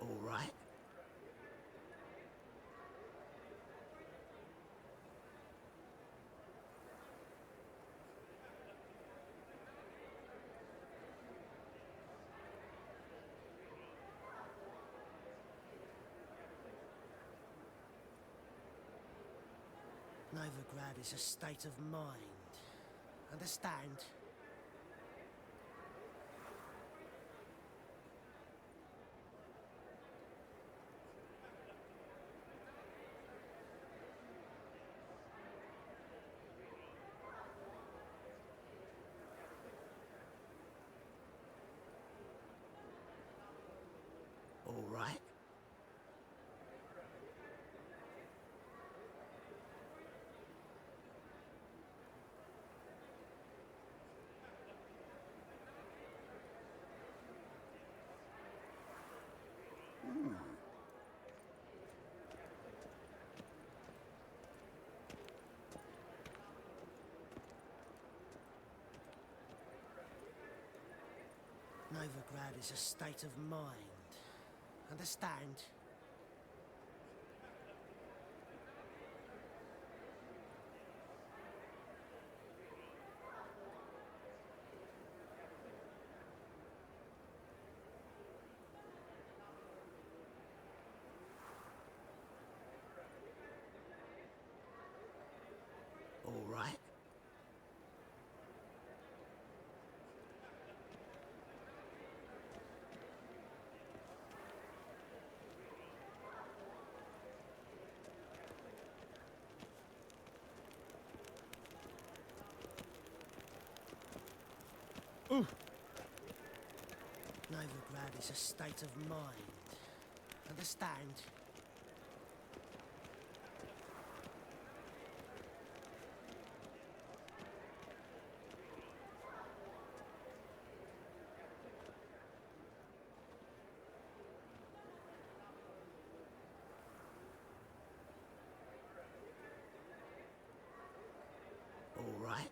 All right. Novigrad is a state of mind. Understand? All right. Novigrad is a state of mind. Understand? All right. Novigrad is a state of mind. Understand? All right.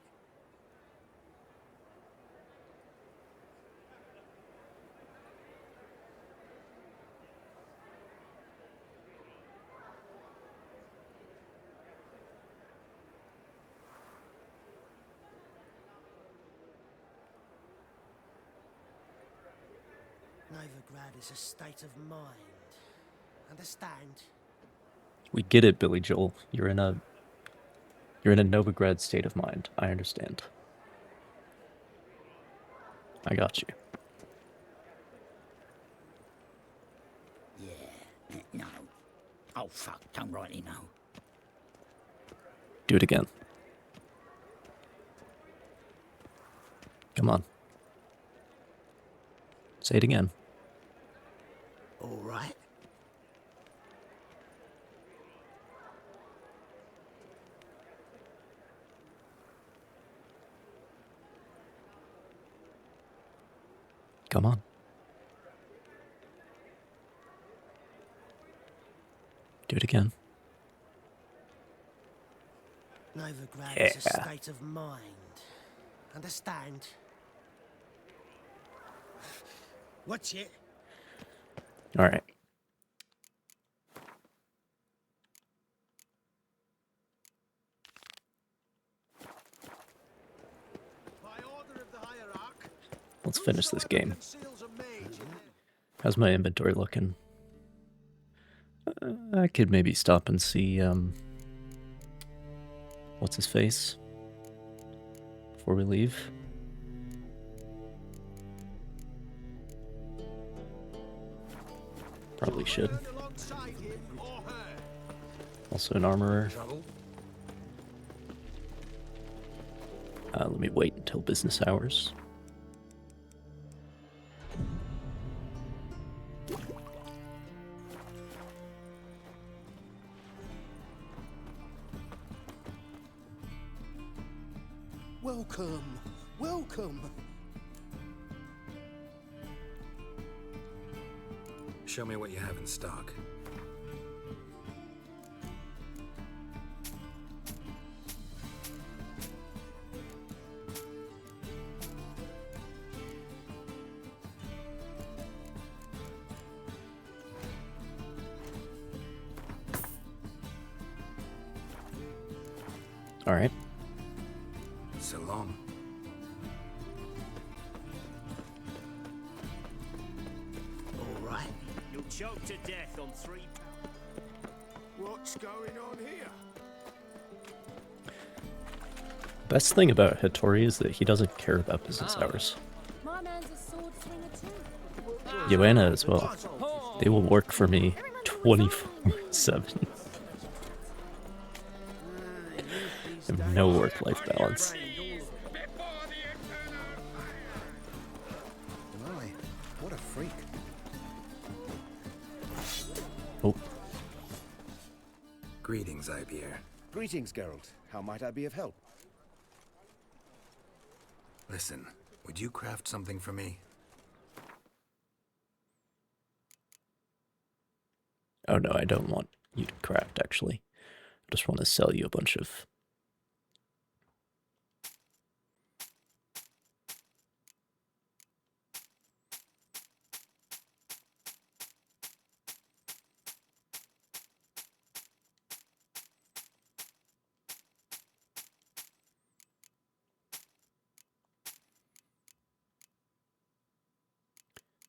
Novigrad is a state of mind. Understand? We get it, Billy Joel. You're in a Novigrad state of mind. I understand. I got you. Yeah. No. Oh, fuck. Don't rightly know. Do it again. Come on. Say it again. All right. Come on. Do it again. Novigrad Yeah. is a state of mind. Understand? Watch it. All right. Let's finish this game. How's my inventory looking? I could maybe stop and see, what's his face? Before we leave. Probably should. Also an armorer. Let me wait until business hours. Welcome. Welcome. Show me what you have in stock. All right. So long. All right. You'll choke to death on 3 pounds. What's going on here? Best thing about Hattori is that he doesn't care about business hours. My man's a sword slinger too. Joanna as well. They will work for me 24/7. Have no work-life balance. My, what a freak. Oh, Greetings, Ibeer. Greetings, Geralt. How might I be of help? Listen, would you craft something for me? oh no, I don't want you to craft, actually. I just want to sell you a bunch of...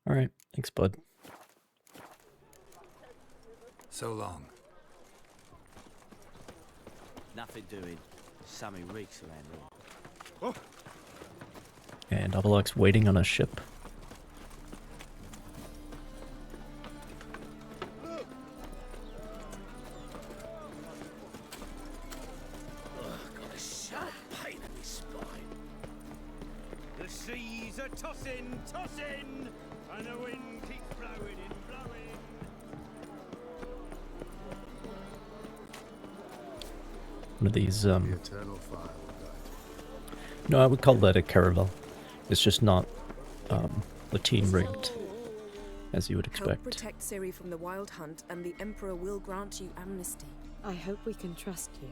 Alright, thanks, bud. So long. Nothing doing. Something reeks around here. And Avalok's waiting on a ship. Got a sharp pain in my spine. The seas are tossing, tossing, and the wind keeps blowing and blowing. One of these, The eternal fire will guide. no, I would call that a caravel. It's just not, lateen rigged, as you would Help expect. protect Ciri from the Wild Hunt, and the Emperor will grant you amnesty. I hope we can trust you.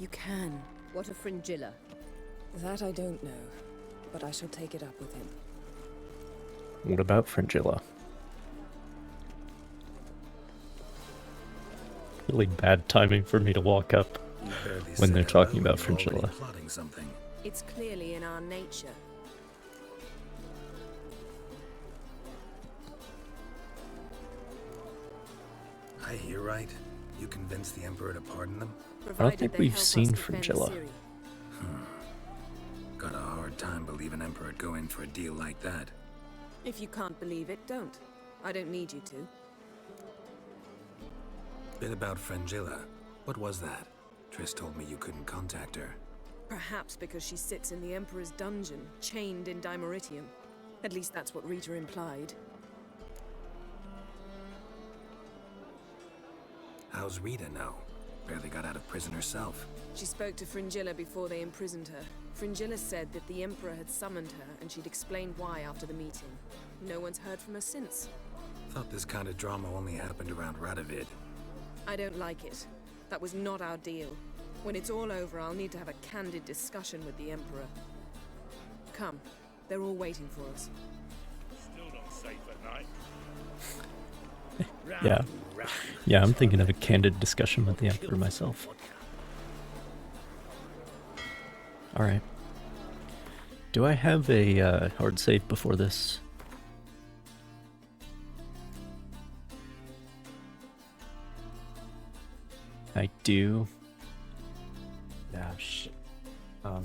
You can. What a fringilla. That I don't know, but I shall take it up with him. What about Fringilla? Really bad timing for me to walk up. You barely When said they're hello talking and about you're already Fringilla. plotting something. It's clearly in our nature. I hear right. You convinced the Emperor to pardon them? Provided think they we've help us seen defend Fringilla. Ciri. Got a hard time believing Emperor'd go in for a deal like that. If you can't believe it, don't. I don't need you to. Bit about Fringilla. What was that? Triss told me you couldn't contact her. Perhaps because she sits in the Emperor's dungeon, chained in Dimeritium. At least that's what Rita implied. How's Rita know? Barely got out of prison herself. She spoke to Fringilla before they imprisoned her. Fringilla said that the Emperor had summoned her, and she'd explained why after the meeting. No one's heard from her since. Thought this kind of drama only happened around Radovid. I don't like it. That was not our deal. When it's all over, I'll need to have a candid discussion with the Emperor. Come. They're all waiting for us. Still not safe at night. Yeah. Yeah, I'm thinking of a candid discussion with the Emperor myself. Alright. Do I have a hard save before this? I do. Yeah, shit. But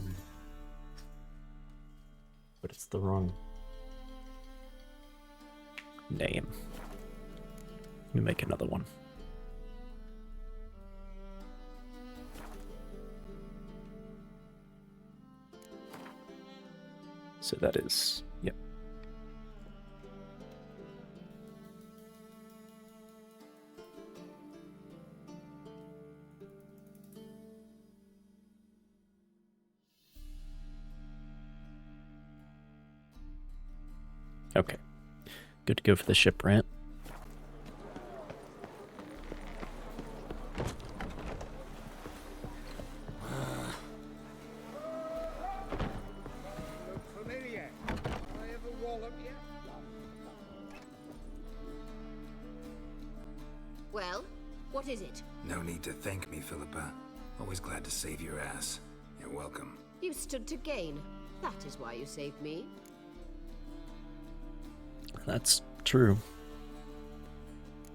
it's the wrong name. Let me make another one. So that is, yep. Okay. Good to go for the ship rant. Familiar. I ever wallop you? Well, what is it? No need to thank me, Philippa. Always glad to save your ass. You're welcome. You stood to gain. That is why you saved me. That's true.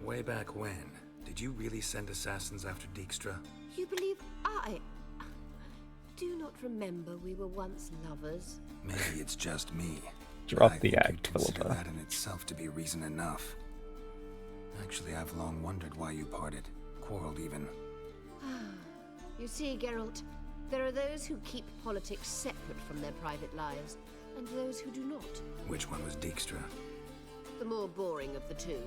Way back when, did you really send assassins after Dijkstra? You believe I do not remember we were once lovers? Maybe it's just me. Drop I the think act, you'd consider Philippa. that in itself to be reason enough. Actually, I've long wondered why you parted. Quarreled even. You see, Geralt, there are those who keep politics separate from their private lives, and those who do not. Which one was Dijkstra? The more boring of the two.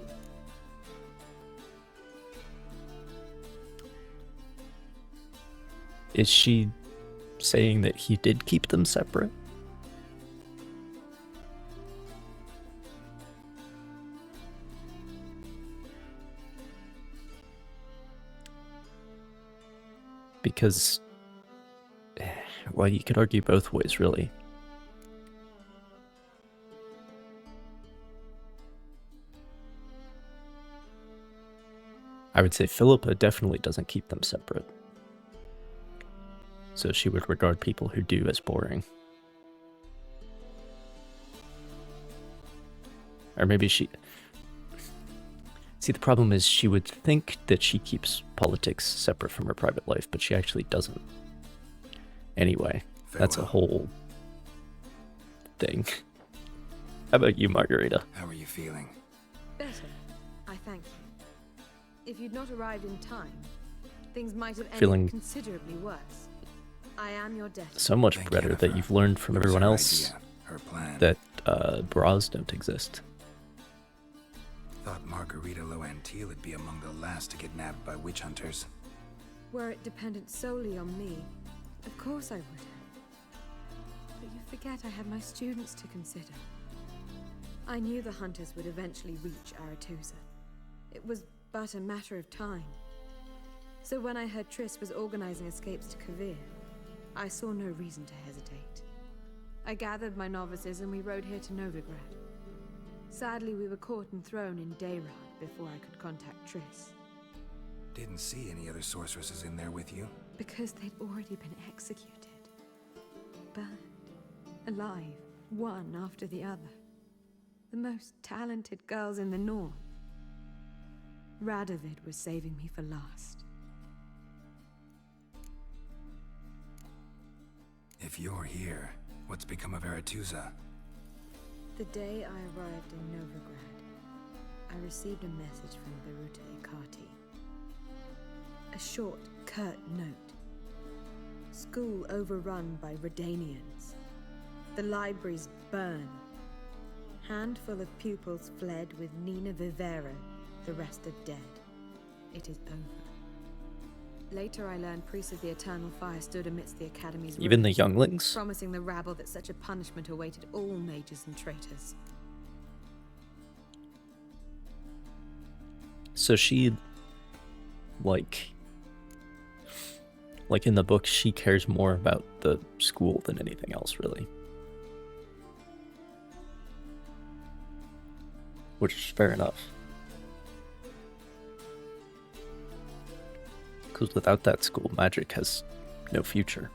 Is she saying that he did keep them separate? Because, well, you could argue both ways, really. I would say Philippa definitely doesn't keep them separate. So she would regard people who do as boring. Or maybe she... See, the problem is she would think that she keeps politics separate from her private life, but she actually doesn't. Anyway, that's a Farewell. whole thing. How about you, Margarita? How are you feeling? Better, I thank you. If you'd not arrived in time, things might have ended Feeling- considerably worse. I am your debtor. So much Thank better that Yennefer. you've learned from What was everyone her else idea? Her plan? that bras don't exist. Thought Margarita Loantil would be among the last to get nabbed by witch hunters. Were it dependent solely on me, of course I would have. But you forget I had my students to consider. I knew the hunters would eventually reach Aretusa. It was but a matter of time. So when I heard Triss was organizing escapes to Kavir, I saw no reason to hesitate. I gathered my novices and we rode here to Novigrad. Sadly, we were caught and thrown in Dayrad before I could contact Triss. Didn't see any other sorceresses in there with you. Because they'd already been executed. Burned. Alive. One after the other. The most talented girls in the north. Radovid was saving me for last. If you're here, what's become of Aretusa? The day I arrived in Novigrad, I received a message from Beruta Ikati. A short, curt note. School overrun by Redanians. The libraries burn. Handful of pupils fled with Nina Vivero, the rest are dead. It is over. Later I learned priests of the Eternal Fire stood amidst the Academy's Even the ruins, younglings? promising the rabble that such a punishment awaited all mages and traitors. So she, like in the book, she cares more about the school than anything else, really. Which is fair enough. Because without that school, magic has no future.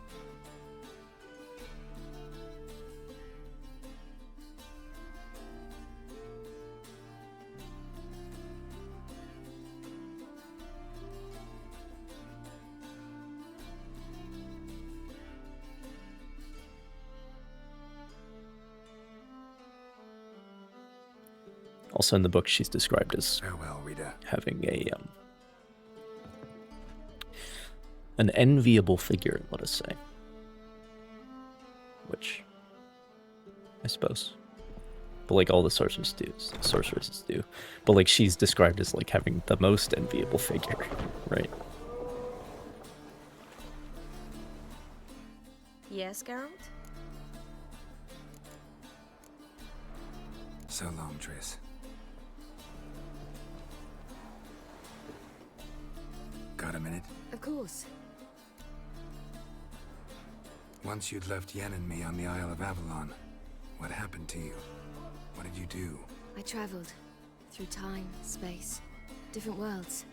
Also in the book, she's described as Farewell, Rita. having an enviable figure, let us say. Which, I suppose. But like all the sorceresses do. But like she's described as like having the most enviable figure, right? Yes, Geralt? So long, Triss. Got a minute? Of course. Once you'd left Yen and me on the Isle of Avalon, what happened to you? What did you do? I traveled through time, space, different worlds.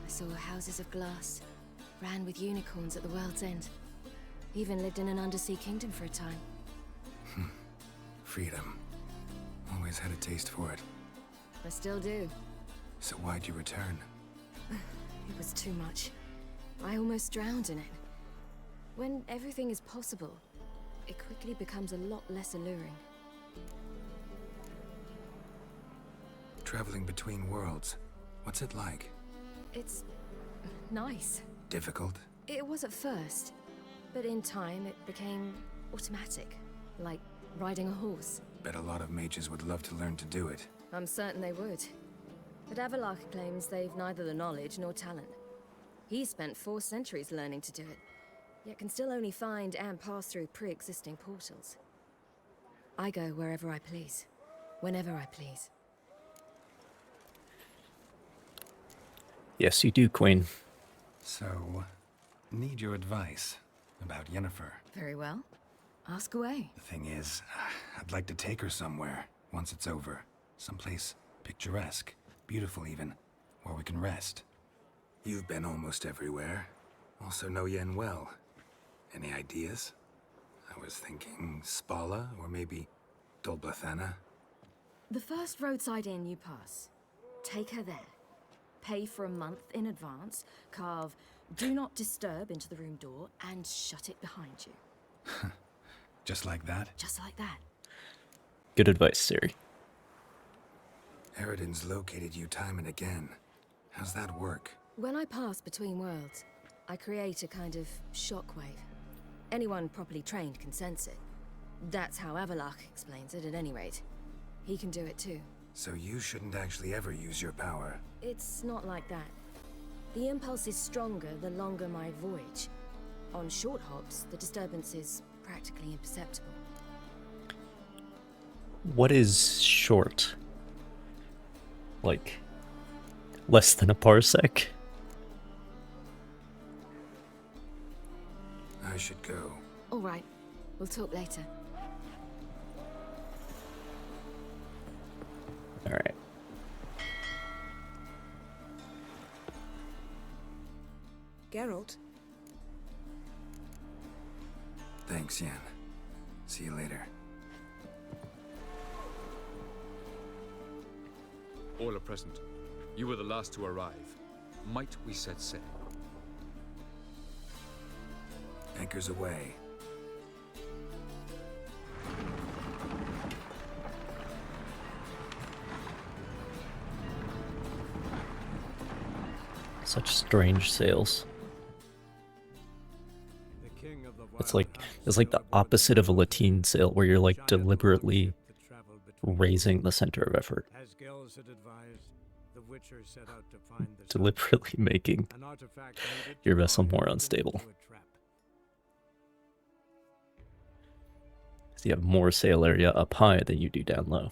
I saw houses of glass, ran with unicorns at the world's end. Even lived in an undersea kingdom for a time. Freedom. Always had a taste for it. I still do. So why'd you return? It was too much. I almost drowned in it. When everything is possible, it quickly becomes a lot less alluring. Traveling between worlds. What's it like? It's nice. Difficult? It was at first, but in time it became automatic, like riding a horse. Bet a lot of mages would love to learn to do it. I'm certain they would. But Avallac'h claims they've neither the knowledge nor talent. He spent 4 centuries learning to do it, yet can still only find and pass through pre-existing portals. I go wherever I please, whenever I please. Yes, you do, Queen. So, need your advice about Yennefer. Very well. Ask away. The thing is, I'd like to take her somewhere once it's over. Someplace picturesque, beautiful even, where we can rest. You've been almost everywhere. Also know Yen well. Any ideas? I was thinking Spala, or maybe Dol Blathanna. The first roadside inn you pass. Take her there. Pay for a month in advance, carve "Do Not Disturb" into the room door, and shut it behind you. Just like that? Just like that. Good advice, Siri. Eridan's located you time and again. How's that work? When I pass between worlds, I create a kind of shockwave. Anyone properly trained can sense it. That's how Avallac'h explains it, at any rate. He can do it too. So you shouldn't actually ever use your power. It's not like that. The impulse is stronger the longer my voyage. On short hops, the disturbance is practically imperceptible. What is short? Like, less than a parsec? I should go. All right. We'll talk later. Alright. Geralt? Thanks, Yen. See you later. All are present. You were the last to arrive. Might we set sail? Anchors away. Such strange sails. It's like the opposite of a Latine sail, where you're like deliberately raising the center of effort. Deliberately making your vessel more unstable. So you have more sail area up high than you do down low.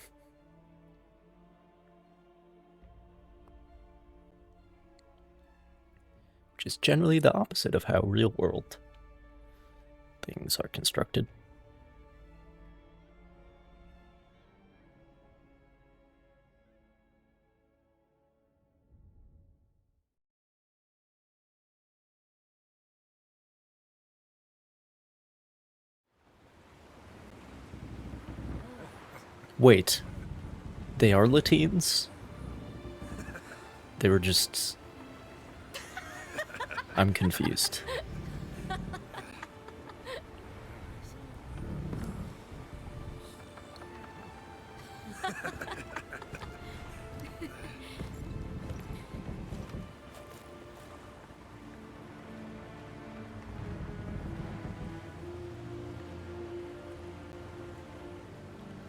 Which is generally the opposite of how real world things are constructed. Wait, they are Latines? They were just... I'm confused.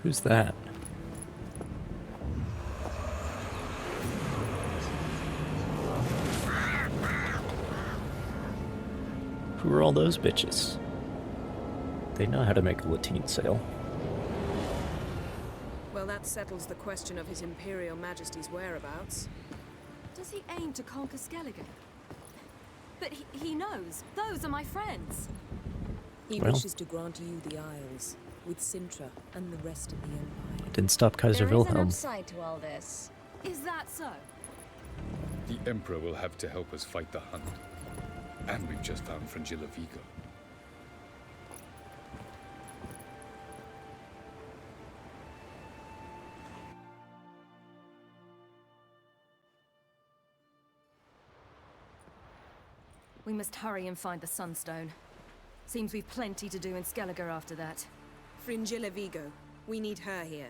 Who's that? Who are all those bitches? They know how to make a Latine sail. Well, that settles the question of His Imperial Majesty's whereabouts. Does he aim to conquer Skellige? But he knows. Those are my friends. He Well. wishes to grant you the Isles, with Sintra and the rest of the Empire. Didn't stop Kaiser There is an Wilhelm. upside to all this. Is that so? The Emperor will have to help us fight the Hunt. And we've just found Fringilla Vigo. We must hurry and find the Sunstone. Seems we've plenty to do in Skellige after that. Fringilla Vigo. We need her here.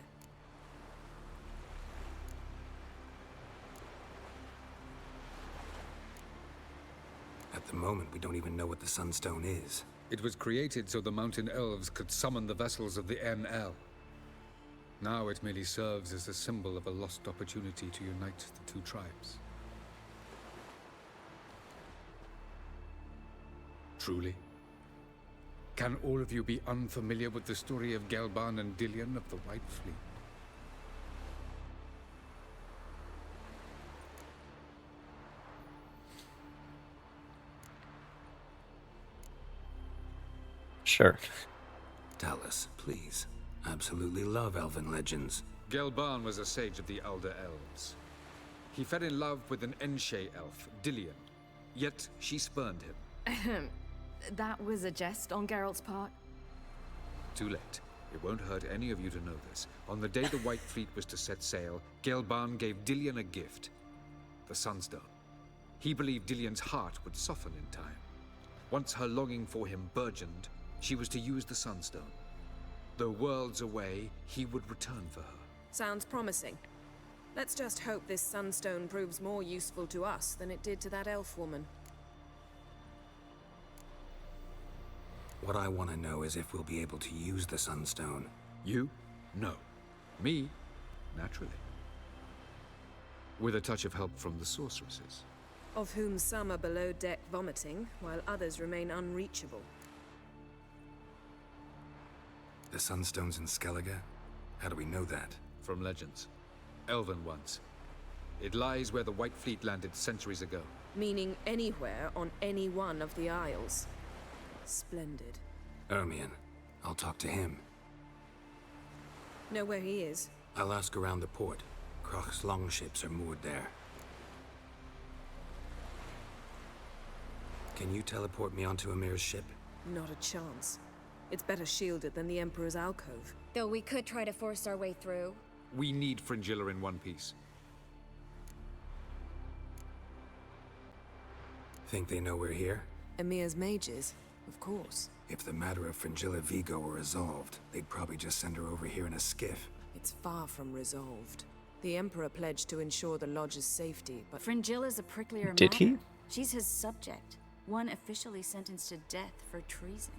At the moment, we don't even know what the Sunstone is. It was created so the mountain elves could summon the vessels of the NL. Now it merely serves as a symbol of a lost opportunity to unite the two tribes. Truly? Can all of you be unfamiliar with the story of Gelban and Dillion of the White Fleet? Sure. Tell us, please. Absolutely love elven legends. Gelban was a sage of the Elder Elves. He fell in love with an Enshe elf, Dillion, yet she spurned him. That was a jest on Geralt's part. Too late. It won't hurt any of you to know this. On the day the White Fleet was to set sail, Gelban gave Dillion a gift. The Sunstone. He believed Dillion's heart would soften in time. Once her longing for him burgeoned, she was to use the Sunstone. Though worlds away, he would return for her. Sounds promising. Let's just hope this Sunstone proves more useful to us than it did to that elf woman. What I want to know is if we'll be able to use the Sunstone. You? No. Me? Naturally. With a touch of help from the sorceresses. Of whom some are below deck vomiting, while others remain unreachable. The Sunstone's in Skellige? How do we know that? From legends. Elven ones. It lies where the White Fleet landed centuries ago. Meaning anywhere on any one of the Isles. Splendid. Ermion. I'll talk to him. Know where he is? I'll ask around the port. Kroch's longships are moored there. Can you teleport me onto Amir's ship? Not a chance. It's better shielded than the Emperor's alcove. Though we could try to force our way through. We need Fringilla in one piece. Think they know we're here? Emir's mages? Of course. If the matter of Fringilla Vigo were resolved, they'd probably just send her over here in a skiff. It's far from resolved. The Emperor pledged to ensure the Lodge's safety, but Fringilla's a pricklier Did matter. he? She's his subject. One officially sentenced to death for treason.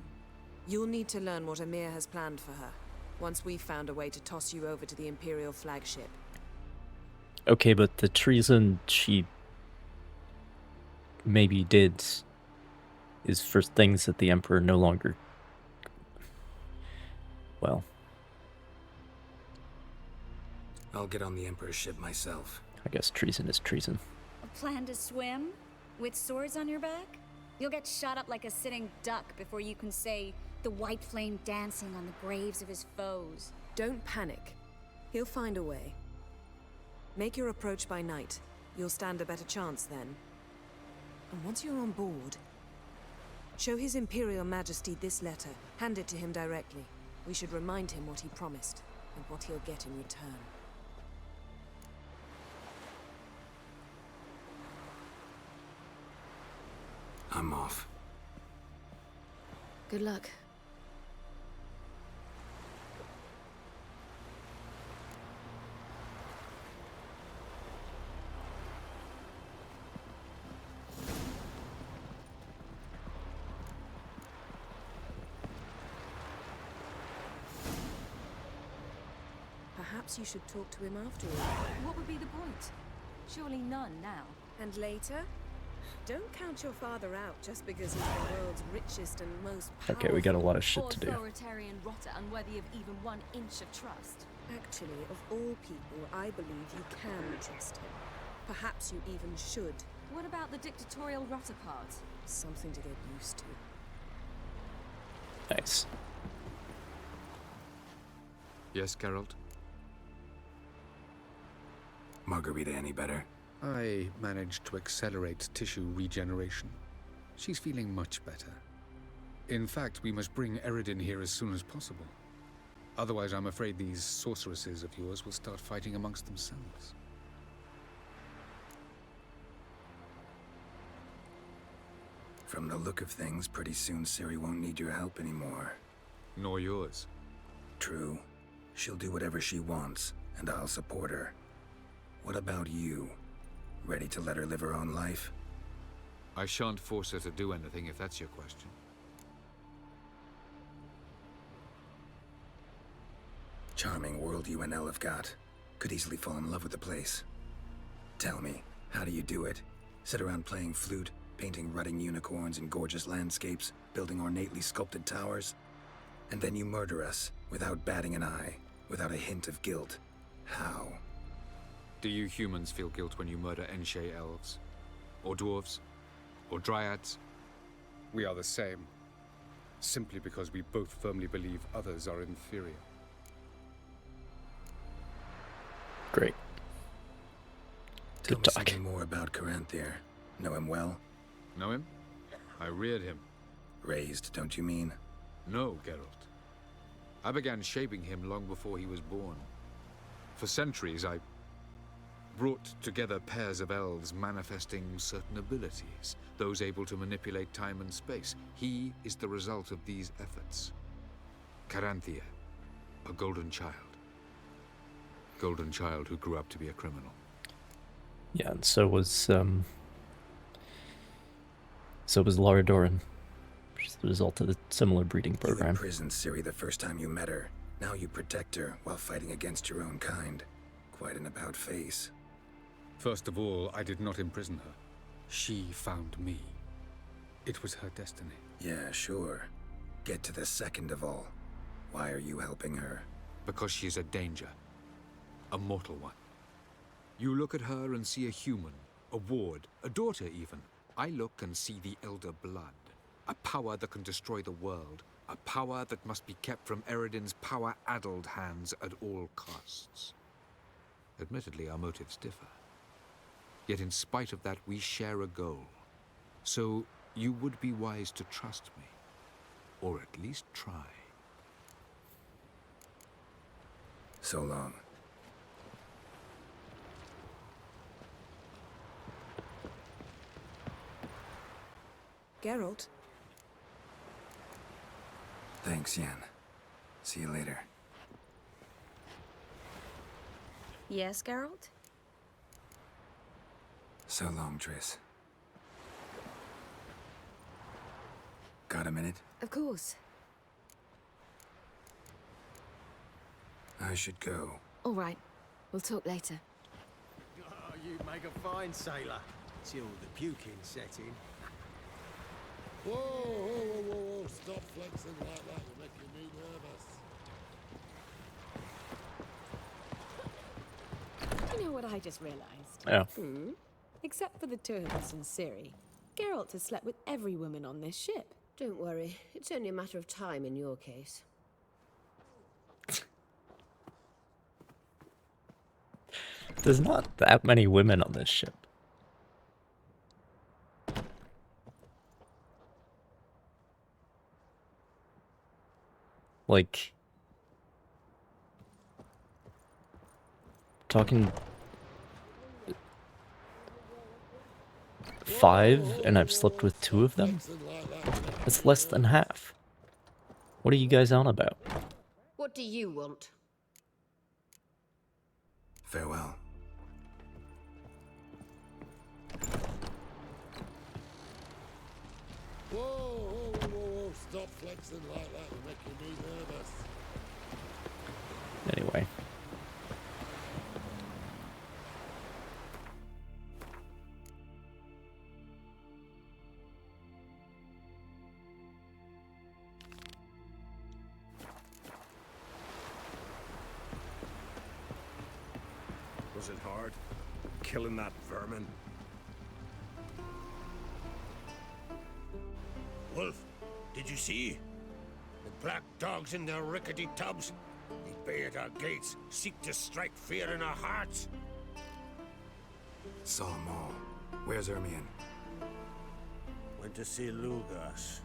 you'll need to learn what Emir has planned for her, once we've found a way to toss you over to the Imperial flagship. Okay, but the treason she maybe did is for things that the Emperor no longer... Well... I'll get on the Emperor's ship myself. I guess treason is treason. A plan to swim? With swords on your back? You'll get shot up like a sitting duck before you can say the white flame dancing on the graves of his foes. Don't panic. He'll find a way. Make your approach by night. You'll stand a better chance then. And once you're on board, show His Imperial Majesty this letter. Hand it to him directly. We should remind him what he promised, and what he'll get in return. I'm off. Good luck. Perhaps you should talk to him after all. What would be the point? Surely none now. And later? Don't count your father out just because he's the world's richest and most powerful. Okay, we got a lot of shit to do. Authoritarian rotter unworthy of even 1 inch of trust. Actually, of all people, I believe you can trust him. Perhaps you even should. What about the dictatorial rotter part? Something to get used to. Nice. Yes, Geralt? Margarita any better? I managed to accelerate tissue regeneration. She's feeling much better. In fact, we must bring Eredin here as soon as possible. Otherwise, I'm afraid these sorceresses of yours will start fighting amongst themselves. From the look of things, pretty soon Ciri won't need your help anymore. Nor yours. True. She'll do whatever she wants, and I'll support her. What about you? Ready to let her live her own life? I shan't force her to do anything, if that's your question. Charming world you and Elle have got. Could easily fall in love with the place. Tell me, how do you do it? Sit around playing flute, painting rutting unicorns in gorgeous landscapes, building ornately sculpted towers? And then you murder us, without batting an eye, without a hint of guilt. How? Do you humans feel guilt when you murder Enshe elves? Or dwarves? Or dryads? We are the same. Simply because we both firmly believe others are inferior. Great. Tell Good me talk. something more about Caranthir. Know him well? Know him? I reared him. Raised, don't you mean? No, Geralt. I began shaping him long before he was born. For centuries, I brought together pairs of elves manifesting certain abilities, those able to manipulate time and space. He is the result of these efforts. Caranthir, a golden child. Golden child who grew up to be a criminal. Yeah, and so was Lara Doran, which is the result of a similar breeding You program. imprisoned Ciri the first time you met her. Now you protect her while fighting against your own kind. Quite an about face. First of all, I did not imprison her. She found me. It was her destiny. Yeah, sure. Get to the second of all. Why are you helping her? Because she is a danger. A mortal one. You look at her and see a human, a ward, a daughter even. I look and see the Elder Blood. A power that can destroy the world. A power that must be kept from Eredin's power-addled hands at all costs. Admittedly, our motives differ. Yet in spite of that, we share a goal. So you would be wise to trust me. Or at least try. So long. Geralt, Thanks, Yen. See you later. Yes, Geralt? So long, Triss. Got a minute? Of course. I should go. All right. We'll talk later. Oh, you make a fine sailor. Till the puking set in. Whoa, whoa, whoa, whoa, whoa. Stop flexing like that. You're making me nervous. You know what I just realized? Yeah. Except for the two of us and Ciri, Geralt has slept with every woman on this ship. Don't worry, it's only a matter of time in your case. There's not that many women on this ship. Like, talking 5, and I've slept with 2 of them? That's less than half. What are you guys on about? What do you want? Farewell. Whoa, whoa, whoa, whoa. Stop flexing like that. You're making me nervous. Anyway. Was it hard? Killing that vermin? Wolf, did you see? The black dogs in their rickety tubs. They bay at our gates, seek to strike fear in our hearts. Saw 'em all. Where's Ermion? went to see Lugas.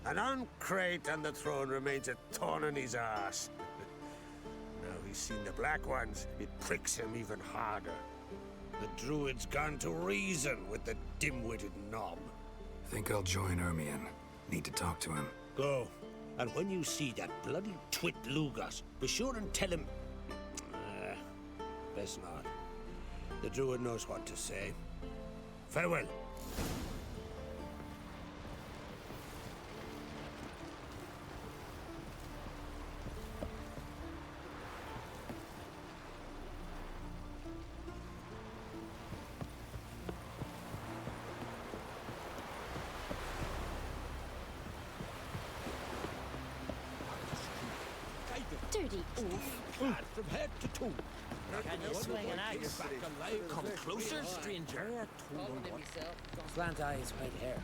An uncrate on the throne remains a thorn in his ass. Now he's seen the Black Ones, it pricks him even harder. The druid's gone to reason with the dim-witted knob. Think I'll join Ermion. Need to talk to him. Go. And when you see that bloody twit Lugas, be sure and tell him... best not. The druid knows what to say. Farewell. Dirty oaf. Clad from head to toe. Can you swing an axe? Come closer, stranger. Slant eyes, white hair.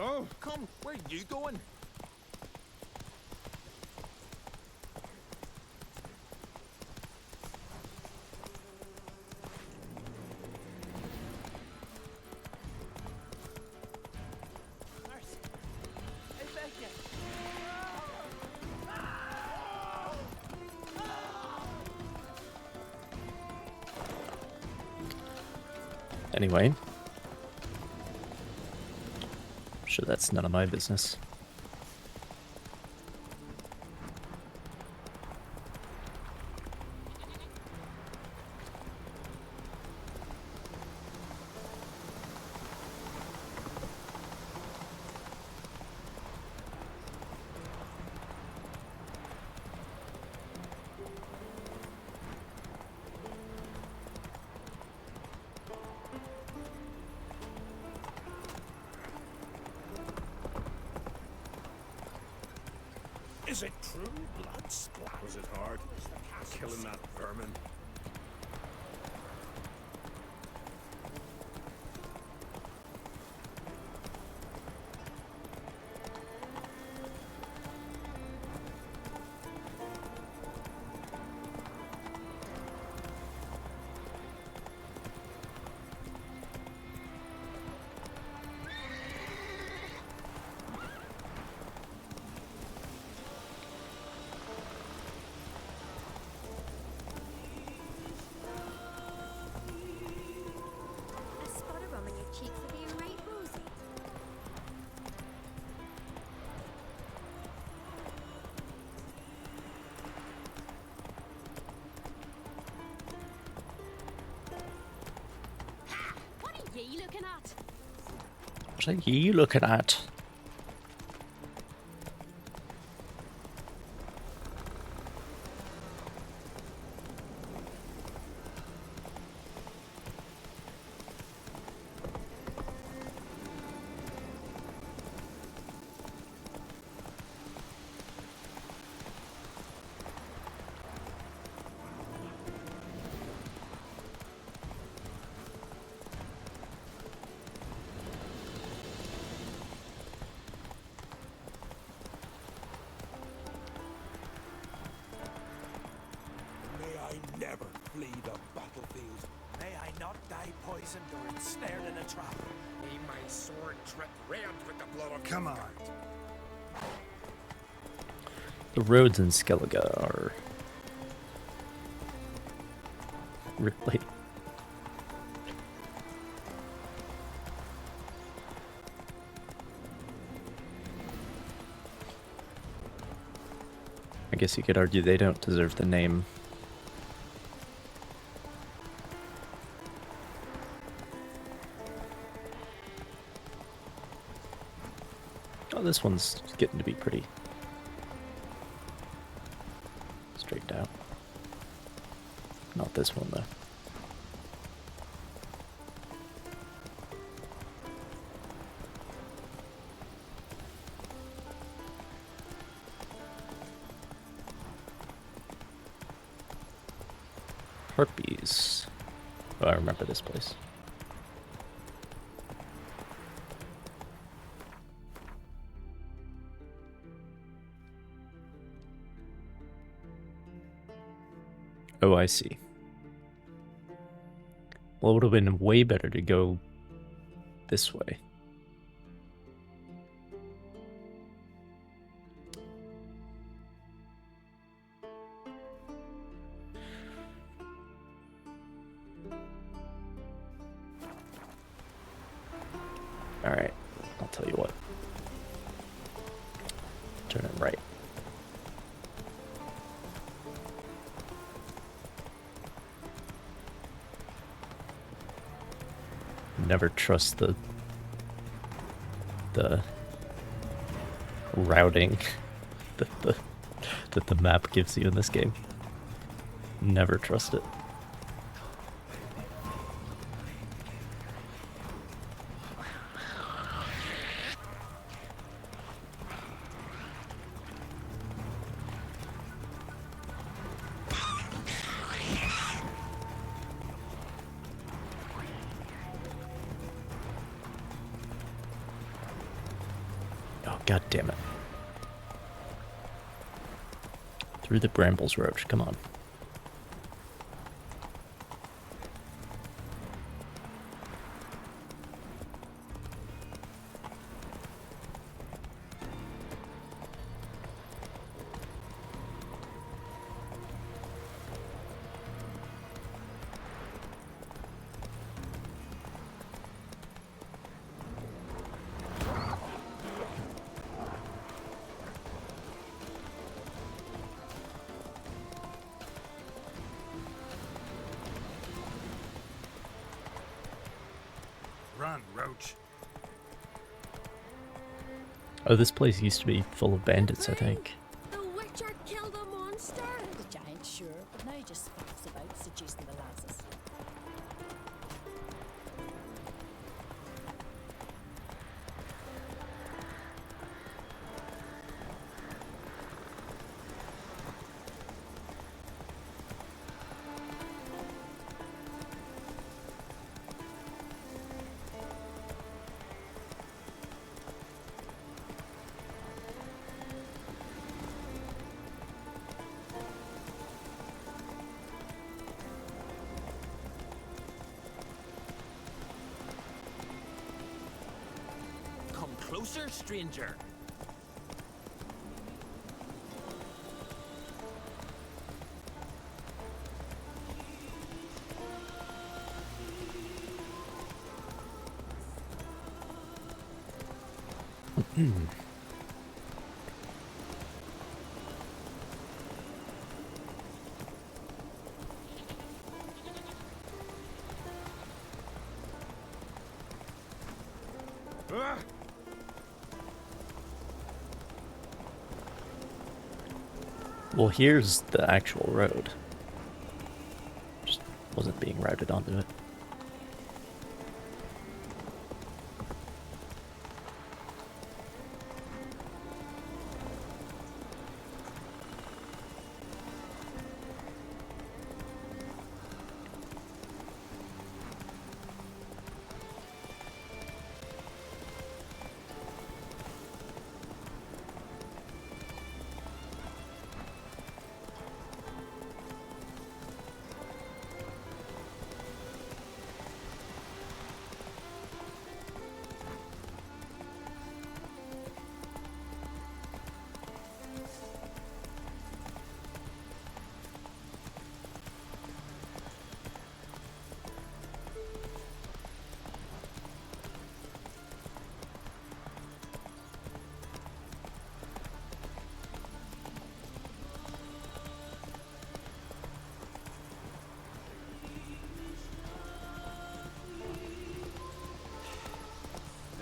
Oh, come, where are you going? Anyway. Sure, that's none of my business. Is it true? Blood splat. Was it hard? Killing that vermin. What are you looking at? Never flee the battlefield. May I not die poisoned or ensnared in a trap. May my sword drip red with the blood of... Come on. The roads in Skellige are really... I guess you could argue they don't deserve the name. Oh, this one's getting to be pretty straight out. Not this one, though. Harpies. Oh, I remember this place. Oh, I see. Well, it would have been way better to go this way. Alright, I'll tell you what. Turn it right. Never trust the routing that the map gives you in this game. Never trust it. God damn it. Through the brambles, Roach, come on. Run, Roach. Oh, this place used to be full of bandits, I think. The Witcher killed a monster! The giant, sure, but now just fucks about seducing the lasses. Closer, stranger. Well, here's the actual road. Just wasn't being routed onto it.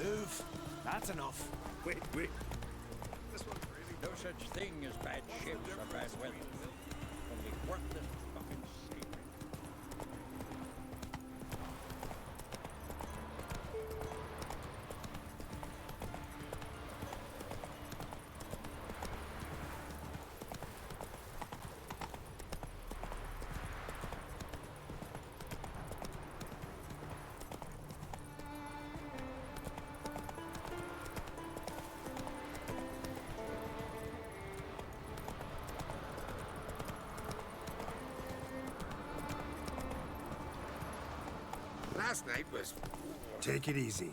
Move. That's enough. Wait. This one's really no such thing as bad ships or bad weather. Only worthless fucking sailing. last night was... Take it easy.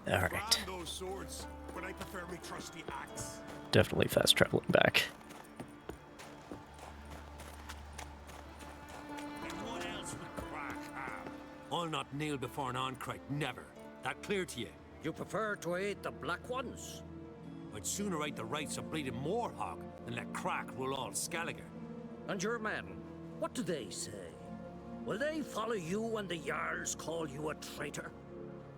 All right. Ban those swords, but I prefer me trusty axe. Definitely fast traveling back. And what else would Gvalch'ca have? I'll not kneel before an Oncrite, never. That clear to you? You prefer to aid the Black Ones? I'd sooner right the rights of bleeding Moorhog than let Crack rule all Skellige. And your men, what do they say? Will they follow you when the Jarls call you a traitor?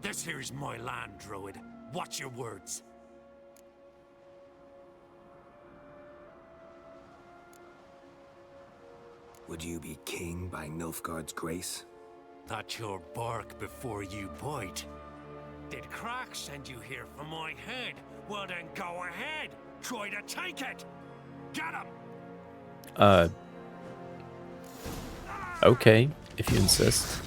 This here's my land, Druid. Watch your words. Would you be king by Nilfgaard's grace? That's your bark before you bite. Did Crack send you here for my head? Well then go ahead. Try to take it. Get him. Okay, if you insist.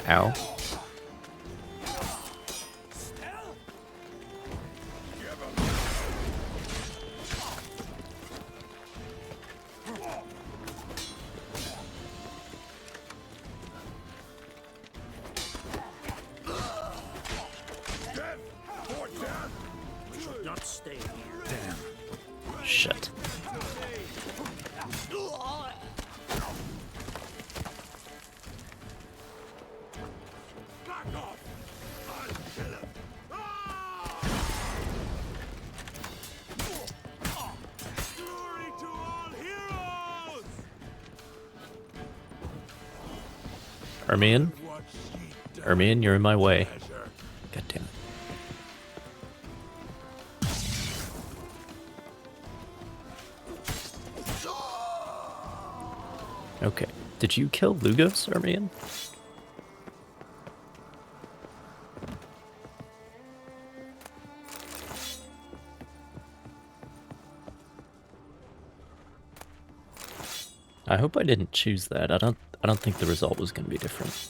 Ow. Not stay here. Damn. Shit. Ermion? Ermion, you're in my way. God damn it. Okay. Did you kill Lugos, Ermion? I hope I didn't choose that. I don't think the result was going to be different.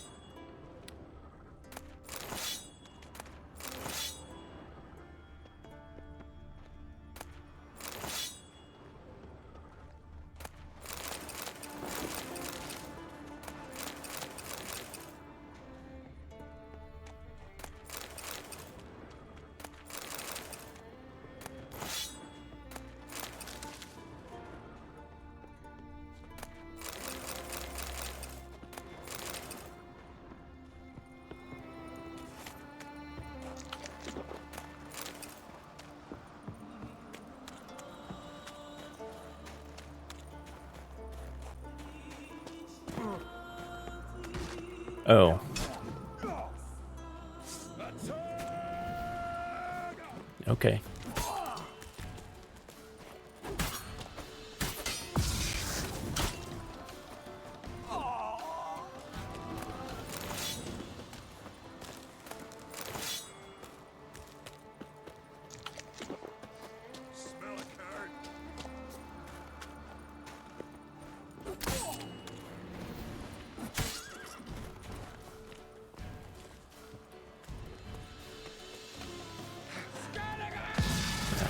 Oh. Okay. Smell a card.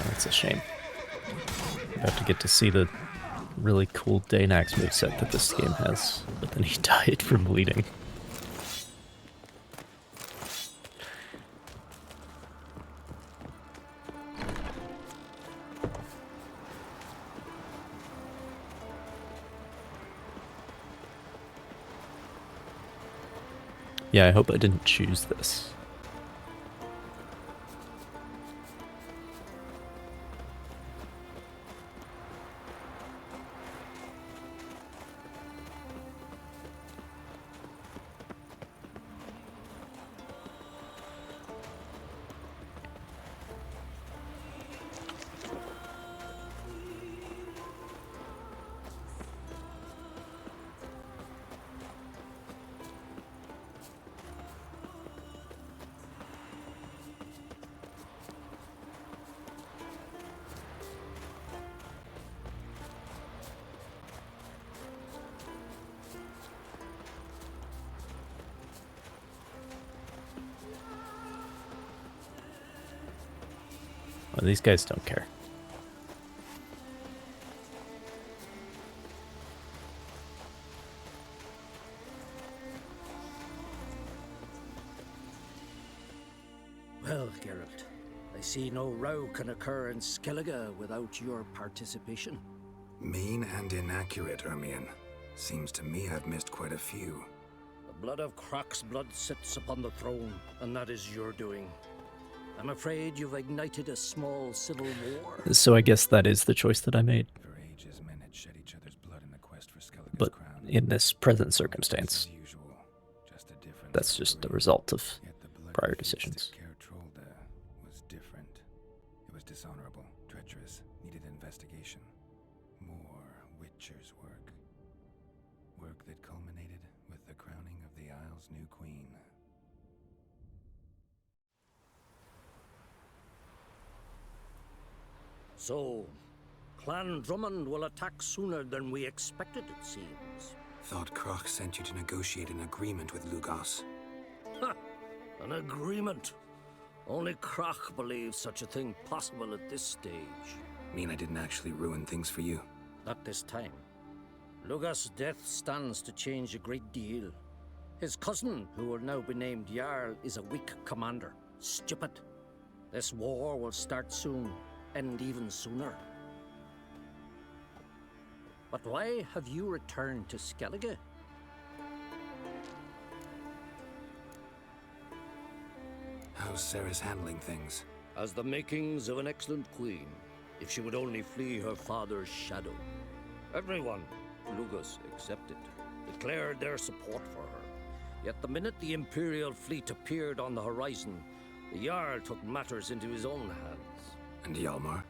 That's a shame. About to get to see the really cool Danax moveset that this game has, but then he died from bleeding. Yeah, I hope I didn't choose this. Well, these guys don't care. Well, Geralt, I see no row can occur in Skellige without your participation. Mean and inaccurate, Ermion. Seems to me I've missed quite a few. The blood of Croc's blood sits upon the throne, and that is your doing. I'm afraid you've ignited a small civil war. So I guess that is the choice that I made. For ages, men had shed each other's blood in the quest for Skellige's But crown. in this present circumstance, As usual, just a different that's just the story. result of Yet the blood prior feast decisions. at Caer Trolde was different. It was dishonorable, treacherous, needed investigation. More Witcher's work. Work that culminated with the crowning of the Isle's new queen. So, Clan Drummond will attack sooner than we expected, it seems. Thought Croc sent you to negotiate an agreement with Lugos. Ha! An agreement. Only Croc believes such a thing possible at this stage. Mean I didn't actually ruin things for you? Not this time. Lugos' death stands to change a great deal. His cousin, who will now be named Jarl, is a weak commander. Stupid. This war will start soon, end even sooner. But why have you returned to Skellige? How's Sarah's handling things? Has the makings of an excellent queen, if she would only flee her father's shadow. Everyone, Lugos excepted, declared their support for her. Yet the minute the Imperial fleet appeared on the horizon, the Jarl took matters into his own hands. And Hjalmar?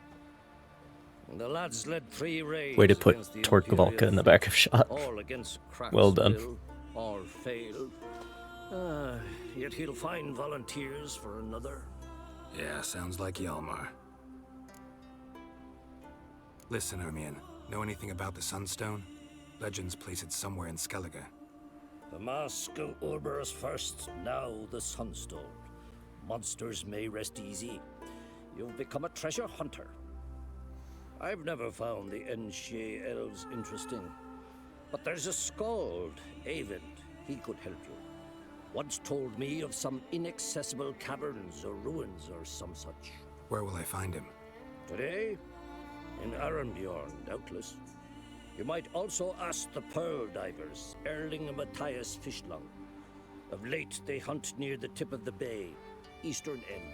The lads led 3 raids Way to put against the Tor Imperial Gvalch'ca in the fleet, back of shot. all against Croc's Well done. will, all failed. Yet he'll find volunteers for another. Yeah, sounds like Hjalmar. Listen, Ermion. Know anything about the Sunstone? Legends place it somewhere in Skellige. The mask of Urber's first, now the Sunstone. Monsters may rest easy. You've become a treasure hunter. I've never found the Enshe elves interesting. But there's a skald, Eyvind. He could help you. Once told me of some inaccessible caverns or ruins or some such. Where will I find him? Today? In Arenbjorn, doubtless. You might also ask the Pearl Divers, Erling and Matthias Fishlung. Of late, they hunt near the tip of the bay, eastern end.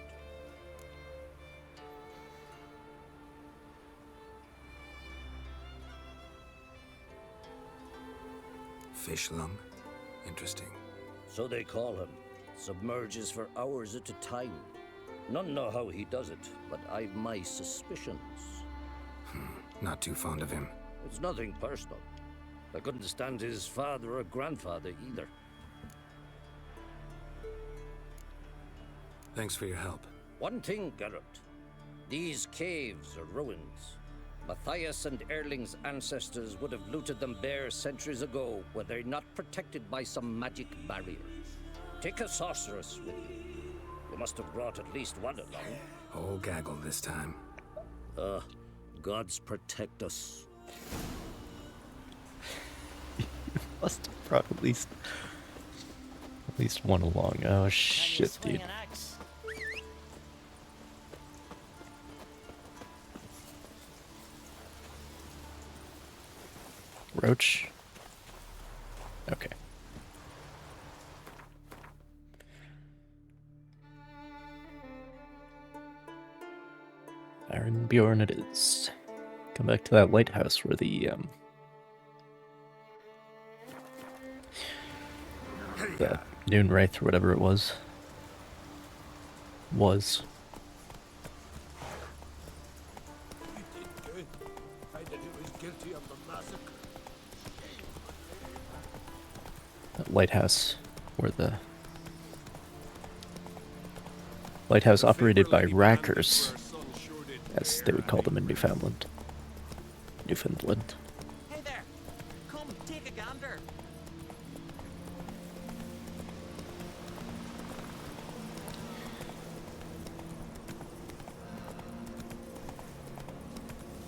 Fishlung? Interesting. So they call him. Submerges for hours at a time. None know how he does it, but I've my suspicions. Not too fond of him. It's nothing personal. I couldn't stand his father or grandfather either. Thanks for your help. One thing, Geralt. These caves are ruins. Matthias and Erling's ancestors would have looted them bare centuries ago were they not protected by some magic barrier. Take a sorceress with you. You must have brought at least one along. Whole gaggle this time. Gods protect us. Must have brought at least one along. Oh shit, dude. Roach. Okay. Arenbjorn it is. Come back to that lighthouse where the Noonwraith or whatever it was. You did good. I that he was guilty of the massacre. That lighthouse where the lighthouse operated by rackers, as they would call them in Newfoundland. Hey there! Come, take a gander!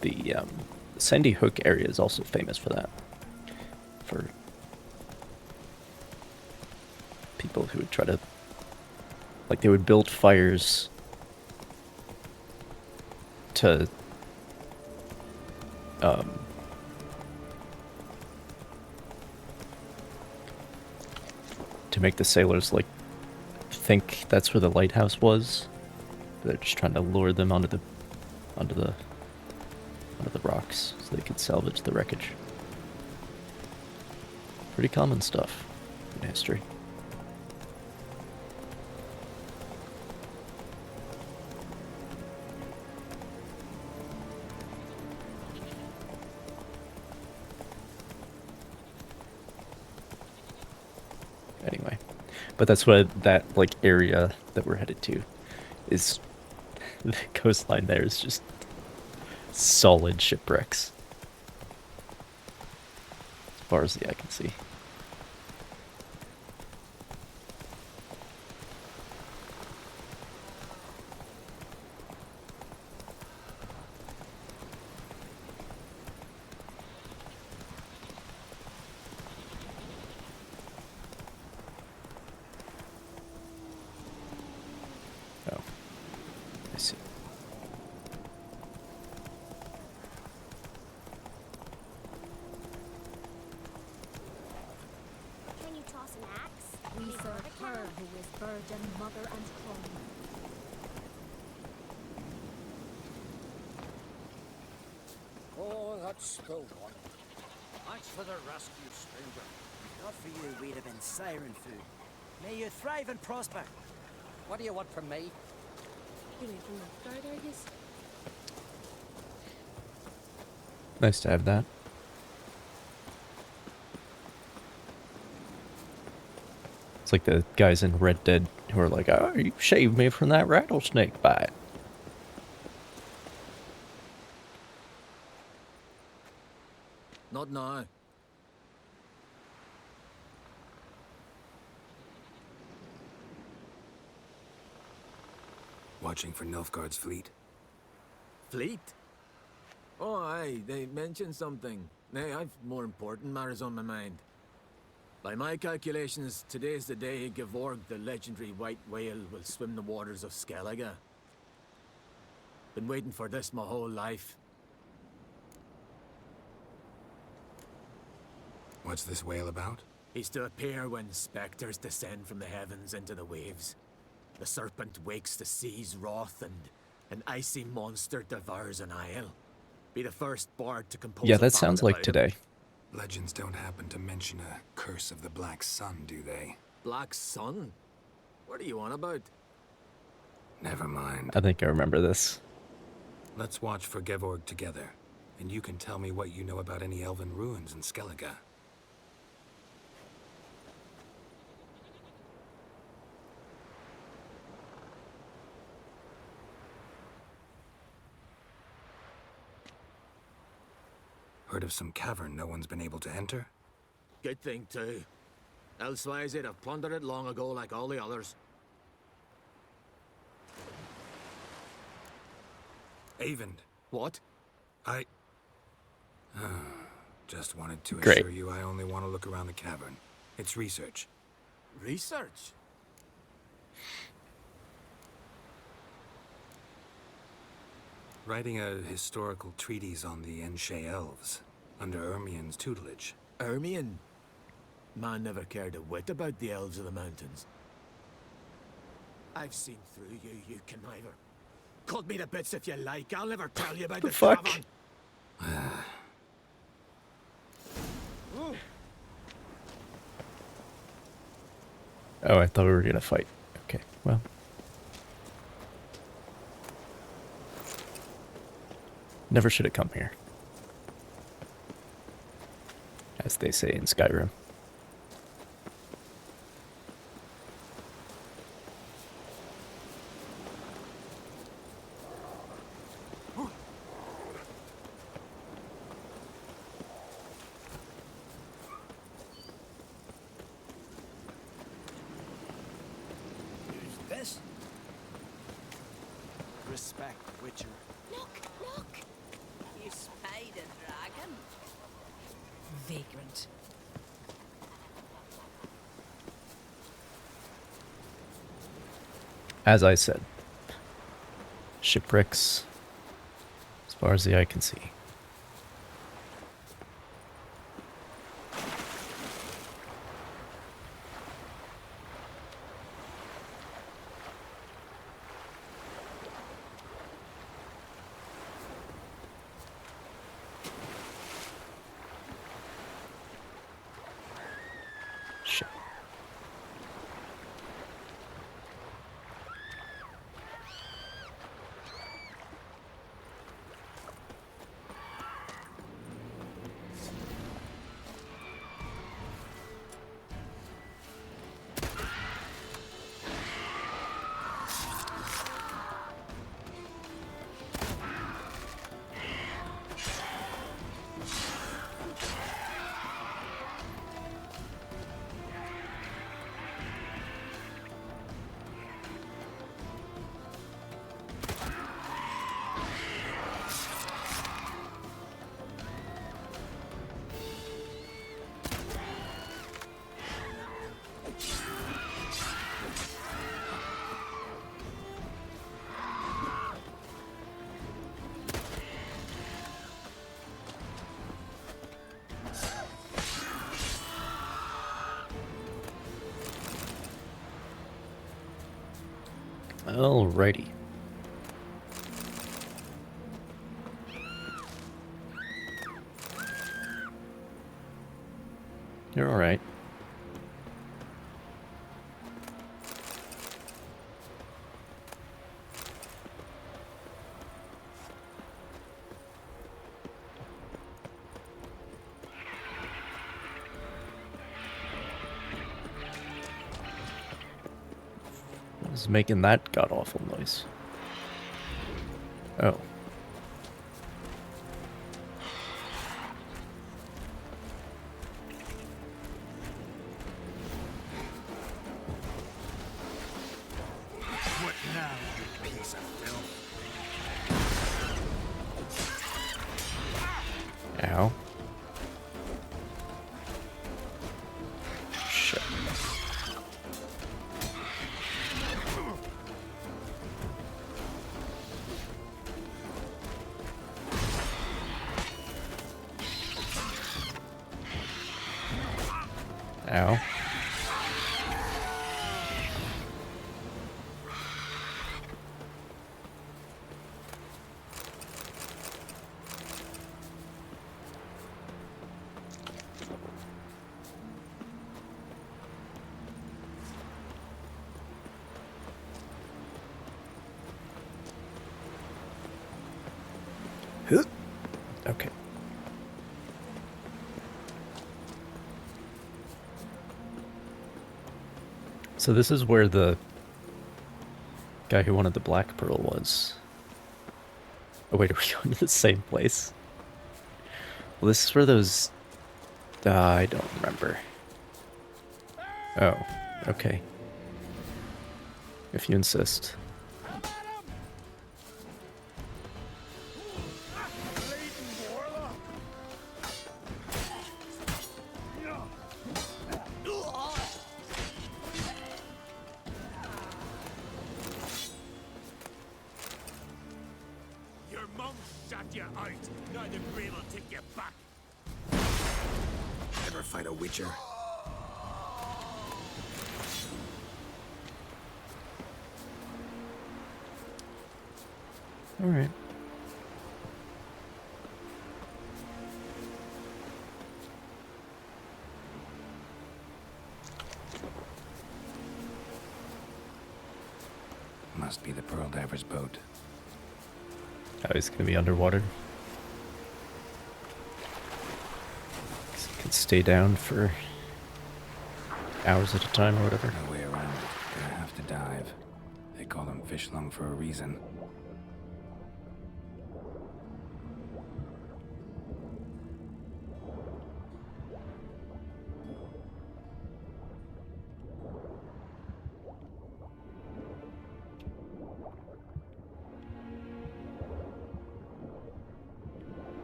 the Sandy Hook area is also famous for that. For people who would try to, like, they would build fires to make the sailors, like, think that's where the lighthouse was. They're just trying to lure them onto the rocks so they could salvage the wreckage. Pretty common stuff in history. Anyway, but that's what that, like, area that we're headed to is. The coastline there is just solid shipwrecks, as far as the eye can see. Oh, I see. Can you toss an axe? We serve her who is burden, mother, and crone. Oh, that's still one. Thanks for the rescue, stranger. Not for you, we'd have been siren food. May you thrive and prosper. What do you want from me? You ain't from Nilfgaard, are yous? Nice to have that. It's like the guys in Red Dead who are like, "Oh, you shaved me from that rattlesnake bite." Not now. Watching for Nilfgaard's fleet. Fleet? Oh, aye, they mentioned something. Nay, I've more important matters on my mind. By my calculations, today's the day Gvalch'ca, the legendary white whale, will swim the waters of Skellige. Been waiting for this my whole life. What's this whale about? He's to appear when spectres descend from the heavens into the waves. The serpent wakes the sea's wrath, and an icy monster devours an isle. Be the first bard to compose. Yeah, a that sounds ballad like about him. today. Legends don't happen to mention a curse of the Black Sun, do they? Black Sun? What are you on about? Never mind. I think I remember this. Let's watch for Gvalch'ca together, and you can tell me what you know about any elven ruins in Skellige. Heard of some cavern no one's been able to enter? Good thing, too. Elsewise, they'd have plundered it long ago like all the others. Avend. What? I... just wanted to Great. assure you I only want to look around the cavern. It's research. Research? Writing a historical treatise on the Enshe elves, under Ermien's tutelage. Ermien? Man never cared a whit about the elves of the mountains. I've seen through you, you conniver. Cut me to bits if you like, I'll never tell you about The the fuck? cavern. Oh, I thought we were gonna fight. Okay, well. Never should have come here. As they say in Skyrim. Who's this? Respect, Witcher. Look, look! You you spied a dragon? Vagrant. As I said, shipwrecks as far as the eye can see. Shit. Alrighty. You're alright. What's making that god-awful noise? Oh. What now, you piece of filth? Ow. Shit. Ow. Huh. Okay. So this is where the guy who wanted the black pearl was. Oh wait, are we going to the same place? Well, this is where those... I don't remember. Oh, okay. If you insist. Your mom shot you out. Now the brain will take you back. Ever fight a witcher? Alright. Must be the Pearl Diver's boat. Oh, he's gonna be underwater. Can stay down for hours at a time or whatever. No way around it. Gonna have to dive. They call them fish lung for a reason.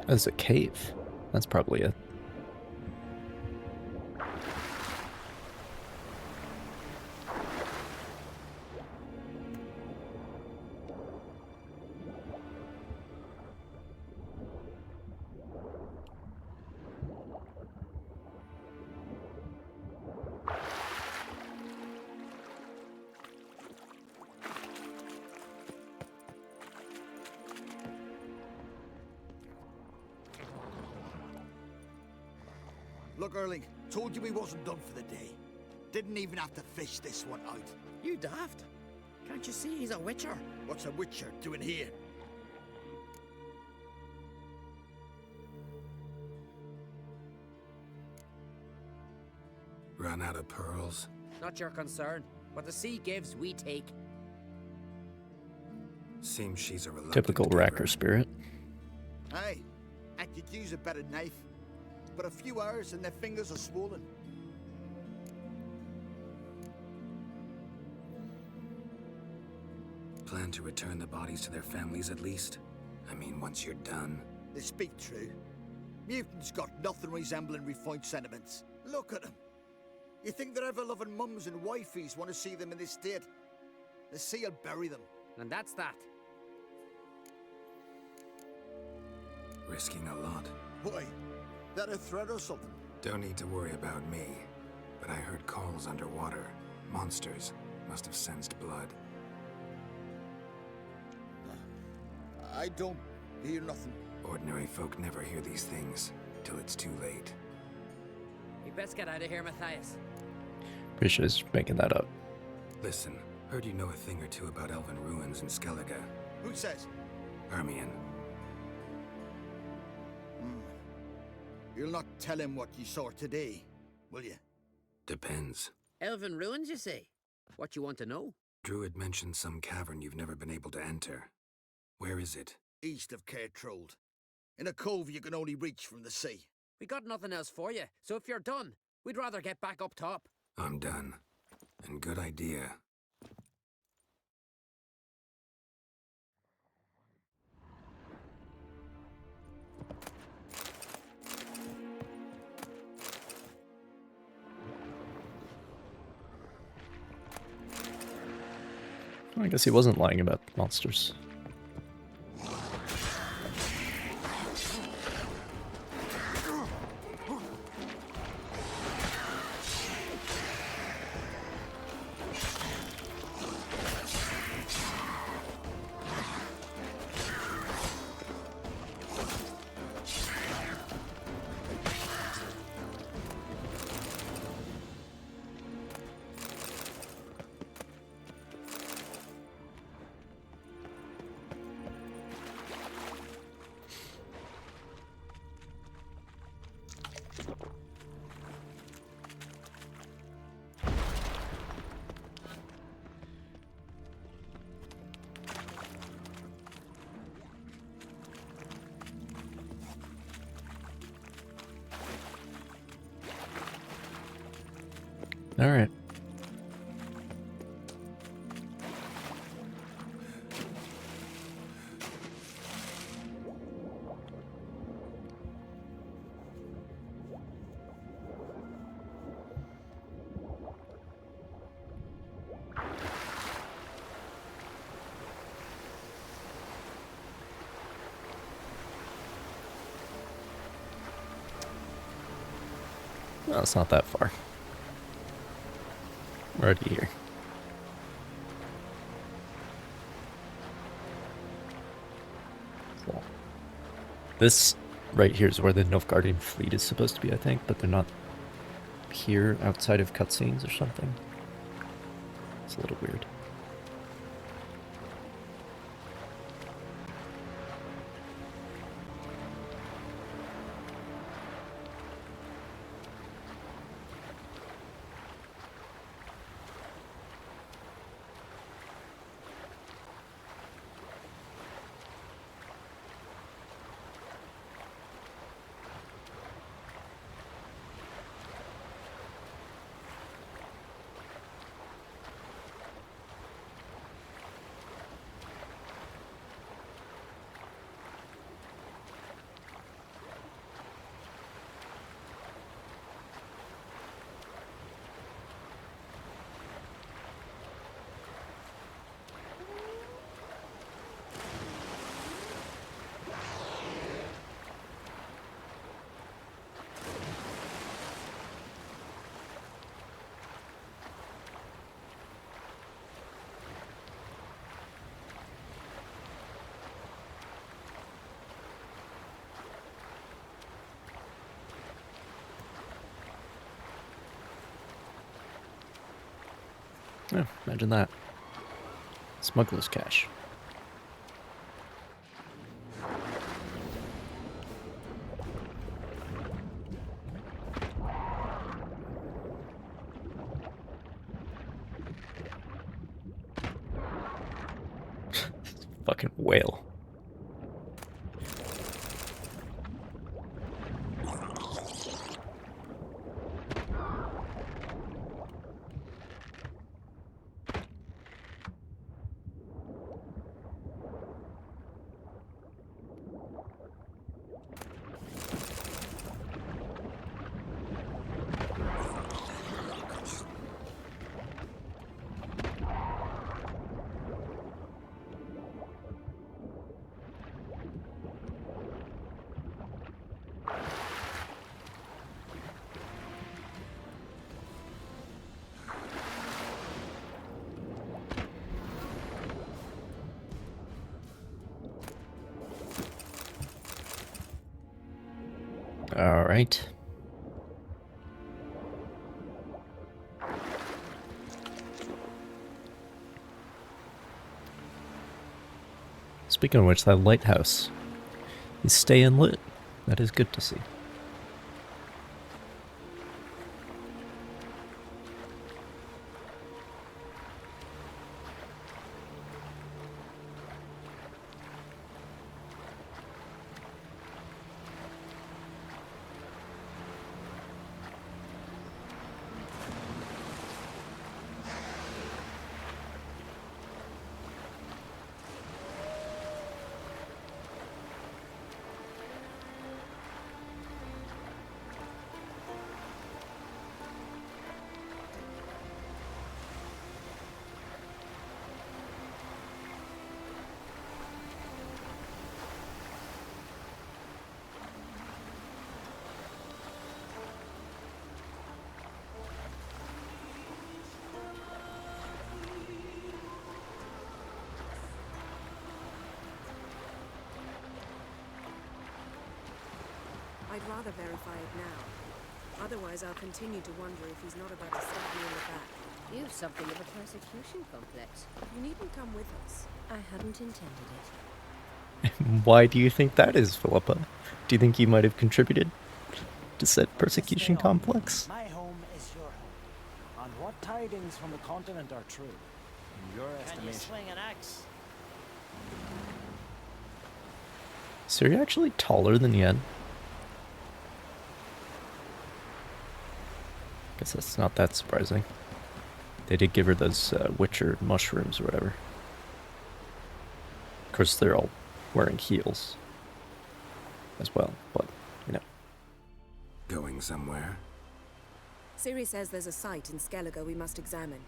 That's a cave. That's probably it. Look, Erling, told you we wasn't done for the day. Didn't even have to fish this one out. You daft. Can't you see he's a witcher? What's a witcher doing here? Run out of pearls? Not your concern. What the sea gives, we take. Seems she's a reluctant Typical giver. Racker spirit. Aye, I could use a better knife. But a few hours and their fingers are swollen. Plan to return the bodies to their families at least? I mean, once you're done. They speak true. Mutants got nothing resembling refined sentiments. Look at them. You think their ever-loving mums and wifeys want to see them in this state? The sea will bury them. And that's that. Risking a lot. Why? That a threat or something? Don't need to worry about me. But I heard calls underwater. Monsters must have sensed blood. I don't hear nothing. Ordinary folk never hear these things till it's too late. We best get out of here, Matthias. Pretty sure he's making that up. Listen, heard you know a thing or two about elven ruins in Skellige. Who says? Hermione. You'll not tell him what you saw today, will you? Depends. Elven ruins, you say? What you want to know? Druid mentioned some cavern you've never been able to enter. Where is it? East of Cairtrold. In a cove you can only reach from the sea. We got nothing else for you, so if you're done, we'd rather get back up top. I'm done. And good idea. I guess he wasn't lying about monsters. All right. No, it's not that far. We're already here. Cool. This right here is where the Nilfgaardian fleet is supposed to be, I think, but they're not here outside of cutscenes or something. It's a little weird. Oh, imagine that. Smuggler's cash. Fucking whale. All right. Speaking of which, that lighthouse is staying lit. That is good to see. I'd rather verify it now. Otherwise, I'll continue to wonder if he's not about to stab me in the back. You've something of a persecution complex. You needn't come with us. I hadn't intended it. Why do you think that is, Philippa? Do you think he might have contributed to said persecution complex? My home is your home. And what tidings from the continent are true? In your estimation. Can you swing an axe? Is Ciri actually taller than Yen? Guess that's not that surprising. They did give her those Witcher mushrooms or whatever. Of course, they're all wearing heels as well, but, you know. Going somewhere? Ciri says there's a site in Skellige we must examine.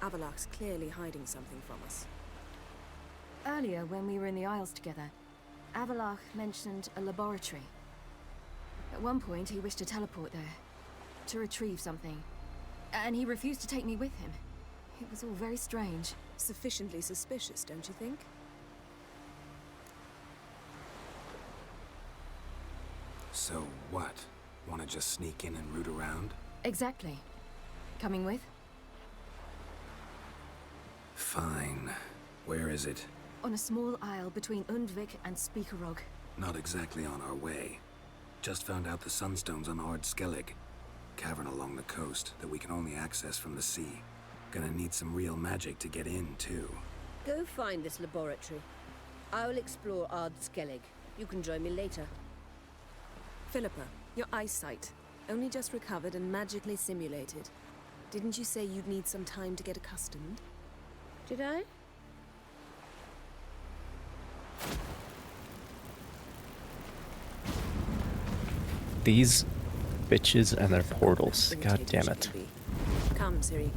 Avallac'h's clearly hiding something from us. Earlier, when we were in the Isles together, Avallac'h mentioned a laboratory. At one point, he wished to teleport there, to retrieve something, and he refused to take me with him. It was all very strange. Sufficiently suspicious, don't you think? So what? Want to just sneak in and root around? Exactly. Coming with? Fine. Where is it? On a small isle between Undvik and Speakerog. Not exactly on our way. Just found out the sunstone's on Ard Skellig. Cavern along the coast that we can only access from the sea. Gonna need some real magic to get in, too. Go find this laboratory. I will explore Ard Skellig. You can join me later. Philippa, your eyesight. Only just recovered and magically simulated. Didn't you say you'd need some time to get accustomed? Did I? These bitches and their portals. God damn it. Come, Ciri.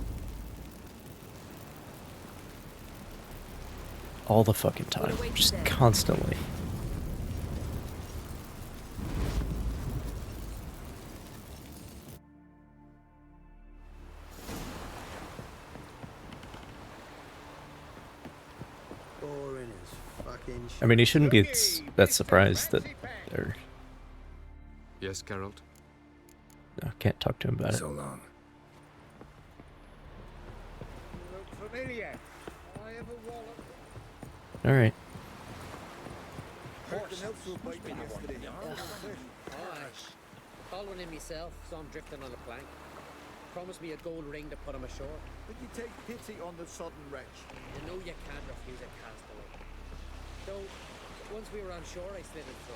All the fucking time. Just constantly. I mean, he shouldn't be that surprised that they're... Yes, Geralt? No, can't talk to him about it. So long. familiar. I have a wallet. All right. Following him myself, saw him drifting on a plank. Promised me a gold ring to put him ashore. But you take pity on the sodden wretch. You know you can't refuse a castaway. Though, once we were on shore, I slid it through.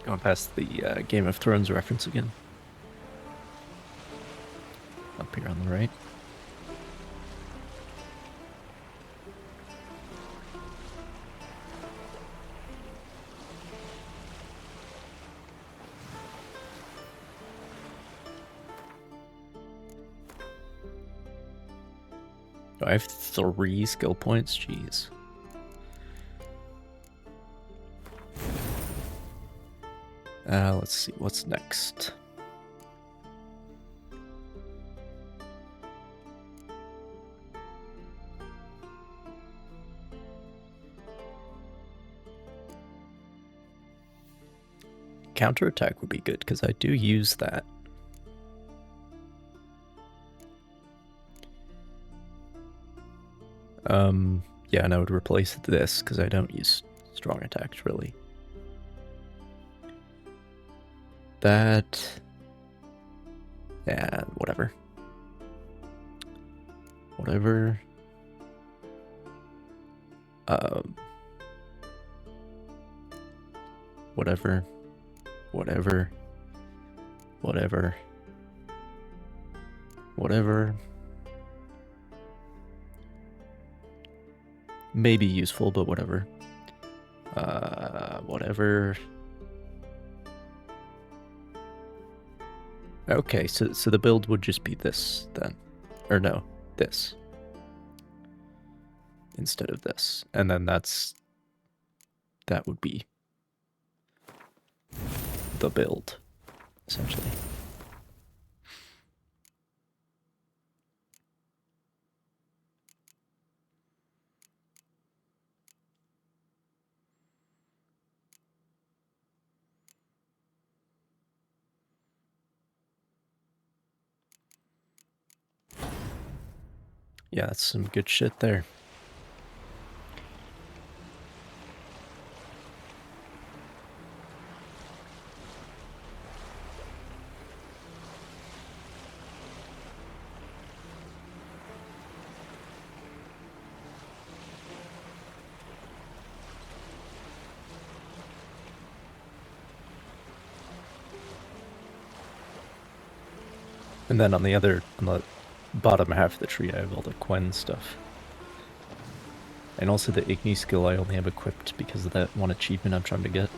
Going past the Game of Thrones reference again. Up here on the right. Do I have 3 skill points? Jeez. Let's see, what's next? Counterattack would be good, because I do use that. Yeah, and I would replace this, because I don't use strong attacks, really. That... yeah, whatever. Whatever. Whatever. Whatever. Whatever. Whatever. Maybe useful, but whatever. Whatever. Okay, so the build would just be this then. Or no, this. Instead of this. And then that would be the build, essentially. Yeah, that's some good shit there. And then on the bottom half of the tree, I have all the Quen stuff. And also the Igni skill I only have equipped because of that one achievement I'm trying to get.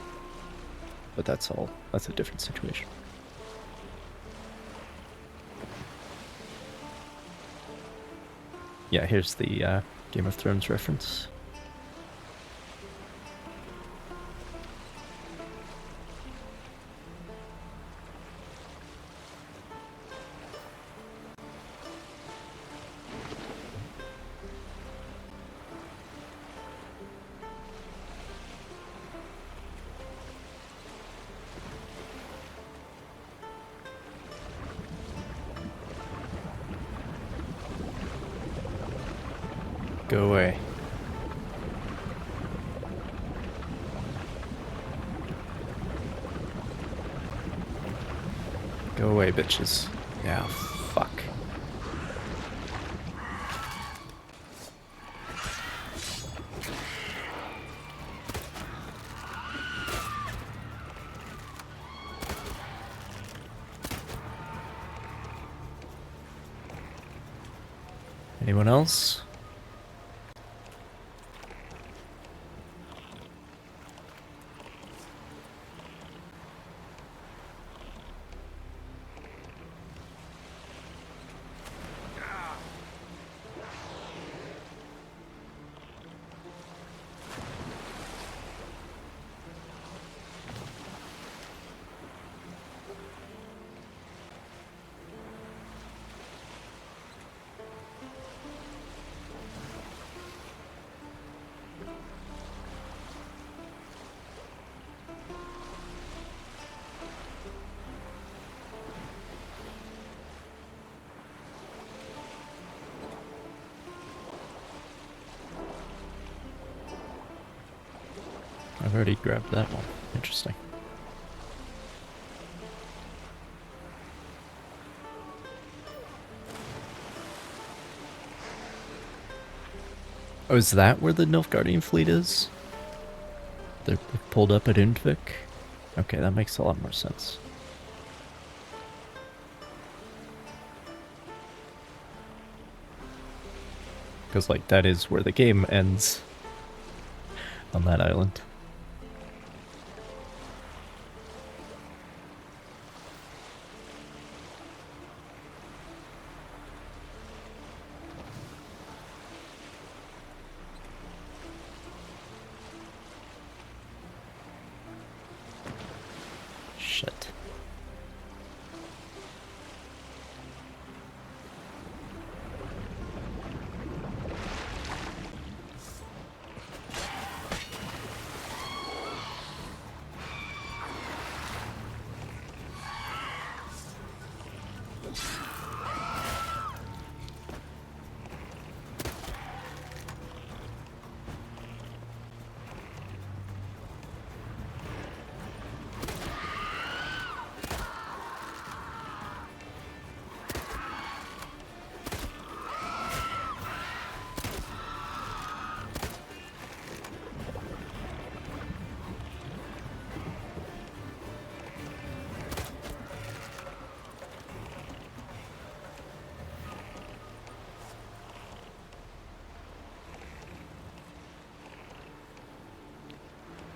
But that's all. That's a different situation. Yeah, here's the Game of Thrones reference. Go away. Go away, bitches. Yeah, fuck. Anyone else? I've already grabbed that one. Interesting. Oh, is that where the Nilfgaardian fleet is? They're pulled up at Undvik? Okay, that makes a lot more sense. Because, like, that is where the game ends. On that island. Shit.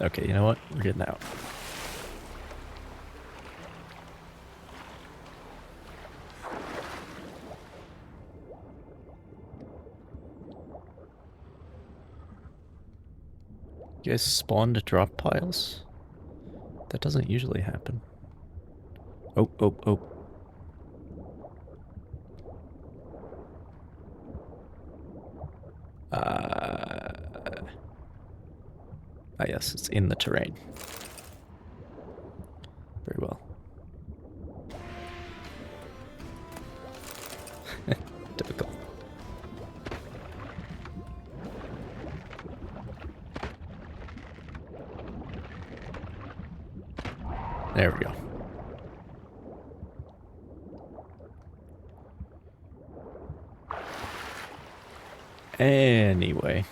Okay, you know what? We're getting out. You guys spawned drop piles? That doesn't usually happen. Oh, oh, oh. Ah, yes, it's in the terrain. Very well. Typical. There we go. Anyway.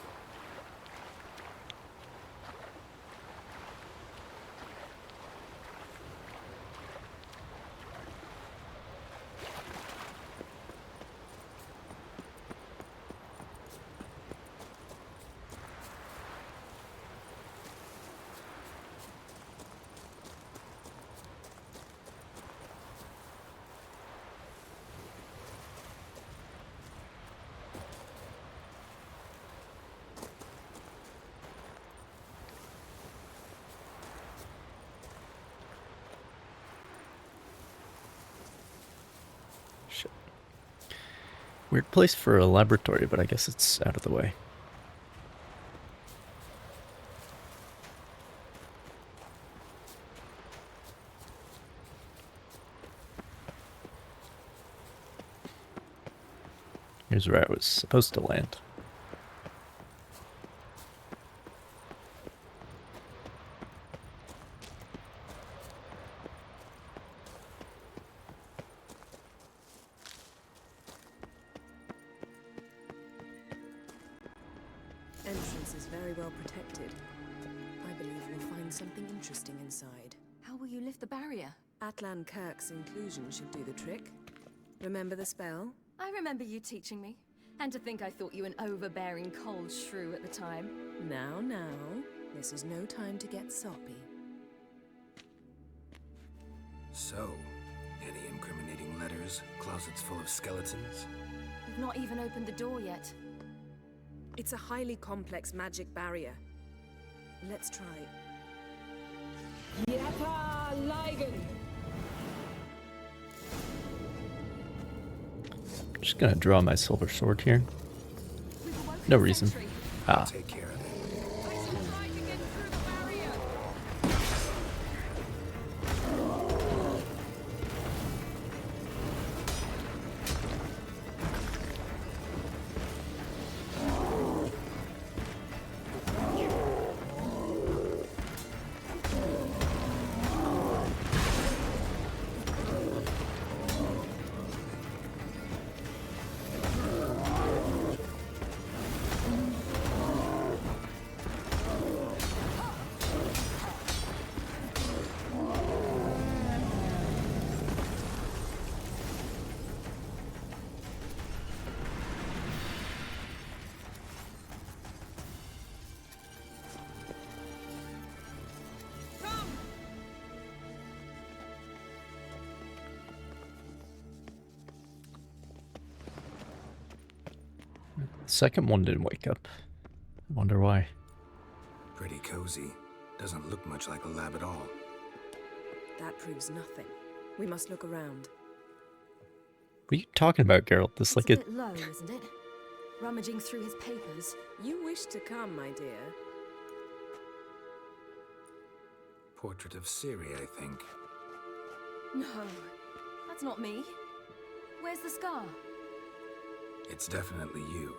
Weird place for a laboratory, but I guess it's out of the way. Here's where I was supposed to land. Entrance is very well protected. I believe we'll find something interesting inside. How will you lift the barrier? Atlan Kirk's inclusion should do the trick. Remember the spell? I remember you teaching me. And to think I thought you an overbearing cold shrew at the time. Now, this is no time to get soppy. So, any incriminating letters? Closets full of skeletons? You've not even opened the door yet. It's a highly complex magic barrier. Let's try. Yapa Ligon! I'm just gonna draw my silver sword here. No reason. Ah. Take care of it. Second one didn't wake up. I wonder why. Pretty cozy. Doesn't look much like a lab at all. That proves nothing. We must look around. What are you talking about, Geralt? This It's like a a bit low, isn't it? Rummaging through his papers. You wish to come, my dear. Portrait of Ciri, I think. No, that's not me. Where's the scar? It's definitely you.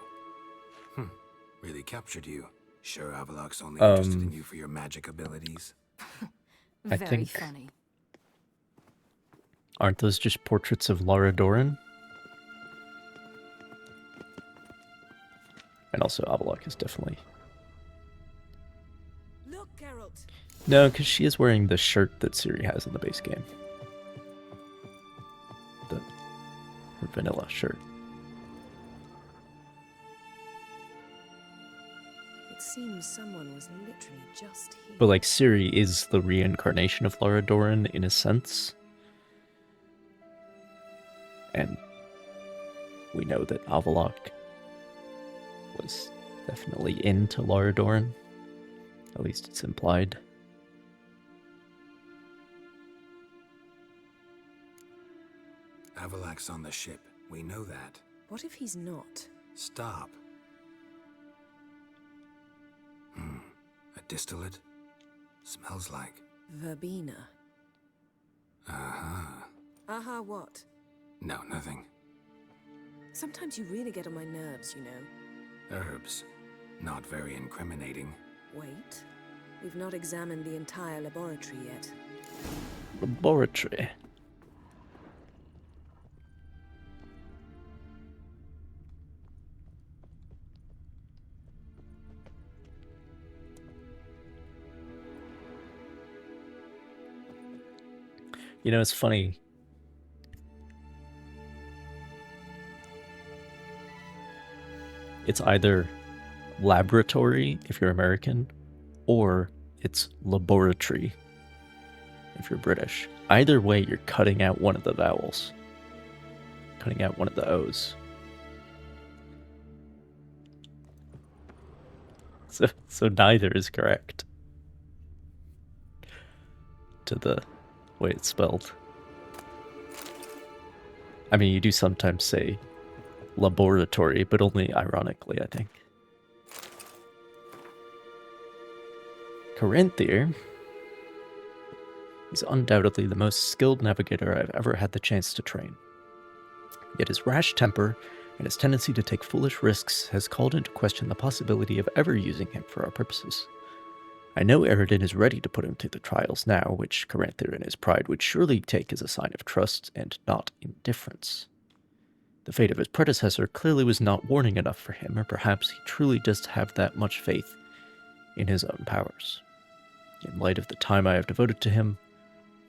Really captured you. Sure Avalok's only interested in you for your magic abilities? I Very think- funny. Aren't those just portraits of Lara Doran? And also Avalok is definitely... Look, Geralt. No, because she is wearing the shirt that Ciri has in the base game. Her vanilla shirt. It seems someone was literally just here. But like Ciri is the reincarnation of Lara Doran in a sense. And we know that Avalok was definitely into Lara Doran. At least it's implied. Avalok's on the ship. We know that. What if he's not? Stop. A distillate? Smells like... Verbena. Uh-huh. Aha, what? No, nothing. Sometimes you really get on my nerves, you know. Herbs. Not very incriminating. Wait. We've not examined the entire laboratory yet. Laboratory. You know, it's funny. It's either laboratory if you're American, or it's laboratory if you're British. Either way, you're cutting out one of the vowels. Cutting out one of the O's. So neither is correct. To the way it's spelled. I mean, you do sometimes say laboratory, but only ironically, I think. Caranthier is undoubtedly the most skilled navigator I've ever had the chance to train. Yet his rash temper and his tendency to take foolish risks has called into question the possibility of ever using him for our purposes. I know Eridan is ready to put him to the trials now, which Caranthier in his pride would surely take as a sign of trust and not indifference. The fate of his predecessor clearly was not warning enough for him, or perhaps he truly does have that much faith in his own powers. In light of the time I have devoted to him,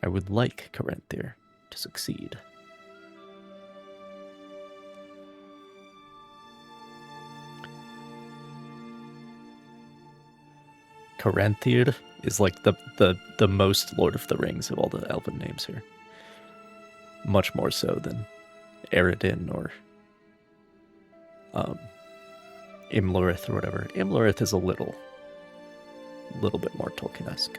I would like Caranthier to succeed. Caranthier is like the most Lord of the Rings of all the elven names here. Much more so than Eridan or Imlerith or whatever. Imlerith is a little bit more Tolkien-esque.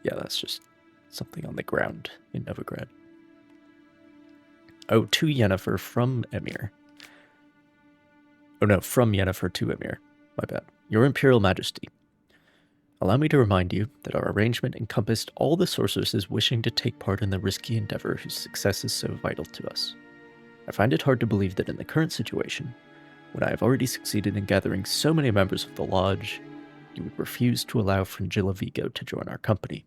Yeah, that's just something on the ground in Novigrad. Oh, to Yennefer from Emir. Oh no, from Yennefer to Emir. My bad. Your Imperial Majesty. Allow me to remind you that our arrangement encompassed all the sorceresses wishing to take part in the risky endeavor whose success is so vital to us. I find it hard to believe that in the current situation, when I have already succeeded in gathering so many members of the Lodge, you would refuse to allow Fringilla Vigo to join our company.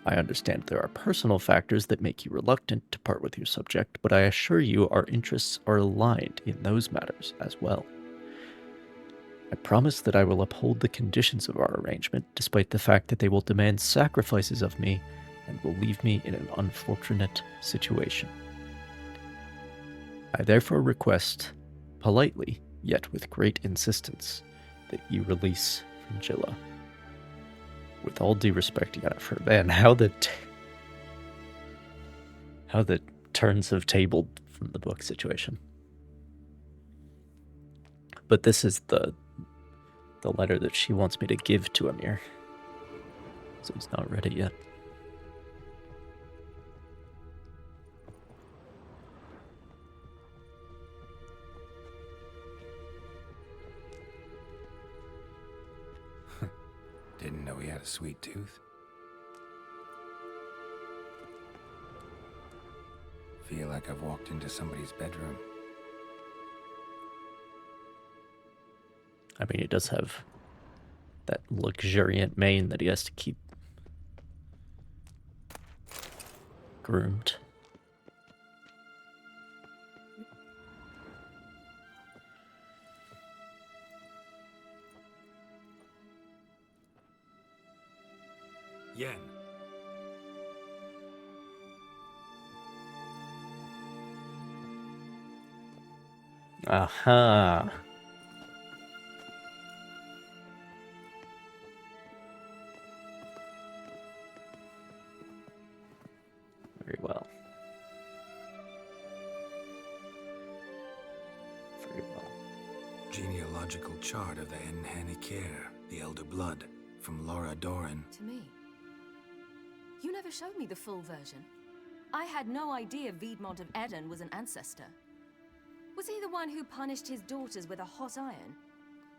I understand there are personal factors that make you reluctant to part with your subject, but I assure you our interests are aligned in those matters as well. I promise that I will uphold the conditions of our arrangement, despite the fact that they will demand sacrifices of me and will leave me in an unfortunate situation. I therefore request, politely, yet with great insistence, that you release Fringilla. With all due respect, Yennefer, man, how the turns have tabled from the book situation. But this is the letter that she wants me to give to Emir. So he's not read it yet. Didn't know he had a sweet tooth. Feel like I've walked into somebody's bedroom. I mean, he does have that luxuriant mane that he has to keep groomed. Yen. Aha. Very well. Very well. Genealogical chart of the Enhanikir, the Elder Blood, from Laura Doran. To me. You never showed me the full version. I had no idea Viedmont of Eden was an ancestor. Was he the one who punished his daughters with a hot iron?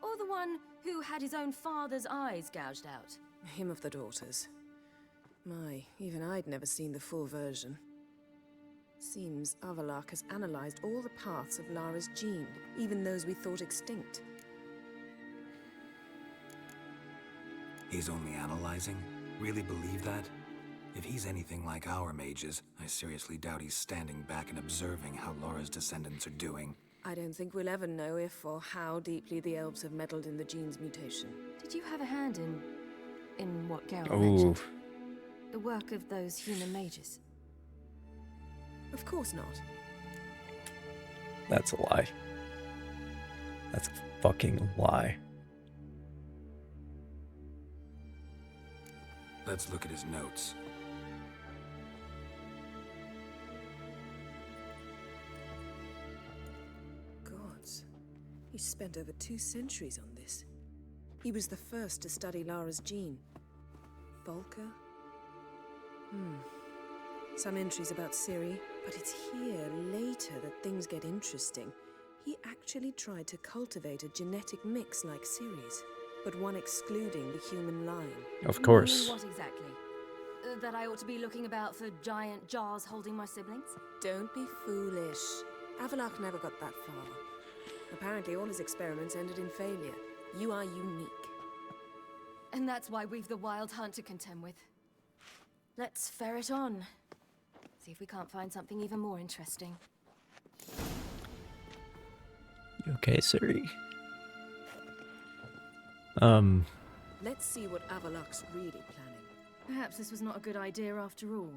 Or the one who had his own father's eyes gouged out? Him of the daughters. My, even I'd never seen the full version. Seems Avallac'h has analyzed all the paths of Lara's gene, even those we thought extinct. He's only analyzing? Really believe that? If he's anything like our mages, I seriously doubt he's standing back and observing how Laura's descendants are doing. I don't think we'll ever know if or how deeply the elves have meddled in the gene's mutation. Did you have a hand in what Geralt Ooh. mentioned? The work of those human mages? Of course not. That's a lie. That's a fucking lie. Let's look at his notes. Gods. He spent over 2 centuries on this. He was the first to study Lara's gene. Gvalch'ca? Some entries about Ciri, but it's here later that things get interesting. He actually tried to cultivate a genetic mix like Ciri's, but one excluding the human line. Of course. What exactly? That I ought to be looking about for giant jars holding my siblings? Don't be foolish. Avallac'h never got that far. Apparently all his experiments ended in failure. You are unique. And that's why we've the Wild Hunt to contend with. Let's ferret on. See if we can't find something even more interesting. You okay, Ciri? Let's see what Avallac'h's really planning. Perhaps this was not a good idea after all.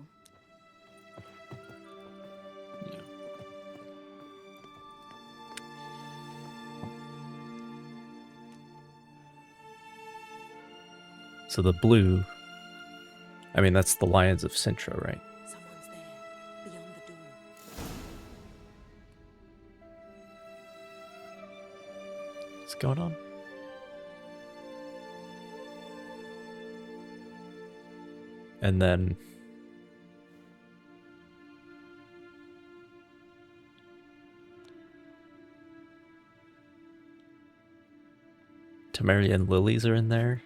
So the blue, I mean, that's the Lions of Sintra, right? Someone's there, beyond the door. What's going on? And then Temerian lilies are in there.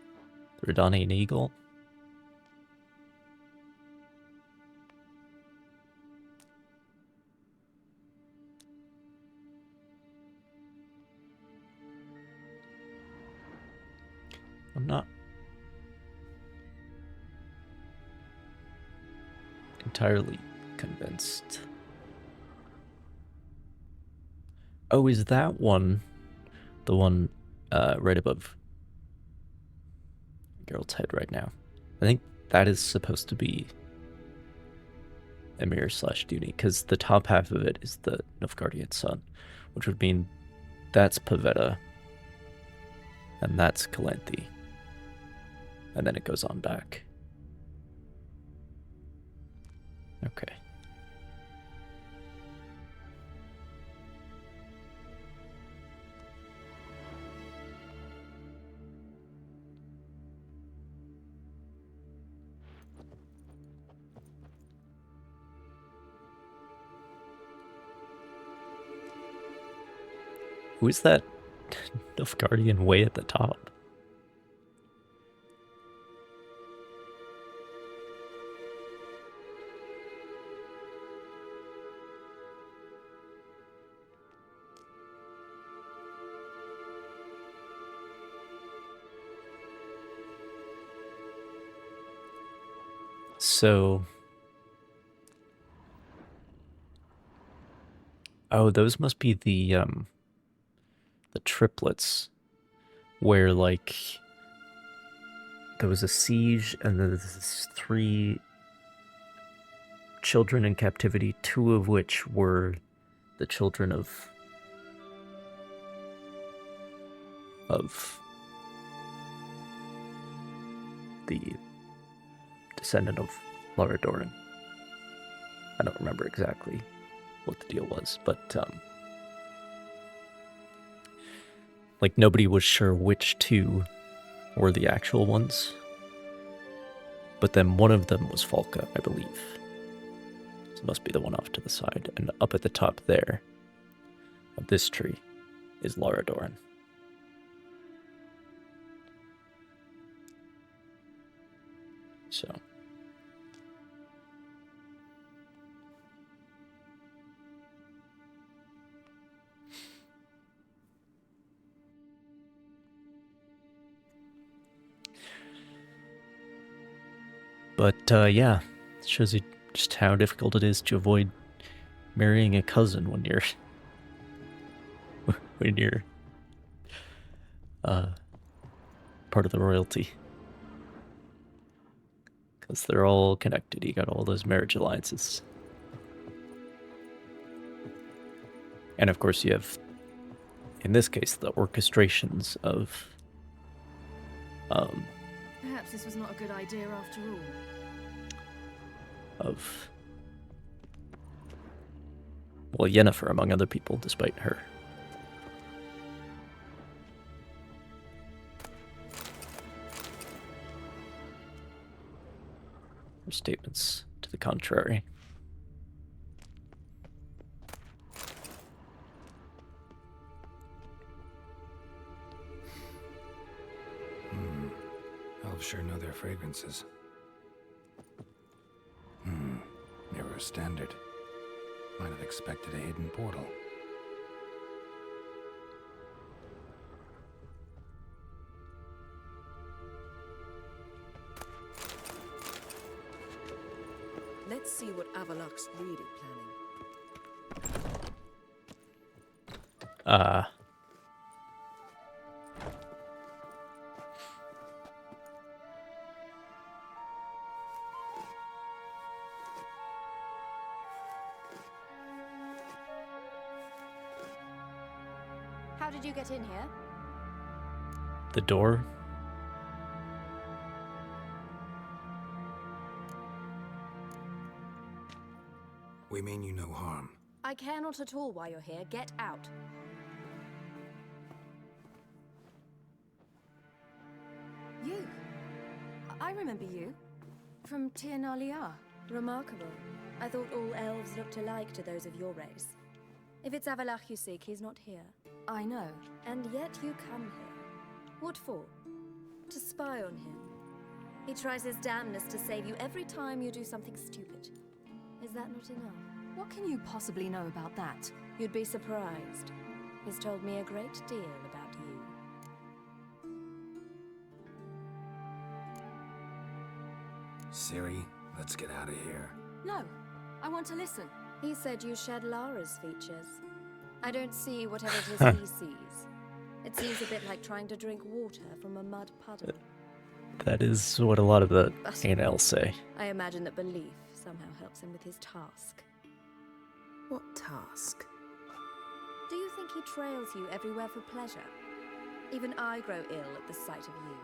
The Redanian eagle. I'm not entirely convinced. Oh, is that one the one right above Geralt's head right now? I think that is supposed to be Emir/Duny, because the top half of it is the Nilfgaardian sun, which would mean that's Pavetta, and that's Calanthe, and then it goes on back. Okay. Who is that Nilfgaardian way at the top? So, oh, those must be the triplets, where like there was a siege and there's 3 children in captivity, 2 of which were the children of the descendant of Laradoran. I don't remember exactly what the deal was, but like nobody was sure which 2 were the actual ones. But then one of them was Falca, I believe. So it must be the one off to the side. And up at the top there of this tree is Laradoran. So but yeah, it shows you just how difficult it is to avoid marrying a cousin when you're part of the royalty, because they're all connected. You got all those marriage alliances, and of course you have, in this case, the orchestrations of Perhaps this was not a good idea after all. Well, Yennefer, among other people, despite her. or statements to the contrary. Elves sure know their fragrances. Mirror standard. Might have expected a hidden portal. Let's see what Avallac'h's really planning. How did you get in here? The door. We mean you no harm. I care not at all why you're here. Get out. You? I remember you. From Tir Nalia. Remarkable. I thought all elves looked alike to those of your race. If it's Avallac'h you seek, he's not here. I know. And yet you come here. What for? To spy on him. He tries his damnedest to save you every time you do something stupid. Is that not enough? What can you possibly know about that? You'd be surprised. He's told me a great deal about you. Ciri, let's get out of here. No, I want to listen. He said you shared Lara's features. I don't see whatever it is he sees. It seems a bit like trying to drink water from a mud puddle. That is what a lot of the ANL say. I imagine that belief somehow helps him with his task. What task? Do you think he trails you everywhere for pleasure? Even I grow ill at the sight of you.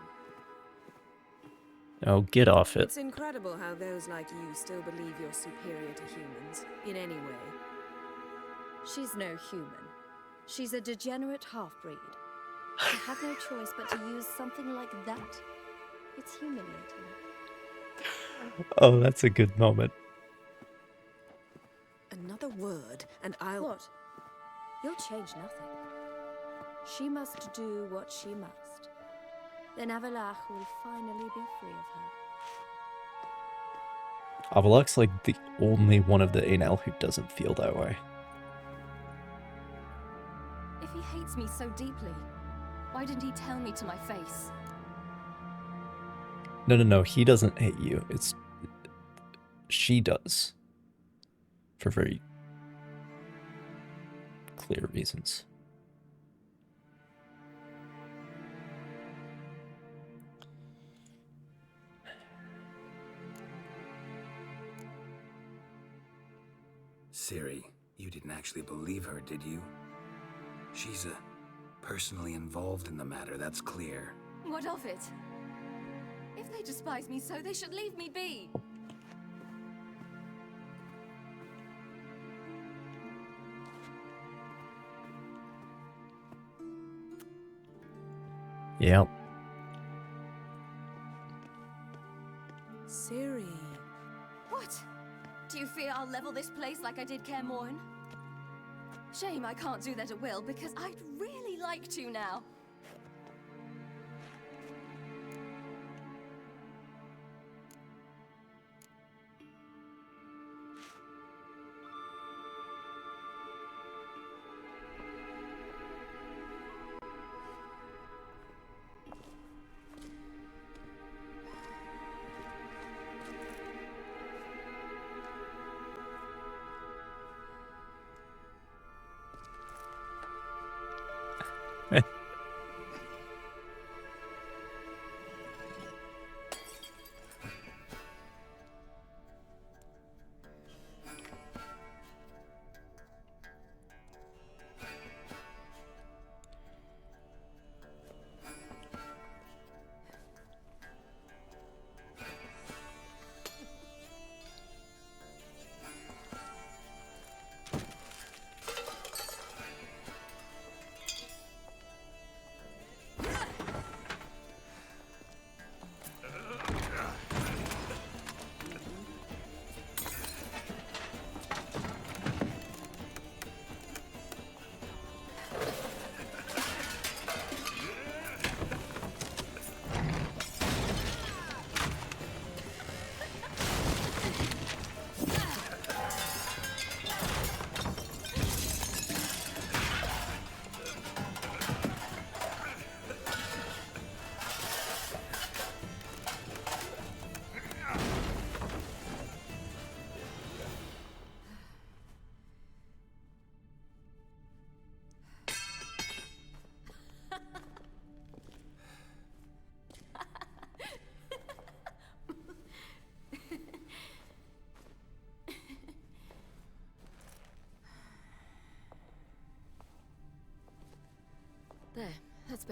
Oh, get off it. It's incredible how those like you still believe you're superior to humans, in any way. She's no human. She's a degenerate half-breed. I have no choice but to use something like that. It's humiliating. Oh, that's a good moment. Another word, and I'll... What? You'll change nothing. She must do what she must. Then Avallac'h will finally be free of her. Avallac'h's like the only one of the ANL who doesn't feel that way. If he hates me so deeply, why didn't he tell me to my face? No, he doesn't hate you. It's... she does. For very clear reasons. Ciri, you didn't actually believe her, did you? She's personally involved in the matter, that's clear. What of it? If they despise me so, they should leave me be. Yep. Ciri. What? Do you fear I'll level this place like I did Kaer Morhen? Shame I can't do that at will, because I'd really like to now.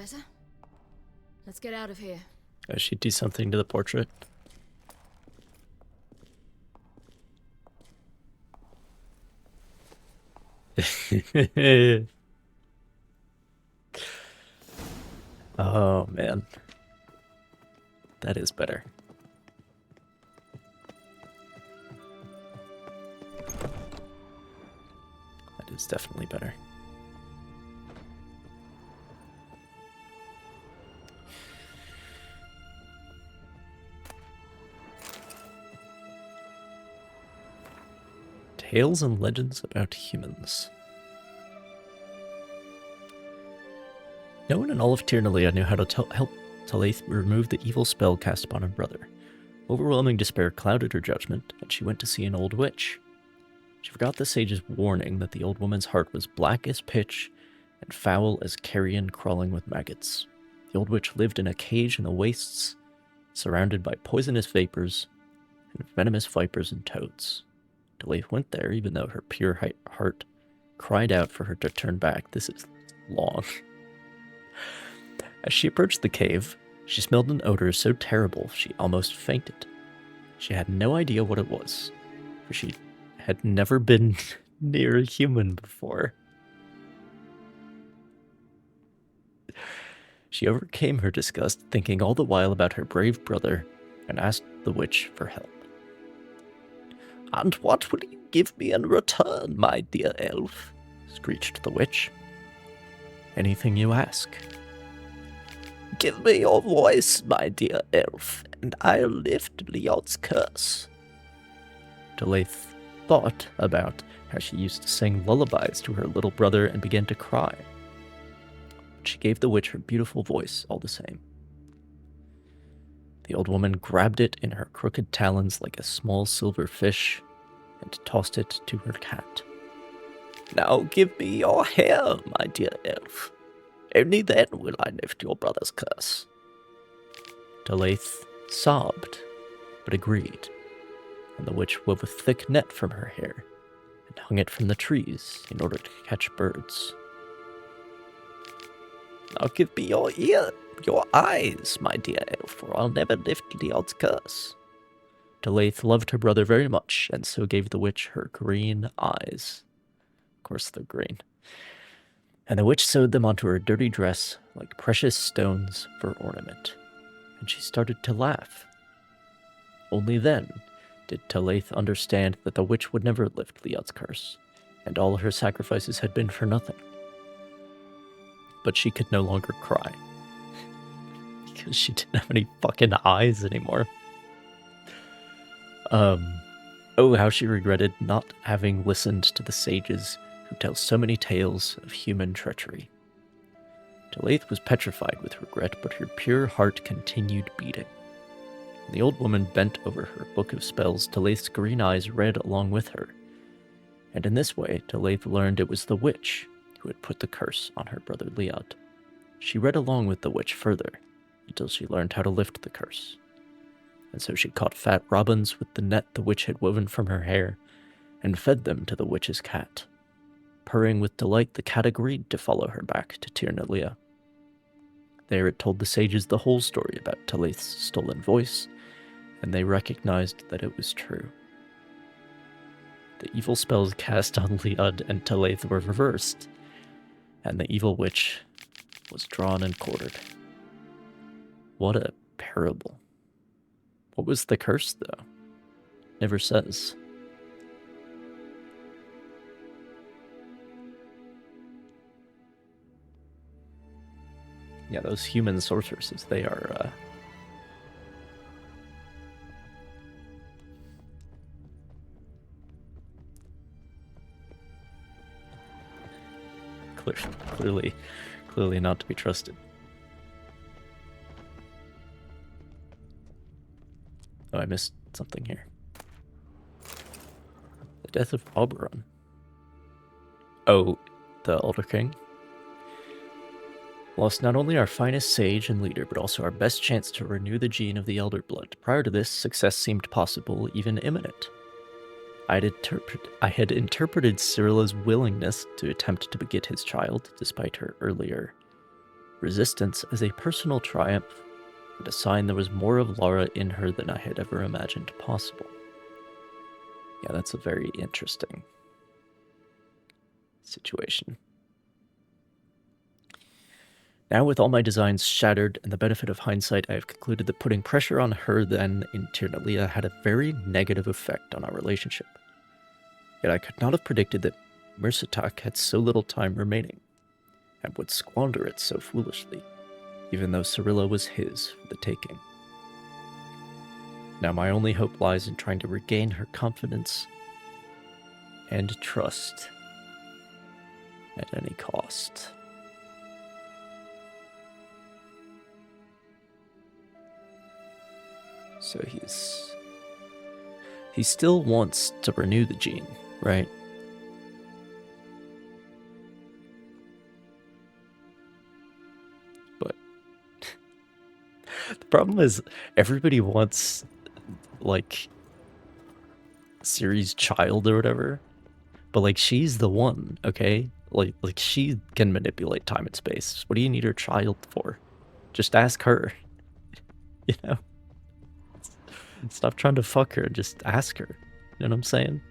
better. Let's get out of here. I should do something to the portrait. Oh man, that is better. That is definitely better. Tales and legends about humans. No one in all of Tirnalia knew how to help Talaith remove the evil spell cast upon her brother. Overwhelming despair clouded her judgment, and she went to see an old witch. She forgot the sage's warning that the old woman's heart was black as pitch and foul as carrion crawling with maggots. The old witch lived in a cage in the wastes, surrounded by poisonous vapors and venomous vipers and toads. Talaith went there, even though her pure heart cried out for her to turn back. This is long. As she approached the cave, she smelled an odor so terrible she almost fainted. She had no idea what it was, for she had never been near a human before. She overcame her disgust, thinking all the while about her brave brother, and asked the witch for help. "And what will you give me in return, my dear elf?" screeched the witch. "Anything you ask." "Give me your voice, my dear elf, and I'll lift Leod's curse." Talaith thought about how she used to sing lullabies to her little brother and began to cry. But she gave the witch her beautiful voice all the same. The old woman grabbed it in her crooked talons like a small silver fish and tossed it to her cat. "Now give me your hair, my dear elf. Only then will I lift your brother's curse." Talaith sobbed, but agreed, and the witch wove a thick net from her hair and hung it from the trees in order to catch birds. "Now give me your your eyes, my dear elf, or I'll never lift Leod's curse." Talaith loved her brother very much, and so gave the witch her green eyes. Of course they're green. And the witch sewed them onto her dirty dress like precious stones for ornament, and she started to laugh. Only then did Talaith understand that the witch would never lift Leod's curse, and all her sacrifices had been for nothing. But she could no longer cry, because she didn't have any fucking eyes anymore. Oh, how she regretted not having listened to the sages who tell so many tales of human treachery. Talaith was petrified with regret, but her pure heart continued beating. When the old woman bent over her book of spells, Talaith's green eyes read along with her. And in this way, Talaith learned it was the witch who had put the curse on her brother Leod. She read along with the witch further, until she learned how to lift the curse. And so she caught fat robins with the net the witch had woven from her hair, and fed them to the witch's cat. Purring with delight, the cat agreed to follow her back to Tirnalia. There it told the sages the whole story about Talaith's stolen voice, and they recognized that it was true. The evil spells cast on Leod and Talaith were reversed, and the evil witch was drawn and quartered. What a parable. What was the curse, though? Never says. Yeah, those human sorceresses, they are, clearly not to be trusted. Oh, I missed something here. The death of Oberon. Oh, the Elder King? Lost not only our finest sage and leader, but also our best chance to renew the gene of the Elder Blood. Prior to this, success seemed possible, even imminent. I had interpreted Cyrilla's willingness to attempt to beget his child, despite her earlier resistance as a personal triumph, and a sign there was more of Lara in her than I had ever imagined possible. Yeah, that's a very interesting situation. Now, with all my designs shattered and the benefit of hindsight, I have concluded that putting pressure on her then in Tirnalia had a very negative effect on our relationship. Yet I could not have predicted that Mursatak had so little time remaining, and would squander it so foolishly, even though Cirilla was his for the taking. Now my only hope lies in trying to regain her confidence and trust at any cost. So he still wants to renew the gene, right? But the problem is everybody wants like Ciri's child or whatever, but like she's the one, okay? Like she can manipulate time and space. What do you need her child for? Just ask her. You know? Stop trying to fuck her, just ask her. You know what I'm saying?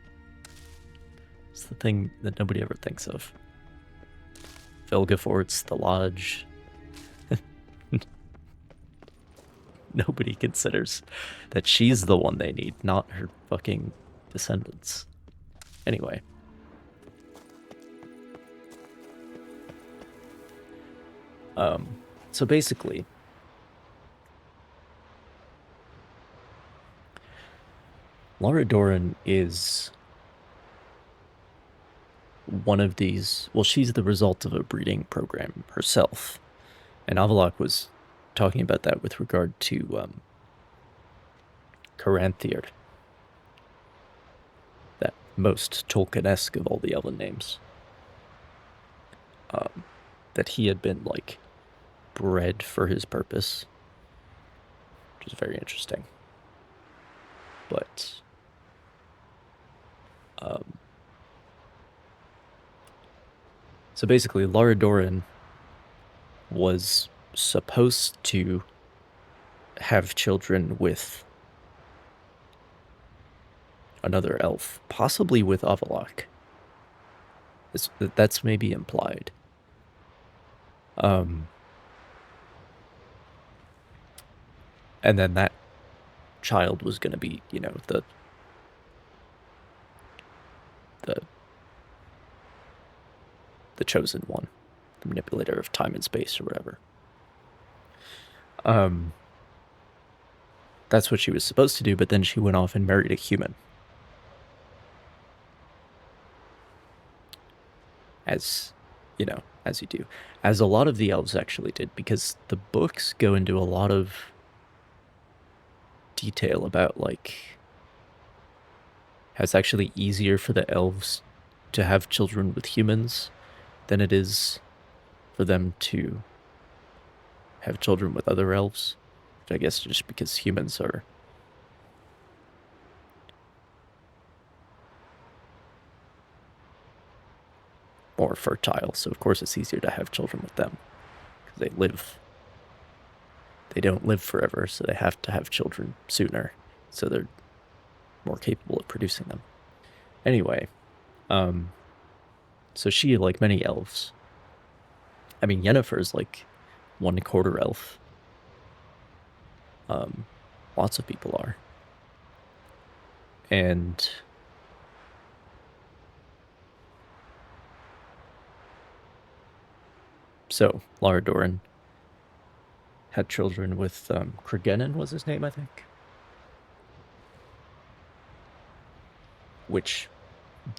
It's the thing that nobody ever thinks of. Vilgefortz, the Lodge. Nobody considers that she's the one they need, not her fucking descendants. Anyway. So basically, Lara Dorren is one of these, well, she's the result of a breeding program herself. And Avallac'h was talking about that with regard to Caranthir. That most Tolkien-esque of all the elven names. That he had been, like, bred for his purpose. Which is very interesting. But so basically, Lara Dorren was supposed to have children with another elf, possibly with Avallac'h. That's maybe implied. And then that child was going to be, you know, the chosen one, the manipulator of time and space or whatever. That's what she was supposed to do, but then she went off and married a human. As, you know, as you do. As a lot of the elves actually did, because the books go into a lot of detail about, like, how it's actually easier for the elves to have children with humans than it is for them to have children with other elves. Which I guess just because humans are more fertile, so of course it's easier to have children with them. Because they don't live forever, so they have to have children sooner. So they're more capable of producing them. Anyway, so she, like many elves, I mean, Yennefer's like 1/4 elf. Lots of people are. And so Lara Dorren had children with Cregennan was his name, I think. Which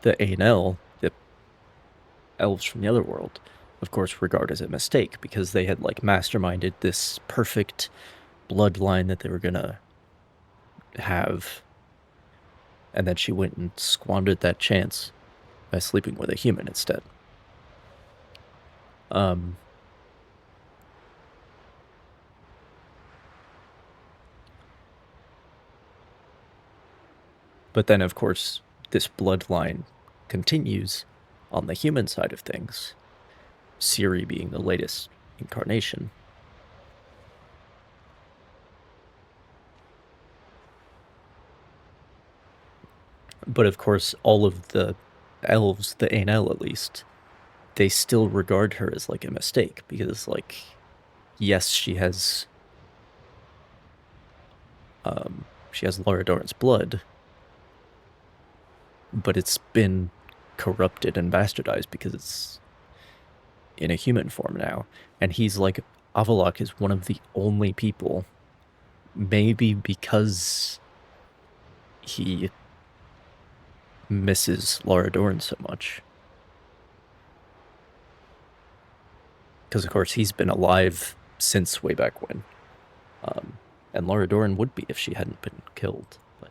the Ainel, the elves from the other world, of course regard as a mistake, because they had like masterminded this perfect bloodline that they were gonna have, and then she went and squandered that chance by sleeping with a human instead. But then, of course, this bloodline continues on the human side of things. Ciri being the latest incarnation. But of course, all of the elves, the Ainel at least, they still regard her as like a mistake, because like, yes, she has Lara Dorren's blood, but it's been corrupted and bastardized because it's in a human form now. And he's like, Avallac'h is one of the only people, maybe because he misses Lara Dorren so much. Because, of course, he's been alive since way back when. And Lara Dorren would be if she hadn't been killed. But,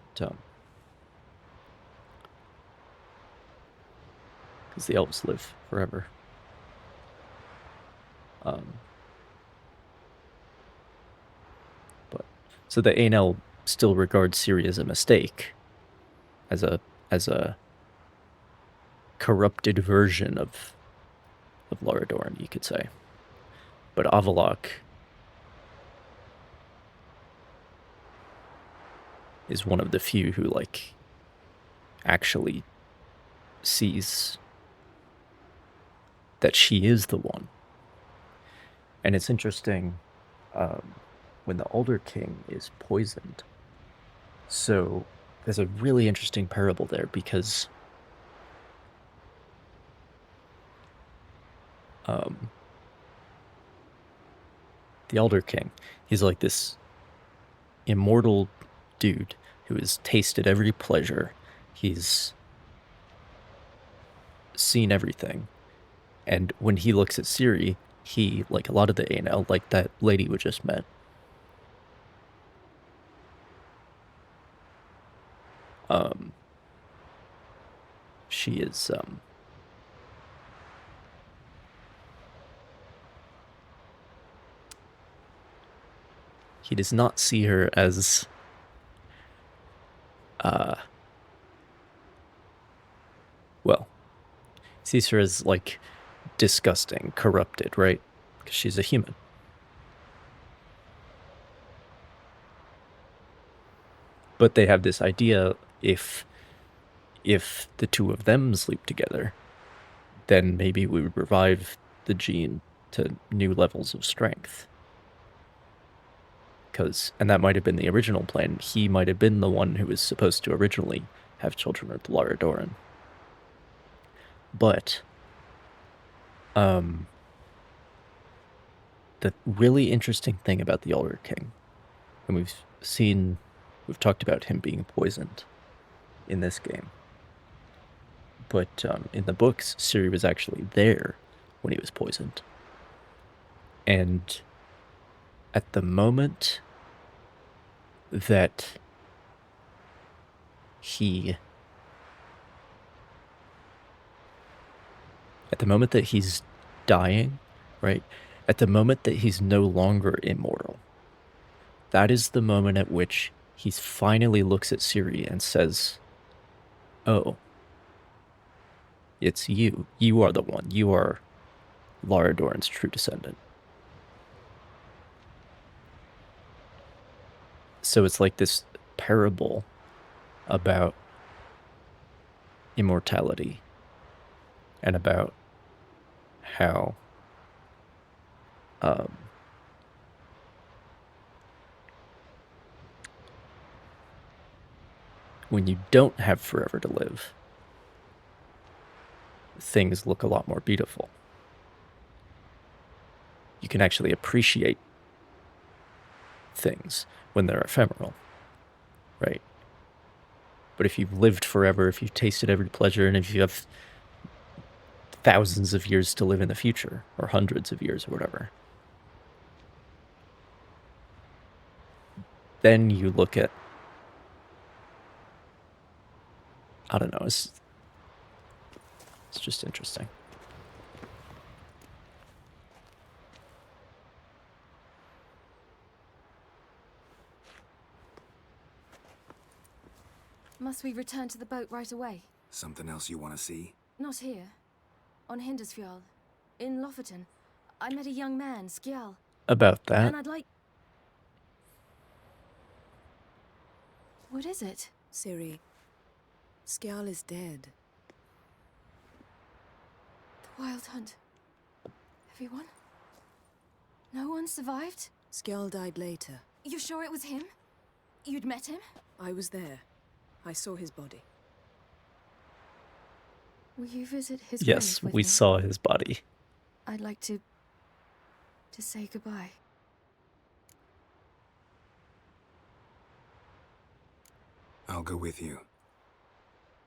because the elves live forever. But so the Ainel still regards Ciri as a mistake, as a corrupted version of Lara Dorren, you could say. But Avallac'h is one of the few who like actually sees that she is the one. And it's interesting when the Elder King is poisoned. So there's a really interesting parable there, because the Elder King, he's like this immortal dude who has tasted every pleasure. He's seen everything. And when he looks at Ciri, he, like a lot of the Ainel, like that lady we just met, she is, he does not see her as, well, sees her as, like, disgusting, corrupted, right? Because she's a human. But they have this idea, if the two of them sleep together, then maybe we would revive the gene to new levels of strength. And that might have been the original plan. He might have been the one who was supposed to originally have children with Lara Dorren. But the really interesting thing about the Elder King, and we've talked about him being poisoned in this game, but in the books, Ciri was actually there when he was poisoned. And at the moment that he's dying, right? At the moment that he's no longer immortal, that is the moment at which he finally looks at Ciri and says, "Oh, it's you. You are the one. You are Lara Dorren's true descendant." So it's like this parable about immortality and about how when you don't have forever to live, things look a lot more beautiful. You can actually appreciate things when they're ephemeral, right? But if you've lived forever, if you've tasted every pleasure, and if you have thousands of years to live in the future, or hundreds of years or whatever, then you look at, I don't know, it's just interesting. Must we return to the boat right away? Something else you want to see? Not here. On Hindersfjord. In Lofoten. I met a young man, Skjal. About that. And I'd like... What is it? Ciri, Skjal is dead. The Wild Hunt. Everyone? No one survived? Skjal died later. You sure it was him? You'd met him? I was there. I saw his body. Will you visit his Yes, grave with we me? saw his body. I'd like to say goodbye. I'll go with you.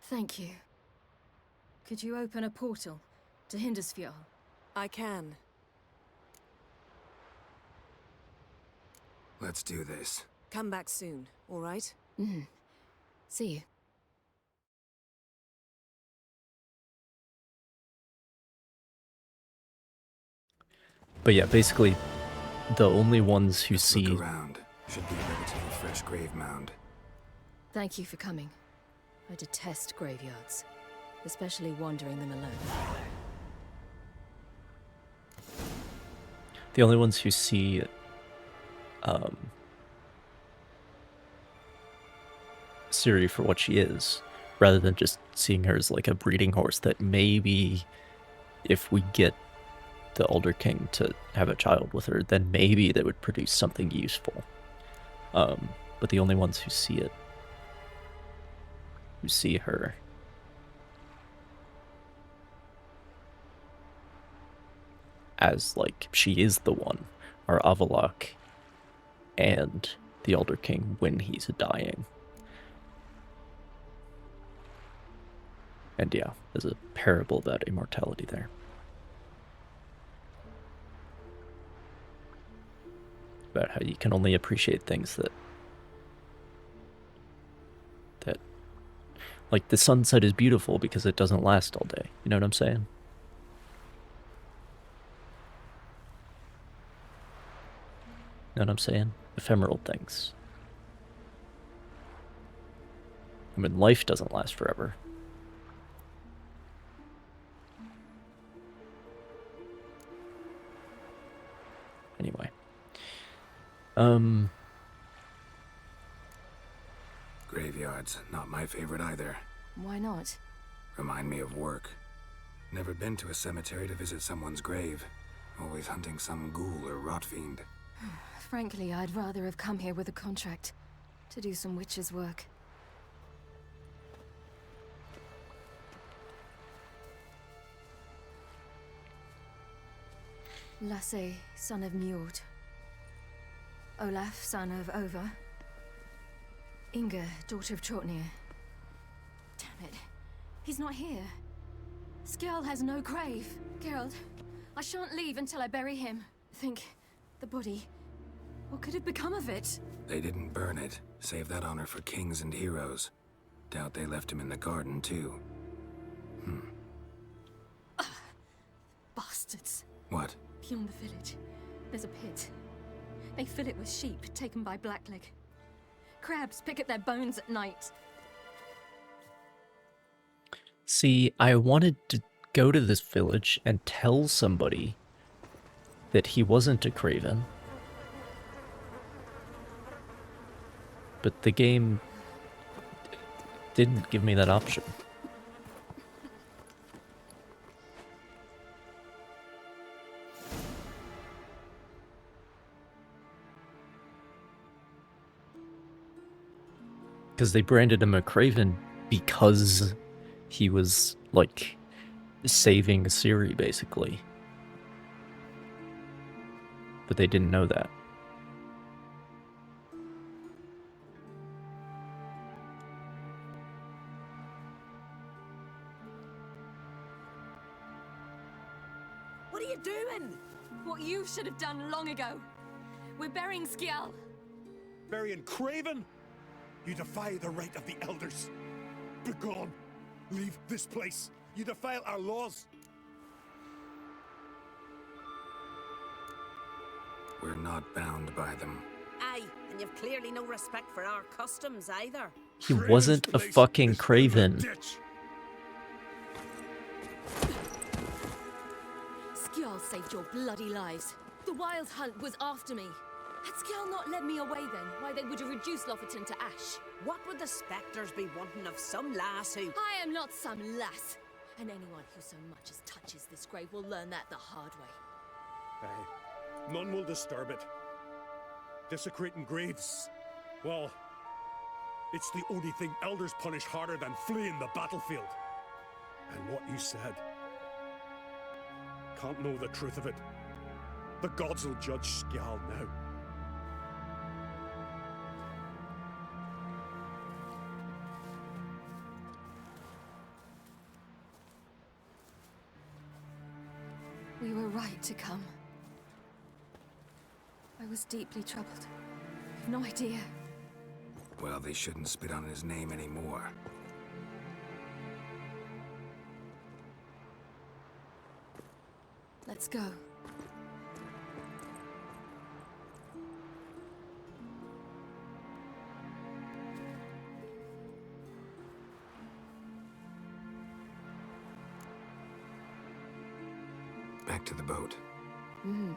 Thank you. Could you open a portal to Hindersfjall? I can. Let's do this. Come back soon, all right? Mm-hmm. See you. But yeah, basically, the only ones who Let's see... look around. Should be a relatively fresh grave mound. Thank you for coming. I detest graveyards, especially wandering them alone. The only ones who see... Ciri for what she is, rather than just seeing her as like a breeding horse that maybe if we get the Elder King to have a child with her, then maybe that would produce something useful. But the only ones who see it, who see her, as like she is the one, are Avallac'h and the Elder King when he's dying. And yeah, there's a parable about immortality there. About how you can only appreciate things that like the sunset is beautiful because it doesn't last all day. You know what I'm saying? Know what I'm saying? Ephemeral things. I mean, life doesn't last forever. Anyway. Graveyards, not my favorite either. Why not? Remind me of work. Never been to a cemetery to visit someone's grave. Always hunting some ghoul or rot fiend. Frankly, I'd rather have come here with a contract to do some witch's work. Lasse, son of Njord. Olaf, son of Over. Inga, daughter of Trotnir. Damn it. He's not here. Skjal has no grave. Geralt, I shan't leave until I bury him. Think, the body. What could have become of it? They didn't burn it. Save that honor for kings and heroes. Doubt they left him in the garden, too. Bastards. What? Beyond the village, there's a pit. They fill it with sheep taken by Blackleg. Crabs pick at their bones at night. See, I wanted to go to this village and tell somebody that he wasn't a craven. But the game didn't give me that option. Because they branded him a craven because he was, like, saving Ciri, basically. But they didn't know that. What are you doing? What you should have done long ago. We're burying Skjal. Burying Craven? You defy the right of the elders. Begone. Leave this place. You defile our laws. We're not bound by them. Aye, and you've clearly no respect for our customs either. He wasn't a fucking craven. Skjal's saved your bloody lives. The Wild Hunt was after me. Had Skjall not led me away then, why they would have reduced Lofoten to ash. What would the spectres be wanting of some lass who... I am not some lass. And anyone who so much as touches this grave will learn that the hard way. Aye. None will disturb it. Desecrating graves. Well, it's the only thing elders punish harder than fleeing the battlefield. And what you said. Can't know the truth of it. The gods will judge Skjall now. We were right to come. I was deeply troubled. You've no idea. Well, they shouldn't spit on his name anymore. Let's go. Back to the boat. Mm.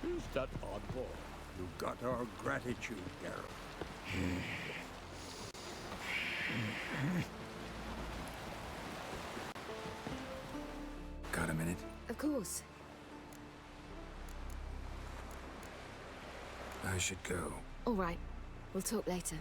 Who's that oddball? You got our gratitude, Geralt. Got a minute? Of course. I should go. All right. We'll talk later.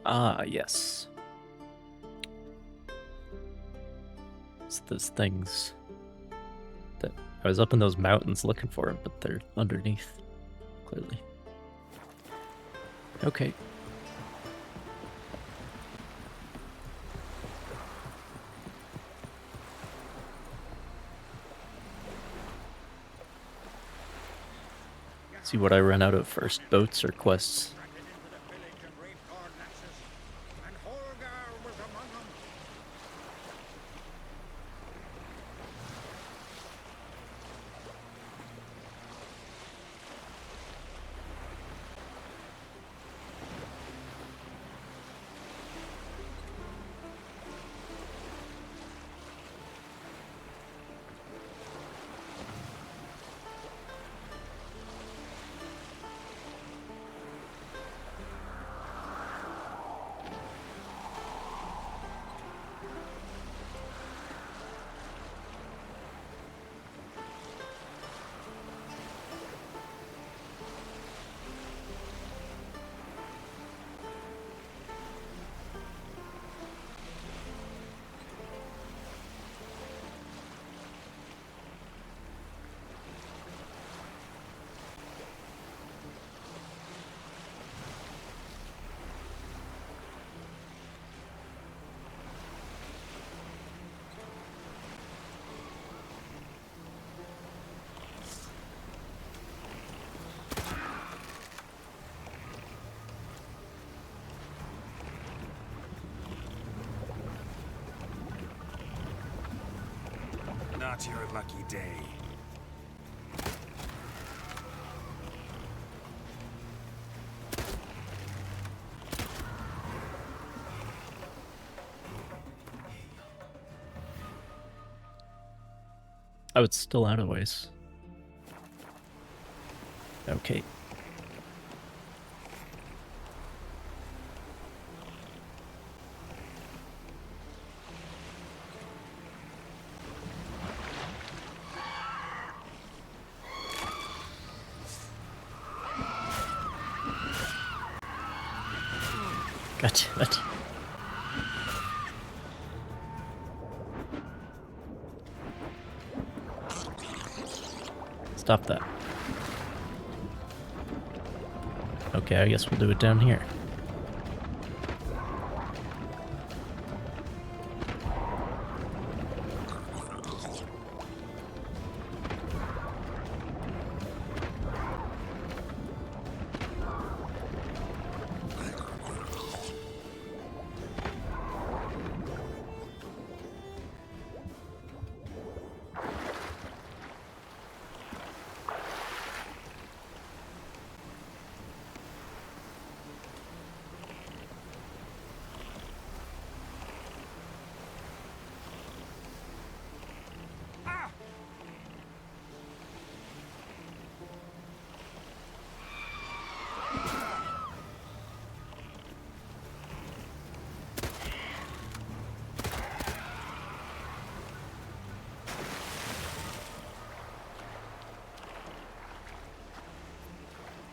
Ah, yes. It's those things that I was up in those mountains looking for them, but they're underneath, clearly. Okay. See what I run out of first, boats or quests. Not your lucky day. Oh, it's still out of ways. Okay. Gotcha. Stop that. Okay, I guess we'll do it down here.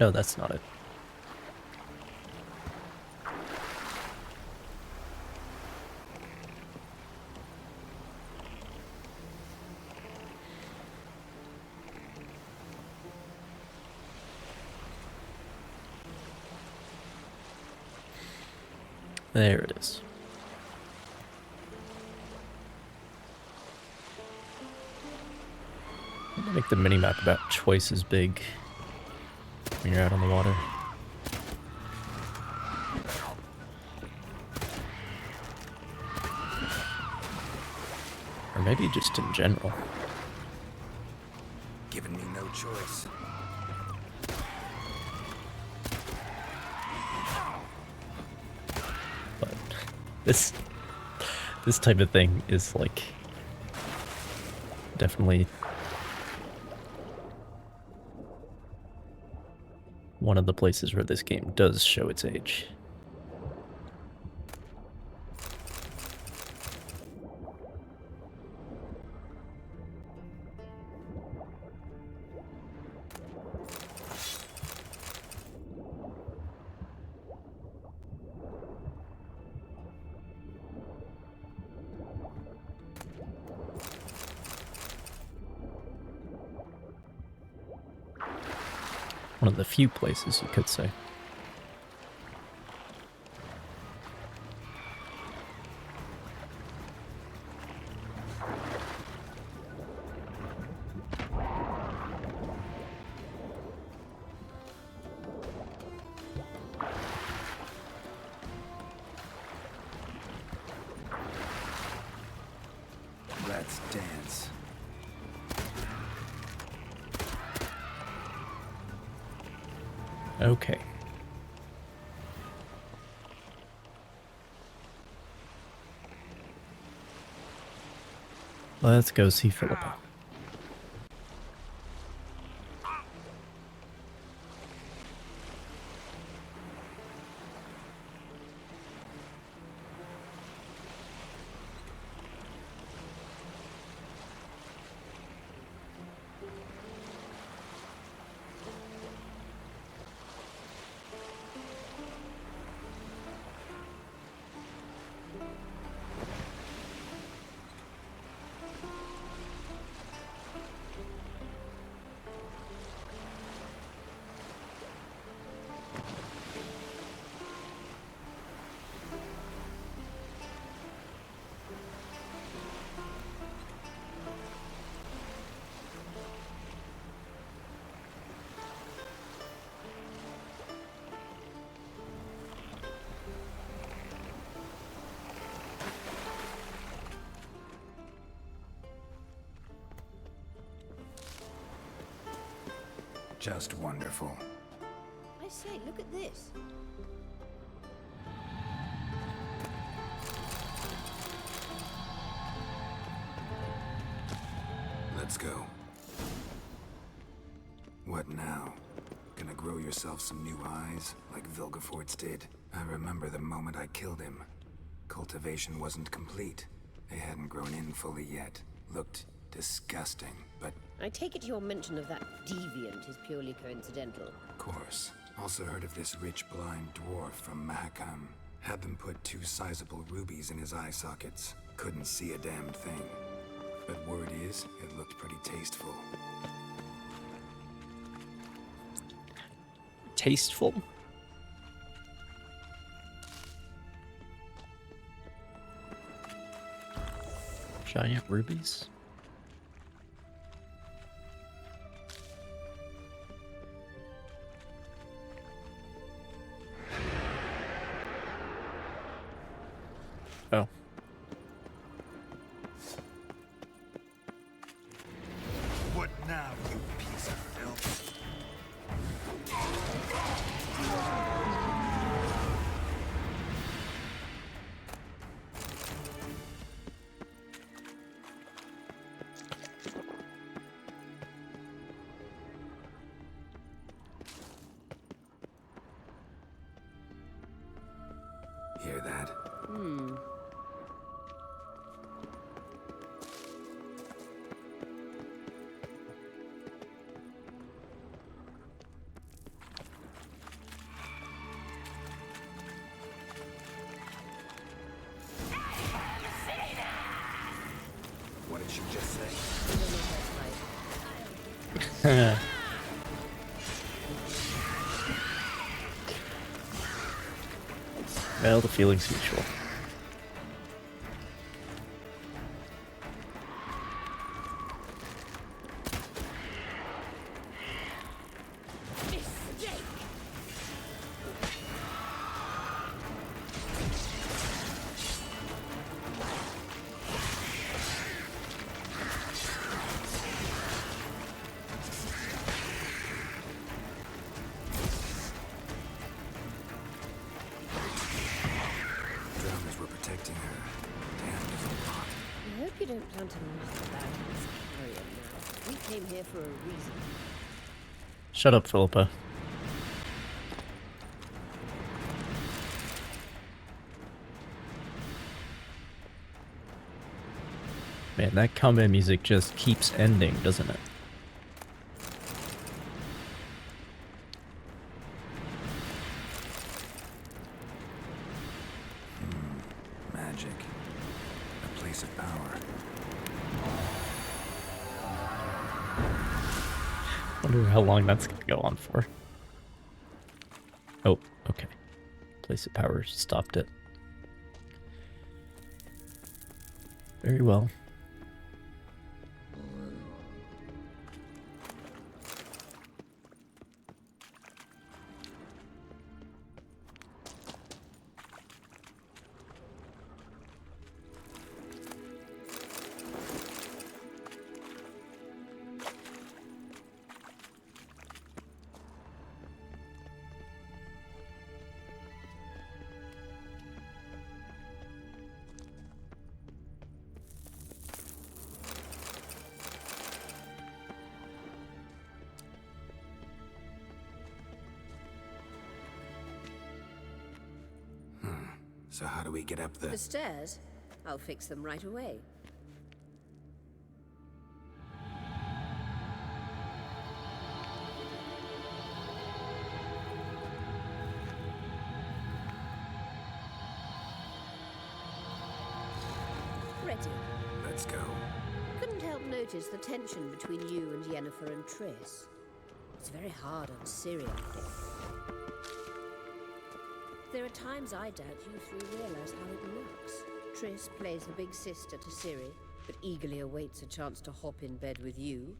No, that's not it. There it is. Make the minimap about twice as big when you're out on the water. Or maybe just in general. Giving me no choice. But this type of thing is like definitely one of the places where this game does show its age. One of the few places, you could say. Let's dance. Okay. Let's go see Philippa. Just wonderful. I say, look at this. Let's go. What now? Gonna grow yourself some new eyes, like Vilgefortz did? I remember the moment I killed him. Cultivation wasn't complete. They hadn't grown in fully yet. Looked disgusting, but... I take it your mention of that deviant is purely coincidental. Of course. Also heard of this rich blind dwarf from Mahakam. Had them put 2 sizable rubies in his eye sockets. Couldn't see a damn thing. But word is, it looked pretty tasteful. tasteful. Giant rubies. Oh. What now, you piece of filth? Hear that? Hmm. What did she just say? Well, the feeling's mutual. Drummers were protecting her. Damn, there's a lot. I hope you don't plan to muck about in this carrion now. We came here for a reason. Shut up, Philippa. Man, that combat music just keeps ending, doesn't it? Magic. A place of power. Wonder how long that's gonna go on for. Oh, okay. Place of power stopped it. Very well. So how do we get up The stairs? I'll fix them right away. Ready. Let's go. Couldn't help notice the tension between you and Yennefer and Triss. It's very hard on Ciri, I think. There are times I doubt you three realize how it looks. Triss plays the big sister to Ciri, but eagerly awaits a chance to hop in bed with you.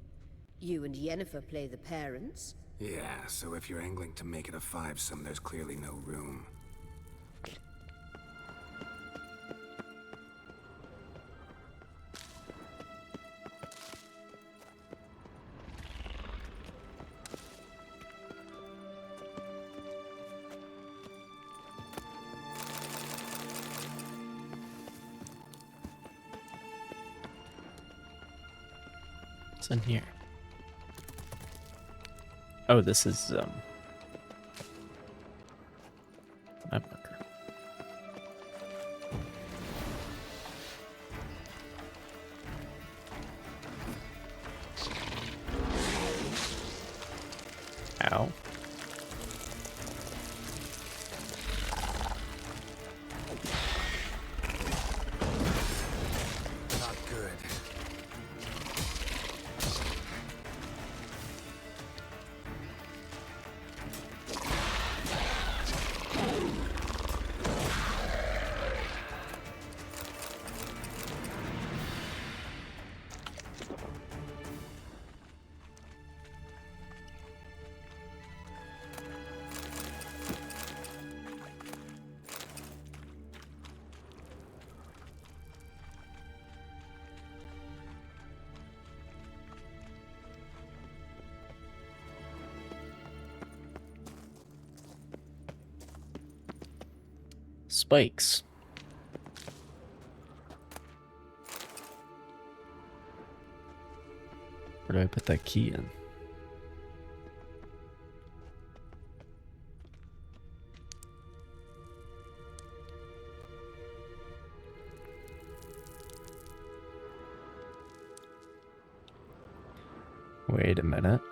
You and Yennefer play the parents. Yeah, so if you're angling to make it a five-some, there's clearly no room. What's in here? Oh, this is map marker. Ow. Not good. Spikes. Where do I put that key in? Wait a minute.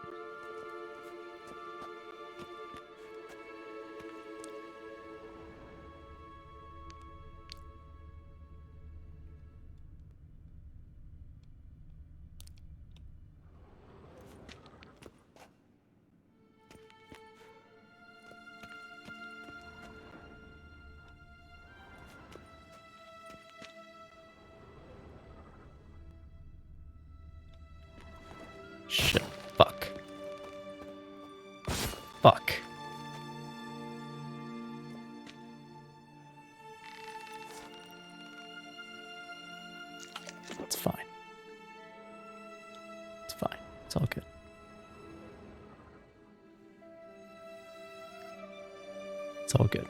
Shit. Fuck. Fuck. It's fine. It's fine. It's all good. It's all good.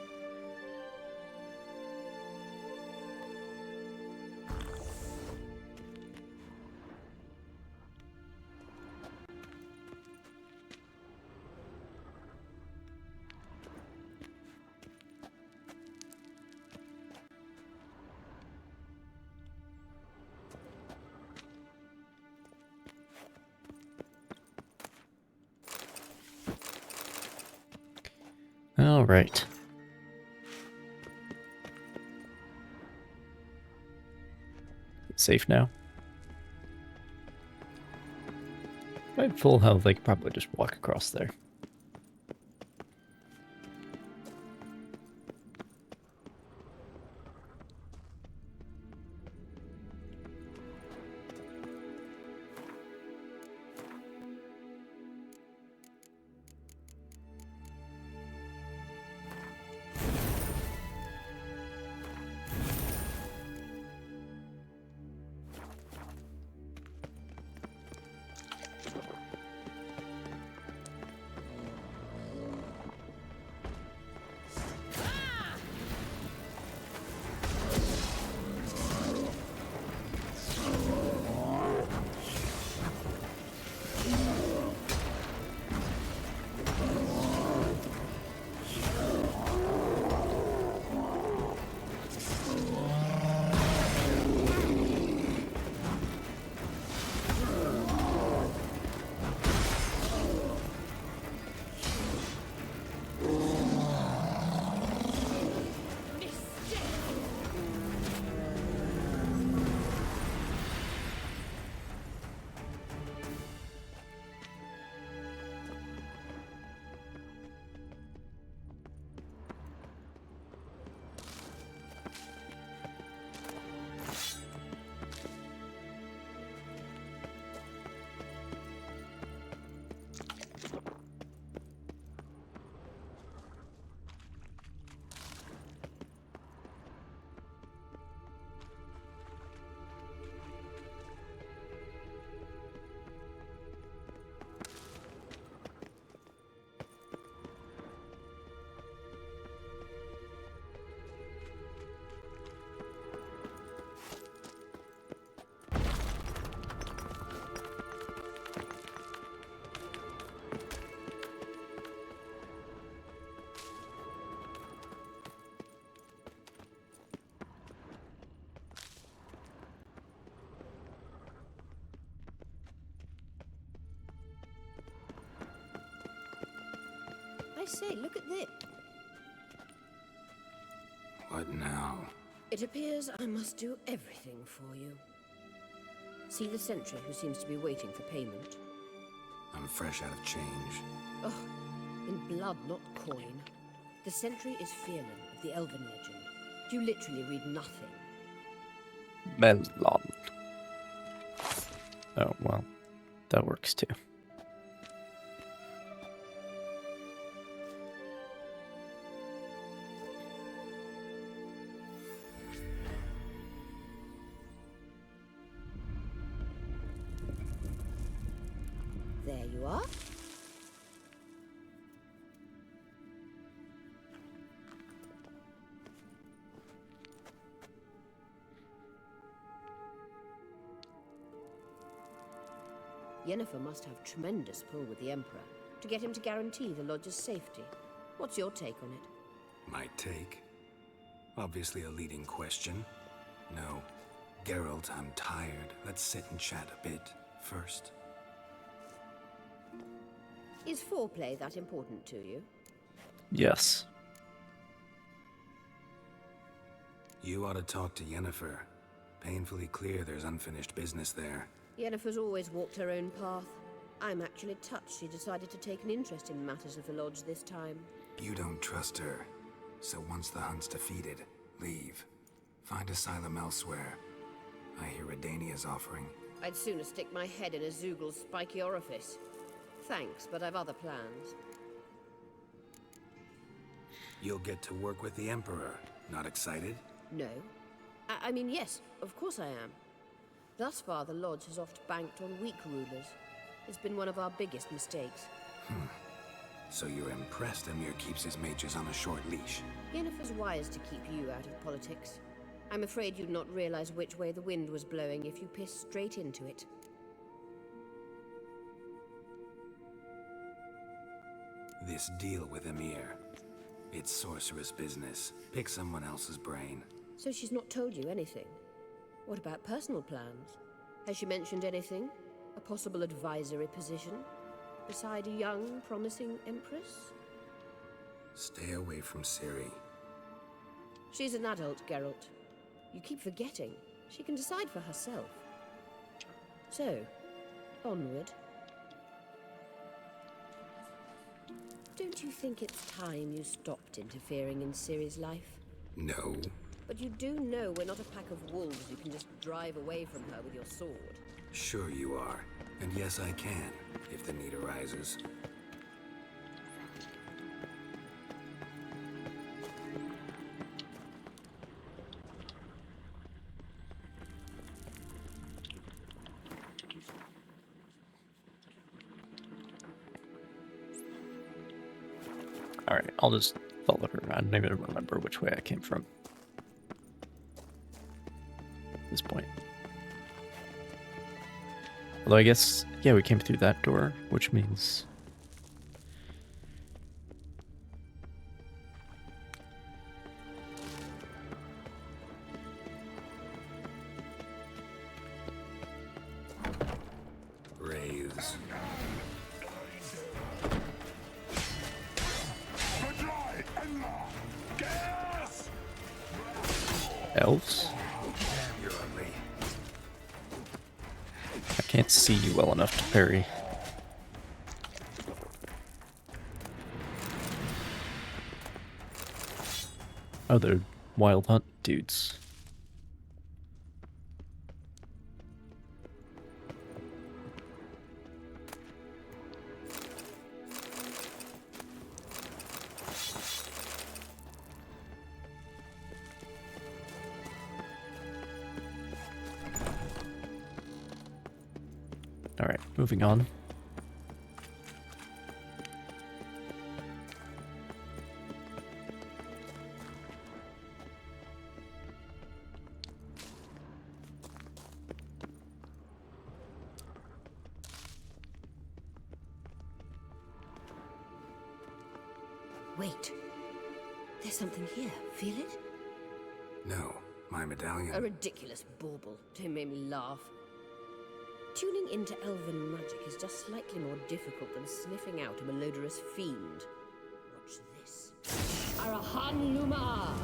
All right. Safe now. If I had full health, I could probably just walk across there. I say, look at this. What now? It appears I must do everything for you. See the sentry who seems to be waiting for payment? I'm fresh out of change. Oh, in blood, not coin. The sentry is Fearman of the Elven legend. You literally read nothing. Melon. Oh, well. That works too. There you are. Yennefer must have tremendous pull with the Emperor to get him to guarantee the Lodge's safety. What's your take on it? My take? Obviously a leading question. No. Geralt, I'm tired. Let's sit and chat a bit first. Is foreplay that important to you? Yes. You ought to talk to Yennefer. Painfully clear there's unfinished business there. Yennefer's always walked her own path. I'm actually touched she decided to take an interest in matters of the Lodge this time. You don't trust her. So once the hunt's defeated, leave. Find asylum elsewhere. I hear Redania's offering. I'd sooner stick my head in a Zoogl's spiky orifice. Thanks, but I've other plans. You'll get to work with the Emperor. Not excited? No. I mean, yes, of course I am. Thus far, the Lodge has oft banked on weak rulers. It's been one of our biggest mistakes. So you're impressed Emir keeps his mages on a short leash? Yennefer's wise to keep you out of politics. I'm afraid you'd not realize which way the wind was blowing if you pissed straight into it. This deal with Emir. It's sorceress business. Pick someone else's brain. So she's not told you anything? What about personal plans? Has she mentioned anything? A possible advisory position? Beside a young, promising empress? Stay away from Ciri. She's an adult, Geralt. You keep forgetting. She can decide for herself. So, onward. Don't you think it's time you stopped interfering in Ciri's life? No. But you do know we're not a pack of wolves you can just drive away from her with your sword. Sure you are. And yes, I can, if the need arises. Alright, I'll just follow her around. I don't even remember which way I came from. At this point. Although I guess, yeah, we came through that door, which means... Wraiths. Elves? You're ugly. I can't see you well enough to parry. Oh, they're Wild Hunt dudes. Alright, moving on. Wait. There's something here. Feel it? No, my medallion. A ridiculous bauble. Don't make me laugh. Tuning into elven magic is just slightly more difficult than sniffing out a malodorous fiend. Watch this. Arahan Luma!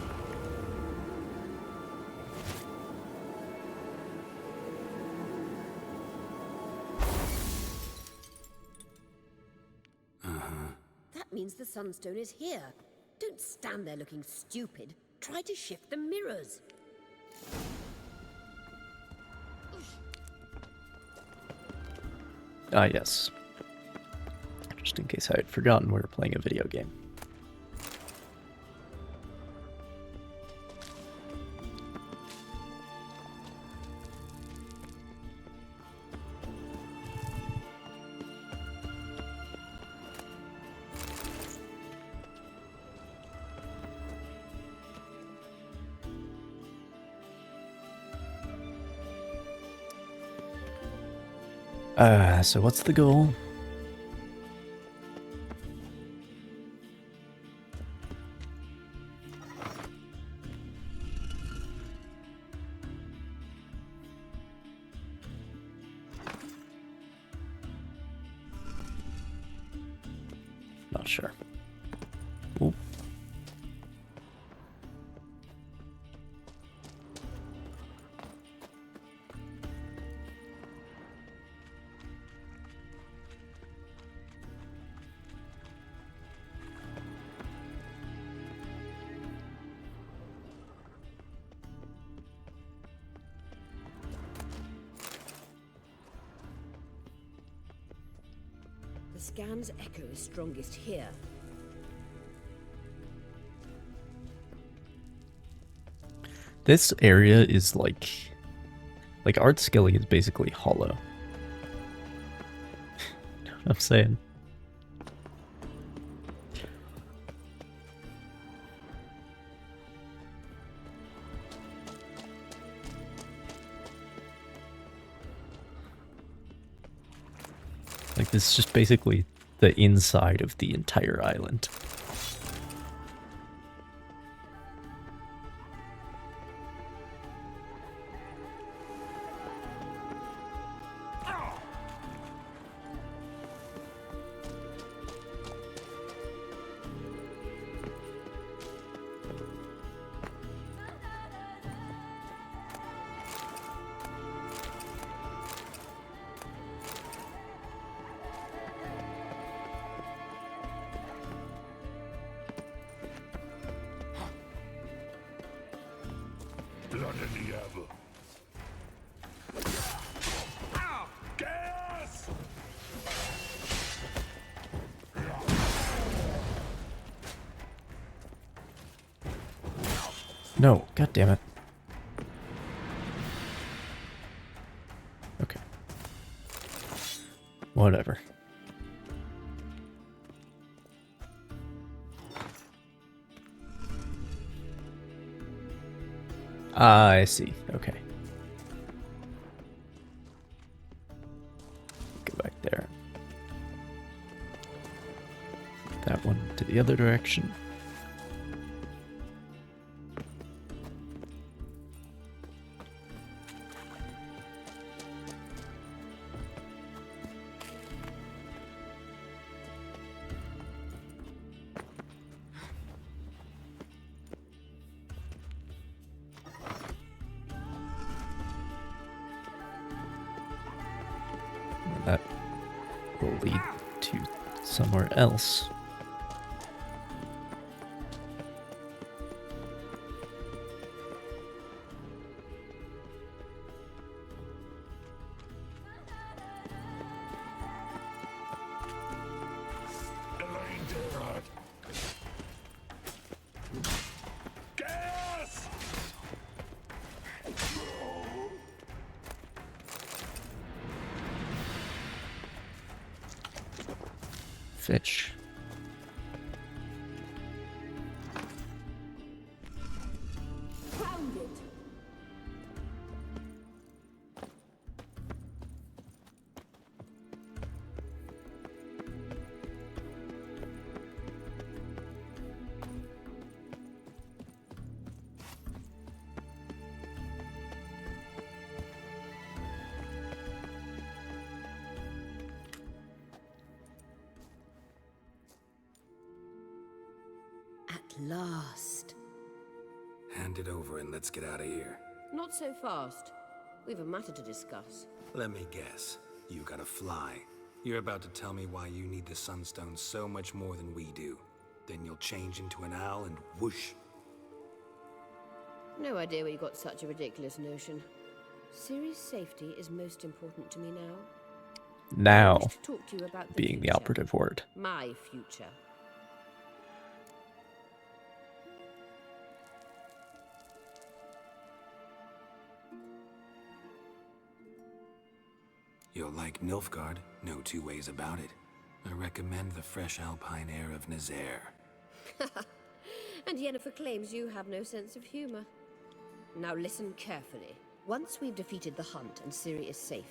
That means the Sunstone is here. Don't stand there looking stupid. Try to shift the mirrors. Ah, yes. Just in case I had forgotten we were playing a video game. So what's the goal? Not sure. Ooh. The scan's echo is strongest here. This area is like Art Skelly is basically hollow. You know what I'm saying? Like, this is just basically the inside of the entire island. Blood in the apple. Gas! No, god damn it. Okay. Whatever. I see. Okay. Go back there. That one to the other direction. That will lead to somewhere else. Gas! Fish. Found it. At last. Hand it over and let's get out of here. Not so fast. We've a matter to discuss. Let me guess. You gotta fly. You're about to tell me why you need the Sunstone so much more than we do. Then you'll change into an owl and whoosh. No idea where you got such a ridiculous notion. Ciri's safety is most important to me now. I Now, wish to talk to you about the being the future. operative word. My future. You'll like Nilfgaard, no two ways about it. I recommend the fresh alpine air of Nazaire. And Yennefer claims you have no sense of humor. Now listen carefully. Once we've defeated the hunt and Ciri is safe,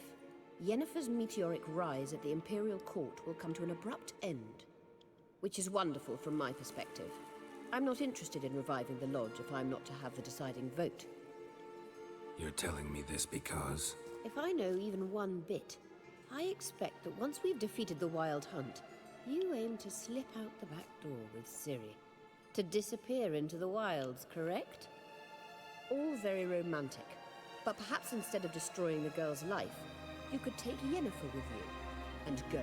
Yennefer's meteoric rise at the Imperial Court will come to an abrupt end. Which is wonderful from my perspective. I'm not interested in reviving the Lodge if I'm not to have the deciding vote. You're telling me this because... If I know even one bit, I expect that once we've defeated the Wild Hunt, you aim to slip out the back door with Ciri. To disappear into the wilds, correct? All very romantic. But perhaps instead of destroying the girl's life, you could take Yennefer with you and go.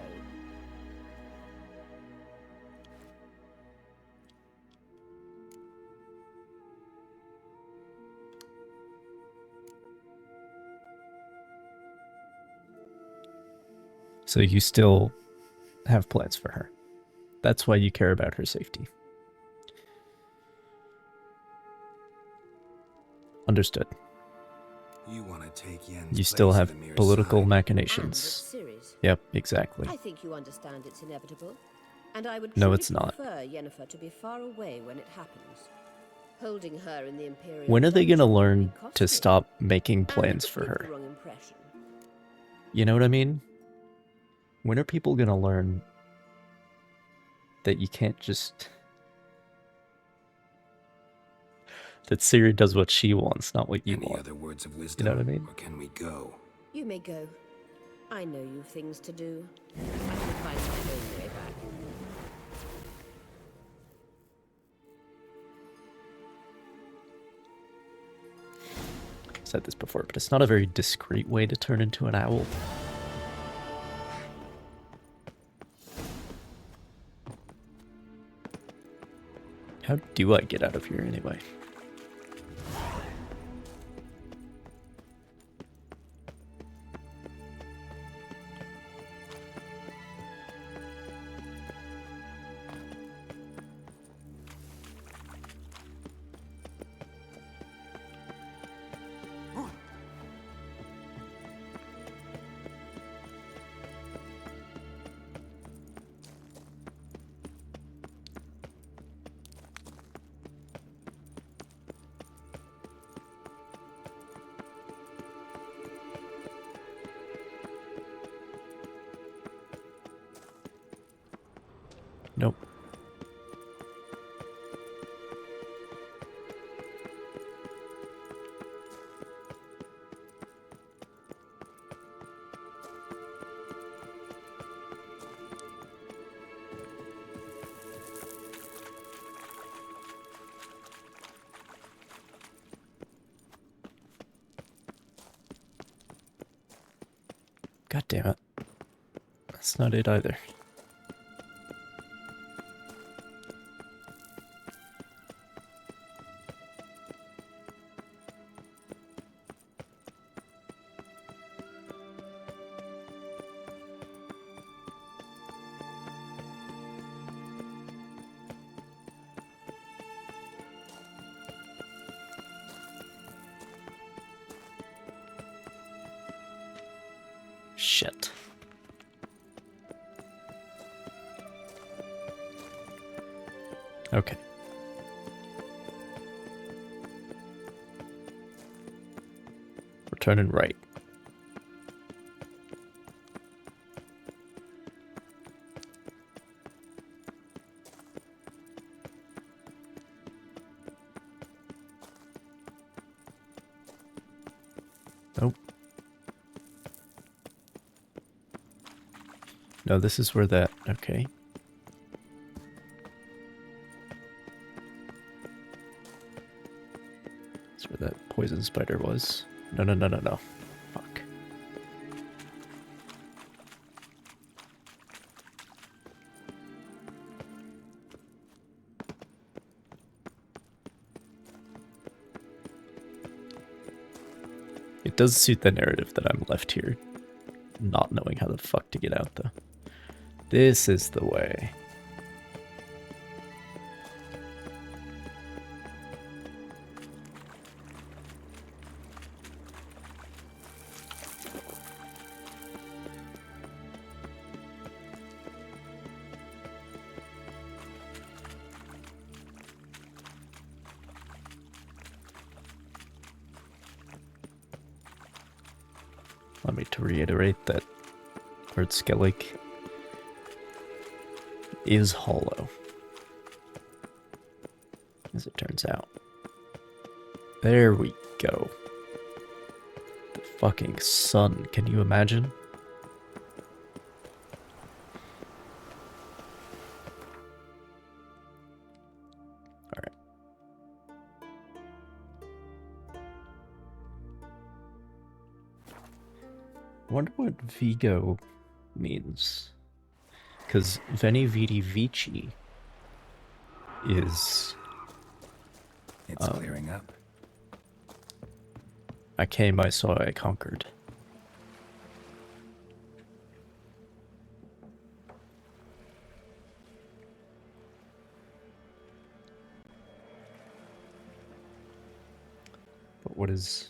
So you still have plans for her. That's why you care about her safety. Understood. You want to take Yen's You still place have at Emir's political side. machinations. Yep, exactly. I think you understand it's inevitable, and I would No, truly it's not. prefer Yennefer to be far away when it happens. Holding her in the Imperial When are they gonna dungeon would learn be to costly, stop making and plans it for could give her? the wrong impression. You know what I mean? When are people gonna learn that you can't just... that Ciri does what she wants, not what you Any want? other words of You wisdom? know what I mean? Or can we go? You may go. I know you've things to do. I can find my own way back. I've said this before, but it's not a very discreet way to turn into an owl. How do I get out of here anyway? Nope. God damn it. That's not it either. Shit. Okay. We're turning right. Nope. No, this is where that... Okay. That's where that poison spider was. No, no, no, no, no. Fuck. It does suit the narrative that I'm left here, not knowing how the fuck to get out, though. This is the way. Let me to reiterate that Lord Skellig is hollow, as it turns out. There we go. The fucking sun, can you imagine? Alright. I wonder what Vigo means. Because Veni Vidi Vici is... It's clearing up. I came, I saw, I conquered. But what is...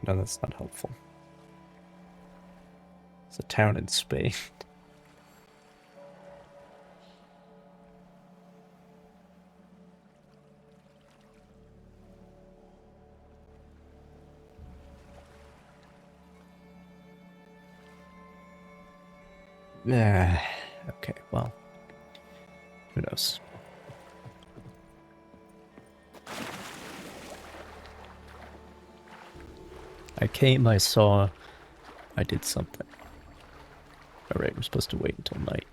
No, that's not helpful. It's a town in Spain. Okay, well, who knows? I came, I saw, I did something. Alright, we're supposed to wait until night.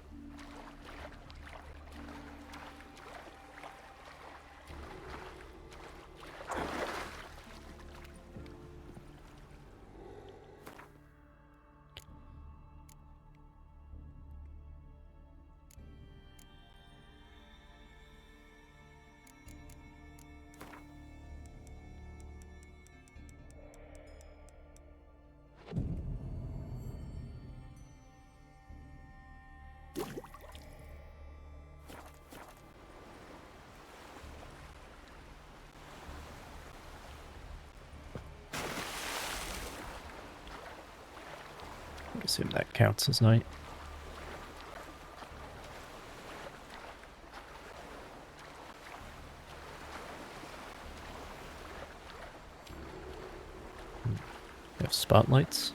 I assume that counts as night. We have spotlights.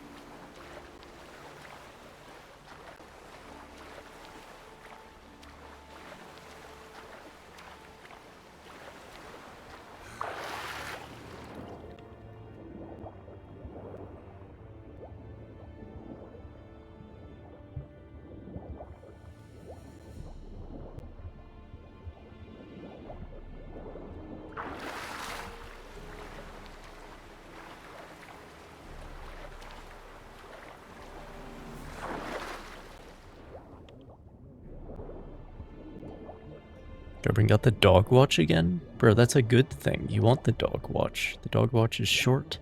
Do I bring out the dog watch again? Bro, that's a good thing. You want the dog watch. The dog watch is short.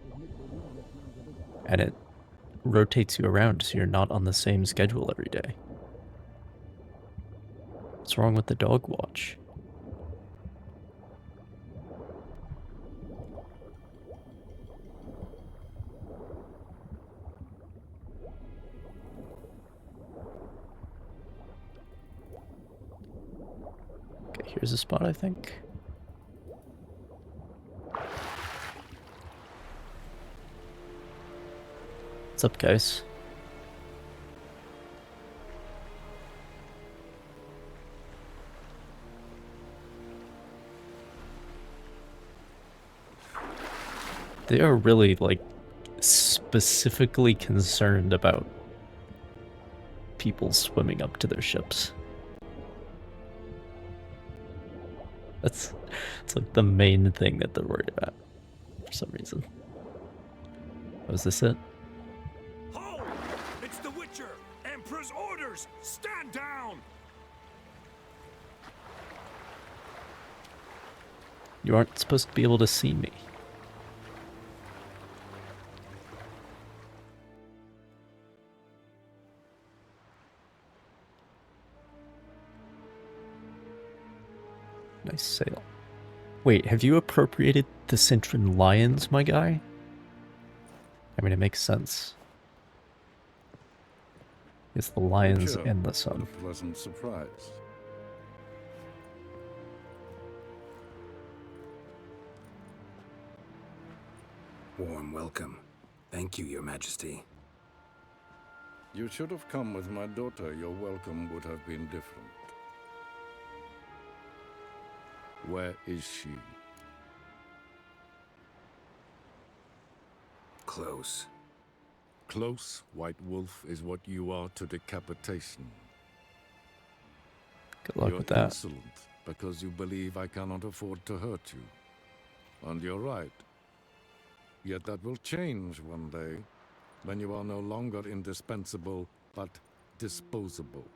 And it rotates you around so you're not on the same schedule every day. What's wrong with the dog watch? Okay, here's a spot, I think. What's up, guys? They are really, like, specifically concerned about people swimming up to their ships. It's like the main thing that they're worried about for some reason. Was this it? Ho! It's the Witcher! Emperor's orders! Stand down! You aren't supposed to be able to see me. Nice sail. Wait, have you appropriated the Cintran lions, my guy? I mean, it makes sense. It's the lions Sure, and the sun. what a pleasant surprise. Warm welcome. Thank you, Your Majesty. You should have come with my daughter. Your welcome would have been different. Where is she? Close. Close, White Wolf, is what you are to decapitation. Good luck You're with that. insolent because you believe I cannot afford to hurt you. And you're right. Yet that will change one day, when you are no longer indispensable, but disposable.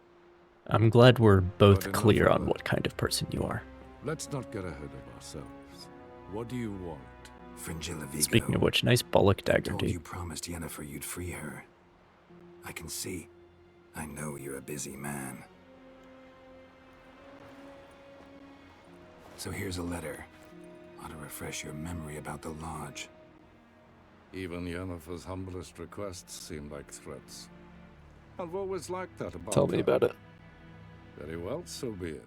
I'm glad we're both But clear enough on of what kind of person you are. Let's not get ahead of ourselves. What do you want? Fringilla Vigo. Speaking of which, nice bollock dagger, told dude. you promised Yennefer you'd free her. I can see. I know you're a busy man. So here's a letter. Ought to refresh your memory about the Lodge. Even Yennefer's humblest requests seem like threats. I've always liked that about Tell me her. about it. Very well, so be it.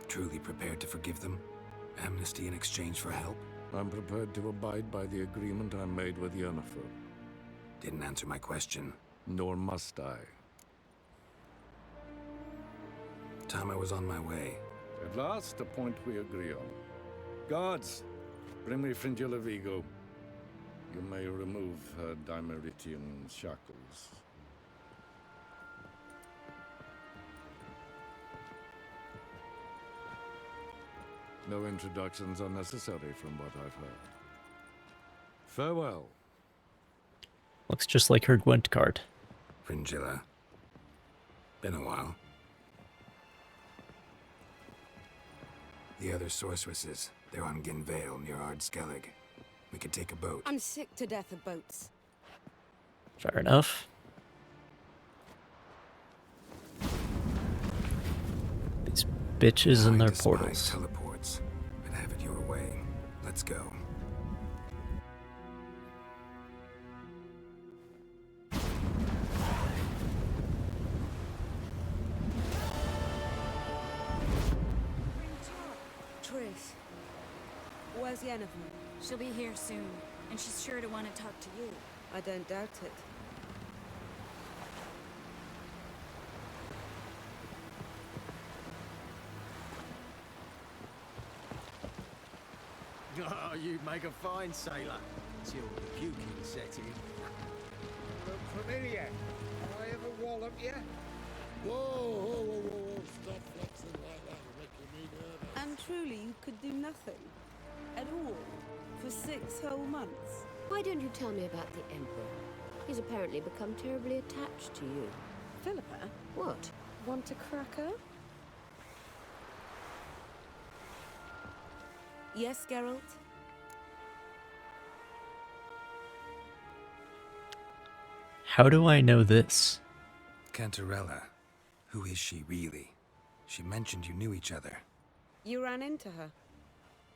Truly prepared to forgive them? Amnesty in exchange for help? I'm prepared to abide by the agreement I made with Yennefer. Didn't answer my question. Nor must I. Time I was on my way. At last, a point we agree on. Guards, bring me Fringilla Vigo. You may remove her Dimeritian shackles. No introductions are necessary from what I've heard. Farewell. Looks just like her Gwent card. Fringilla. Been a while. The other sorceresses, they're on Ginvale near Ardskellig. We could take a boat. I'm sick to death of boats. Fair enough. These bitches and their portals. Teleports, but have it your way. Let's go. Trish, where's Yennefer? She'll be here soon, and she's sure to want to talk to you. I don't doubt it. Oh, you make a fine sailor. Till the puking set in. Look familiar. Have I ever walloped you? Whoa. Stop flexing like that, making me nervous. And truly, you could do nothing. At all. For 6 whole months. Why don't you tell me about the Emperor? He's apparently become terribly attached to you. Philippa? What? Want a cracker? Yes, Geralt? How do I know this? Cantarella. Who is she really? She mentioned you knew each other. You ran into her.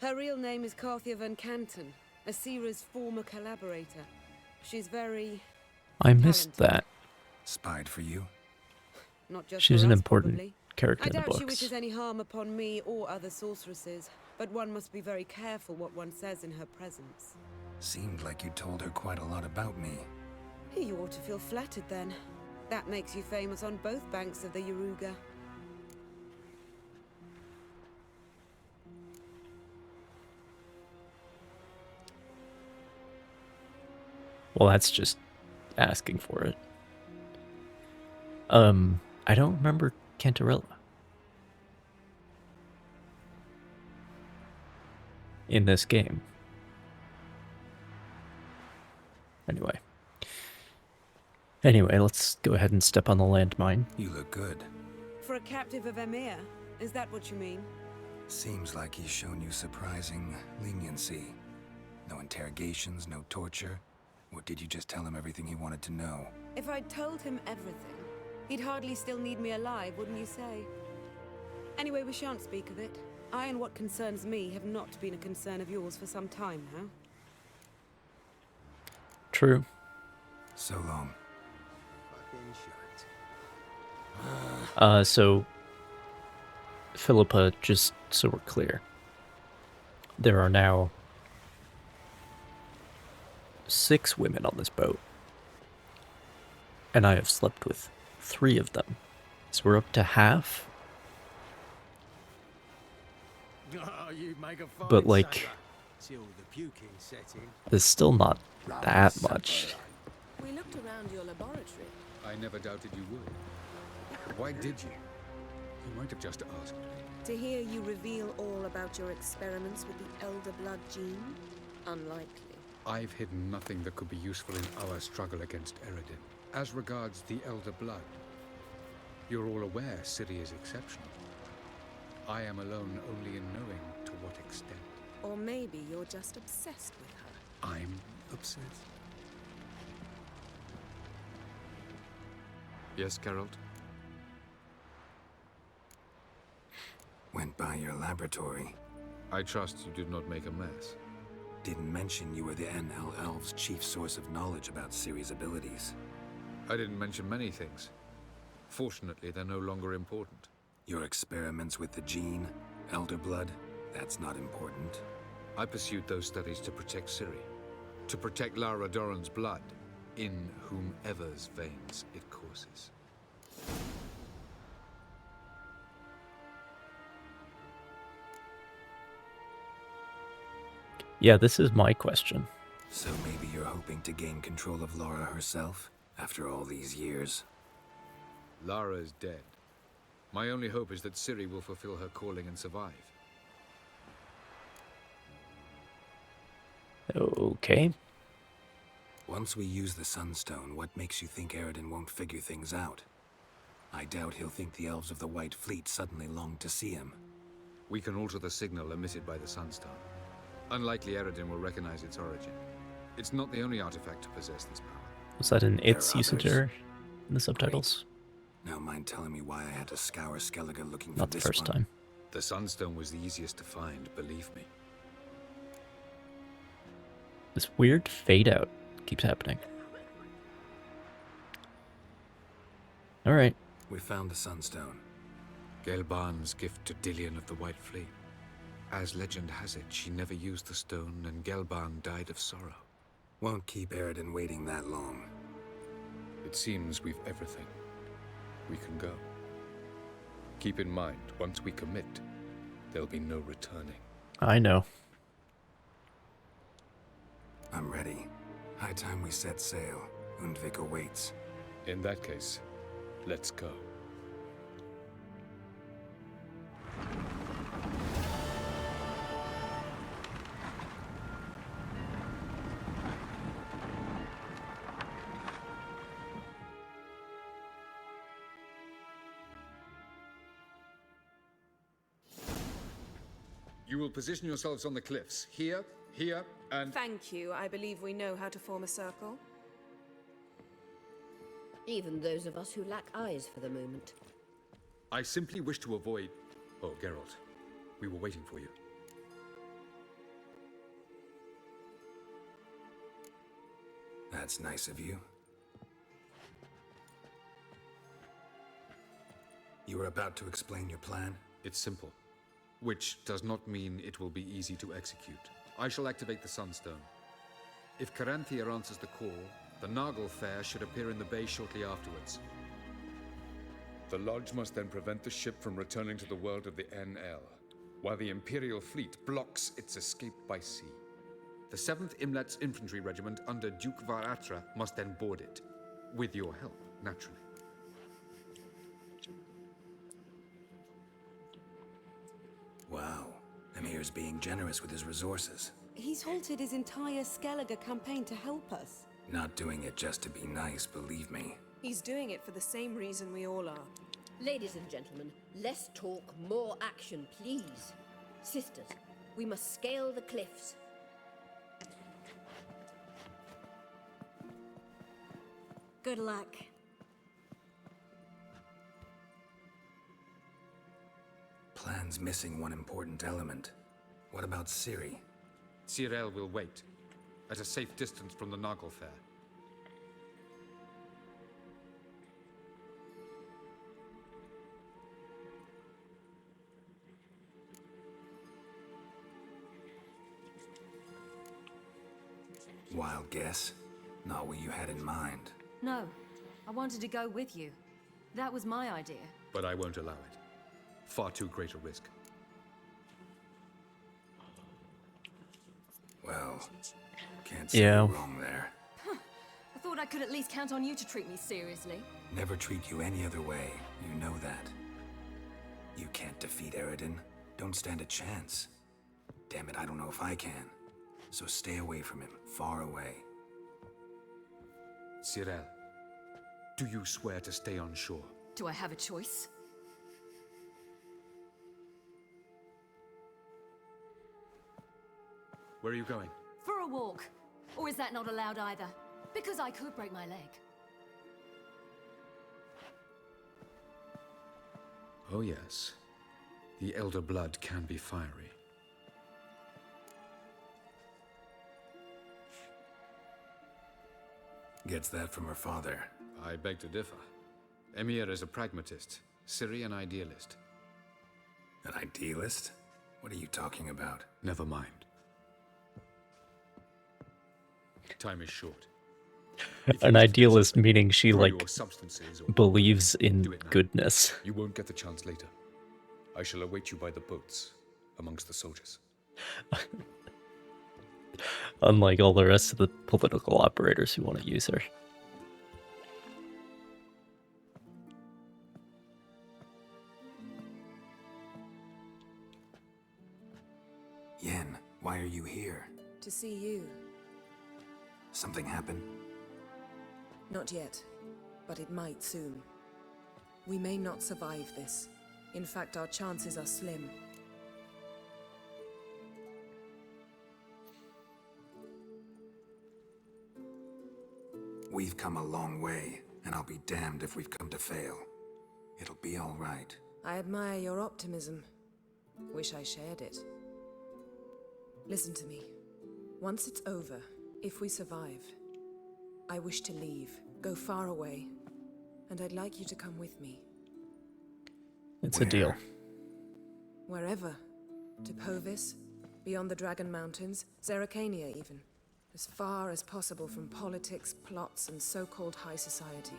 Her real name is Carthia van Canton, Asira's former collaborator. She's very... I missed that. Spied for you? Not just She's for an us, important probably. character I in the doubt she books. wishes any harm upon me or other sorceresses, but one must be very careful what one says in her presence. Seemed like you told her quite a lot about me. You ought to feel flattered then. That makes you famous on both banks of the Yaruga. Well, that's just asking for it. I don't remember Cantarella in this game. Anyway, let's go ahead and step on the landmine. You look good. For a captive of Emir, is that what you mean? Seems like he's shown you surprising leniency. No interrogations, no torture. Or did you just tell him everything he wanted to know? If I'd told him everything, He'd hardly still need me alive, wouldn't you say? Anyway, we shan't speak of it. I and what concerns me have not been a concern of yours for some time now. True. So long. So, Philippa, just so we're clear, there are now 6 women on this boat, and I have slept with 3 of them. So we're up to half. Oh, you make a fine But, like, sailor. Till the puking set in. there's still not that much. We looked around your laboratory. I never doubted you would. Why did you? You might have just asked. To hear you reveal all about your experiments with the Elder Blood gene? Unlikely. I've hidden nothing that could be useful in our struggle against Eredin. As regards the Elder Blood, you're all aware Ciri is exceptional. I am alone only in knowing to what extent. Or maybe you're just obsessed with her. I'm obsessed. Yes, Geralt? Went by your laboratory. I trust you did not make a mess. Didn't mention you were the NL Elves' chief source of knowledge about Ciri's abilities. I didn't mention many things. Fortunately, they're no longer important. Your experiments with the gene, Elder Blood, that's not important. I pursued those studies to protect Ciri. To protect Lara Doran's blood, in whomever's veins it courses. Yeah, this is my question. So maybe you're hoping to gain control of Lara herself, after all these years? Lara is dead. My only hope is that Ciri will fulfill her calling and survive. Okay. Once we use the Sunstone, what makes you think Eredin won't figure things out? I doubt he'll think the Elves of the White Fleet suddenly long to see him. We can alter the signal emitted by the Sunstone. Unlikely Eredin will recognize its origin. It's not the only artifact to possess this power. Was that an its There are usage others. error in the subtitles? Now mind telling me why I had to scour Skellige looking for Not the this first one? time. The Sunstone was the easiest to find, believe me. This weird fade out keeps happening. Alright. We found the Sunstone. Gelban's gift to Dillion of the White Fleet. As legend has it, she never used the stone and Gelban died of sorrow. Won't keep Eredin waiting that long. It seems we've everything. We can go. Keep in mind, once we commit, there'll be no returning. I know. I'm ready. High time we set sail. Undvik awaits. In that case, let's go. You will position yourselves on the cliffs. Here, here, and... Thank you. I believe we know how to form a circle. Even those of us who lack eyes for the moment. I simply wish to avoid... Oh, Geralt. We were waiting for you. That's nice of you. You were about to explain your plan? It's simple. Which does not mean it will be easy to execute. I shall activate the Sunstone. If Caranthia answers the call, the Nargle Fair should appear in the bay shortly afterwards. The Lodge must then prevent the ship from returning to the world of the NL, while the Imperial fleet blocks its escape by sea. The 7th Imlet's Infantry Regiment under Tor Gvalch'ca must then board it. With your help, naturally. Wow. Emir's being generous with his resources. He's halted his entire Skellige campaign to help us. Not doing it just to be nice, believe me. He's doing it for the same reason we all are. Ladies and gentlemen, less talk, more action, please. Sisters, we must scale the cliffs. Good luck. plan's missing one important element. What about Ciri? Cyril will wait, at a safe distance from the Nagelfair. Wild guess? Not what you had in mind. No, I wanted to go with you. That was my idea. But I won't allow it. Far too great a risk. Well, can't say Yeah. you're wrong there. I thought I could at least count on you to treat me seriously. Never treat you any other way. You know that. You can't defeat Eridan. Don't stand a chance. Damn it, I don't know if I can. So stay away from him. Far away. Cyril, do you swear to stay on shore? Do I have a choice? Where are you going? For a walk. Or is that not allowed either? Because I could break my leg. Oh yes. The elder blood can be fiery. Gets that from her father. I beg to differ. Emir is a pragmatist, Ciri an idealist. An idealist? What are you talking about? Never mind. Time is short. An idealist meaning she For like your substances or believes in do it now. goodness. You won't get the chance later. I shall await you by the boats, amongst the soldiers. Unlike all the rest of the political operators who want to use her. Yen, why are you here? To see you. Something happened? Not yet, but it might soon. We may not survive this. In fact, our chances are slim. We've come a long way, and I'll be damned if we've come to fail. It'll be all right. I admire your optimism. Wish I shared it. Listen to me. Once it's over, if we survive, I wish to leave, go far away, and I'd like you to come with me. It's a deal. Wherever. To Povis, beyond the Dragon Mountains, Zerrikania even. As far as possible from politics, plots, and so-called high society.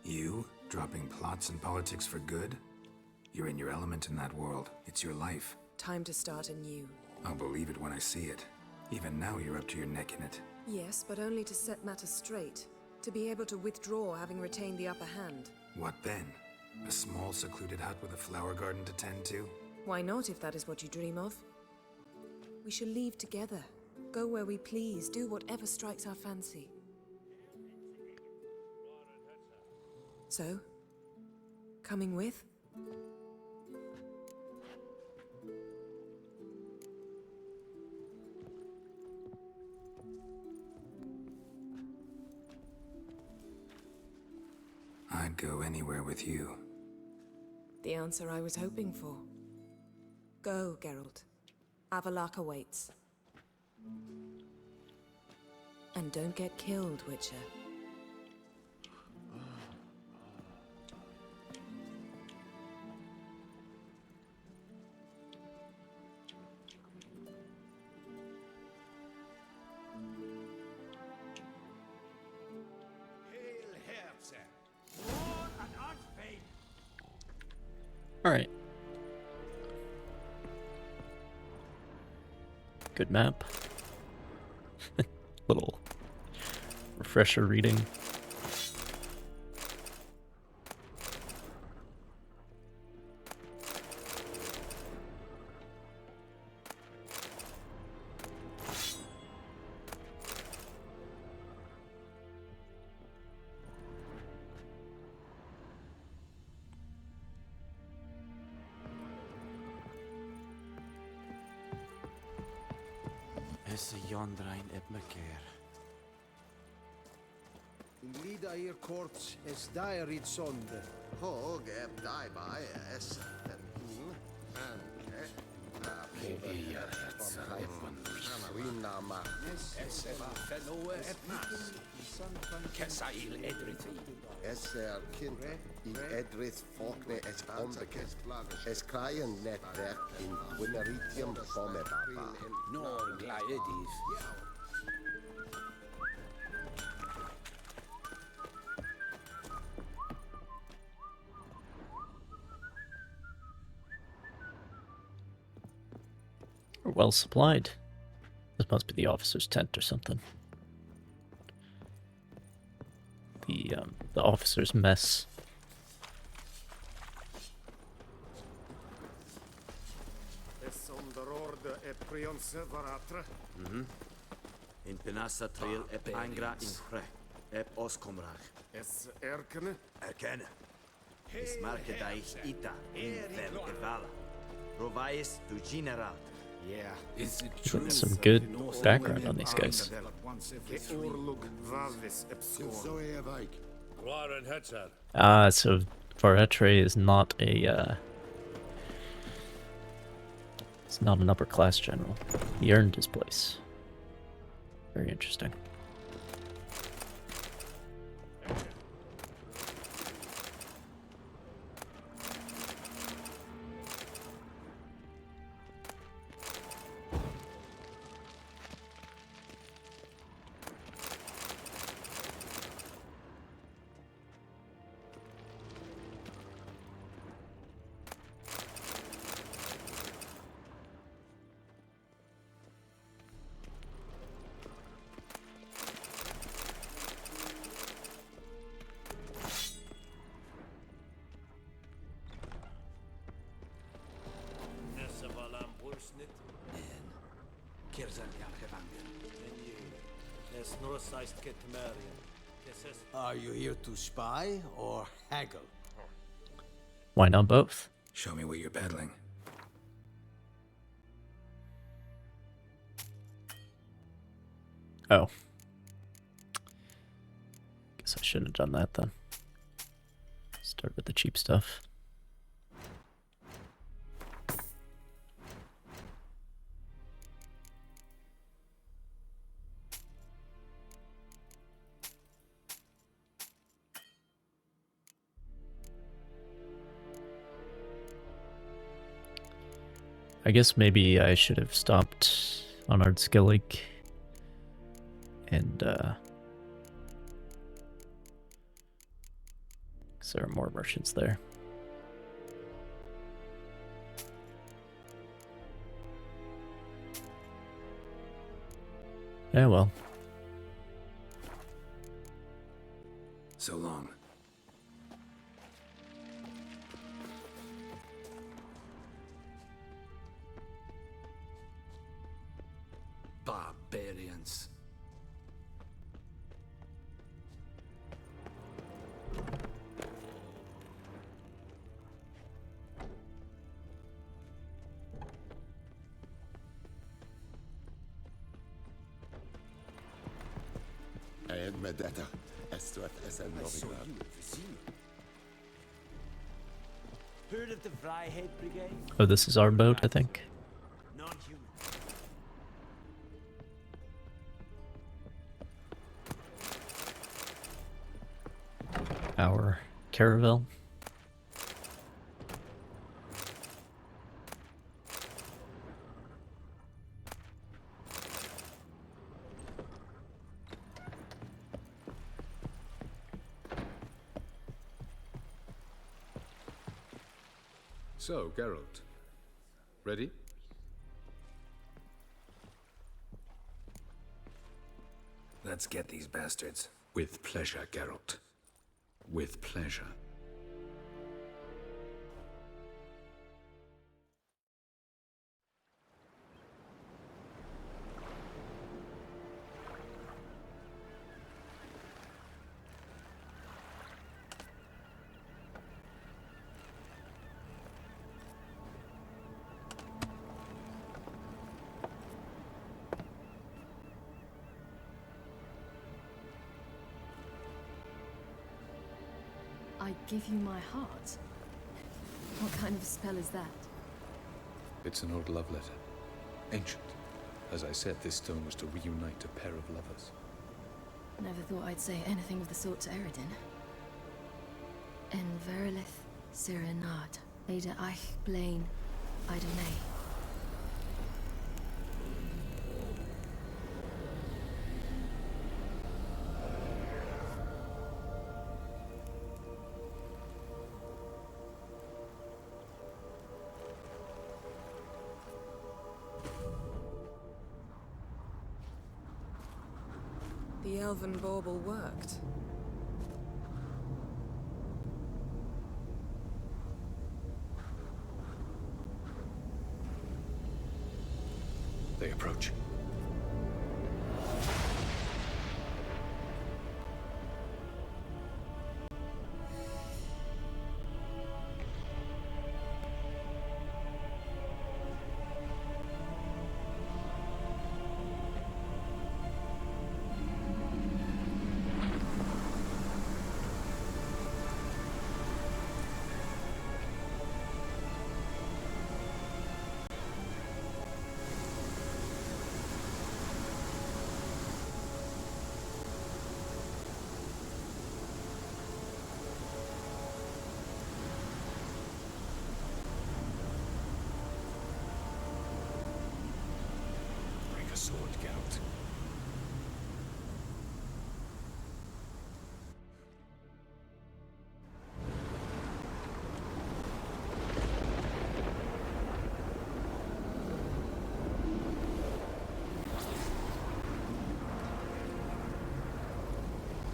You? Dropping plots and politics for good? You're in your element in that world. It's your life. Time to start anew. I'll believe it when I see it. Even now you're up to your neck in it. Yes, but only to set matters straight. To be able to withdraw having retained the upper hand. What then? A small secluded hut with a flower garden to tend to? Why not, if that is what you dream of? We shall leave together. Go where we please, do whatever strikes our fancy. So? Coming with? I'd go anywhere with you. The answer I was hoping for. Go, Geralt. Avallac'h awaits. And don't get killed, Witcher. Alright. Good map. Little refresher reading. Is yondrain ip me keer. In Lidair courts es diarid sonde. Hog dai by es Kesail Edrithi. Es kind in Edrith Faulkner es onbekend. Es kraaien netwerk in Winneritium Bommepapa. Nor Glaedis. We're well supplied. This must be the officer's tent or something. The officer's mess. Es onderorde e prionse varatra. In Penassa trail ep angra in Chre, ep oskomrach. Es erkene. Erkenne. Es marke daich ita in vel evala. Provais du general. Yeah. Is it Getting some good background on these guys. So Varetre is not a it's not an upper class general. He earned his place. Very interesting. Are you here to spy or haggle? Why not both? Show me what you're peddling. Oh. Guess I shouldn't have done that then. Start with the cheap stuff. I guess maybe I should have stopped on Ardskillig and because there are more merchants there. Yeah, well. So long. Barbarians. En Medetta, Estuat SN Novigrad. Heard of the Flyhead Brigade? Oh, this is our boat, I think. Non-human. Our caravel. So, Geralt, ready? Let's get these bastards. With pleasure, Geralt. With pleasure. I give you my heart? What kind of spell is that? It's an old love letter. Ancient. As I said, this stone was to reunite a pair of lovers. Never thought I'd say anything of the sort to Eredin. En verilith Sirenad, Ada eich blaen, Ida May. The elven bauble worked. They approach. Bring a sword, Geralt.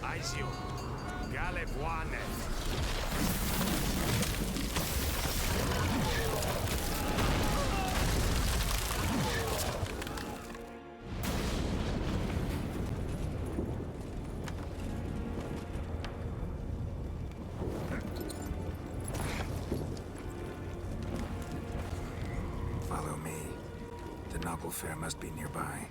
Aizio, Galebuane. Follow me. The Noble Fair must be nearby.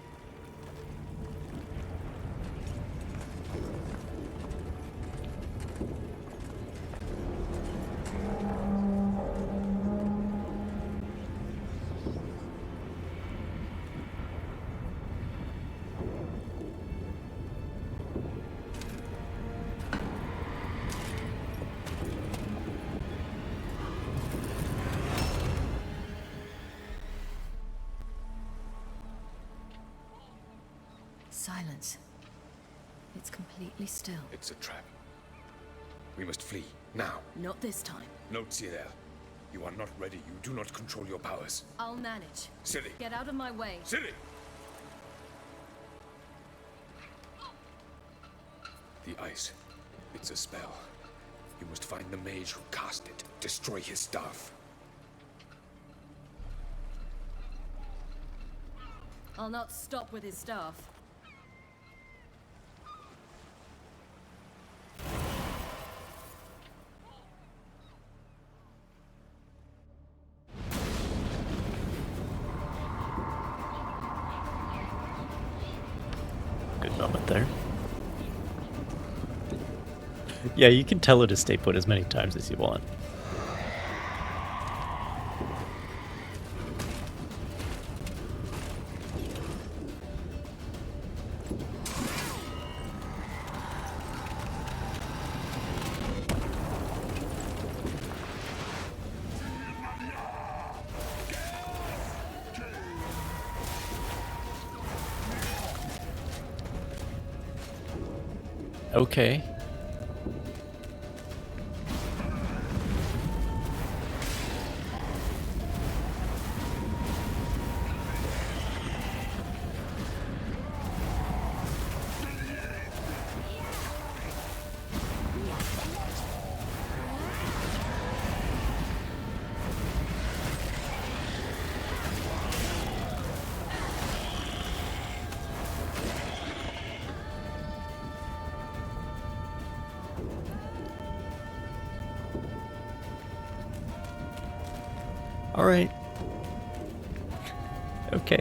Silence. It's completely still. It's a trap. We must flee, now. Not this time. No, Cyril. You are not ready. You do not control your powers. I'll manage. Ciri! Get out of my way. Ciri! The ice. It's a spell. You must find the mage who cast it. Destroy his staff. I'll not stop with his staff. Good moment there. Yeah, you can tell her to stay put as many times as you want. Okay. All right. Okay.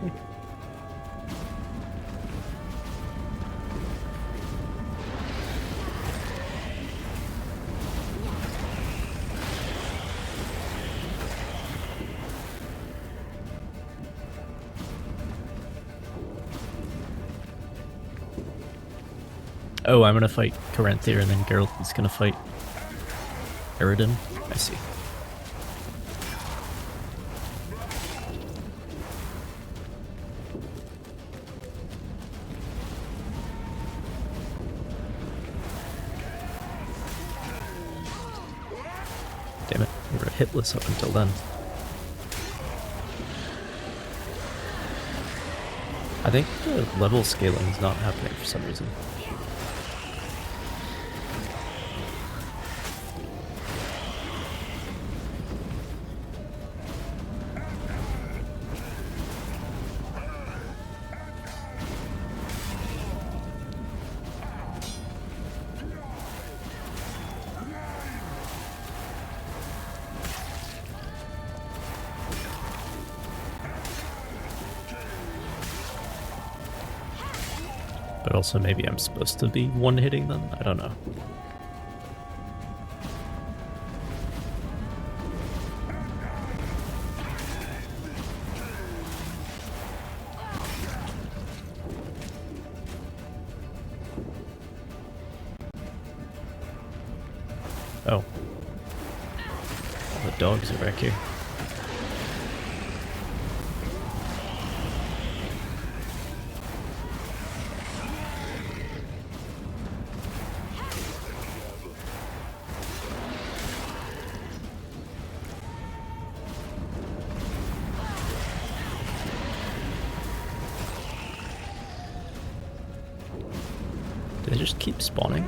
Oh, I'm gonna fight Corinthia and then Geralt is gonna fight Eridan. I see. Damn it, we were hitless up until then. I think the level scaling is not happening for some reason. But also maybe I'm supposed to be one-hitting them? I don't know. Oh. All the dogs are back here. Do they just keep spawning?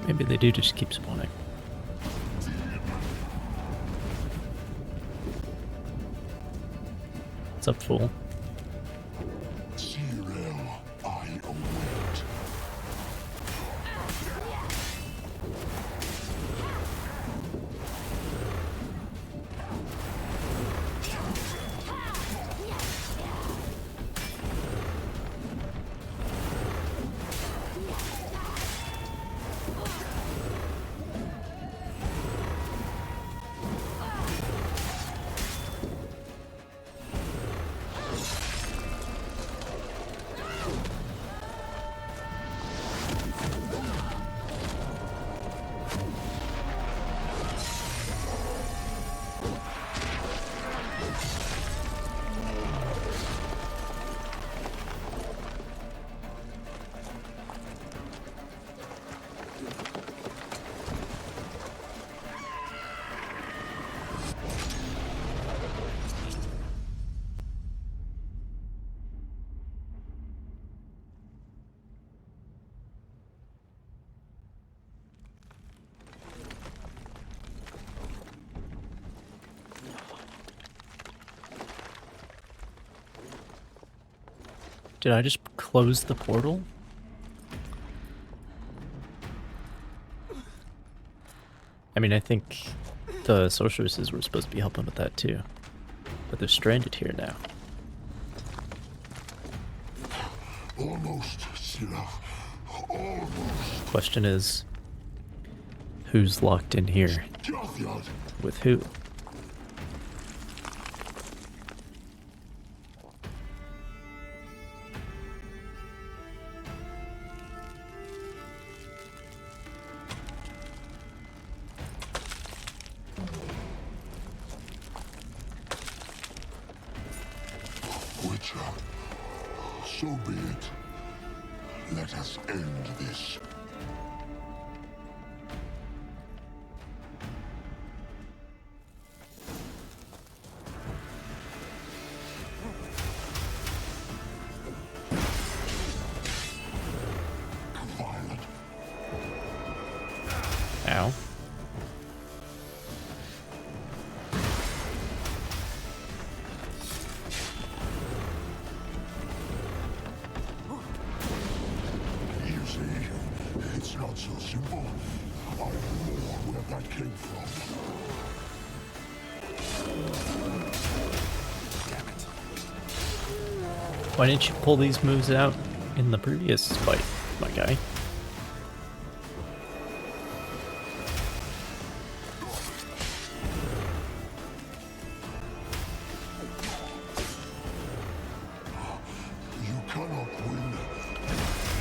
Maybe they do just keep spawning. What's up, fool? Did I just close the portal? I mean, I think the sorceresses were supposed to be helping with that too. But they're stranded here now. Almost, Sirach. Almost. Question is, who's locked in here? With who? Witcher, so be it. Let us end this. Ow. You see, it's not so simple. I know where that came from. Why didn't you pull these moves out in the previous fight, my guy? You cannot win,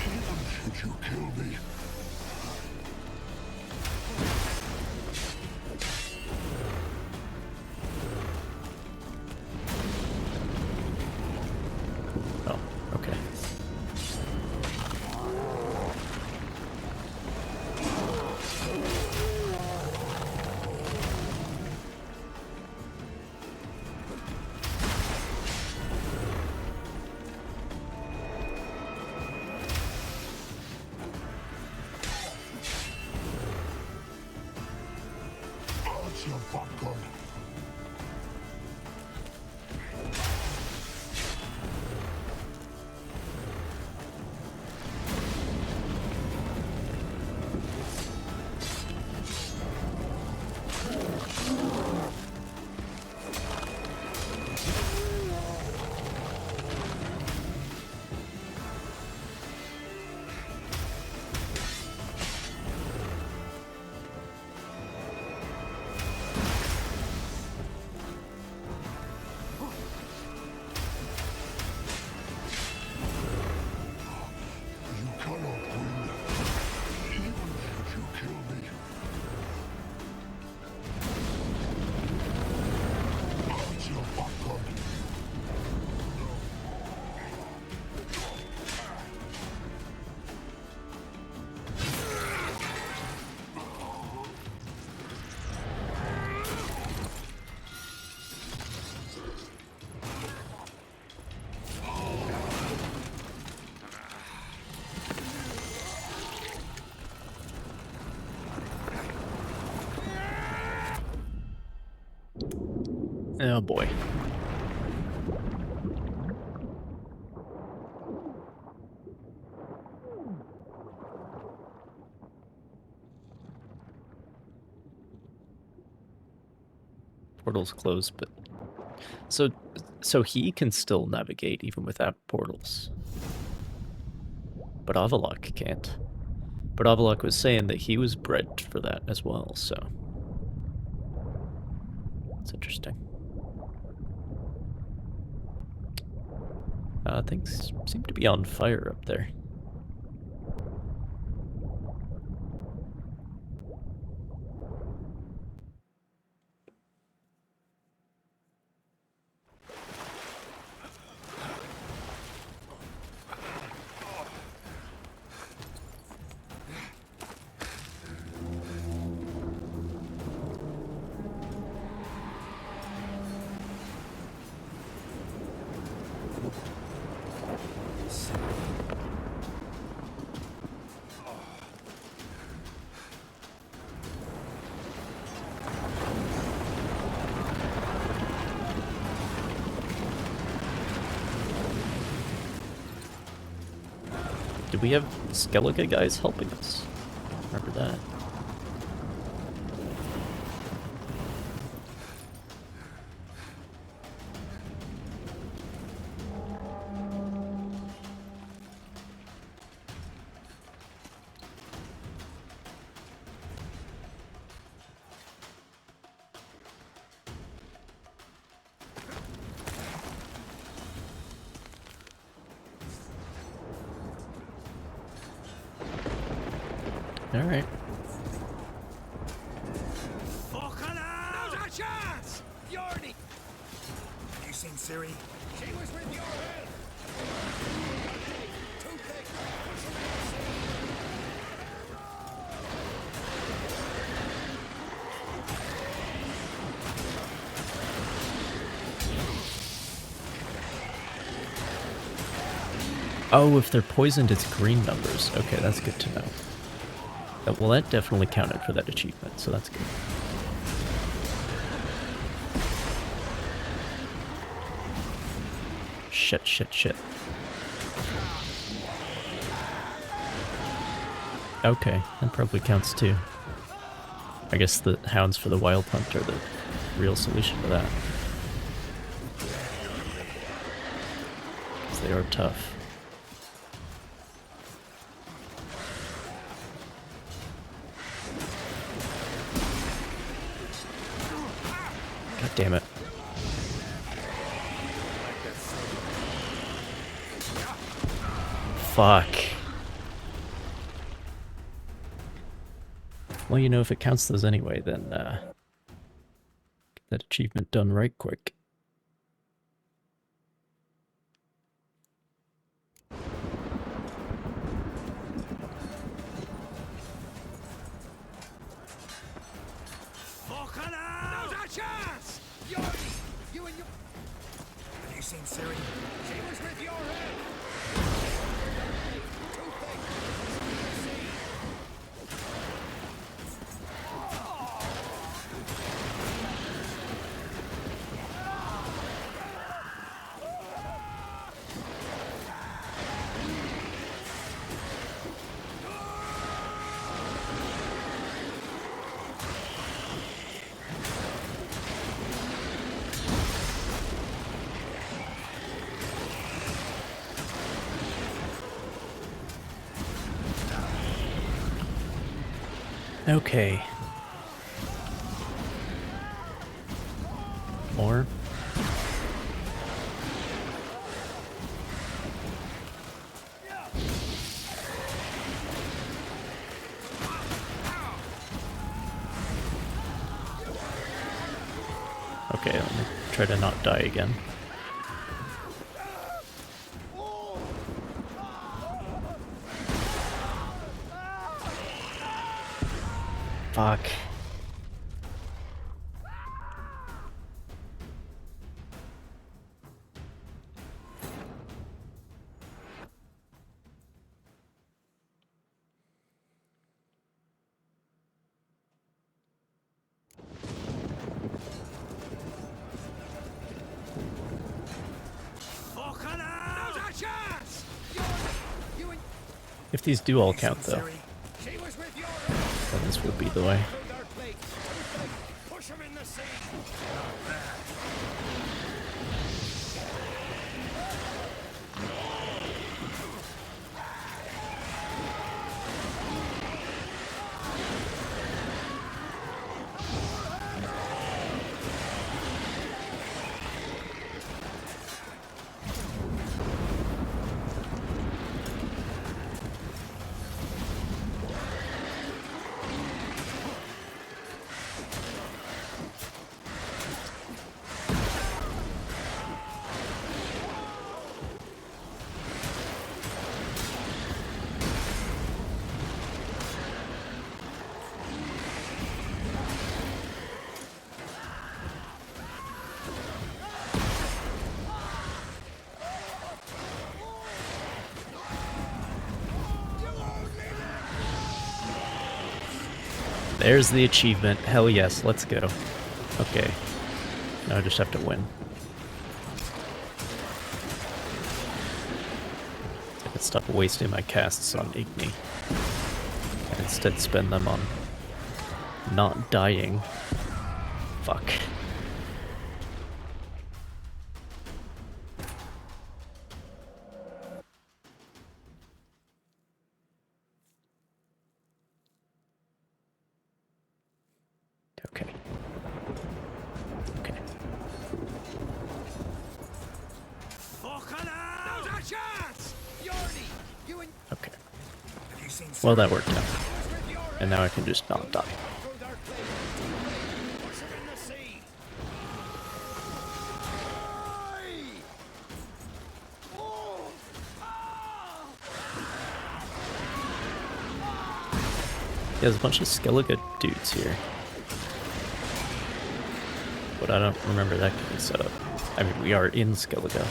even should you kill me. Oh, okay. That's your popcorn. You cannot win, even should you kill me. That's your popcorn. Oh boy. Portals closed, but so he can still navigate even without portals. But Avallac'h can't. But Avallac'h was saying that he was bred for that as well, so it's interesting. Things seem to be on fire up there. Do we have Skellige guys helping us? Remember that. Alright. Now's our chance! Bjarni! You seen Ciri? She was with your help! Oh, if they're poisoned, it's green numbers. Okay, that's good to know. Well, that definitely counted for that achievement, so that's good. Shit. Okay, that probably counts too. I guess the hounds for the wild hunt are the real solution to that. 'Cause they are tough. God damn it. Fuck. Well, you know, if it counts those anyway, then get that achievement done right quick. Now's our chance! You and your... Have you seen Siri? She was with your head! Okay. More? Okay, let me try to not die again. Fuck. If these do all count, though, then this will be the way. Push him in the sea! There's the achievement. Hell yes, let's go. Okay. Now I just have to win. I can stop wasting my casts on Igni. And instead spend them on not dying. Fuck. Okay. Okay. Okay. Well, that worked out. And now I can just not die. There's a bunch of Skellige dudes here. But I don't remember that getting set up. I mean, we are in Skellige.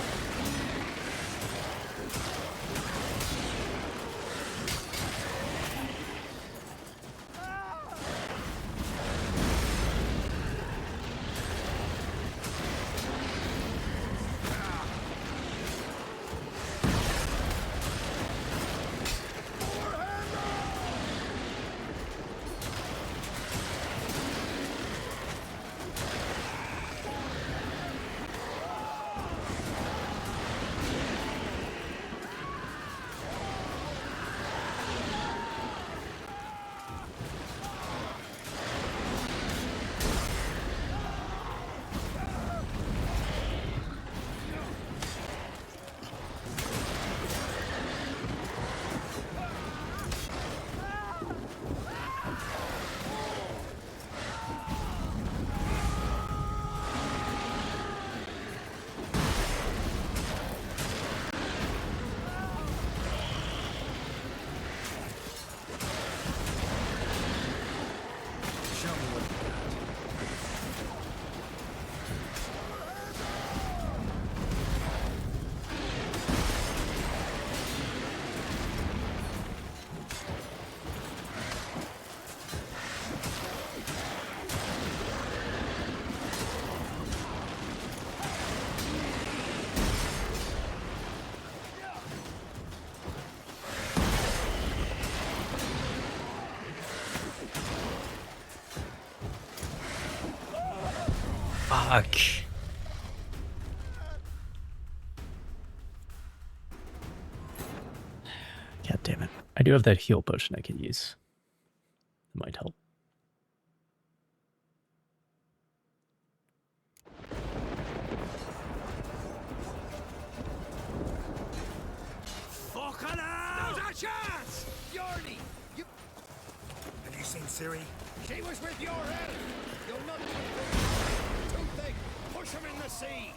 Fuck. God damn it. I do have that heal potion I can use. It might help. Fucking hell! There's a chance! Yordi! You... Have you seen Ciri? She was with your help. You'll not come too thick. Push him in the sea.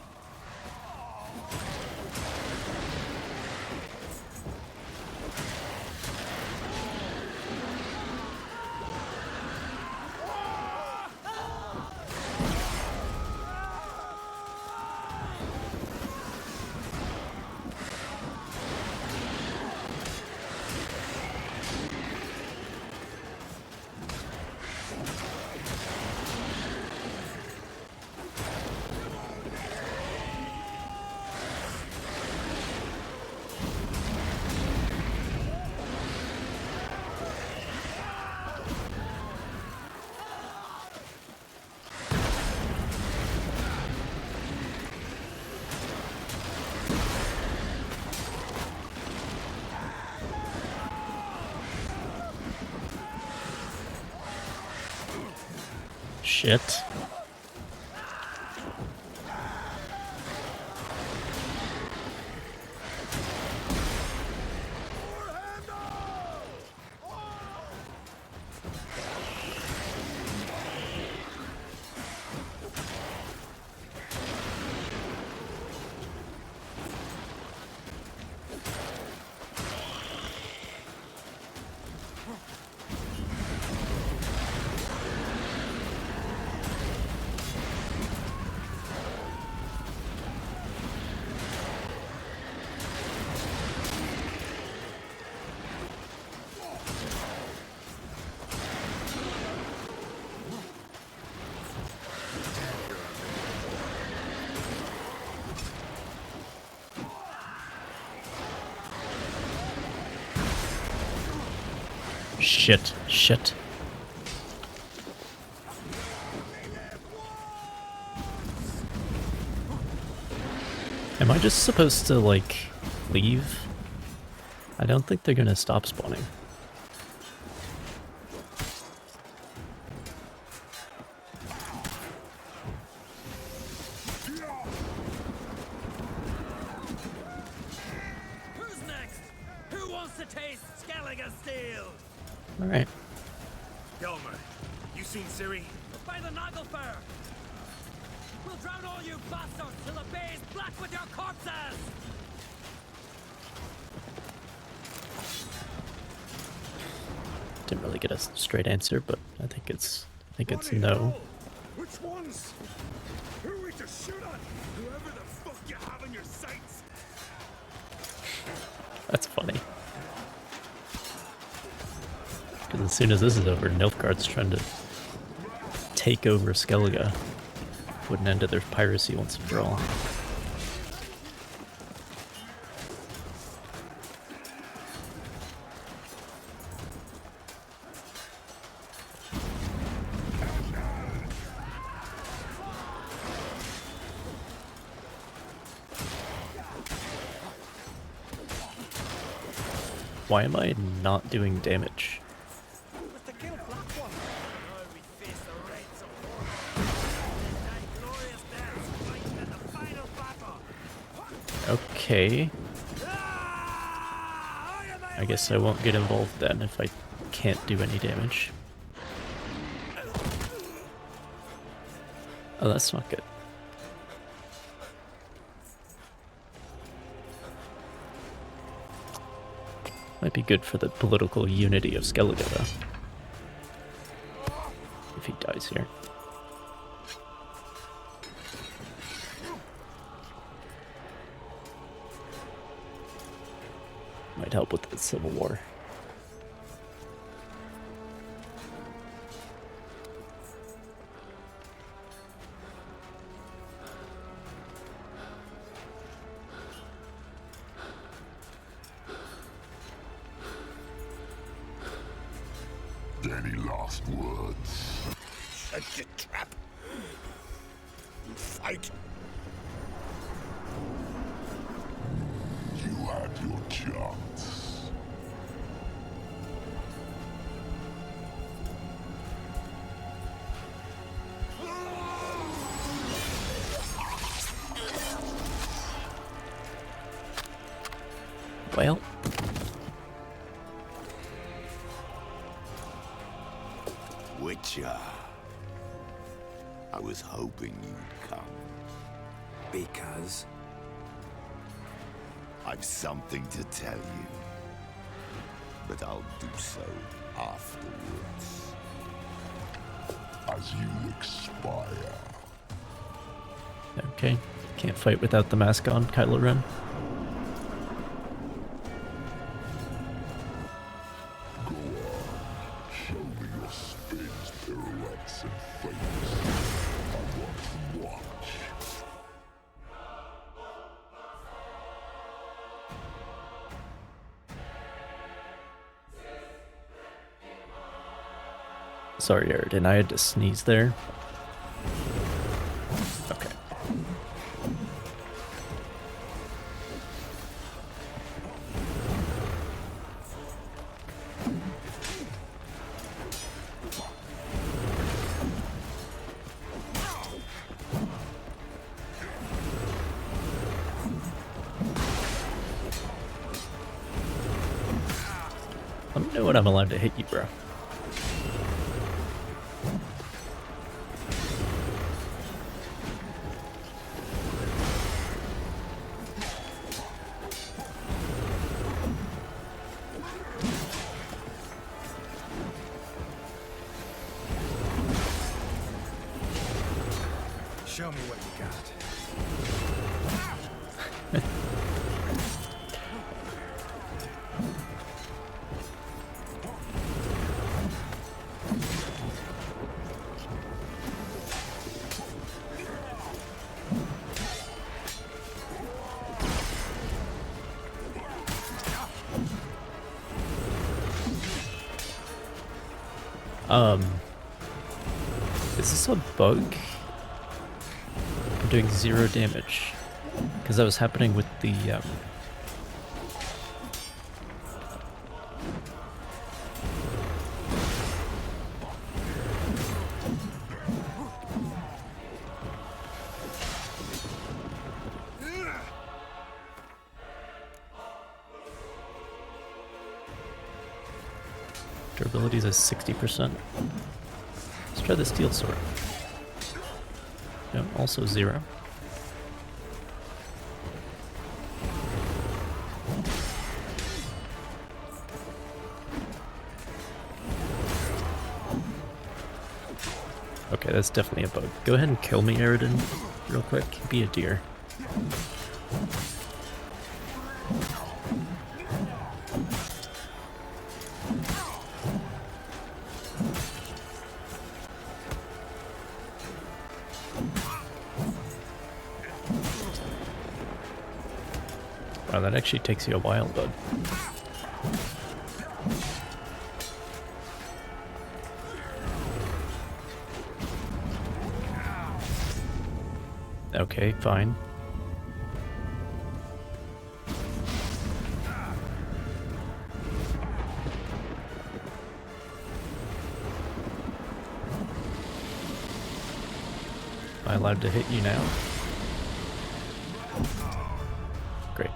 Shit. Shit, shit. Am I just supposed to, like, leave? I don't think they're gonna stop spawning. Who's next? Who wants to taste Skellige steel? Alright. Yelmer, you seen Ciri? By the Nagelfur! We'll drown all you bastards till the bay's black with your corpses! Didn't really get a straight answer, but I think it's no. Which ones? Who are we to shoot at? Whoever the fuck you have in your sights. That's funny. Because as soon as this is over, Nilfgaard's trying to take over Skellige. Put an end to their piracy once and for all. Why am I not doing damage? Okay. I guess I won't get involved then if I can't do any damage. Oh, that's not good. Might be good for the political unity of Skellige, though. If he dies here. Might help with the civil war. Any last words? Shut your trap. and fight. You had your chance. Well. Witcher. I was hoping you'd come. Because? I've something to tell you. But I'll do so afterwards. As you expire. Okay. Can't fight without the mask on, Kylo Ren. Go on. Show me your spins, pirouettes, and fakes. I want to watch. Sorry, Aridin, I had to sneeze there. Okay. Let me know when I'm allowed to hit you, bro. Show me what you got. Is this a bug? I'm doing 0 damage. Because that was happening with the, durability is at 60%. Let's try the steel sword. No, also 0. Okay, that's definitely a bug. Go ahead and kill me, Aridin, real quick. Be a deer. Wow, that actually takes you a while, bud. Okay, fine. Am I allowed to hit you now? Great.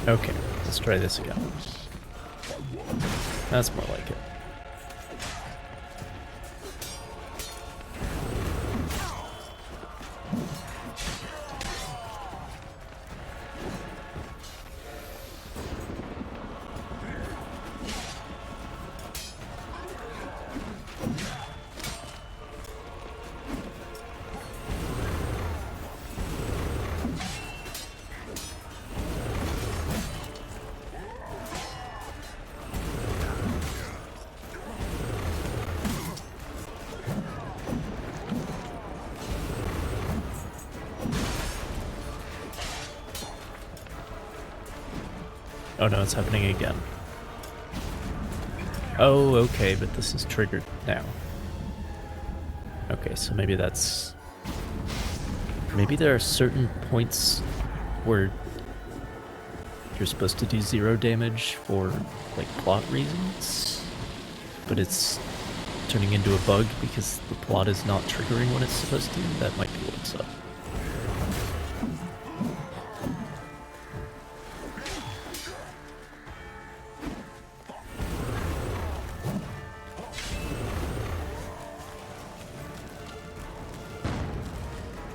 Okay, let's try this again. That's more like it. Oh no, it's happening again. Oh, okay, but this is triggered now. Okay, so maybe that's... Maybe there are certain points where you're supposed to do 0 damage for, like, plot reasons, but it's turning into a bug because the plot is not triggering what it's supposed to. That might be what's up.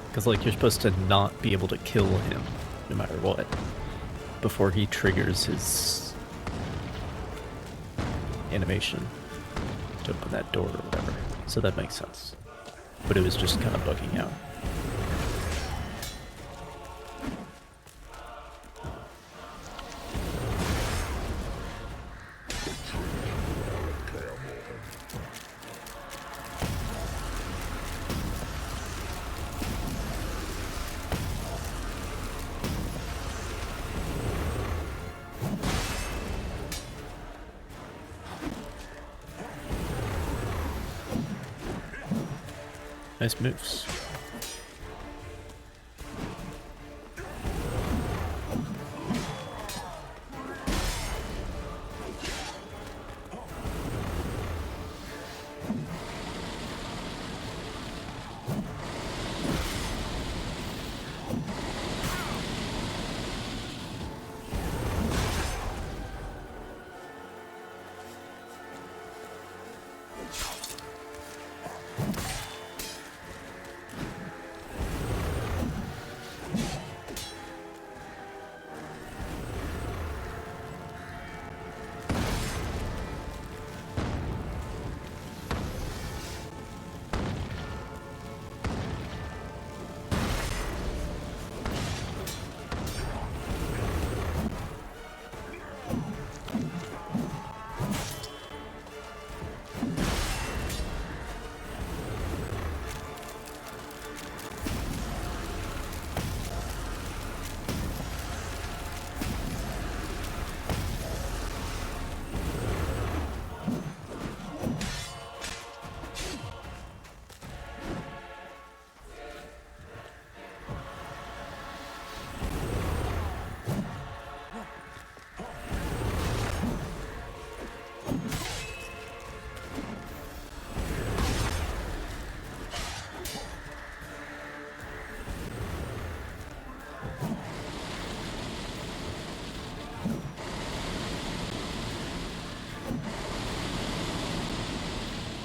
Because, like, you're supposed to not be able to kill him, no matter what, before he triggers his animation to open that door or whatever. So that makes sense. But it was just kind of bugging out. Nice moves.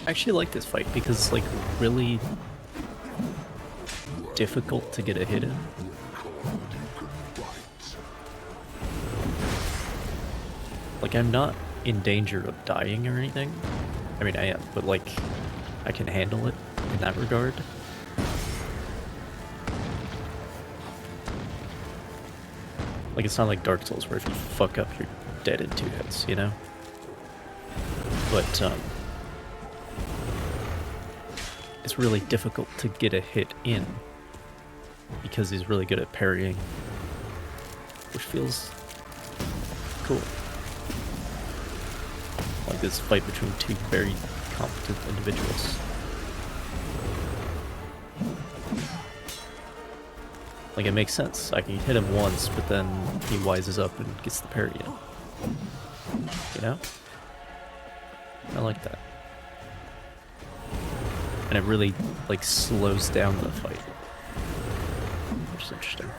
I actually like this fight because it's, like, really difficult to get a hit in. Like, I'm not in danger of dying or anything. I mean, I am, but, like, I can handle it in that regard. Like, it's not like Dark Souls where if you fuck up, you're dead in 2 hits, you know? But, it's really difficult to get a hit in because he's really good at parrying, which feels cool. Like this fight between 2 very competent individuals. Like, it makes sense. I can hit him once, but then he wises up and gets the parry in. You know? I like that. And it really, like, slows down the fight, which is interesting.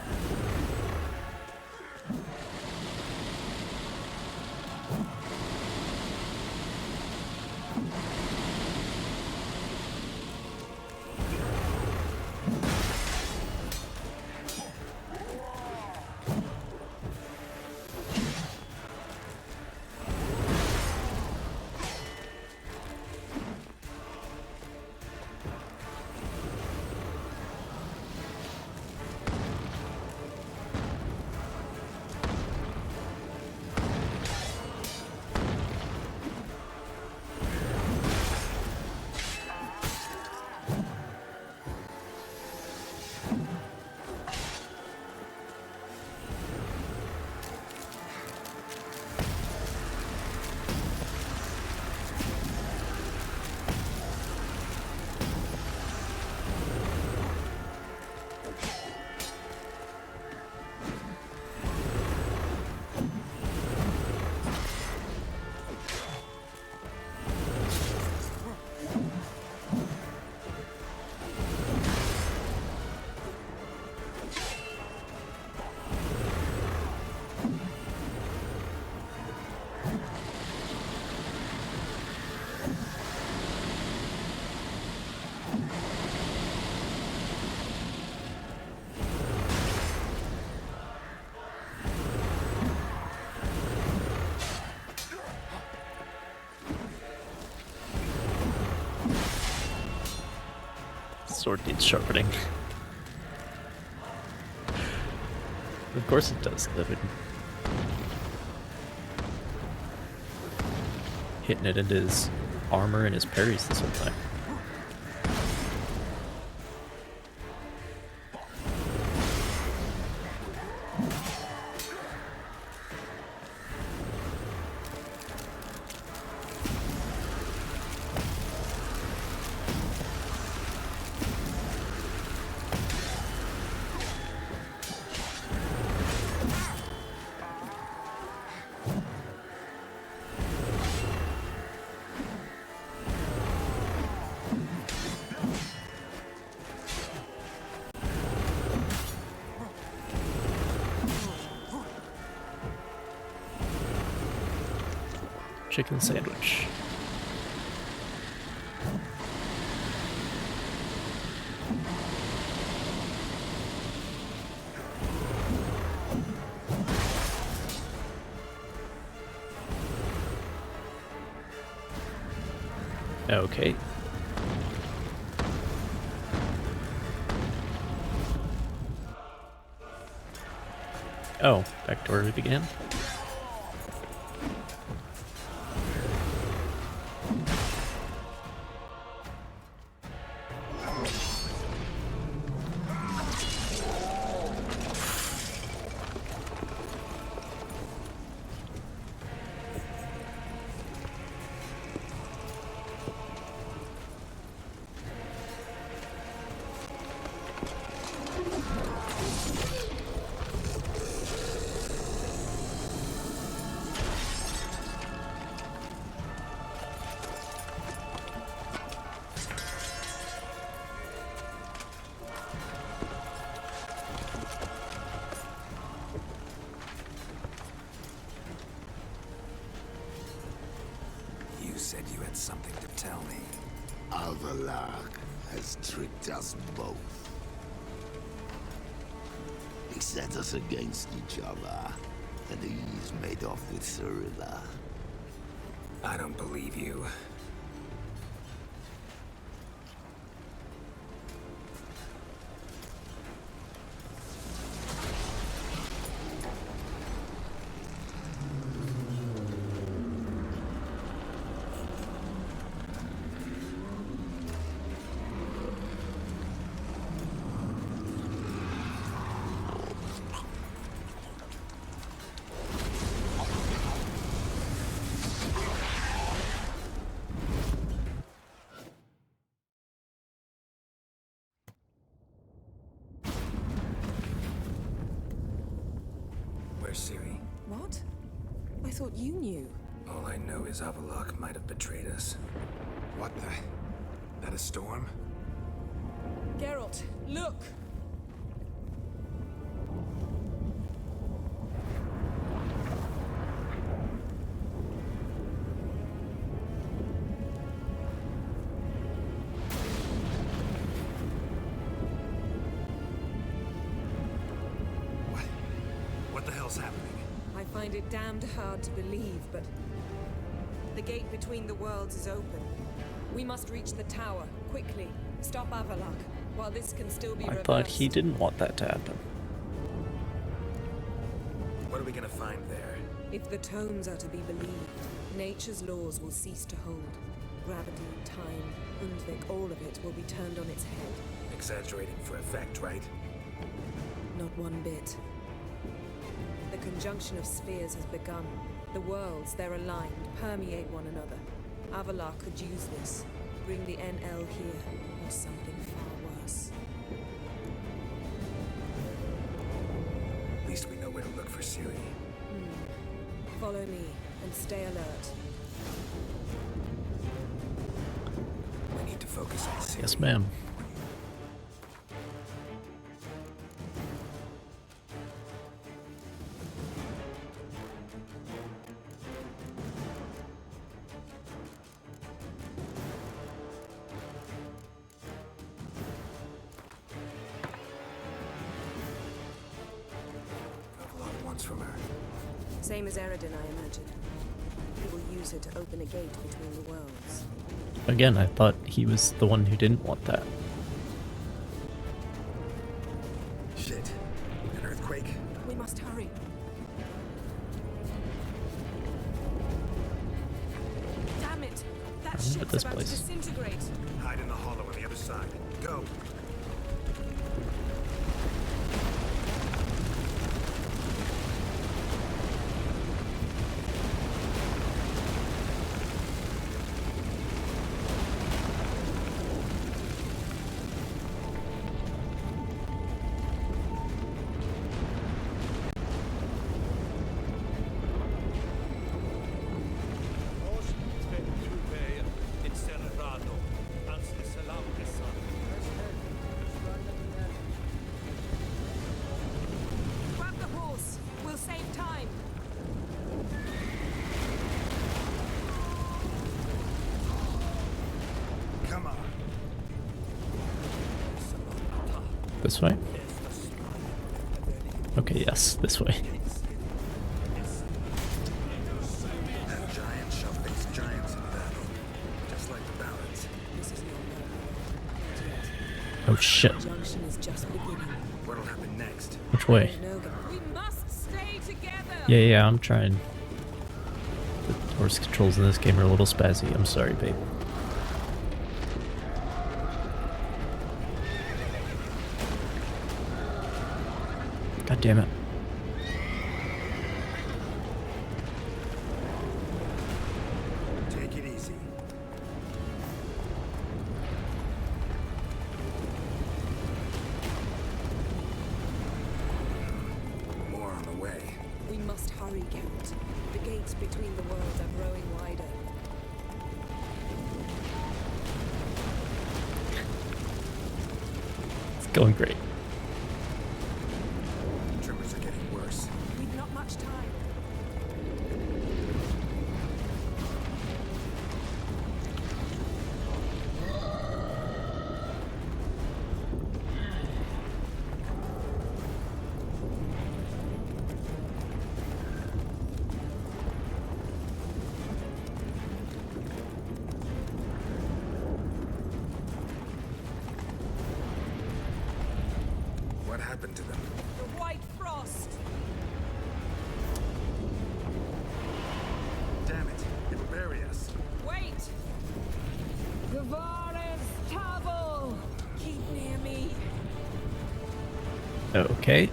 Sword needs sharpening. Of course it does. They've been hitting it into his armor and his parries this whole time. Chicken sandwich. Okay. Oh, back to where we began. You said you had something to tell me. Avallac'h has tricked us both. He set us against each other, and he's made off with Cyrilla. I don't believe you. Where's Ciri? What? I thought you knew. All I know is Avallac'h might have betrayed us. What the? That a storm? Geralt, look! What the hell's happening? I find it damned hard to believe, but the gate between the worlds is open. We must reach the tower, quickly. Stop Avallac'h, while this can still be reversed. I thought he didn't want that to happen. What are we gonna find there? If the tomes are to be believed, nature's laws will cease to hold. Gravity, time, Undvik, all of it will be turned on its head. Exaggerating for effect, right? Not one bit. The conjunction of spheres has begun. The worlds, they're aligned, permeate one another. Avallac'h could use this. Bring the NL here, or something far worse. At least we know where to look for Ciri. Follow me, and stay alert. We need to focus on Ciri. Yes, ma'am. From her. Same as Eredin, I imagine. He will use her to open a gate between the worlds. Again, I thought he was the one who didn't want that. guys. Disintegrate. Hide in the hollow on the other side. Go. Grab the horse. We'll save time. Come on. This way? Okay, yes, this way. Giants shall face giants in battle, just like the ballads. Oh shit. Junction is just beginning. What'll happen next? Which way? We must stay together. Yeah, I'm trying. The horse controls in this game are a little spazzy. I'm sorry, babe. God damn it. Take it easy. More on the way. We must hurry, Geralt. The gates between the worlds are growing wider. It's going great. Tremors are getting worse. We've not much time. What happened to them? The White Frost. Damn it. It'll bury us. Wait. Gavares Tavel. Keep near me. Okay.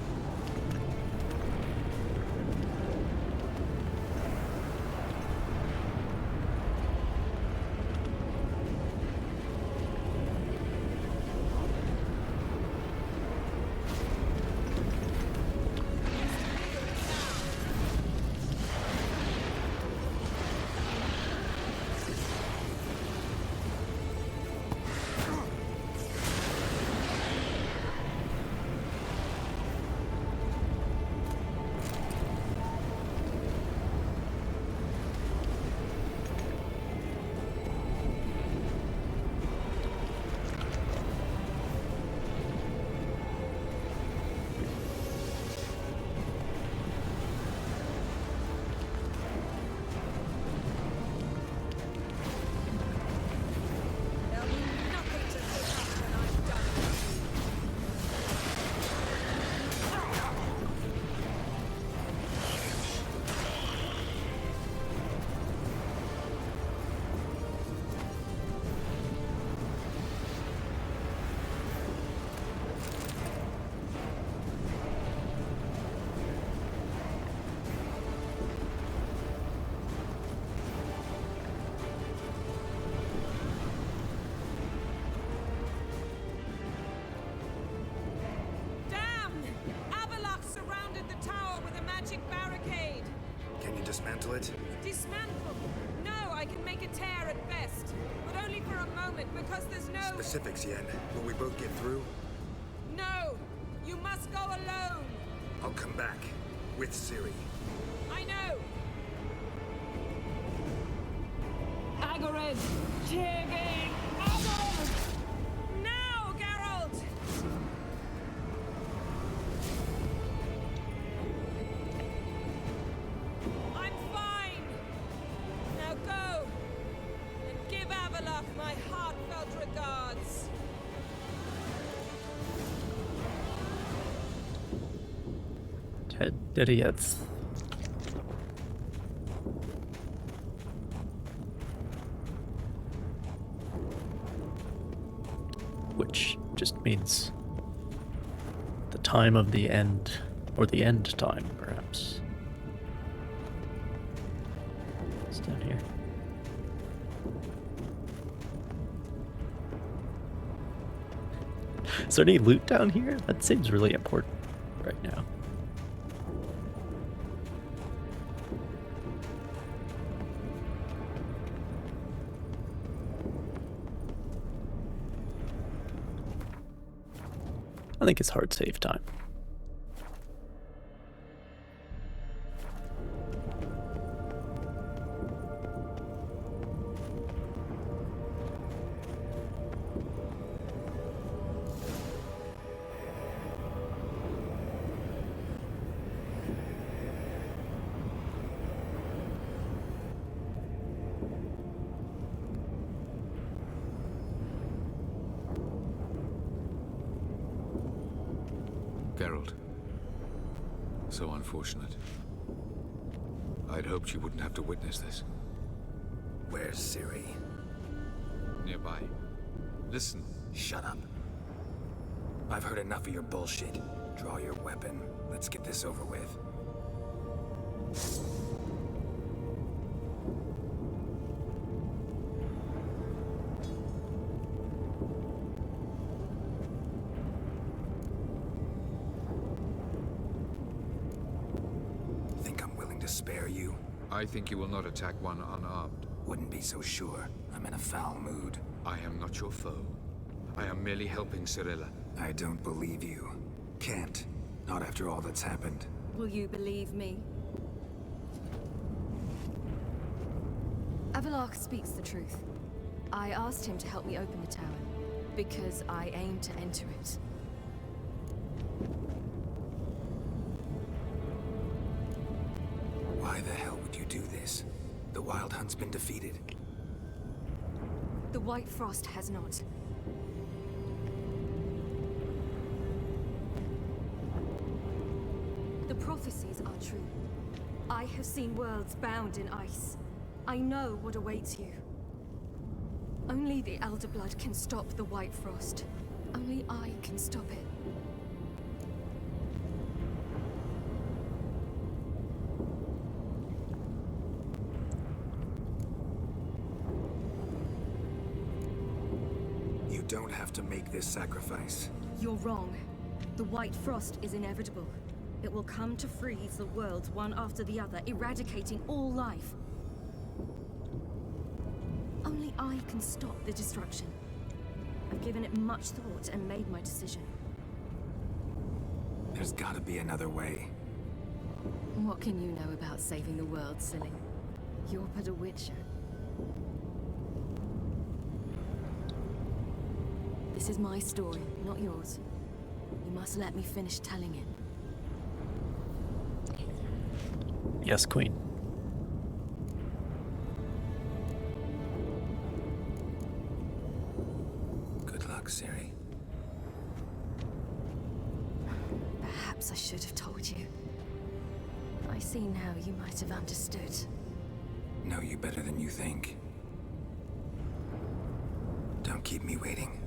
Dismantle it? Dismantle? No, I can make a tear at best. But only for a moment, because there's no... Specifics, Yen. Will we both get through? No! You must go alone! I'll come back. With Ciri. I know! Agored! Tirgane! Agor! Now, Geralt! I'm fine! Now go! And give Avallac'h my heartfelt regards! Idiots. which just means the time of the end, or the end time, perhaps. It's down here. Is there any loot down here? That seems really important right now. I think it's hard save time. Geralt. So unfortunate. I'd hoped you wouldn't have to witness this. Where's Ciri? Nearby. Listen. Shut up. I've heard enough of your bullshit. Draw your weapon. Let's get this over with. Think I'm willing to spare you? I think you will not attack one unarmed. Wouldn't be so sure. I'm in a foul mood. I am not your foe. I am merely helping Cirilla. I don't believe you. Can't. Not after all that's happened. Will you believe me? Avallac'h speaks the truth. I asked him to help me open the tower, because I aim to enter it. Why the hell would you do this? The Wild Hunt's been defeated. The White Frost has not. The prophecies are true. I have seen worlds bound in ice. I know what awaits you. Only the Elder Blood can stop the White Frost. Only I can stop it. You don't have to make this sacrifice. You're wrong. The White Frost is inevitable. It will come to freeze the worlds one after the other, eradicating all life. Only I can stop the destruction. I've given it much thought and made my decision. There's gotta be another way. What can you know about saving the world, silly? You're but a witcher. This is my story, not yours. You must let me finish telling it. Yes, Queen. Good luck, Ciri. Perhaps I should have told you. I see now you might have understood. Know you better than you think. Don't keep me waiting.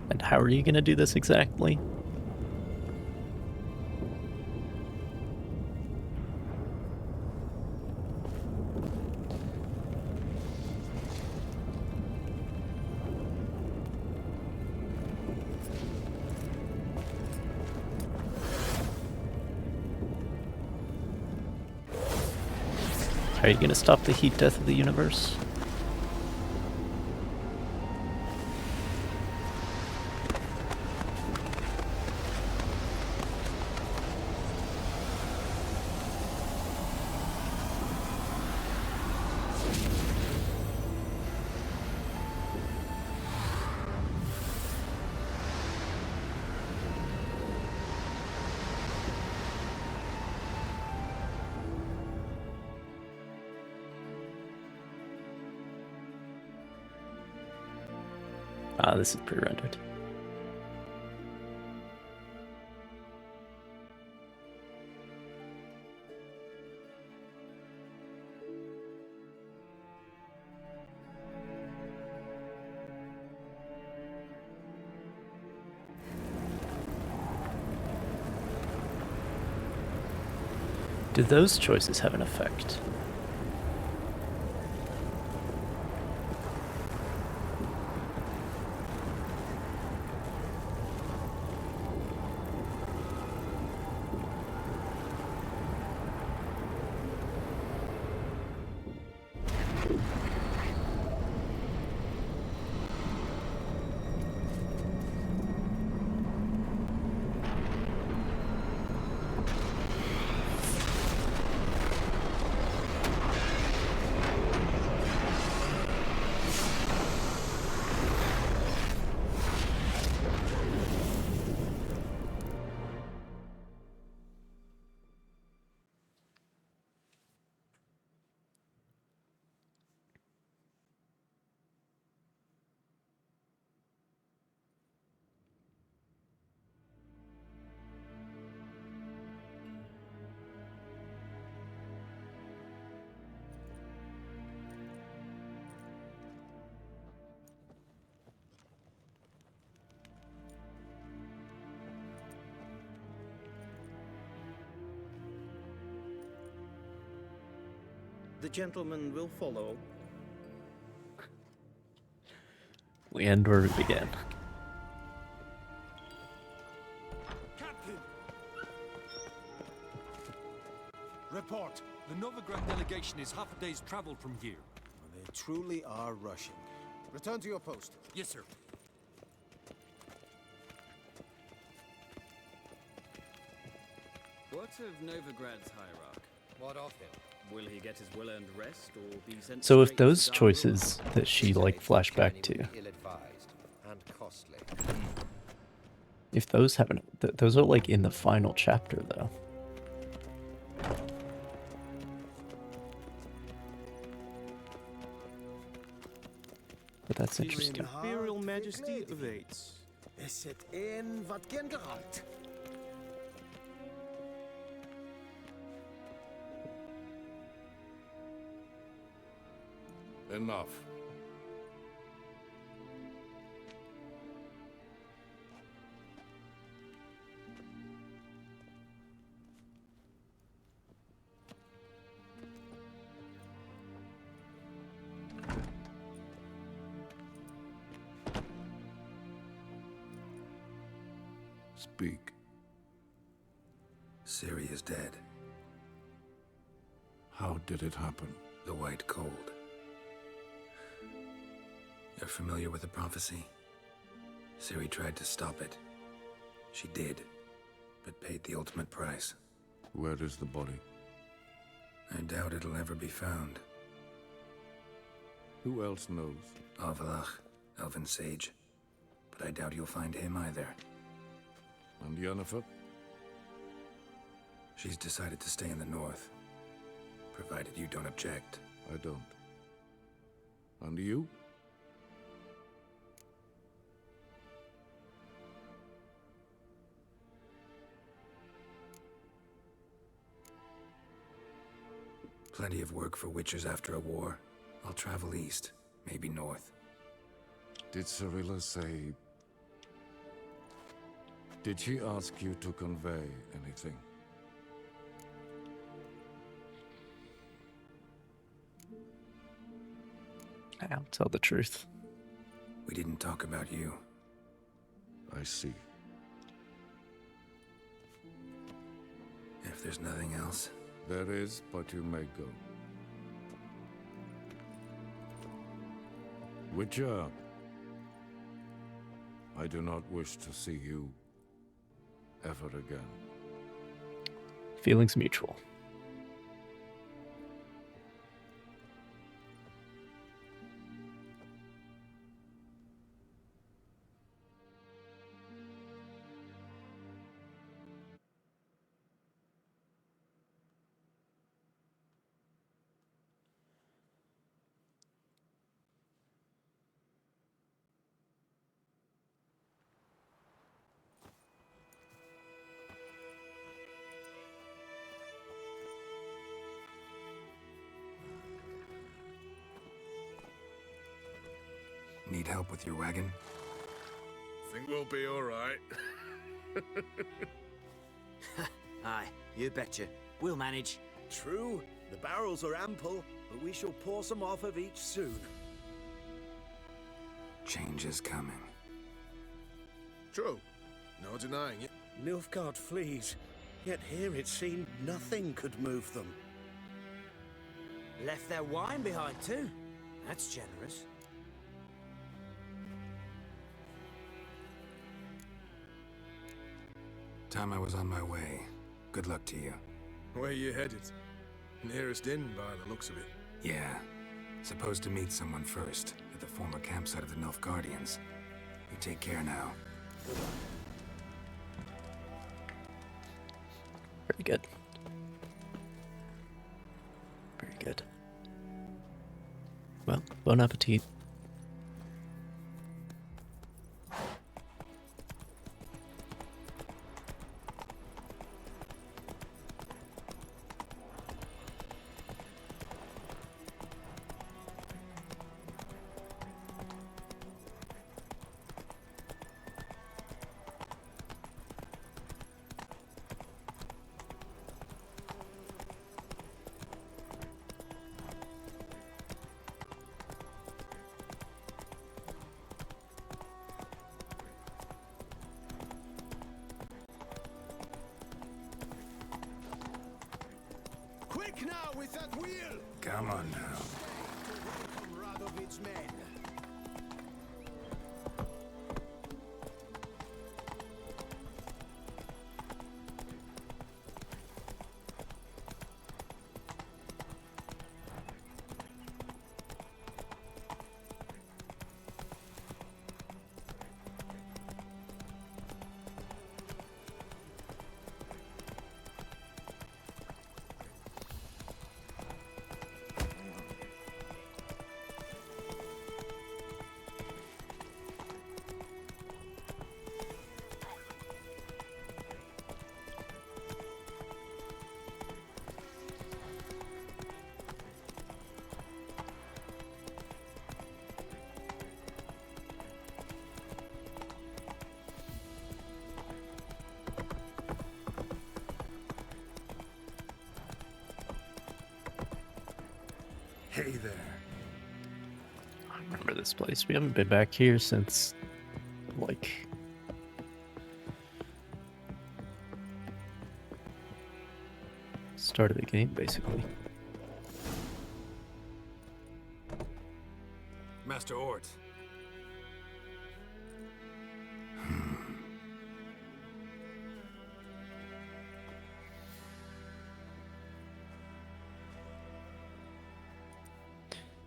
And how are you gonna do this exactly? Are you gonna stop the heat death of the universe? Ah, this is pre-rendered. Do those choices have an effect? The gentleman will follow. We end where we began. Captain! Report. The Novigrad delegation is half a day's travel from here. They truly are rushing. Return to your post. Yes, sir. What of Novigrad's hierarch? What of him? Will he get his well-earned rest, or be sent So if straight to those Dark choices that she like flash back to, Ill-advised and costly. if those haven't, those are like in the final chapter though. But that's interesting. Imperial Majesty awaits. Is it in wat genderalt? Enough. Speak. Ciri is dead. How did it happen? The White Cold. You're familiar with the prophecy? Ciri tried to stop it. She did, but paid the ultimate price. Where is the body? I doubt it'll ever be found. Who else knows? Avallac'h, Elven Sage. But I doubt you'll find him either. And Yennefer? She's decided to stay in the north. Provided you don't object. I don't. And you? Plenty of work for witchers after a war. I'll travel east, maybe north. Did Cirilla say... Did she ask you to convey anything? I'll tell the truth. We didn't talk about you. I see. If there's nothing else... There is, but you may go. Witcher, I do not wish to see you ever again. Feelings mutual. Need help with your wagon? Think we'll be all right. Aye, you betcha. We'll manage. True, the barrels are ample, but we shall pour some off of each soon. Change is coming. True. No denying it. Nilfgaard flees, yet here it seemed nothing could move them. Left their wine behind too. That's generous. Time I was on my way. Good luck to you. Where you headed? Nearest inn by the looks of it. Yeah. Supposed to meet someone first, at the former campsite of the Nilfgaardians. You take care now. Very good. Very good. Well, bon appetit. Quick now with that wheel! Come on now. Radovid's men. Hey there. I remember this place. We haven't been back here since, like, start of the game, basically. Master Ort.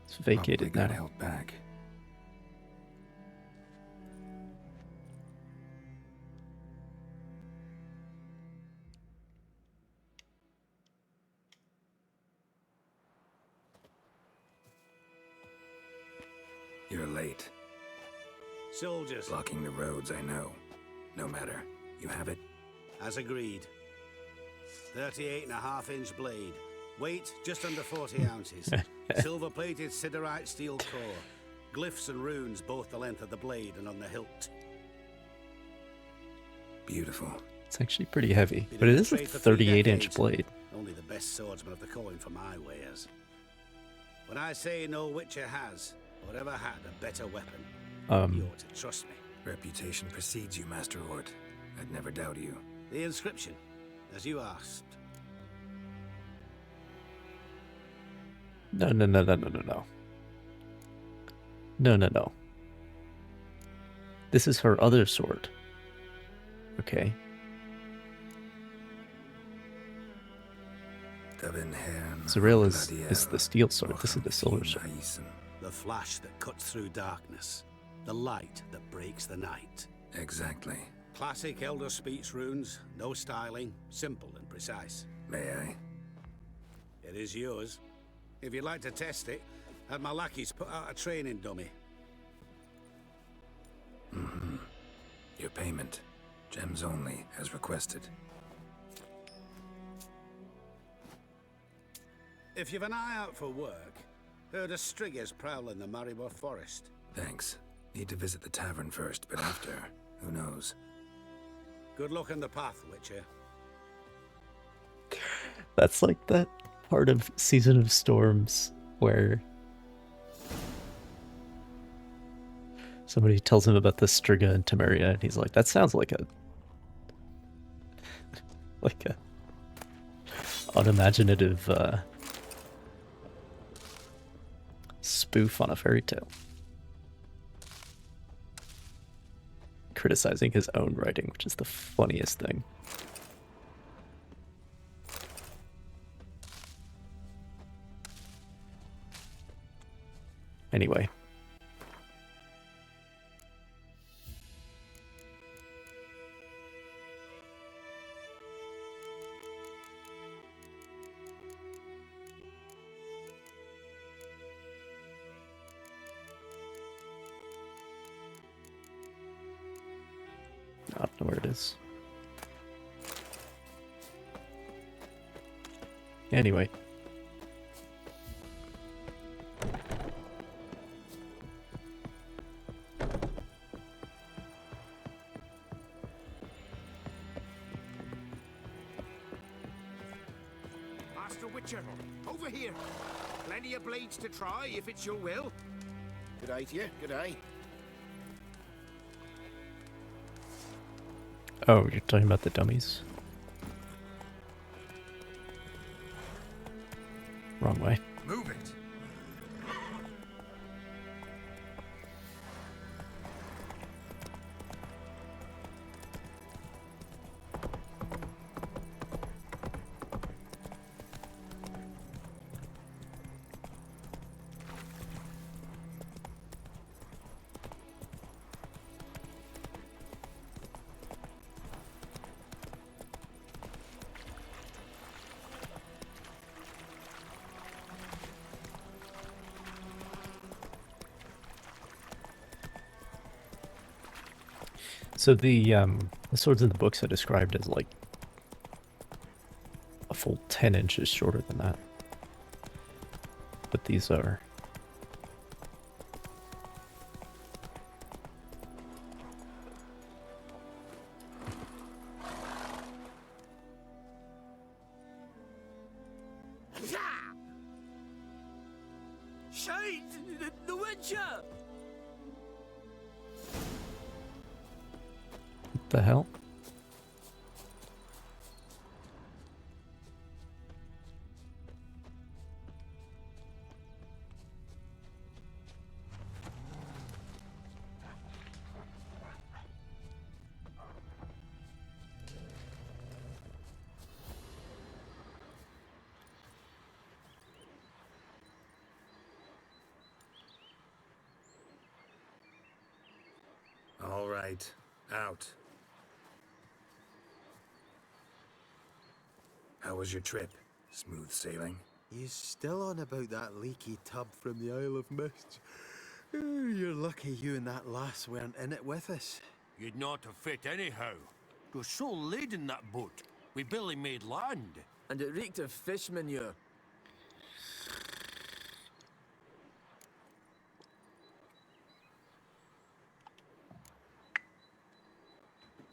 It's vacated got now. held back. You're late. Soldiers. Blocking the roads, I know. No matter. You have it? As agreed. 38.5-inch blade. Weight just under 40 ounces. Silver-plated siderite steel core. Glyphs and runes both the length of the blade and on the hilt. Beautiful. It's actually pretty heavy, but it is a 38-inch blade. Only the best swordsman of the calling for my wares. When I say no witcher has, or ever had, a better weapon, you ought to trust me. Reputation precedes you, Master Ort. I'd never doubt you. The inscription, as you asked. No. No. This is her other sword. Okay. Zaril is the steel sword. This is the silver sword. The flash that cuts through darkness. The light that breaks the night. Exactly. Classic Elder Speech runes. No styling. Simple and precise. May I? It is yours. If you'd like to test it, have my lackeys put out a training dummy. Mm-hmm. Your payment. Gems only, as requested. If you've an eye out for work, heard of striggers prowling the Maribor forest. Thanks. Need to visit the tavern first, but after, who knows? Good luck on the path, Witcher. That's like that part of Season of Storms where somebody tells him about the Striga and Temeria, and he's like, that sounds like a unimaginative spoof on a fairy tale. Criticizing his own writing, which is the funniest thing. Anyway. I don't know where it is. Anyway. Master Witcher, over here. Plenty of blades to try, if it's your will. Good eye to you, good eye. Oh, you're talking about the dummies? Wrong way. Move it. So the swords in the books are described as like a full 10 inches shorter than that. But these are Shade! The Witcher! what the hell? All right, out. How was your trip? Smooth sailing? You still on about that leaky tub from the Isle of Mist? You're lucky you and that lass weren't in it with us. You'd not have fit anyhow. It was so laden, that boat. We barely made land. And it reeked of fish manure.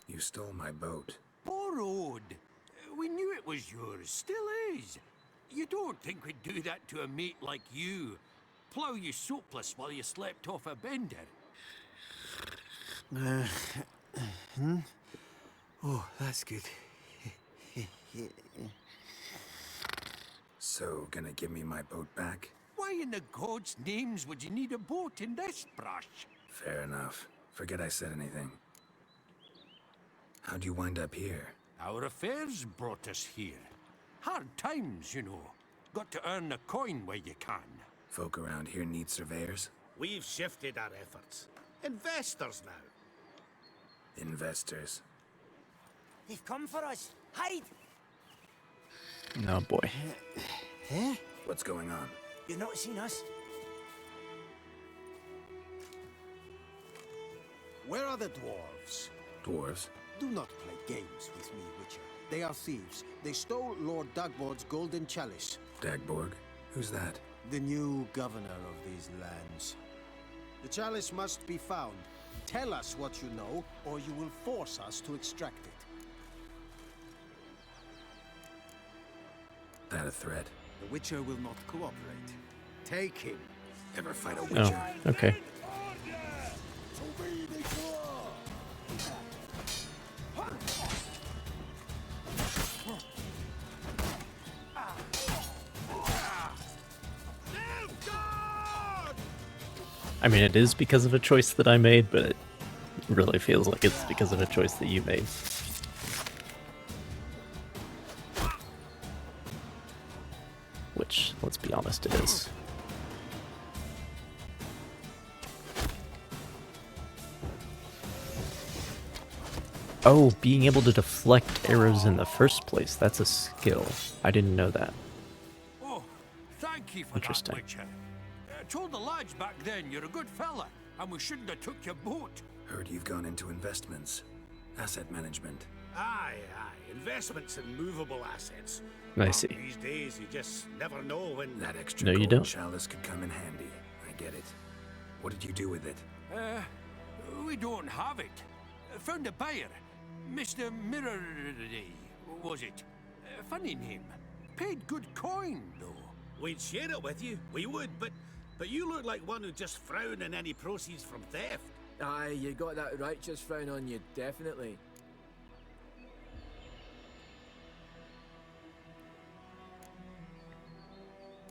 You stole my boat. Borrowed. We knew it was yours. Still is. You don't think we'd do that to a mate like you? Plough you soapless while you slept off a bender? Oh, that's good. So, gonna give me my boat back? Why in the gods' names would you need a boat in this brush? Fair enough. Forget I said anything. How'd you wind up here? Our affairs brought us here. Hard times, you know. Got to earn the coin where you can. Folk around here need surveyors? We've shifted our efforts. Investors now. Investors. They've come for us. Hide! Oh boy. Eh? What's going on? You've not seen us? Where are the dwarves? Dwarves? Do not play games with me, Witcher. They are thieves. They stole Lord Dagborg's golden chalice. Dagborg? Who's that? The new governor of these lands. The chalice must be found. Tell us what you know, or you will force us to extract it. That a threat? The Witcher will not cooperate. Take him. Ever fight a Witcher? Oh, okay. I mean, it is because of a choice that I made, but it really feels like it's because of a choice that you made. Which, let's be honest, it is. Oh, being able to deflect arrows in the first place, that's a skill. I didn't know that. Oh, thank you for Interesting. that, Witcher. Told the lads back then you're a good fella, and we shouldn't have took your boat. Heard you've gone into investments. Asset management. Aye, aye. Investments in movable assets. I see. These days, you just never know when... That extra No, you gold don't. chalice could come in handy. I get it. What did you do with it? We don't have it. Found a buyer. Mr. Mirror... was it? Funny name. Paid good coin, though. We'd share it with you. We would, but you look like one who just frown on any proceeds from theft. Aye, you got that righteous frown on you, definitely.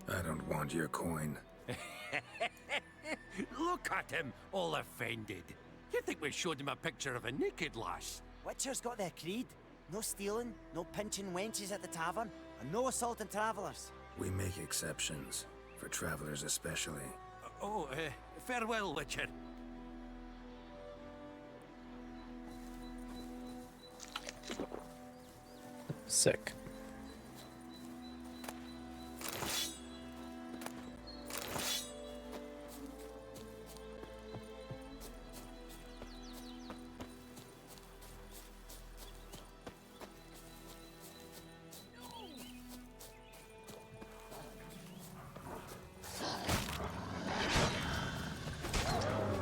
I don't want your coin. Look at him, all offended. You think we showed him a picture of a naked lass? Witcher's got their creed. No stealing, no pinching wenches at the tavern, and no assaulting travellers. We make exceptions. For travelers especially. Farewell, Witcher. Sick.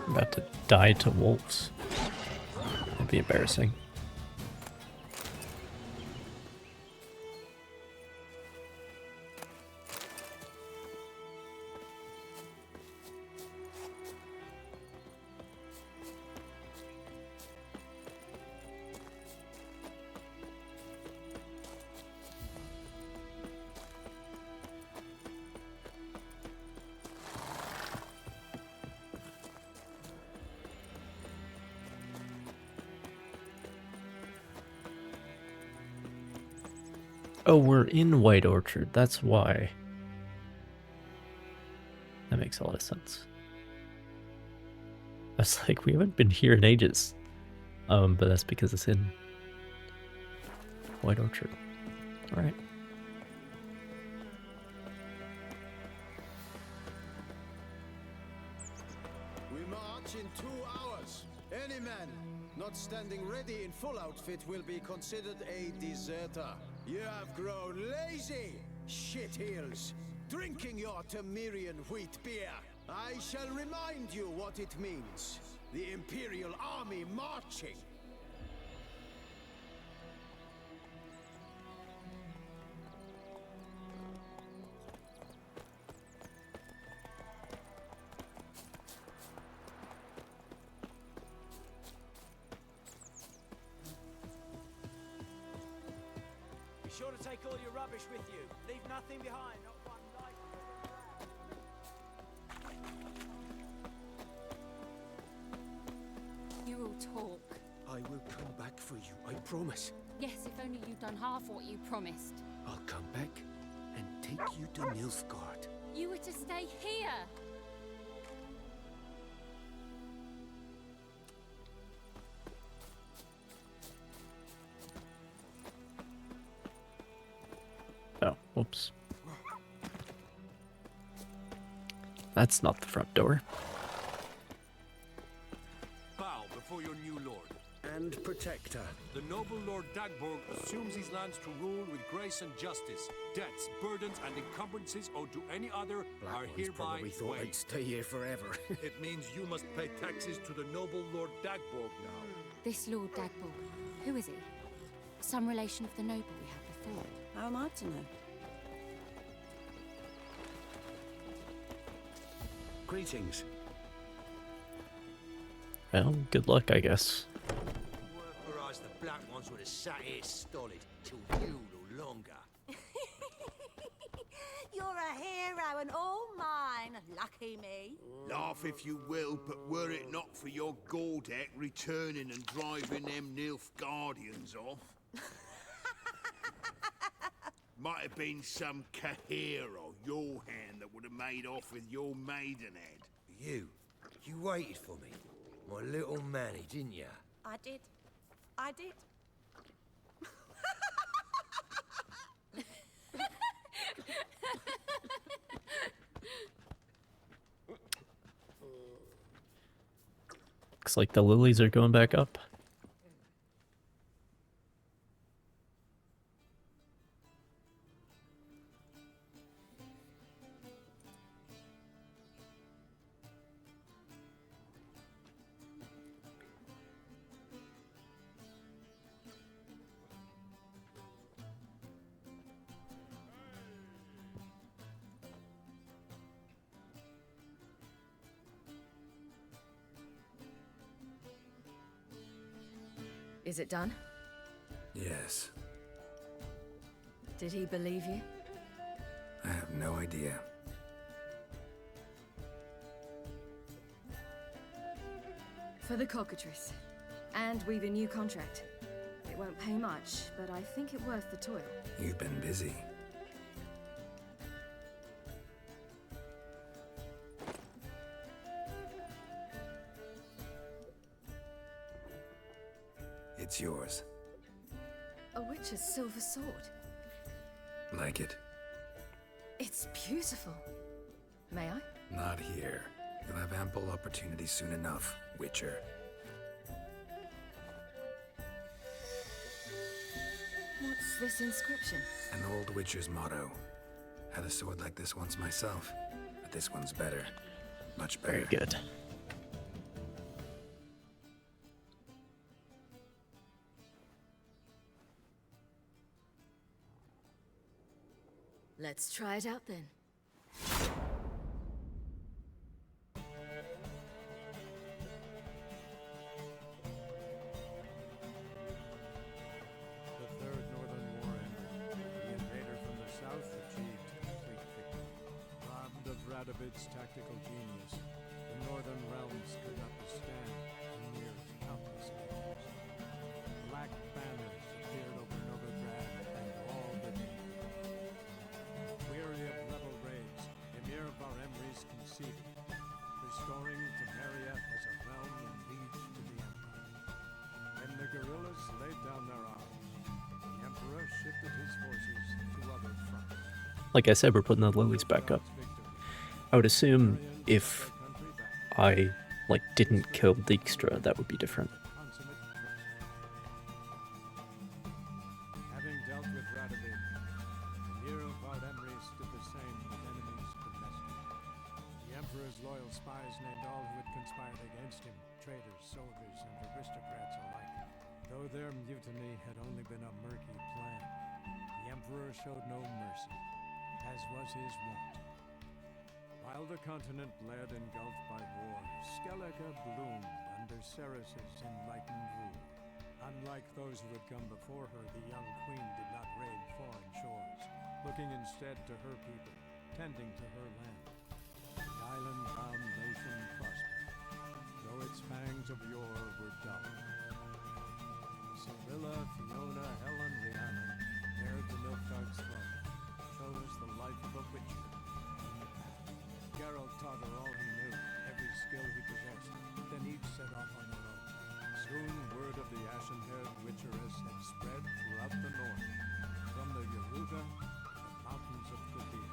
About to die to wolves. That'd be embarrassing. Oh, we're in White Orchard, that's why. That makes a lot of sense. I was like, we haven't been here in ages. But that's because it's in White Orchard. Alright. We march in 2 hours. Any man not standing ready in full outfit will be considered a deserter. You have grown lazy, shitheels, drinking your Temerian wheat beer. I shall remind you what it means. The Imperial Army marching. Be sure to take all your rubbish with you. Leave nothing behind, not one life. You will talk. I will come back for you, I promise. Yes, if only you'd done half what you promised. I'll come back and take you to Nilfgaard. You were to stay here. Oh, whoops. That's not the front door. Bow before your new lord. And protector. The noble Lord Dagborg assumes these lands to rule with grace and justice. Debts, burdens, and encumbrances owed to any other are hereby probably thought I'd stay here forever. It means you must pay taxes to the noble Lord Dagborg now. This Lord Dagborg, who is he? Some relation of the noble we had before. How am I to know? Greetings. Well, good luck, I guess. Whereas the black ones would have sat here stolid till you no longer. You're a hero and all mine. Lucky me. Laugh if you will, but were it not for your Gordak returning and driving them Nilfgaardians off, might have been some Cahir or your hand that would have made off with your maidenhead. You waited for me, my little Manny, didn't you? I did. I did. Looks like the lilies are going back up. Is it done? Yes. Did he believe you? I have no idea. For the cockatrice. And we've a new contract. It won't pay much, but I think it worth the toil. You've been busy. It's yours. A witch's silver sword. Like it? It's beautiful. May I? Not here. You'll have ample opportunity soon enough, Witcher. What's this inscription? An old Witcher's motto. Had a sword like this once myself, but this one's better. Much better. Very good. Let's try it out then. The Third Northern War ended. The invader from the south achieved complete victory. Robbed of Radovid's tactical genius, the northern realms could not withstand Mir's countless legions. Black banners appeared over Novigrad and all the weary of rebel raids, Emir Varemri's conceded, restoring Temeria as a realm in liege to the Empire. When the guerrillas laid down their arms, the Emperor shifted his forces to other fronts. Like I said, we're putting the lilies back up. I would assume if I, like, didn't kill Dijkstra, that would be different. Having dealt with Radovid, Emir Varemri did the same with enemies domestic. The Emperor's loyal spies named all who had conspired against him, traitors, soldiers, and aristocrats alike. Though their mutiny had only been a murky plan, the Emperor showed no mercy, as was his wont. While the continent lay engulfed by war, Skellige bloomed under Ceres's enlightened rule. Unlike those who had come before her, the young queen did not raid foreign shores, looking instead to her people, tending to her land. The island-bound nation prospered, though its pangs of yore were dull. Sybilla, Fiona, Helen, Rhiannon heired the Nilfgaard's throne, chose the life of a witcher. Geralt taught her all he knew, every skill he possessed, then each set off on their own. Soon word of the ashen-haired witcheress had spread throughout the north, from the Yaruga to the mountains of Qudir.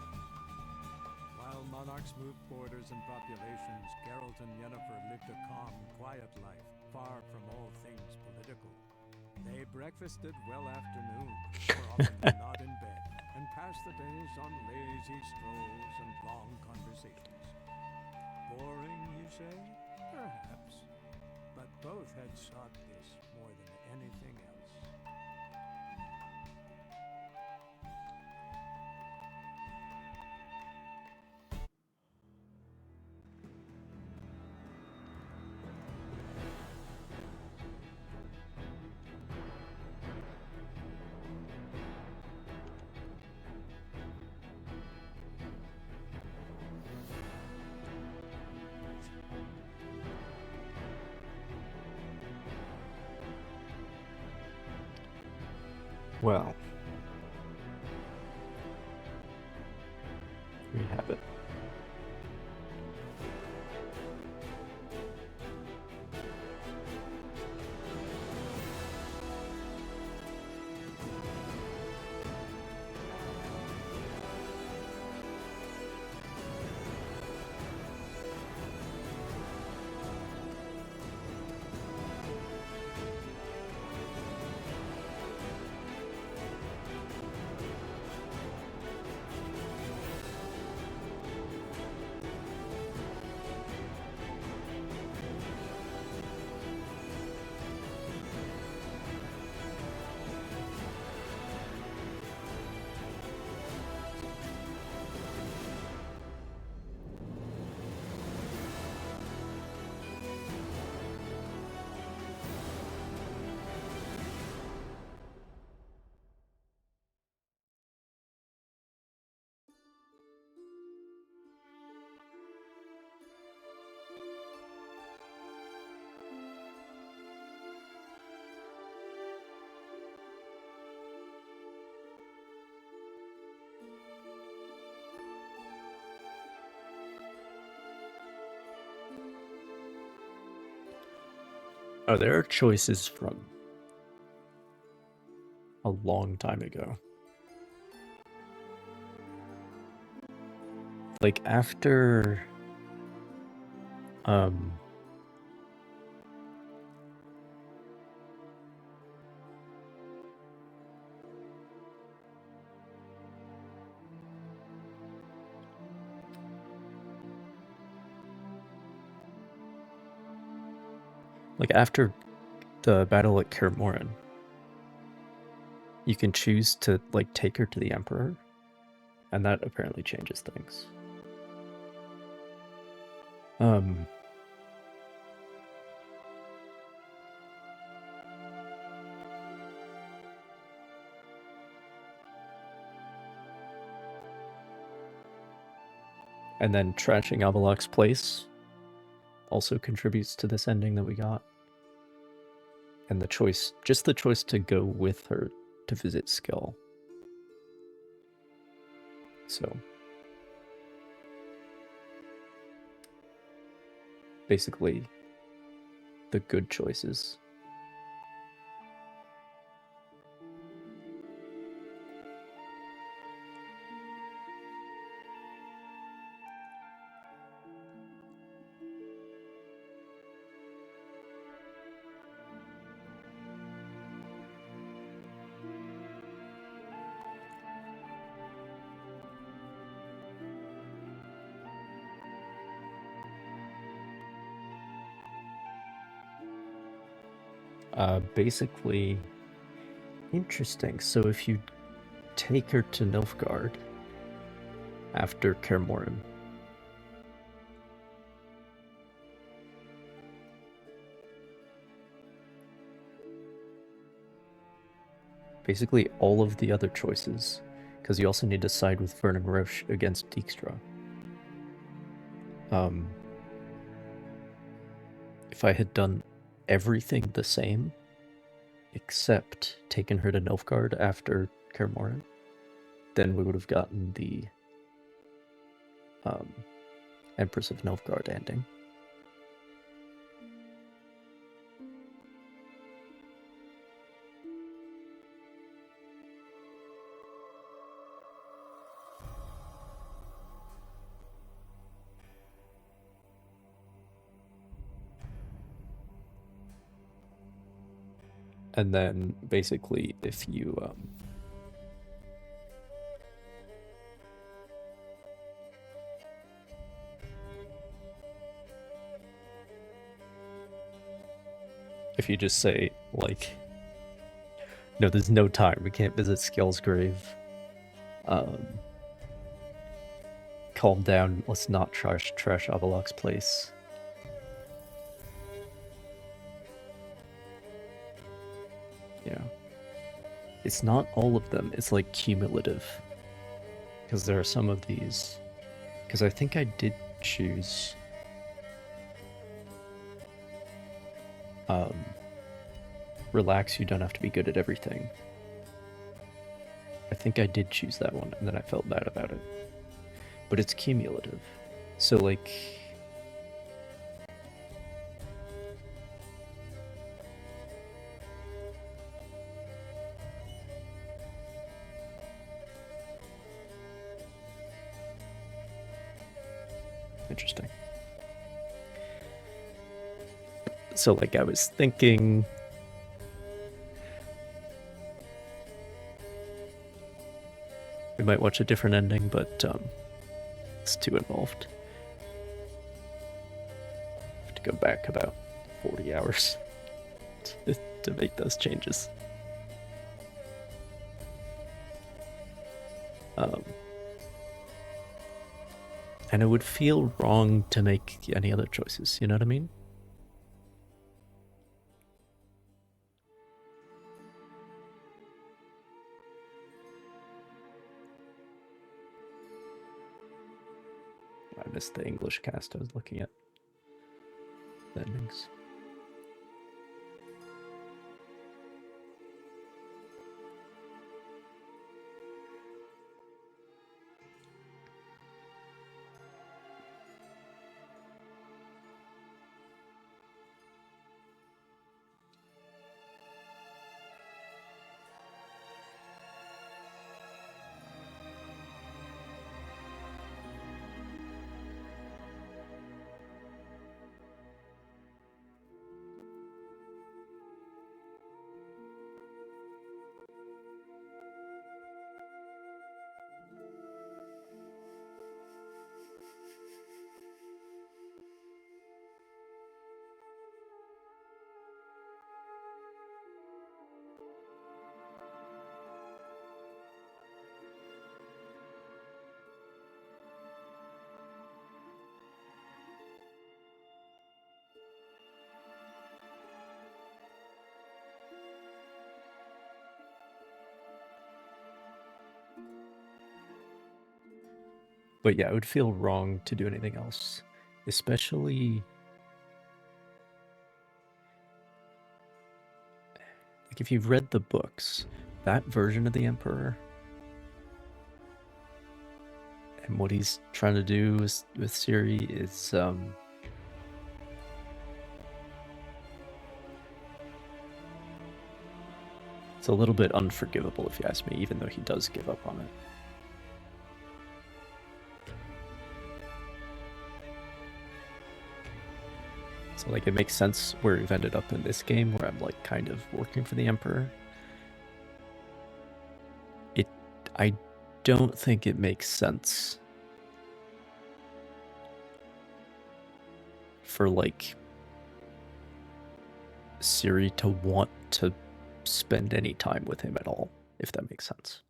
While monarchs moved borders and populations, Geralt and Yennefer lived a calm, quiet life, far from all things political. They breakfasted well after noon, more often than not in bed, and passed the days on lazy strolls and long conversations. Boring, you say? Perhaps. But both had sought this more than anything else. Well, we have it. Oh, there are choices from a long time ago. Like after like after the battle at Kaer Morhen, you can choose to like take her to the Emperor, and that apparently changes things. And then trashing Avallac'h's place also contributes to this ending that we got. And the choice, just the choice to go with her to visit Skull. So basically the good choices. Basically, interesting. So if you take her to Nilfgaard after Kaer Morhen, basically all of the other choices, because you also need to side with Vernon Roche against Dijkstra. If I had done everything the same, except taken her to Nilfgaard after Kaer Morhen, then we would have gotten the Empress of Nilfgaard ending. And then basically if you if you just say like, no, there's no time, we can't visit Skell's grave, calm down, let's not trash Avallac'h's place. Yeah. It's not all of them, it's like cumulative. Because there are some of these. Because I think I did choose relax, you don't have to be good at everything. I think I did choose that one, and then I felt bad about it. But it's cumulative. So, like... Interesting. So, like, I was thinking... we might watch a different ending, but it's too involved. I have to go back about 40 hours to make those changes. And it would feel wrong to make any other choices, you know what I mean? I missed the English cast. I was looking at the endings. But yeah, it would feel wrong to do anything else. Especially... like, if you've read the books, that version of the Emperor... and what he's trying to do with Ciri is... it's a little bit unforgivable, if you ask me, even though he does give up on it. So, like, it makes sense where we've ended up in this game, where I'm, like, kind of working for the Emperor. I don't think it makes sense for, like, Ciri to want to spend any time with him at all, if that makes sense.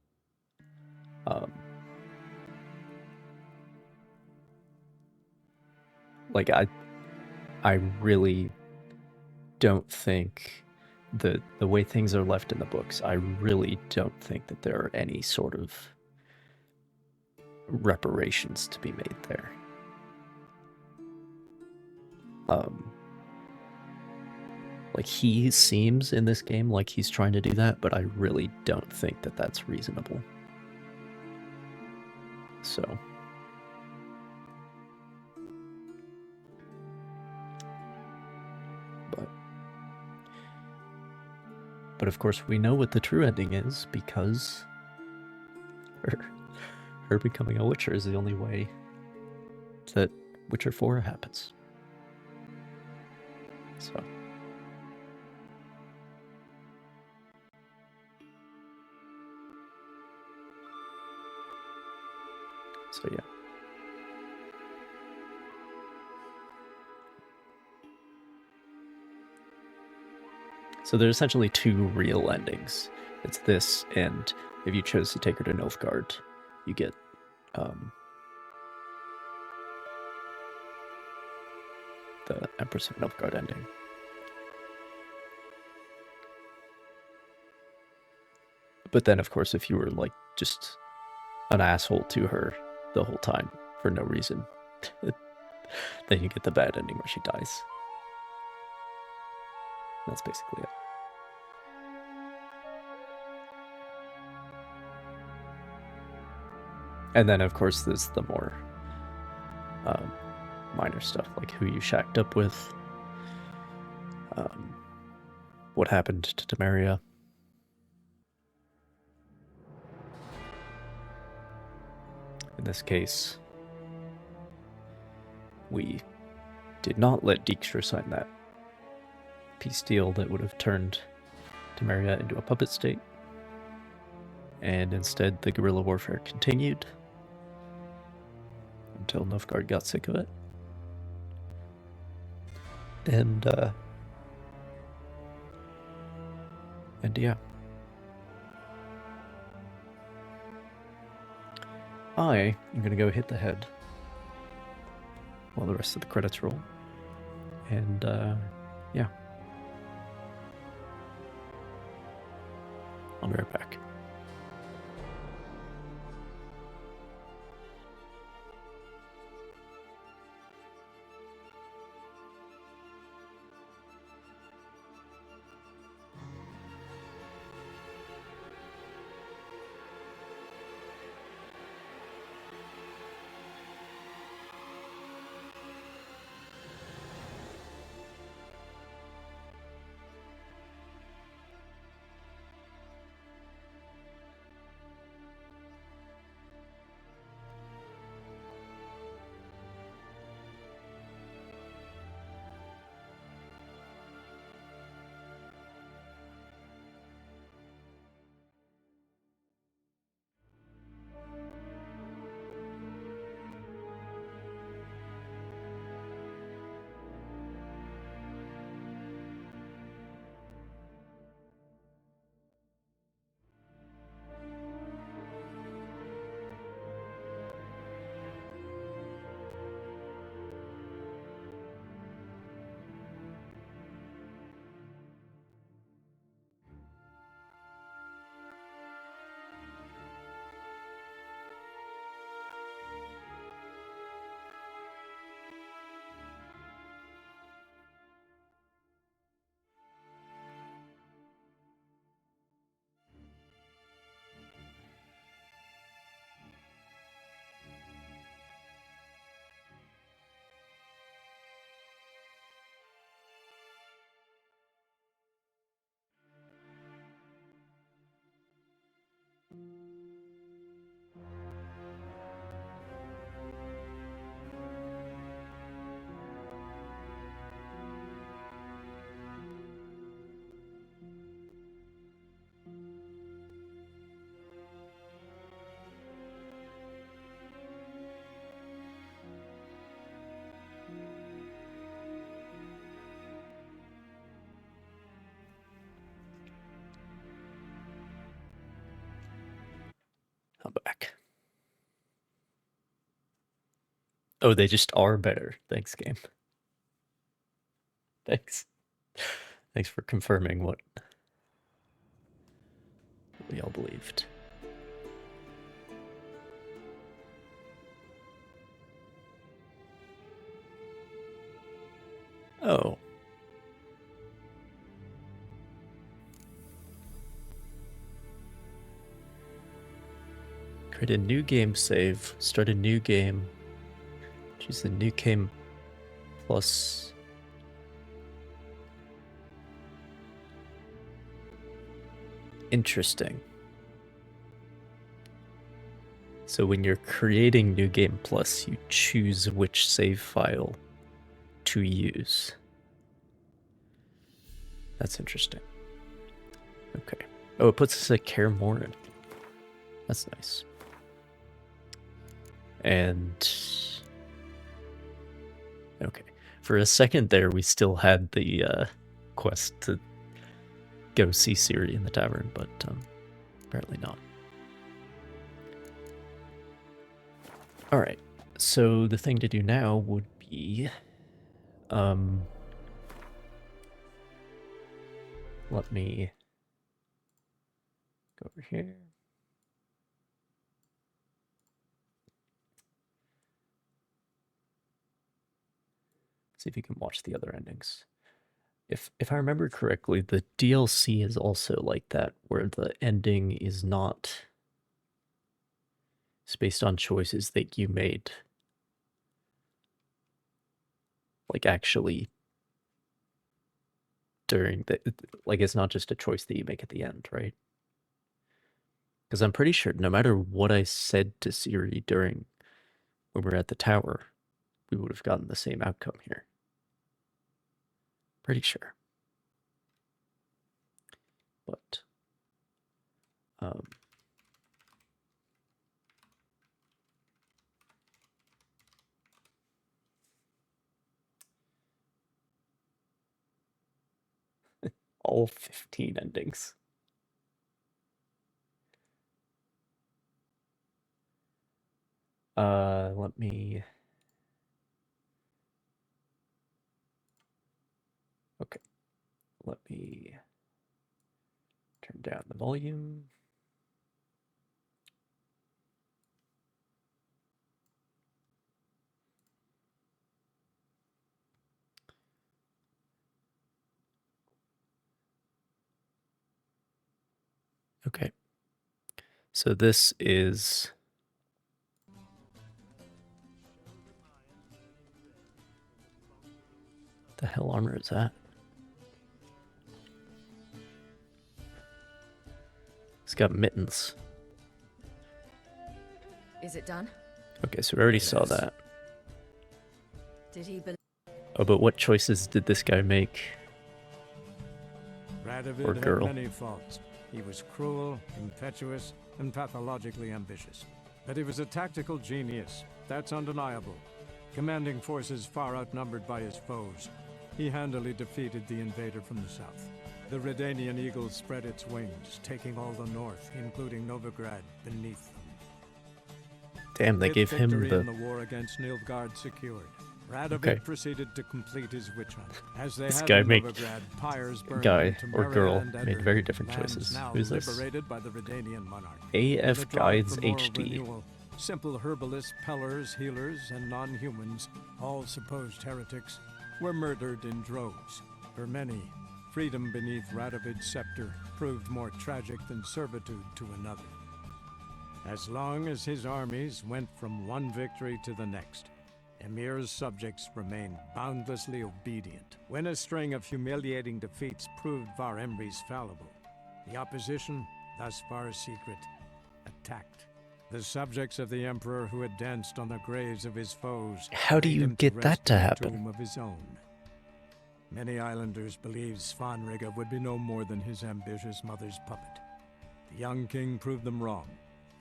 Like, I really don't think the way things are left in the books, I really don't think that there are any sort of reparations to be made there. Like, he seems in this game like he's trying to do that, but I really don't think that that's reasonable. So... But of course, we know what the true ending is, because her becoming a Witcher is the only way that Witcher 4 happens. So yeah. So there's essentially two real endings. It's this, and if you chose to take her to Nilfgaard, you get the Empress of Nilfgaard ending. But then, of course, if you were, like, just an asshole to her the whole time for no reason, then you get the bad ending where she dies. That's basically it. And then, of course, there's the more minor stuff, like who you shacked up with, what happened to Temeria. In this case, we did not let Dijkstra sign that peace deal that would have turned Temeria into a puppet state, and instead the guerrilla warfare continued until Nilfgaard got sick of it. And yeah. I am going to go hit the head while the rest of the credits roll. And, yeah. I'll be right back. I'm back. Oh, they just are better. Thanks, game. Thanks. Thanks for confirming what we all believed. Oh. Create a new game save, start a new game, choose the new game plus. Interesting. So when you're creating New Game Plus, you choose which save file to use. That's interesting. Okay. Oh, it puts us at Kaer Morhen. That's nice. And okay. For a second there, we still had the quest to go see Ciri in the tavern, but apparently not. Alright, so the thing to do now would be let me go over here. See if you can watch the other endings. If I remember correctly, the DLC is also like that, where the ending is not It's based on choices that you made. Like, actually, during the... Like, it's not just a choice that you make at the end, right? Because I'm pretty sure no matter what I said to Siri during... when we were at the tower, we would have gotten the same outcome here. Pretty sure. But... all 15 endings. Let me... Okay. Let me turn down the volume. Okay. So this is... the hell armor is that? It's got mittens. Is it done? Okay, so we already saw that. Did he believe? Oh, but what choices did this guy make? Radovid Or girl? had many faults. He was cruel, impetuous, and pathologically ambitious. But he was a tactical genius. That's undeniable. Commanding forces far outnumbered by his foes, he handily defeated the invader from the south. The Redanian eagle spread its wings, taking all the north, including Novigrad, beneath them. Damn, they With gave him victory the... in the war against Nilfgaard secured, Radovid Okay. proceeded to complete his witch hunt. As they This had guy in made... Novigrad, pyres burned guy in or Temeria girl and made Eder, very different lands choices. now Who's this? liberated by the Redanian monarch. AF In the drive Guides for moral HD. renewal, simple herbalists, pellers, healers, and non-humans, all supposed heretics, were murdered in droves. For many, freedom beneath Radovid's scepter proved more tragic than servitude to another. As long as his armies went from one victory to the next, Emir's subjects remained boundlessly obedient. When a string of humiliating defeats proved Var Emreis fallible, the opposition, thus far secret, attacked. The subjects of the Emperor who had danced on the graves of his foes. How do laid you him get rest that to in a happen? tomb of his own. Many islanders believed Svanrige would be no more than his ambitious mother's puppet. The young king proved them wrong,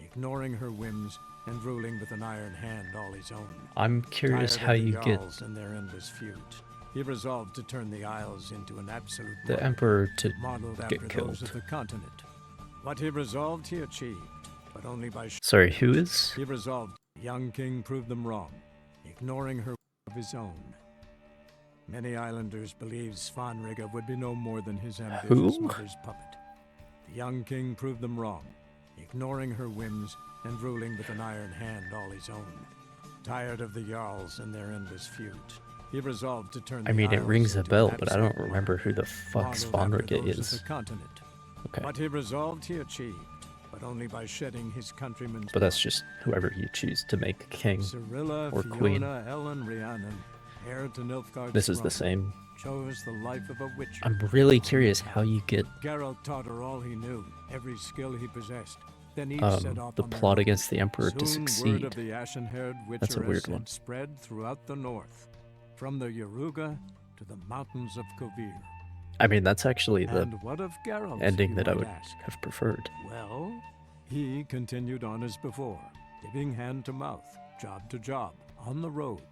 ignoring her whims and ruling with an iron hand all his own. I'm curious Tired how of the you get Jarls and their endless feuds, he resolved to turn the Isles into an absolute the monarchy, Emperor to modeled get after killed. those of the continent. What he resolved, he achieved, but only by... Sorry, who is? He resolved. The young king proved them wrong, ignoring her of his own. Many islanders believed Svanrige would be no more than his ambitious Who? mother's puppet. The young king proved them wrong, ignoring her whims and ruling with an iron hand all his own. Tired of the Jarls and their endless feuds, he resolved to turn I the mean, it Isles rings a into bell, an but I don't absolute remember who the fuck modeled after Svanrige those of is. the continent. Okay. What he resolved, he achieved, but only by shedding his countrymen's But that's just whoever you choose to make king Cyrilla, or Fiona, queen. Ellen, Rhiannon, heir to Nilfgaard's This is the throne, same. chose the life of a witcher. I'm really curious how you get Geralt taught her all he knew, every skill he possessed. Then each set off the on their plot own. against the Emperor to Soon, word succeed. of the ashen-haired That's a witcheress weird one. had spread throughout the north, from the Yaruga to the mountains of Kovir. I mean, that's actually the And what of Geralt, ending you that I might would ask? have preferred. Well, he continued on as before, giving hand to mouth, job to job, on the road,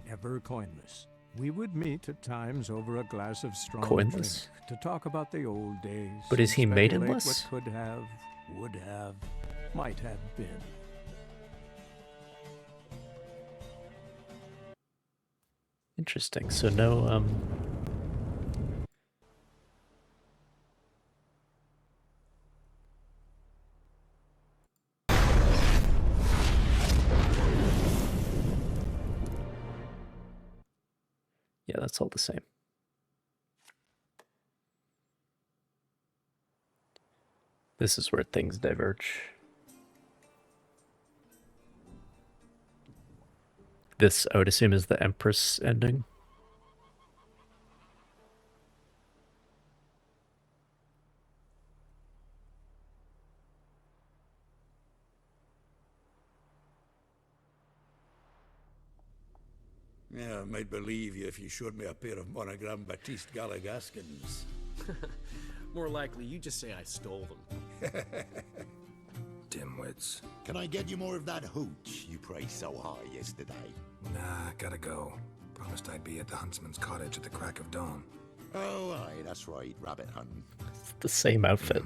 never coinless. We would meet at times over a glass of strong Coinless? drink to talk about the old days. But is and he speculate maidenless? What could have, would have, might have been. Interesting. So no, yeah, that's all the same. This is where things diverge. This, I would assume, is the Empress ending. Yeah, I might believe you if you showed me a pair of monogram Batiste Galligaskins. More likely, you just say I stole them. Dimwits. Can I get you more of that hooch you praised so high yesterday? Nah, gotta go. Promised I'd be at the huntsman's cottage at the crack of dawn. Oh, aye, that's right, rabbit hunting. It's the same outfit.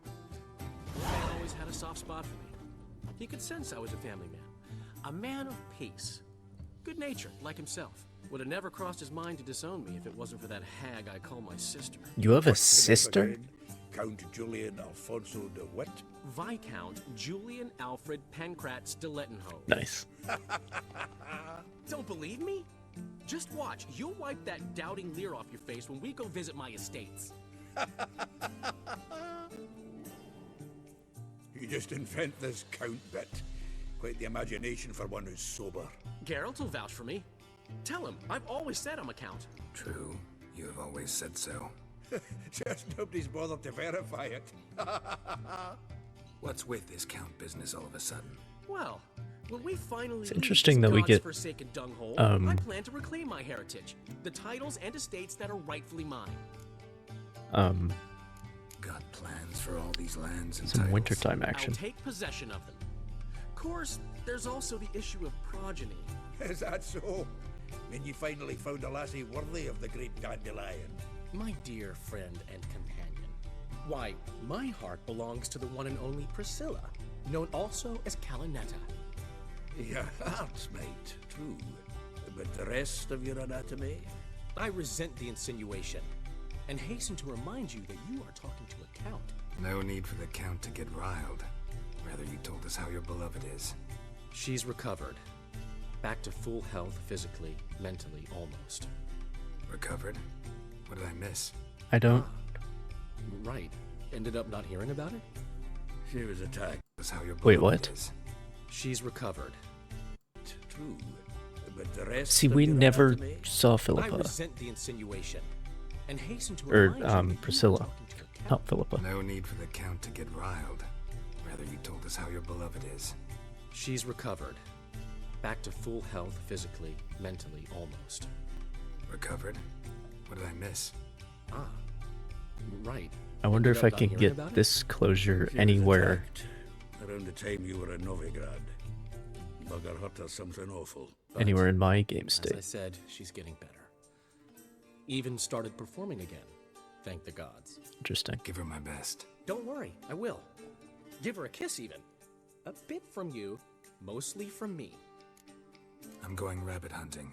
Dad always had a soft spot for me. He could sense I was a family man. A man of peace. Good-natured, like himself. Would have never crossed his mind to disown me if it wasn't for that hag I call my sister. You have a sister? Count Julian Alfonso de Wet? Viscount Julian Alfred Pancrat Stilettenho. Nice. Don't believe me? Just watch. You'll wipe that doubting leer off your face when we go visit my estates. You just invent this count bit. Quite the imagination for one who's sober. Geralt will vouch for me. Tell him, I've always said I'm a count. True. You have always said so. Just nobody's bothered to verify it. What's with this count business all of a sudden? Well, when we finally It's interesting that we get forsaken dunghole, I plan to reclaim my heritage, the titles and estates that are rightfully mine. Got plans for all these lands and some titles. wintertime action. I'll take possession of them. Of course, there's also the issue of progeny. Is that so? When you finally found a lassie worthy of the great dandelion? My dear friend and companion. Why, my heart belongs to the one and only Priscilla, known also as Calinetta. Your heart's mate, true. But the rest of your anatomy? I resent the insinuation, and hasten to remind you that you are talking to a count. No need for the count to get riled. Rather, you told us how your beloved is. She's recovered. Back to full health physically, mentally, almost. Recovered? What did I miss? I don't. Right. Ended up not hearing about it? She was attacked. That's how your Wait, what? is. She's recovered. True. But the rest See, of we your never anatomy? saw I Philippa. resent the insinuation, and hasten to Or, remind you that you Priscilla. are talking to a count. Not Philippa. No need for the count to get riled. Rather, you told us how your beloved is. She's recovered. Back to full health physically, mentally, almost. Recovered? What did I miss? Right. I wonder Ended if I up not can hearing get about it? this closure She was anywhere. attacked around the time you were in Novigrad. Bugger hurt her something awful. Anywhere in my game As I state. said, she's getting better. Even started performing again. Thank the gods. Interesting. Give her my best. Don't worry, I will. Give her a kiss even. A bit from you, mostly from me. I'm going rabbit hunting.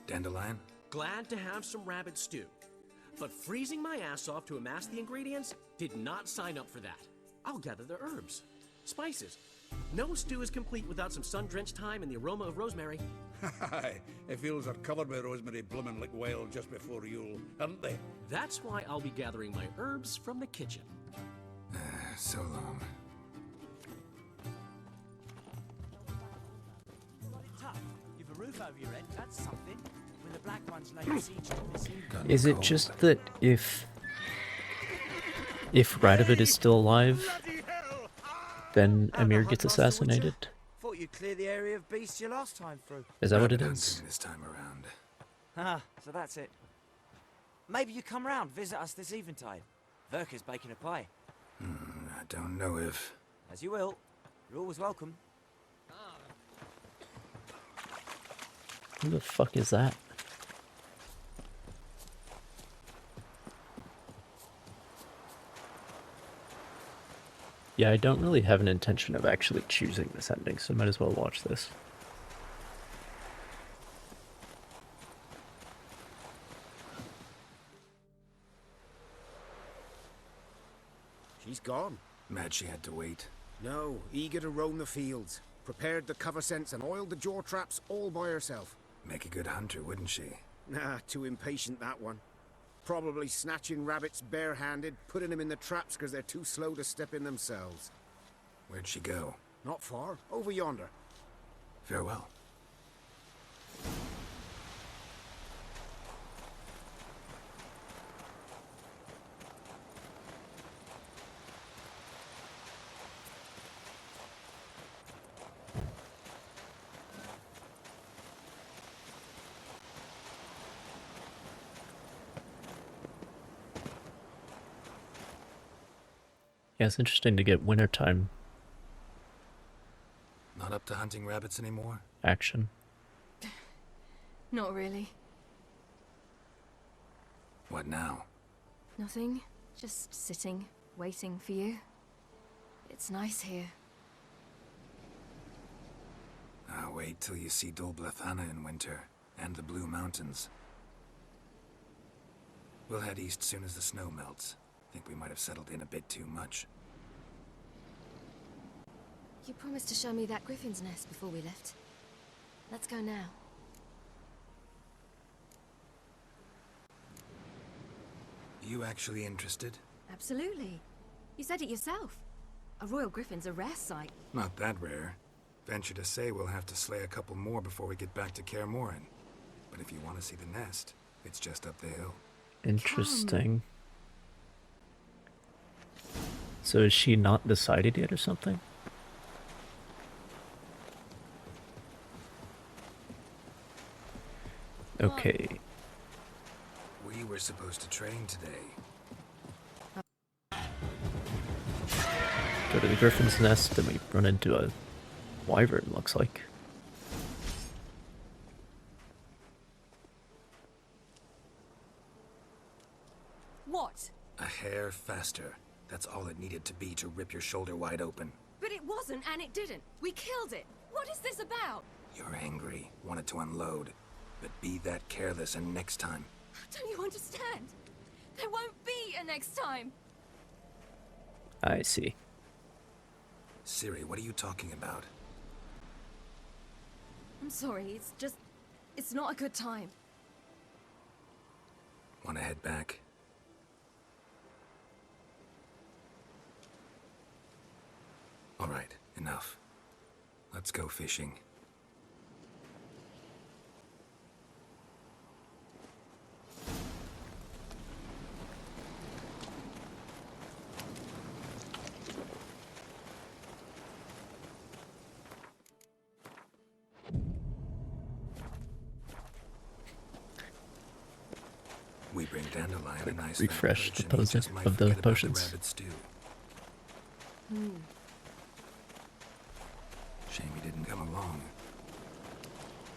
Dandelion? Glad to have some rabbit stew. But freezing my ass off to amass the ingredients did not sign up for that. I'll gather the herbs, spices. No stew is complete without some sun-drenched thyme and the aroma of rosemary. If fields are covered by rosemary bloomin' like wild just before Yule, aren't they? That's why I'll be gathering my herbs from the kitchen. So long. Tough. You've a roof over your head, that's something. When the black ones lay siege to this evening. Is it just that if Radovid is still alive, then Emir gets assassinated? Thought you'd clear the area of beasts your last time through. Is that what it Rabbit is? hunting this time around. Ah, so that's it. Maybe you come round, visit us this eventide. Verka's baking a pie. I don't know if... As you will. You're always welcome. Who the fuck is that? Yeah, I don't really have an intention of actually choosing this ending, so I might as well watch this. She's gone. Mad she had to wait. No, eager to roam the fields. Prepared the cover scents and oiled the jaw traps all by herself. Make a good hunter, wouldn't she? Nah, too impatient, that one. Probably snatching rabbits barehanded, putting them in the traps because they're too slow to step in themselves. Where'd she go? Not far. Over yonder. Farewell. Yeah, it's interesting to get wintertime Not up to hunting rabbits anymore? action. Not really. What now? Nothing. Just sitting, waiting for you. It's nice here. I'll wait till you see Dol Blethana in winter, and the Blue Mountains. We'll head east soon as the snow melts. Think we might have settled in a bit too much. You promised to show me that griffin's nest before we left. Let's go now. You actually interested? Absolutely. You said it yourself. A royal griffin's a rare sight. Not that rare. Venture to say we'll have to slay a couple more before we get back to Kaer Morhen. But if you want to see the nest, it's just up the hill. Interesting. So is she not decided yet or something? Okay. We were supposed to train today. Go to the griffin's nest and we run into a wyvern, looks like. What? A hair faster. That's all it needed to be to rip your shoulder wide open. But it wasn't, and it didn't. We killed it. What is this about? You're angry, wanted to unload. But be that careless and next time. Don't you understand? There won't be a next time. I see. Ciri, what are you talking about? I'm sorry, it's just... it's not a good time. Want to head back? All right, enough. Let's go fishing. We bring Dandelion a nice refresh the potion might of the forget about potions. rabbit stew. Hmm. Shame he didn't come along.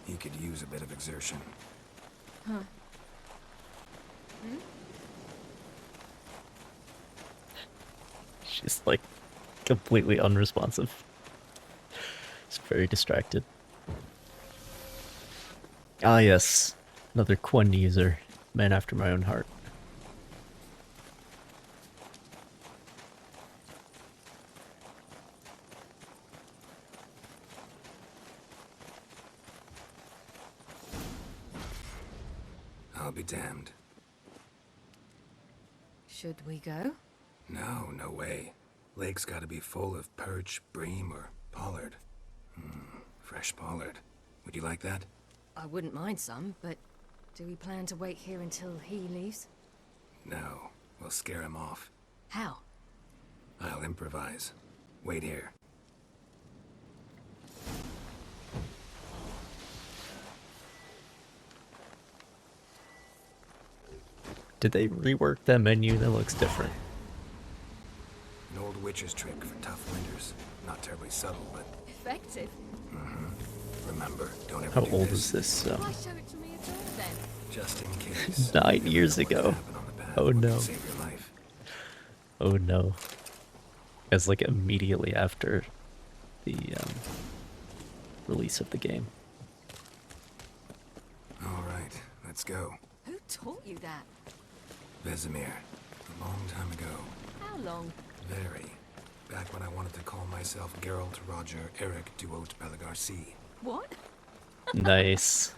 He could use a bit of exertion. Huh. Hmm? She's like completely unresponsive. She's very distracted. Ah yes, another Quen user. Man after my own heart. I'll be damned. Should we go? No, no way. Lake's gotta be full of perch, bream, or pollard. Fresh pollard. Would you like that? I wouldn't mind some, but do we plan to wait here until he leaves? No. We'll scare him off. How? I'll improvise. Wait here. Did they rework that menu? That looks different. An old witch's trick for tough winters. Not terribly subtle, but... Effective. Remember, don't ever How do old this. is this? Why show it to me at all, then? Just in case. 9 years ago. Oh no. Save your life. Oh no. It's like immediately after the release of the game. All right, let's go. Who taught you that? Vesemir. A long time ago. How long? Very. Back when I wanted to call myself Geralt Roger Eric Duot Belagarcy. What? Nice.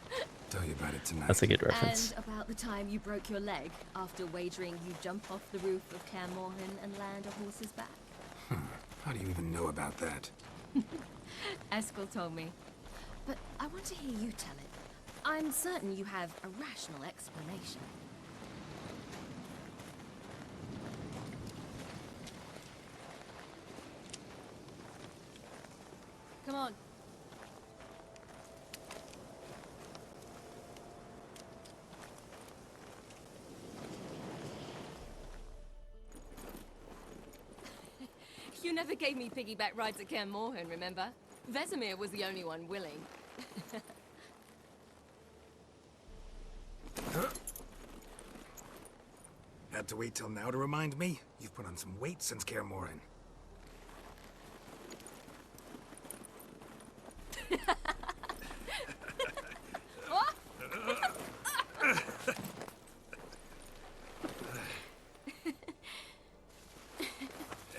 Tell you about it tonight. That's a good reference. And about the time you broke your leg after wagering you'd jump off the roof of Kaer Morhen and land a horse's back. How do you even know about that? Eskel told me. But I want to hear you tell it. I'm certain you have a rational explanation. Come on. You never gave me piggyback rides at Kaer Morhen, remember? Vesemir was the only one willing. Had to wait till now to remind me? You've put on some weight since Kaer Morhen.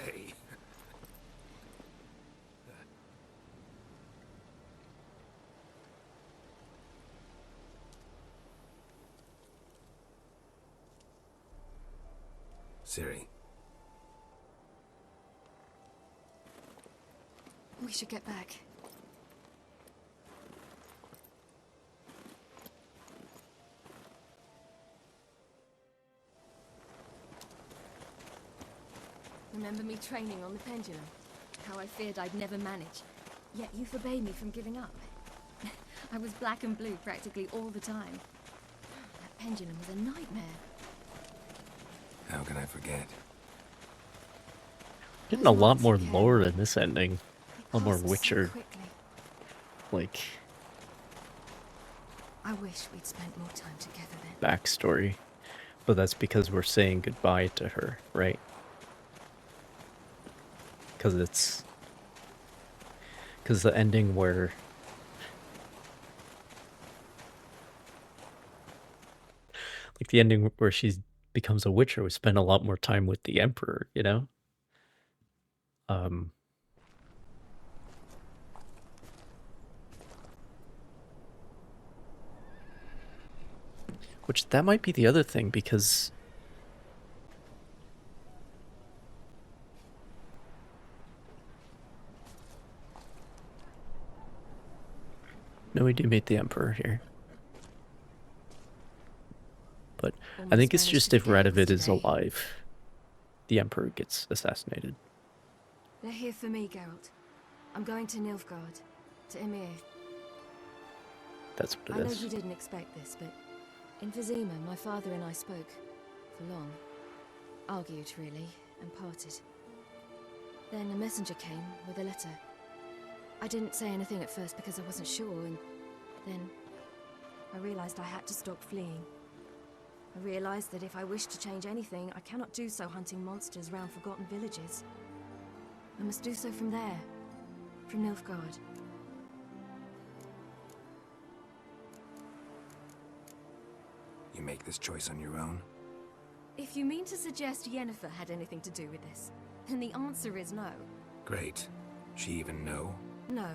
Hey. Ciri. We should get back. Remember me training on the pendulum? How I feared I'd never manage. Yet you forbade me from giving up. I was black and blue practically all the time. That pendulum was a nightmare. How can I forget? Getting a lot more lore in this ending. A lot more Witcher. Like, I wish we'd spent more time together then. backstory. But that's because we're saying goodbye to her, right? Because it's... Because the ending where... Like the ending where she becomes a Witcher, we spend a lot more time with the Emperor, you know? Which, that might be the other thing, because... No, we do meet the Emperor here. But I think it's just if Radovid is alive, the Emperor gets assassinated. They're here for me, Geralt. I'm going to Nilfgaard, to Emir. That's what I it know is. you didn't expect this, but in Vizima, my father and I spoke for long. Argued, really, and parted. Then a messenger came with a letter. I didn't say anything at first because I wasn't sure, and then I realized I had to stop fleeing. I realized that if I wish to change anything, I cannot do so hunting monsters round forgotten villages. I must do so from there, from Nilfgaard. You make this choice on your own? If you mean to suggest Yennefer had anything to do with this, then the answer is no. Great. She even know? No.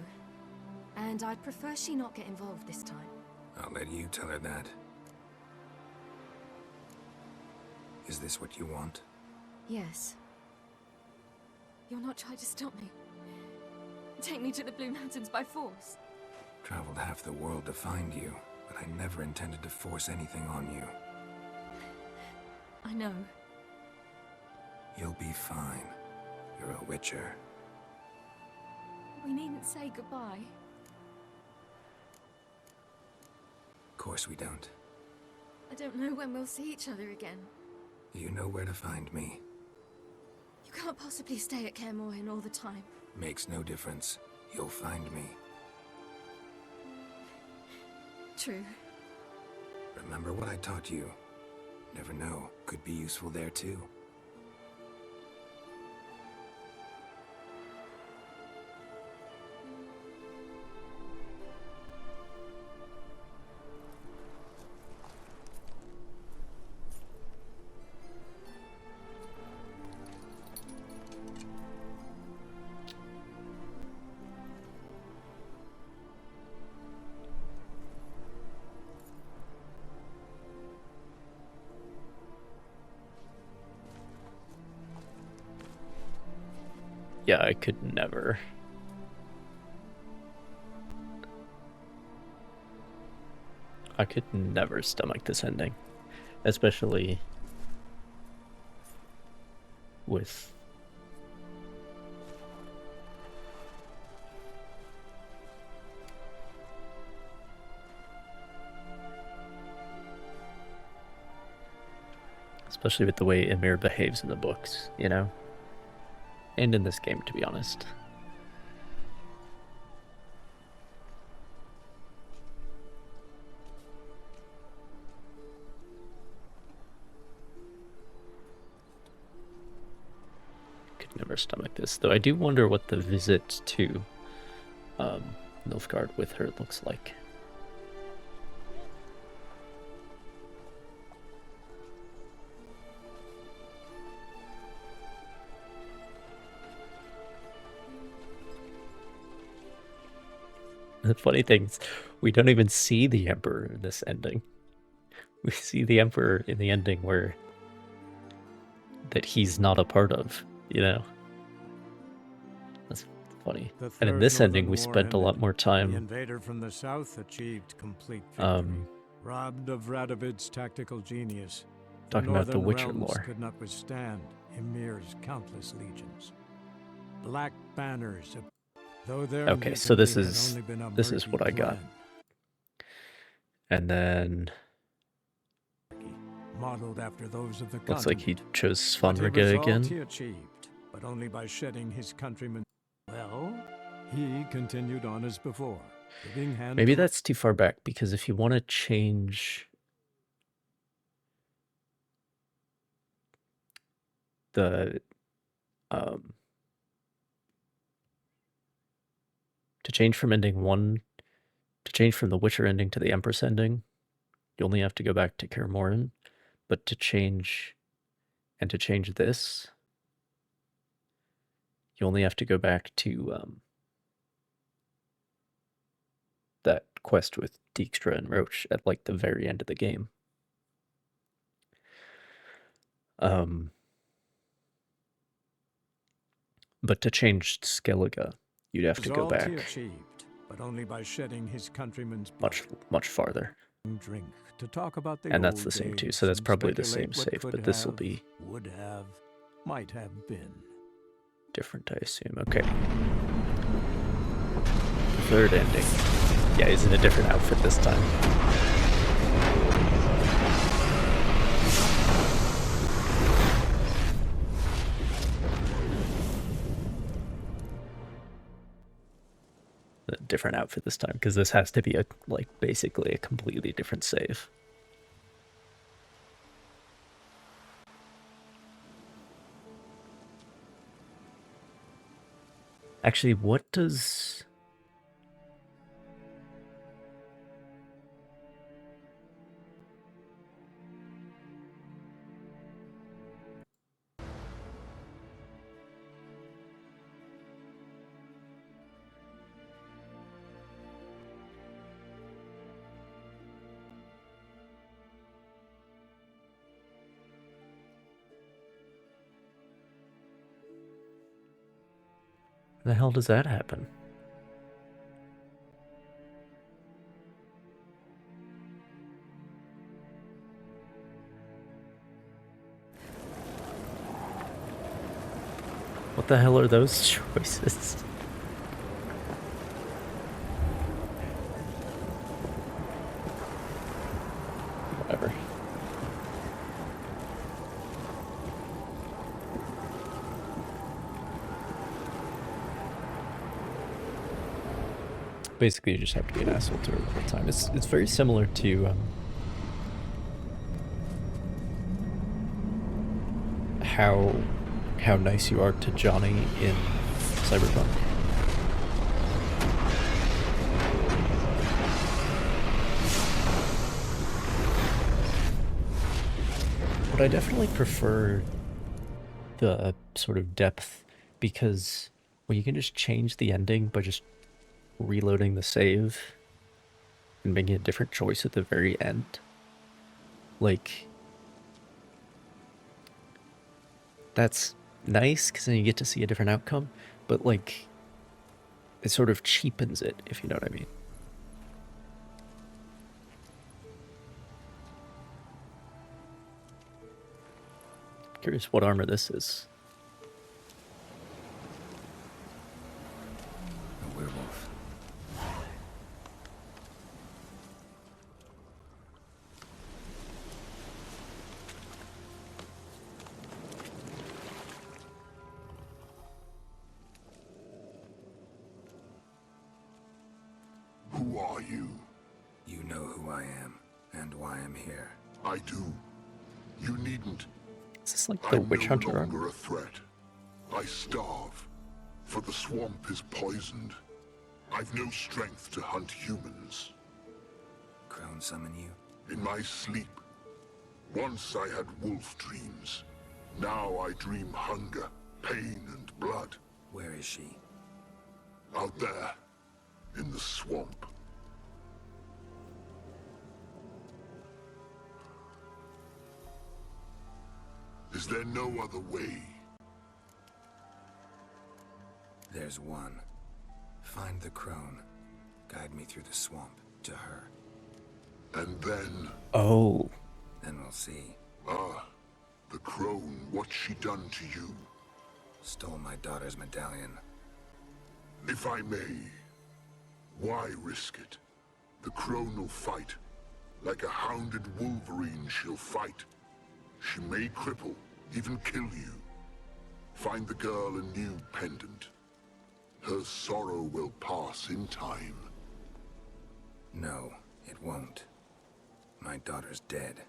And I'd prefer she not get involved this time. I'll let you tell her that. Is this what you want? Yes. You'll not try to stop me. Take me to the Blue Mountains by force. Traveled half the world to find you, but I never intended to force anything on you. I know. You'll be fine. You're a Witcher. We needn't say goodbye. Of course we don't. I don't know when we'll see each other again. You know where to find me. You can't possibly stay at Kaer Morhen all the time. Makes no difference. You'll find me. True. Remember what I taught you. Never know. Could be useful there too. Yeah, I could never. I could never stomach this ending. Especially with especially with the way Emir behaves in the books, you know? And in this game, to be honest. Could never stomach this, though I do wonder what the visit to Nilfgaard with her looks like. The funny thing is, we don't even see the Emperor in this ending. We see the Emperor in the ending where that he's not a part of, you know? That's funny. And in this ending, we spent a lot more The time invader from the south achieved complete victory. Robbed of Radovid's tactical genius, talking about the northern Witcher realms lore. could not withstand Ymir's countless legions. Black banners, though their Okay, so this mutiny had is only been a what I murky got. plan. And then Modeled after those of the looks like he continent. chose What a Svanrige result again. he achieved, but only by shedding his countrymen. Well, he continued on as before, giving hand Maybe to that's too far back, because if you want to change the to change from ending 1 to change from the Witcher ending to the Empress ending, you only have to go back to Kaer Morhen. But to change this, you only have to go back to that quest with Dijkstra and Roche at like the very end of the game. But to change Skellige, you'd have to go result he back achieved, but only by shedding his countrymen's much farther. drink to talk about the And that's old the same too, days so that's and probably the same speculate what save, but could this will have, be would have, might have been. different, I assume. Okay. Third ending. Yeah, he's in a different outfit this time. A different outfit this time, because this has to be a basically a completely different save. Actually, what does... the hell does that happen? What the hell are those choices? Whatever. Basically, you just have to be an asshole to her the whole time. It's very similar to how nice you are to Johnny in Cyberpunk. But I definitely prefer the sort of depth, because when you can just change the ending by just reloading the save and making a different choice at the very end, like, that's nice because then you get to see a different outcome, but like, it sort of cheapens it, if you know what I mean. Curious what armor this is. A werewolf. I'm here. I do. You needn't. Is this like the witch hunter I'm no armor? longer a threat. I starve, for the swamp is poisoned. I've no strength to hunt humans. Crone summon you? In my sleep. Once I had wolf dreams. Now I dream hunger, pain, and blood. Where is she? Out there, in the swamp. Is there no other way? There's one. Find the crone. Guide me through the swamp to her. And then... Oh. Then we'll see. Ah, the crone, what's she done to you? Stole my daughter's medallion. If I may, why risk it? The crone will fight. Like a hounded wolverine, she'll fight. She may cripple, even kill you. Find the girl a new pendant. Her sorrow will pass in time. No, it won't. My daughter's dead.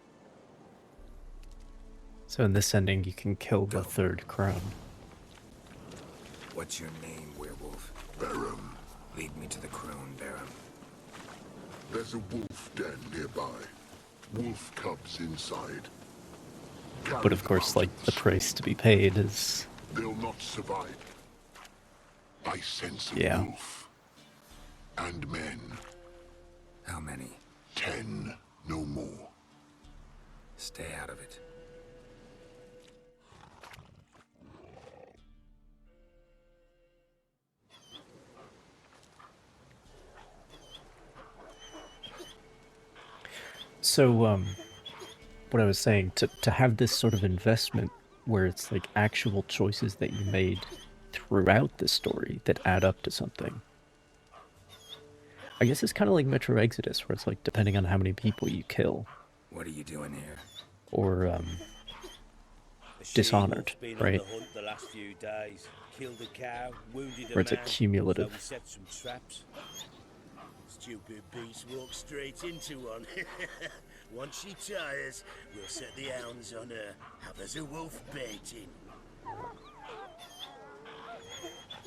So in this ending, you can kill the third crone. What's your name, werewolf? Baron. Lead me to the crone, Baron. There's a wolf den nearby. Wolf cubs inside. But of course, like, the price to be paid is... They'll not survive. I sense a wolf. And men. How many? 10, no more. Stay out of it. So, what I was saying, to have this sort of investment where it's like actual choices that you made throughout the story that add up to something. I guess it's kind of like Metro Exodus, where it's like depending on how many people you kill. What are you doing here? Or, Dishonored, Been right? on the hunt the last few days. Killed a cow, wounded a Where it's a man, cumulative. So we set some traps. Stupid beast walked straight into one. Once she tires, we'll set the hounds on her. Have us a wolf baiting.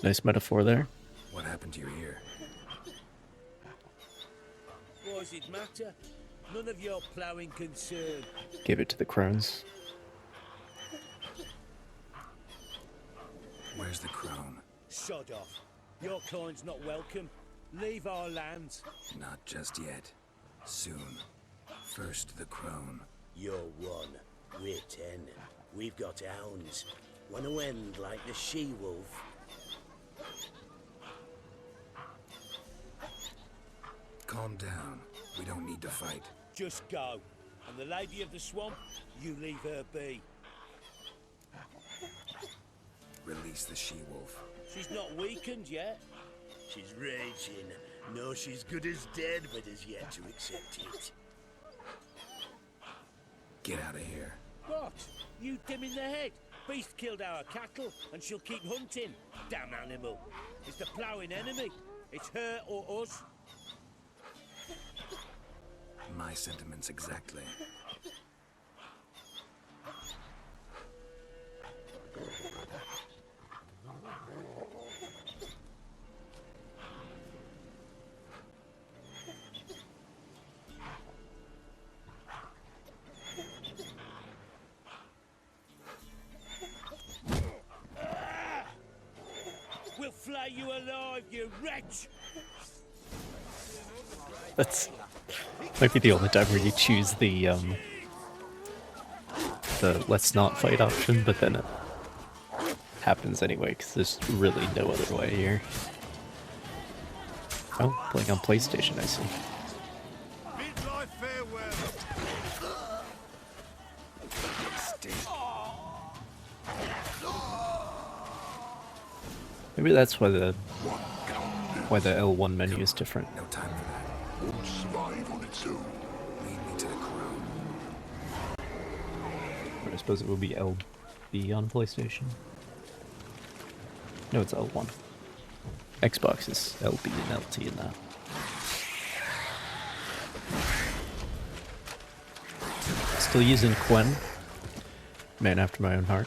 Nice metaphor there. What happened to your ear? What does it matter? None of your ploughing concern. Give it to the crones. Where's the crone? Sod off. Your client's not welcome. Leave our lands. Not just yet. Soon. First the crone. You're one. We're 10. We've got hounds. Want to end like the she-wolf? Calm down. We don't need to fight. Just go. And the lady of the swamp, you leave her be. Release the she-wolf. She's not weakened yet. She's raging. No, she's good as dead, but has yet to accept it. Get out of here. What? You dim in the head? Beast killed our cattle, and she'll keep hunting. Damn animal. It's the ploughing enemy. It's her or us. My sentiments exactly. We'll flay you alive, you wretch! That's might be the only time where you choose the let's not fight option, but then it happens anyway, because there's really no other way here. Oh, playing on PlayStation, I see. Maybe that's why the L1 menu is different. No time for that. Won't survive on its own. Lead me to the crone. But I suppose it would be LB on PlayStation. No, it's L1. Xbox is LB and LT in that. Still using Quen. Man after my own heart.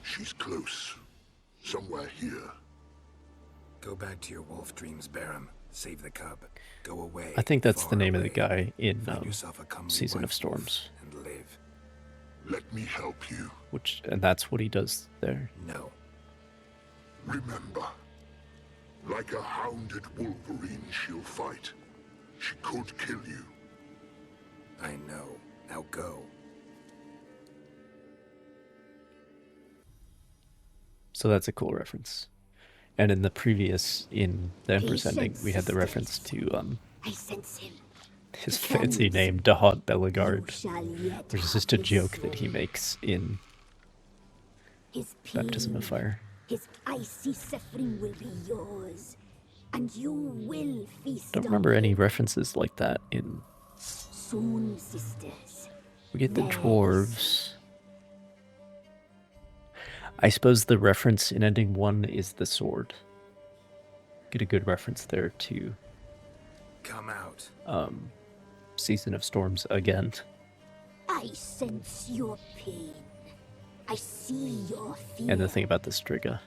She's close. Somewhere here. Go back to your wolf dreams, Barum. Save the cub. Go away. I think that's the far name of away. the guy in Find yourself a comely Season white of Storms. wolf and live. Let me help you. And that's what he does there. No. Remember, like a hounded wolverine, she'll fight. She could kill you. I know. Now go. So that's a cool reference. And in the previous, in the Emperor's Ending, we had the reference to I sense him. his fancy name, Dahot Belagard, which is just a joke that he makes in His Baptism of Fire. His icy suffering will be yours, and you will feast Don't remember any references like that in... soon, sisters. We get the dwarves. I suppose the reference in Ending 1 is the sword. Get a good reference there to... Come out. Season of Storms again. I sense your pain. I see your fear. And the thing about the Striga.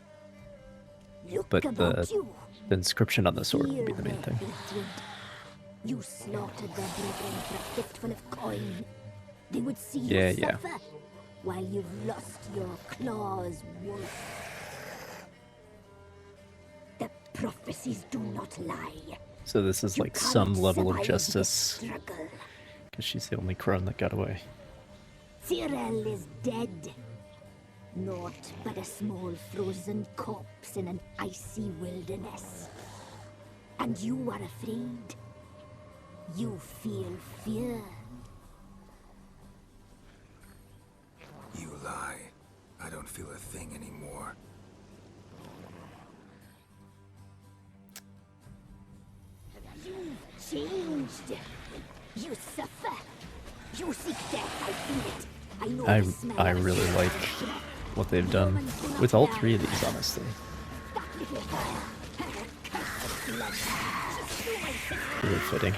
Look But about you. the inscription on the sword would be the main thing. You slaughtered their brethren for a fistful of coin. They would see Yeah, you yeah. suffer while you've lost your claws, wolf. The prophecies do not lie. So this is You like some cannot level of survive justice. the struggle. Because she's the only crone that got away. Cyril is dead. Naught but a small frozen corpse in an icy wilderness. And you are afraid. You feel fear. You lie. I don't feel a thing anymore. You've changed. You suffer. You seek death. I feel it. I know the smell I of really it. like what they've done with all three of these, honestly. That little her cursed blood. She slew my sister. Really fitting.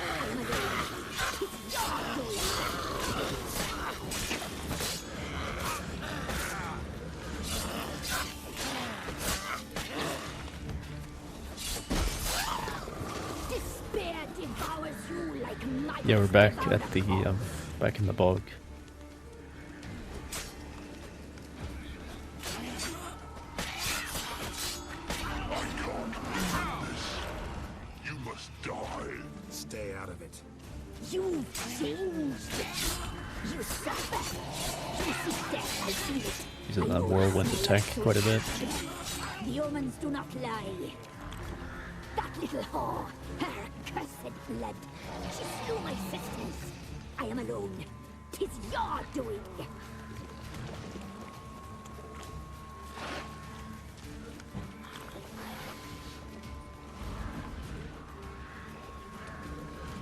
Despair devours you like mice Yeah, we're back devour at the a corpse. back in the bog. You must die. Stay out of it. You've changed. You suffer. You seek death. I feel it. Using that whirlwind attack quite a bit. The omens do not lie. That little whore, her cursed blood. She slew my sisters. I am alone. 'Tis your doing.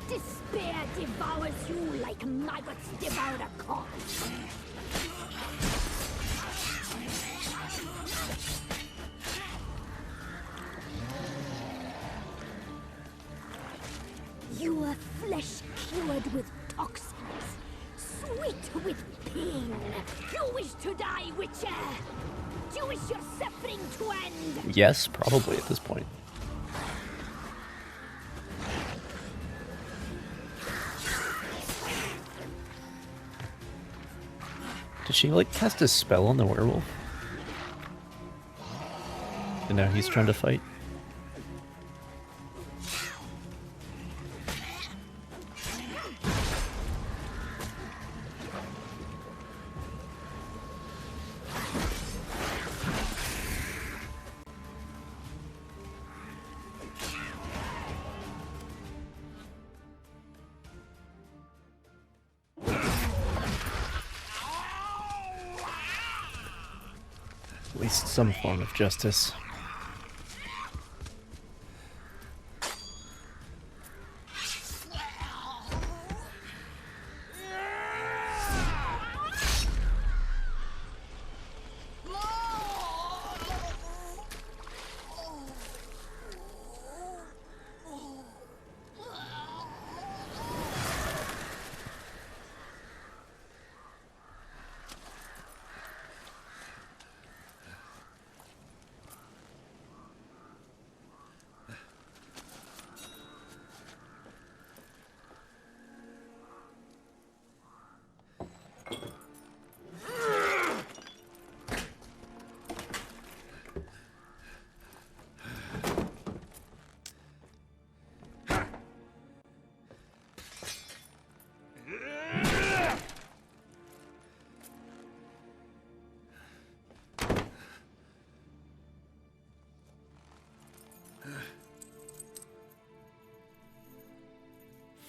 Despair devours you like maggots devour a corpse. You are flesh cured with toxins, sweet with pain. You wish to die, Witcher? Do you wish your suffering to end? Yes, probably at this point. Did she like cast a spell on the werewolf? And now he's trying to fight? At least some form of justice.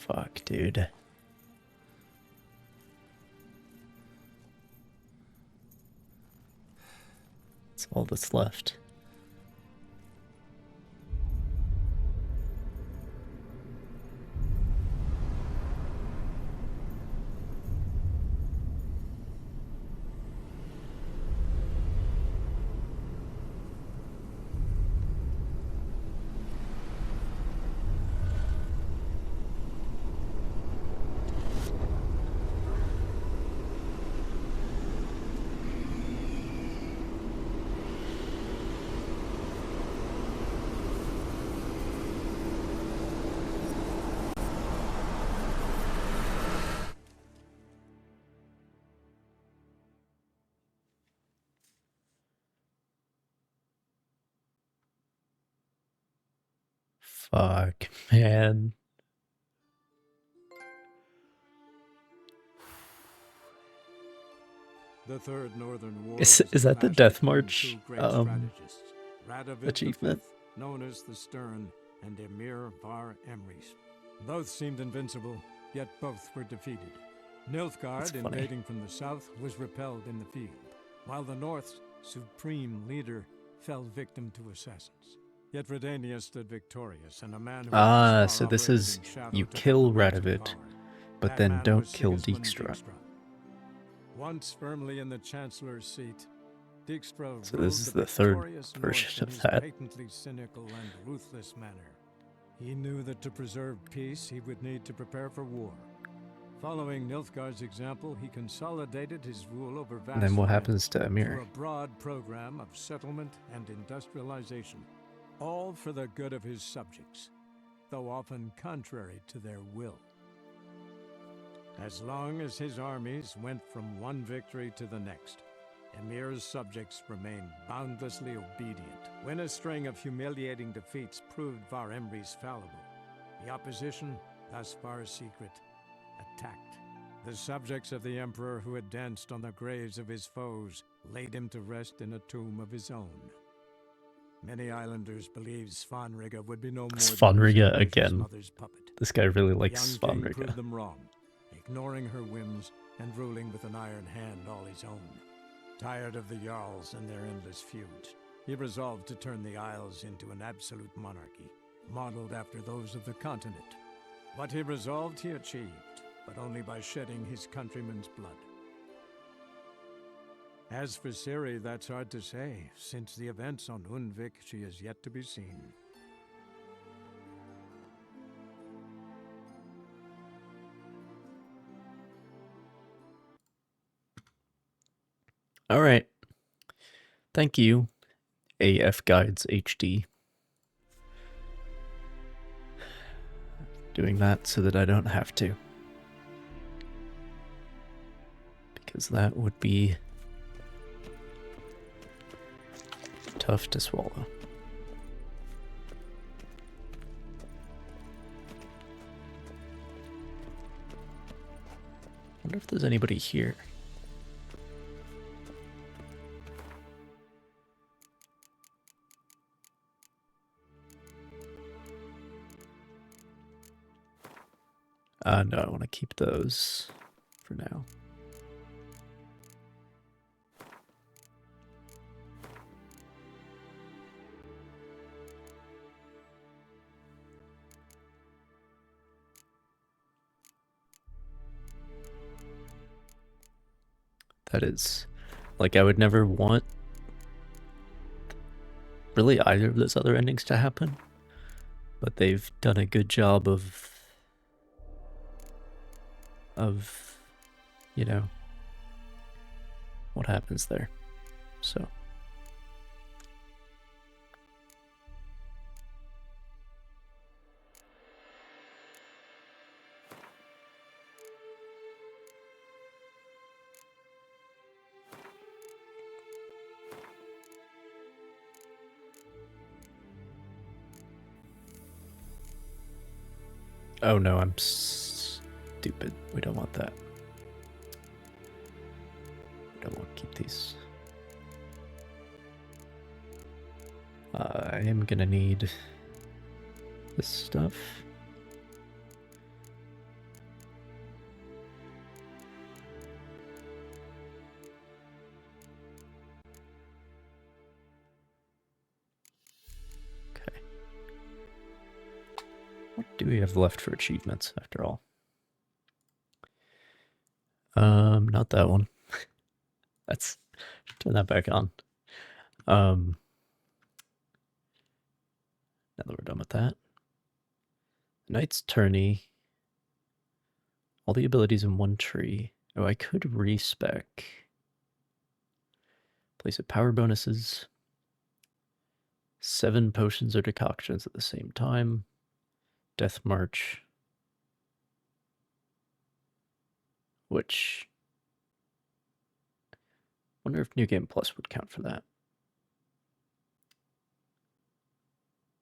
Fuck, dude. That's all that's left. Fuck, man. The Third Northern War Is was that the clashed Death between March two great strategists, Radovid achievement? V, known as the Stern, and Emir Var Emrys. Both seemed invincible, yet both were defeated. Nilfgaard, invading from the south, was repelled in the field, while the North's supreme leader fell victim to assassins. Yet Redania stood victorious, and a man who So this is you kill Radovid, but then don't kill Dijkstra. Once firmly in the Chancellor's seat, Dijkstra So this is the third version of that. Patently cynical and ruthless manner. He knew that to preserve peace, he would need to prepare for war. Following Nilfgaard's example, he consolidated his rule over vast And then what land happens to Emir? through a broad program of settlement and industrialization, all for the good of his subjects, though often contrary to their will. As long as his armies went from one victory to the next, Emir's subjects remained boundlessly obedient. When a string of humiliating defeats proved Var Emrys fallible, the opposition, thus far secret, attacked. The subjects of the Emperor who had danced on the graves of his foes laid him to rest in a tomb of his own. Many islanders believed Svanrige would be no more Svanrige than his again. mother's puppet. This guy really likes The young king Svanrige. proved them wrong, ignoring her whims and ruling with an iron hand all his own. Tired of the Jarls and their endless feuds, he resolved to turn the Isles into an absolute monarchy, modeled after those of the continent. What he resolved he achieved, but only by shedding his countrymen's blood. As for Ciri, that's hard to say. Since the events on Undvik, she is yet to be seen. All right. Thank you, AF Guides HD. Doing that so that I don't have to. Because that would be tough to swallow. Wonder if there's anybody here. No, I want to keep those for now. That is, like, I would never want really either of those other endings to happen, but they've done a good job of you know, what happens there. So oh no, I'm stupid. We don't want that. We don't want to keep these. I am gonna need this stuff. What do we have left for achievements, after all? Not that one. Let's turn that back on. Now that we're done with that. Knight's Tourney. All the abilities in one tree. Oh, I could respec. Place of power bonuses. 7 potions or decoctions at the same time. Death March. Which... wonder if New Game Plus would count for that.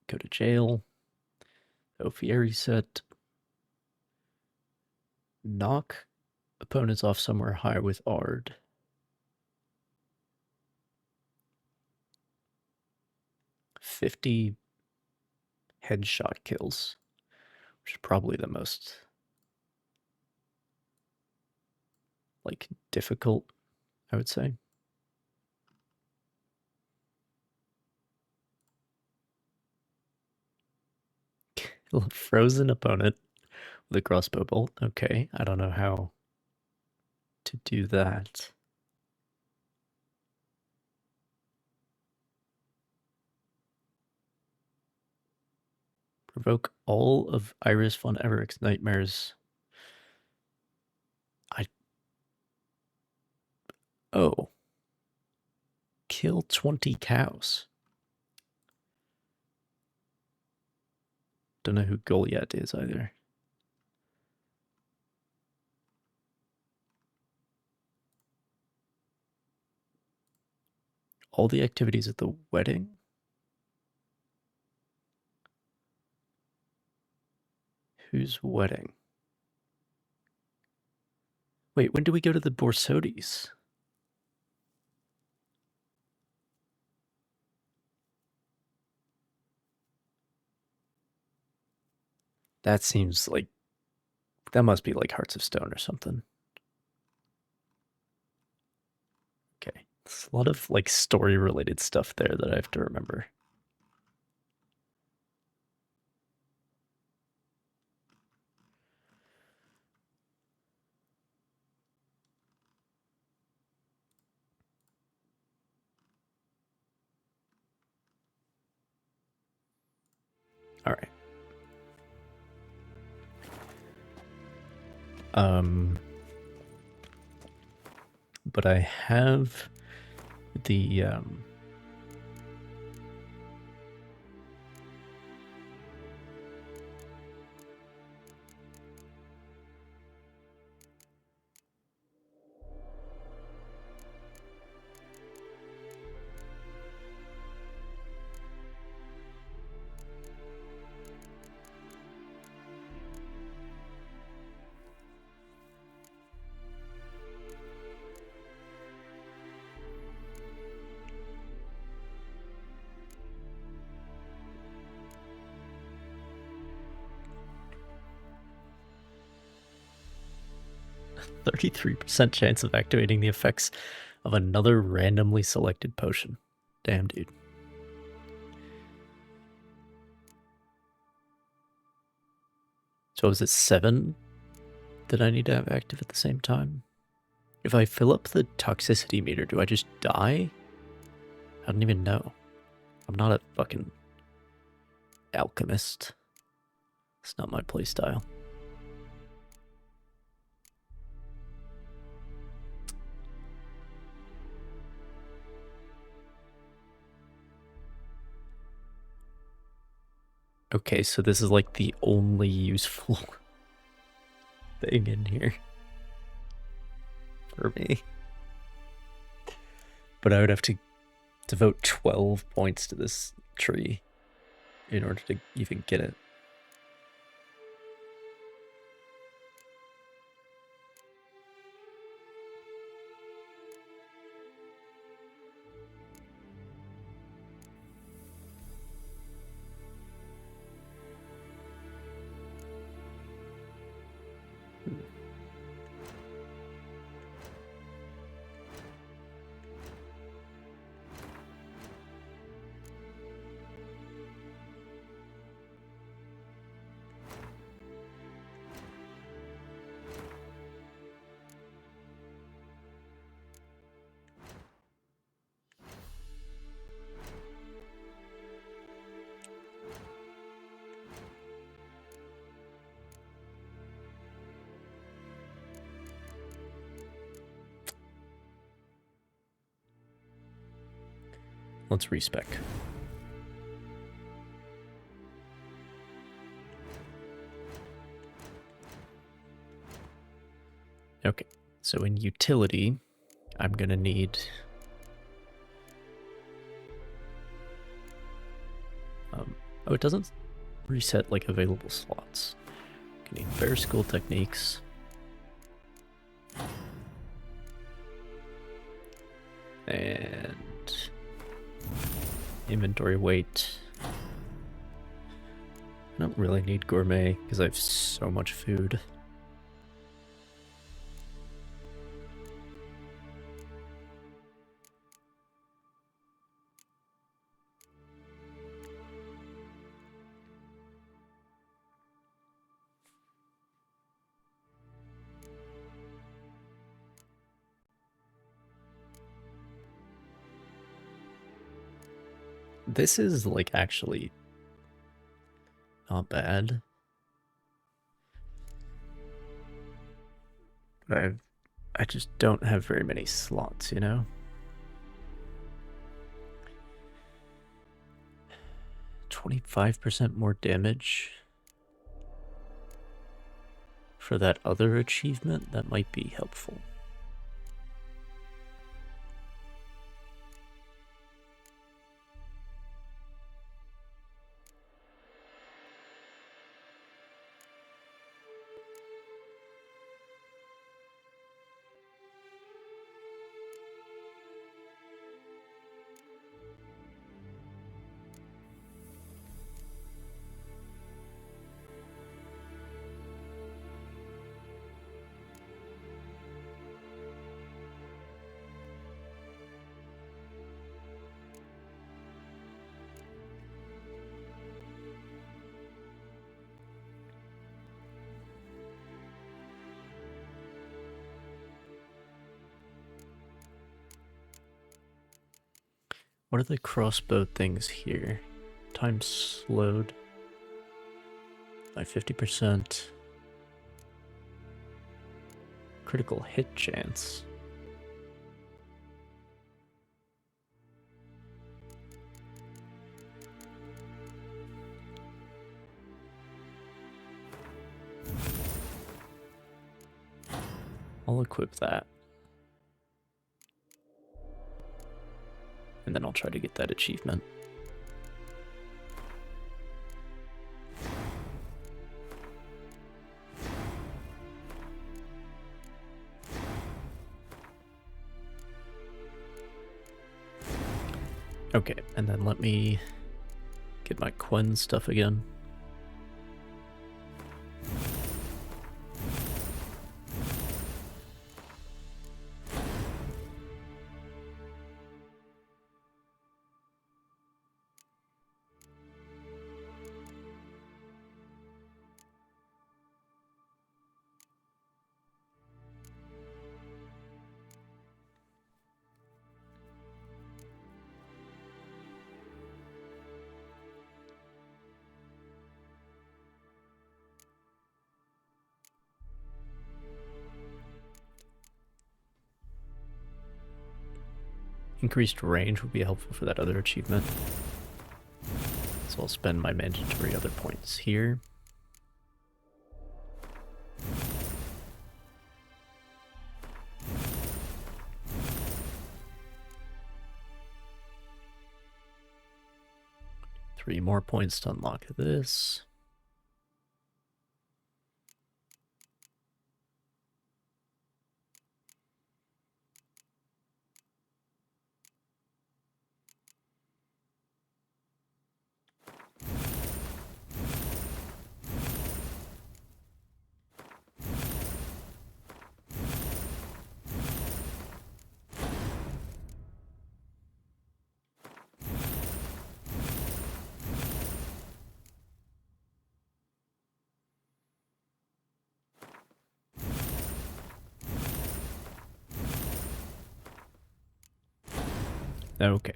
Go to jail. Ophieri set. Knock opponents off somewhere high with Ard. $50 headshot kills, which is probably the most like difficult, I would say. Frozen opponent with a crossbow bolt. Okay, I don't know how to do that. Provoke all of Iris von Everett's nightmares. Oh. Kill 20 cows. Don't know who Goliath is either. All the activities at the wedding? Whose wedding? Wait, when do we go to the Borsodis? That seems like... that must be like Hearts of Stone or something. Okay. There's a lot of like story-related stuff there that I have to remember. All right. But I have the 33% chance of activating the effects of another randomly selected potion. Damn, dude. So is it 7 that I need to have active at the same time? If I fill up the toxicity meter, do I just die? I don't even know. I'm not a fucking alchemist. It's not my playstyle. Okay, so this is like the only useful thing in here for me. But I would have to devote 12 points to this tree in order to even get it. Let's respec. Okay, so in utility, I'm gonna need oh, it doesn't reset like available slots. I need bear school techniques. And inventory weight. I don't really need gourmet because I have so much food. This is like actually not bad. But I just don't have very many slots, you know? 25% more damage for that other achievement, that might be helpful. What are the crossbow things here? Time slowed by 50%. Critical hit chance. I'll equip that. And then I'll try to get that achievement. Okay, and then let me get my Quen stuff again. Increased range would be helpful for that other achievement. So I'll spend my mandatory other points here. Three more points to unlock this. Okay.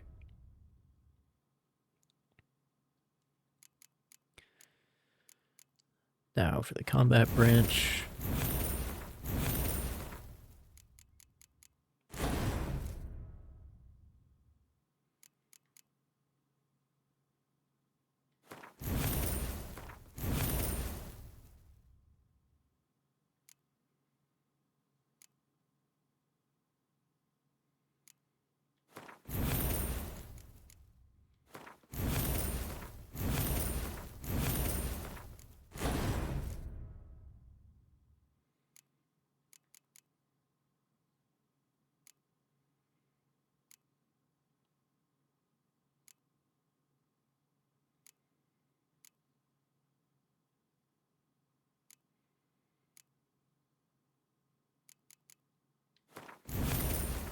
Now for the combat branch.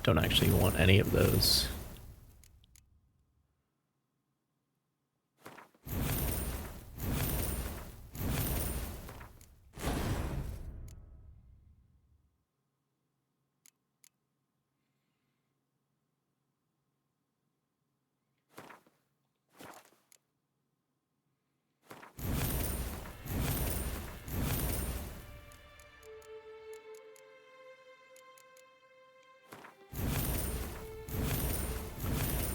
Don't actually want any of those.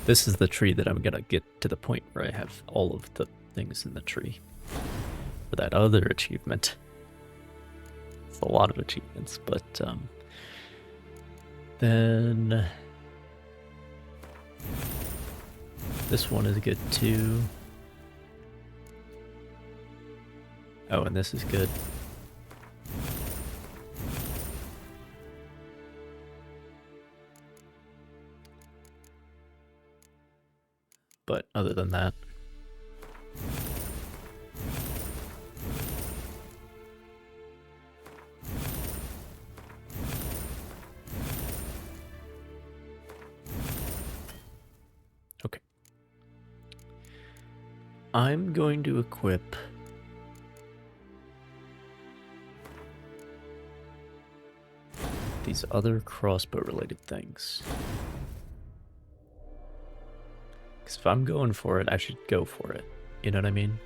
This is the tree that I'm gonna get to the point where I have all of the things in the tree. For that other achievement. It's a lot of achievements, but then this one is good too. Oh, and this is good. But other than that, okay. I'm going to equip these other crossbow related things. Because if I'm going for it, I should go for it. You know what I mean?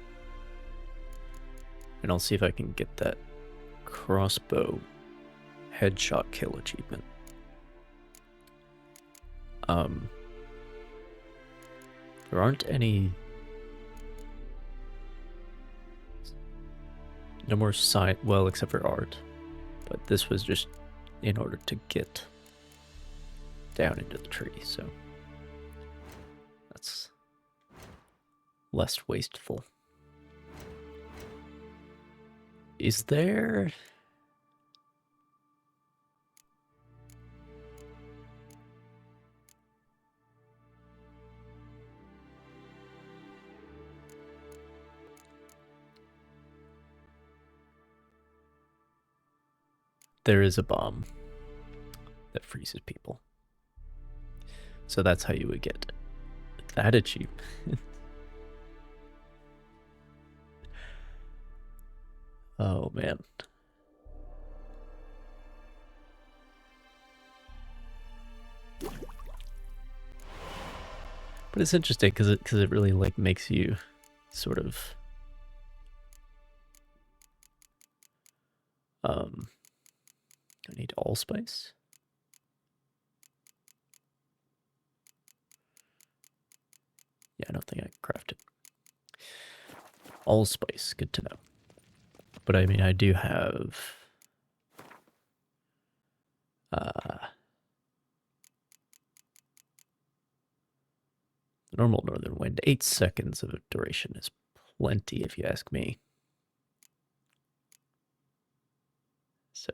And I'll see if I can get that crossbow headshot kill achievement. There aren't any... No more side... Well, except for art. But this was just in order to get down into the tree, so... That's less wasteful. Is there... There is a bomb that freezes people. So that's how you would get that achievement. Oh man. But it's interesting because it really like makes you sort of I need allspice. Yeah, I don't think I crafted allspice. Good to know. But I mean, I do have normal northern wind. 8 seconds of duration is plenty, if you ask me. So.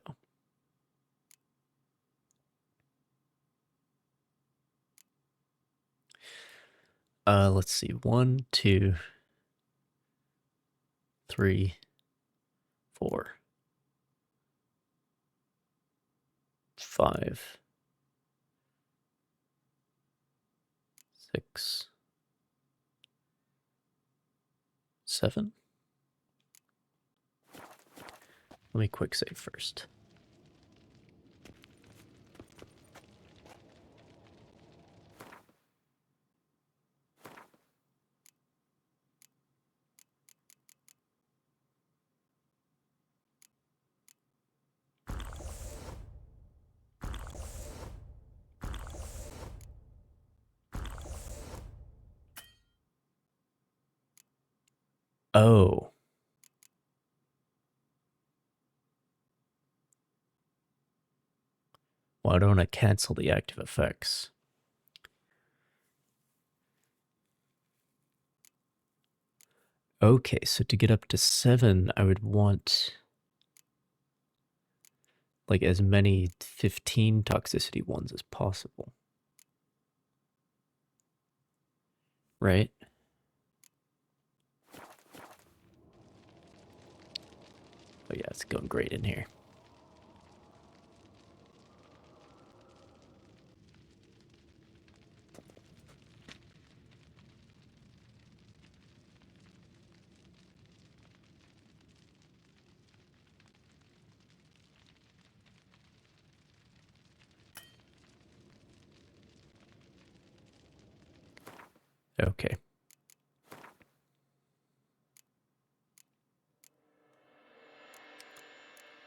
Let's see. 1, 2, 3, 4, 5, 6, 7. Let me quick save first. Oh. Why don't I cancel the active effects? Okay, so to get up to 7, I would want like as many 15 toxicity ones as possible. Right? Oh yeah, it's going great in here. Okay.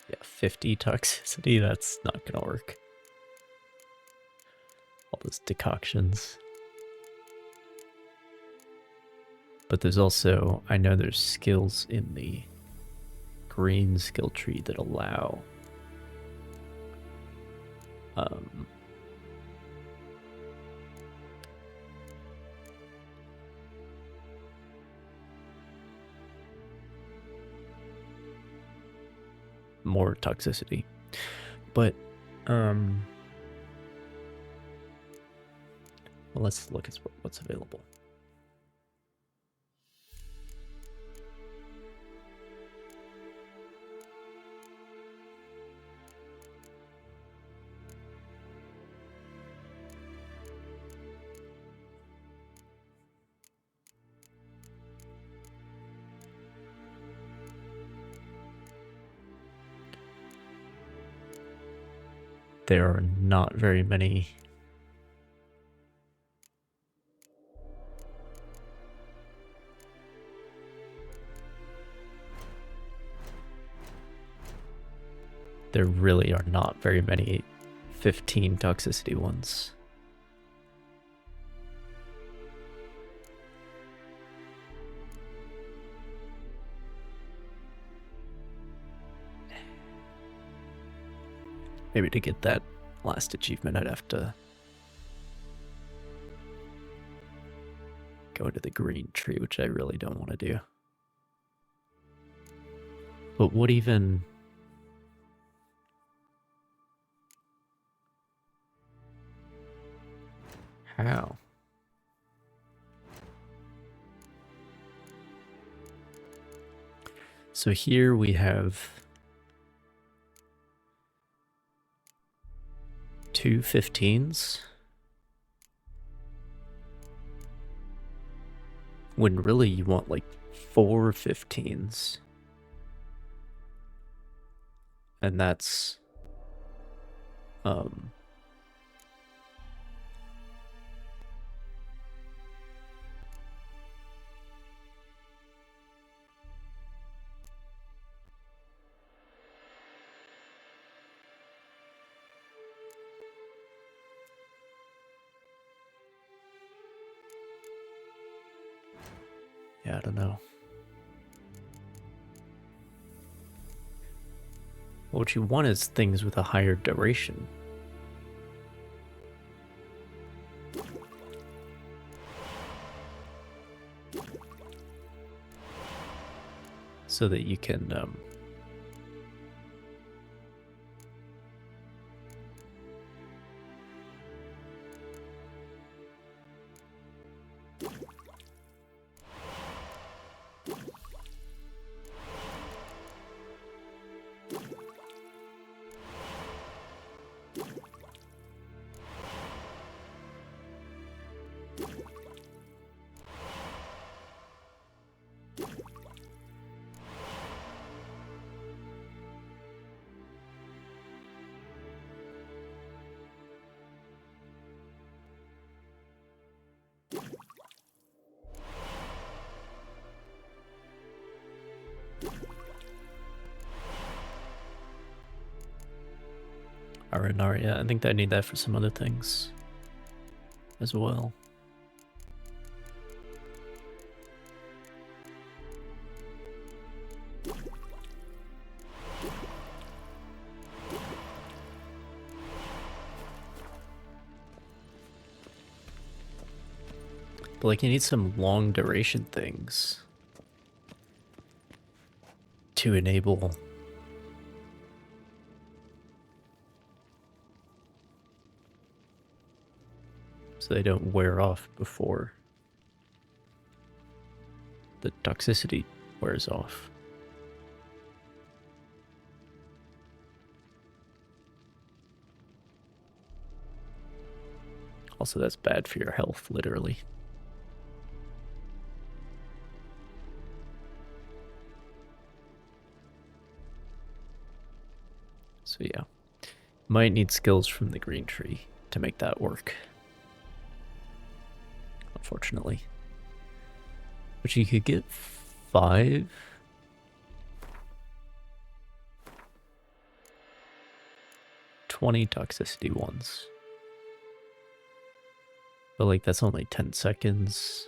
Yeah, 50 toxicity, that's not gonna work. All those decoctions. But there's also, I know there's skills in the green skill tree that allow more toxicity. But well, let's look at what's available. There are not very many there really are not very many 15 toxicity ones. Maybe to get that last achievement, I'd have to go to the green tree, which I really don't want to do. But what even... How? So here we have 2 15s. When really you want like 4 15s. And that's yeah, I don't know. What you want is things with a higher duration. So that you can R&R, yeah, I think I need that for some other things as well. But like you need some long duration things to enable so they don't wear off before the toxicity wears off. Also, that's bad for your health, literally. So yeah, might need skills from the green tree to make that work. Unfortunately. But you could get 5. Toxicity ones. But like that's only 10 seconds.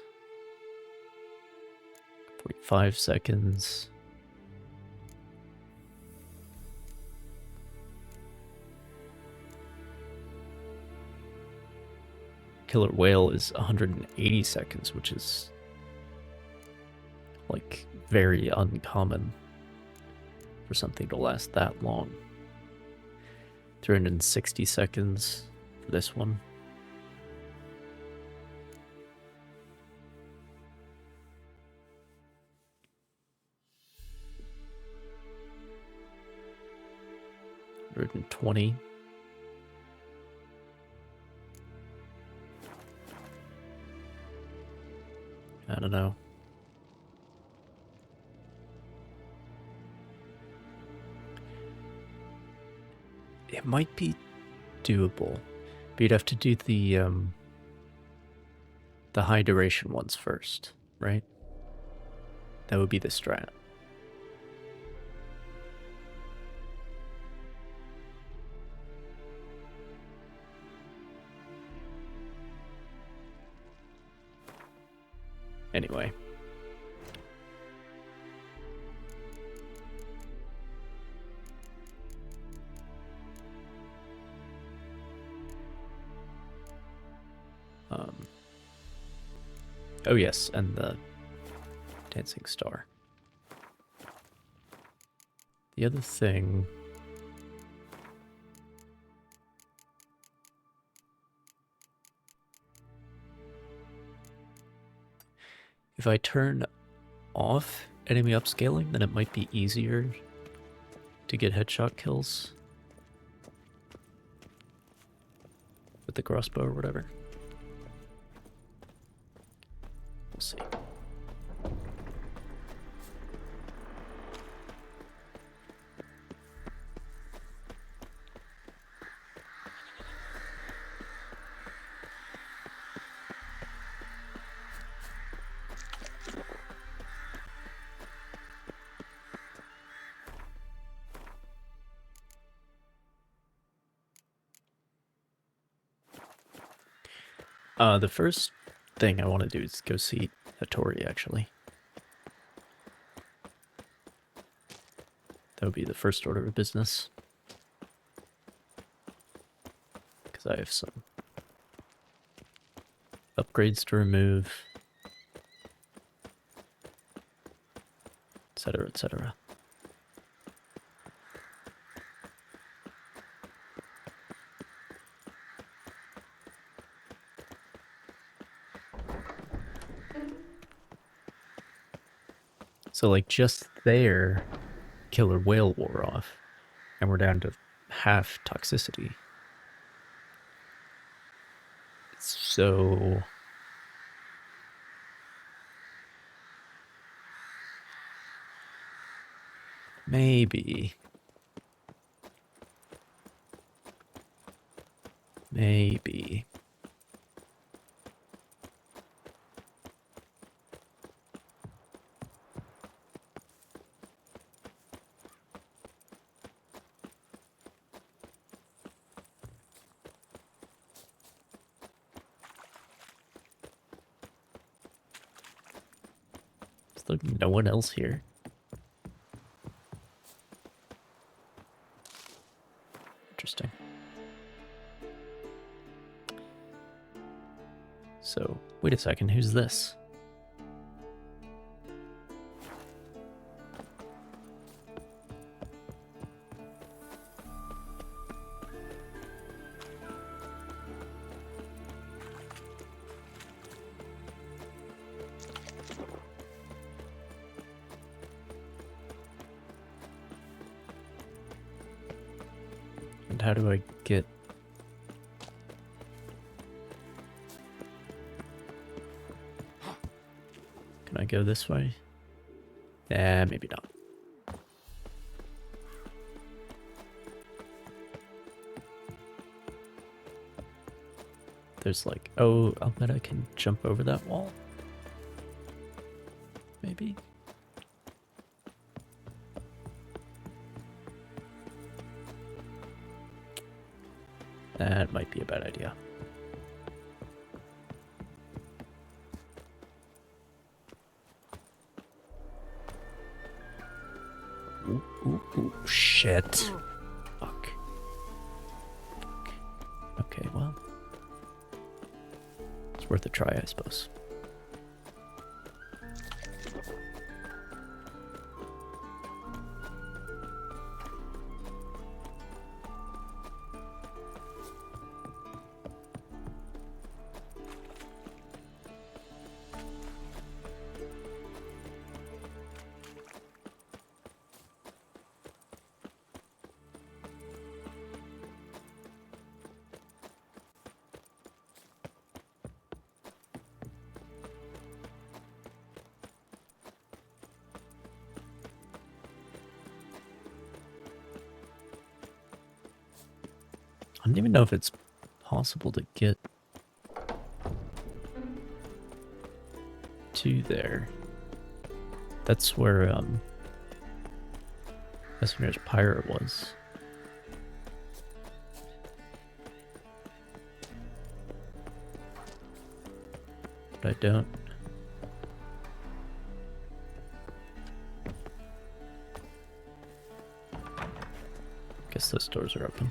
45 seconds. Killer whale is 180 seconds, which is like very uncommon for something to last that long. 360 seconds for this one. $120. I don't know. It might be doable, but you'd have to do the high duration ones first, right? That would be the strat. Anyway. Oh yes, and the dancing star. The other thing... If I turn off enemy upscaling, then it might be easier to get headshot kills with the crossbow or whatever. We'll see. The first thing I want to do is go see Hattori, actually. That would be the first order of business. Because I have some upgrades to remove, etc., etc. So like just there, killer whale wore off, and we're down to half toxicity. So maybe there's no one else here. Interesting. So, wait a second, who's this? And how do I get... Can I go this way? Maybe not. There's like, oh, I'll bet I can jump over that wall. maybe? That might be a bad idea. Ooh, ooh, ooh, shit. Fuck. Okay, well. It's worth a try, I suppose. I don't even know if it's possible to get to there. That's where Messenger's pirate was. But I don't. Guess those doors are open.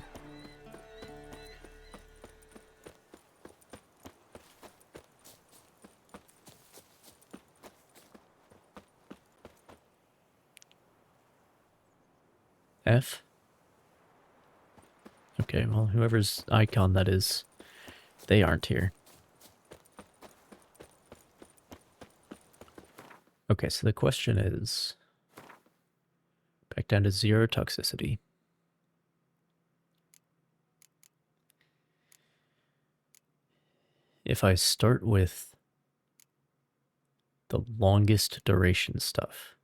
F? Okay, well, whoever's icon that is, they aren't here. Okay, so the question is, back down to 0 toxicity. If I start with the longest duration stuff,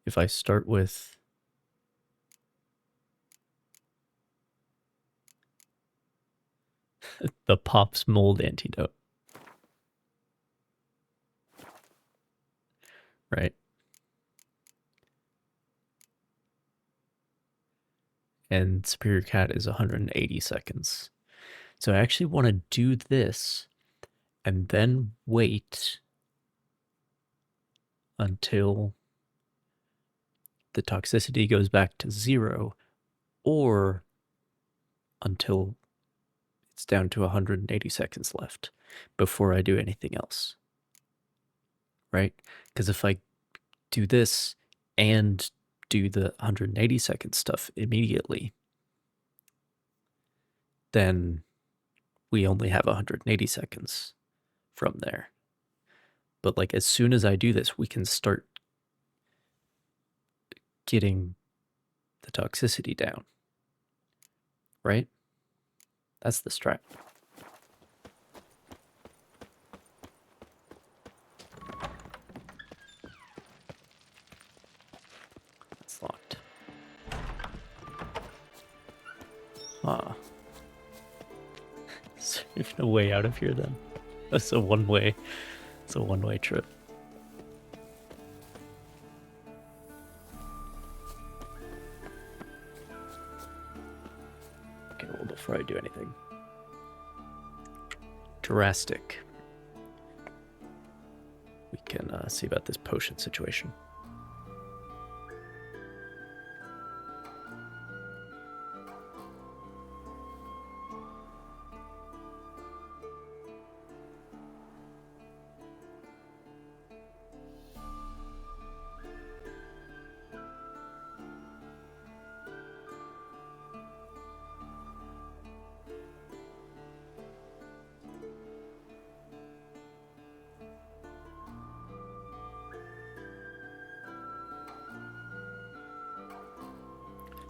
if I start with the Pops mold antidote, right? And Superior Cat is 180 seconds. So I actually want to do this and then wait until the toxicity goes back to 0 or until it's down to 180 seconds left before I do anything else. Right? Because if I do this and do the 180 second stuff immediately, then we only have 180 seconds from there. But like as soon as I do this, we can start getting the toxicity down. Right? That's the strat. It's locked. Ah. Is there even a way out of here then? That's a one-way. It's a one-way trip. Okay, well, before I do anything. Drastic. We can see about this potion situation.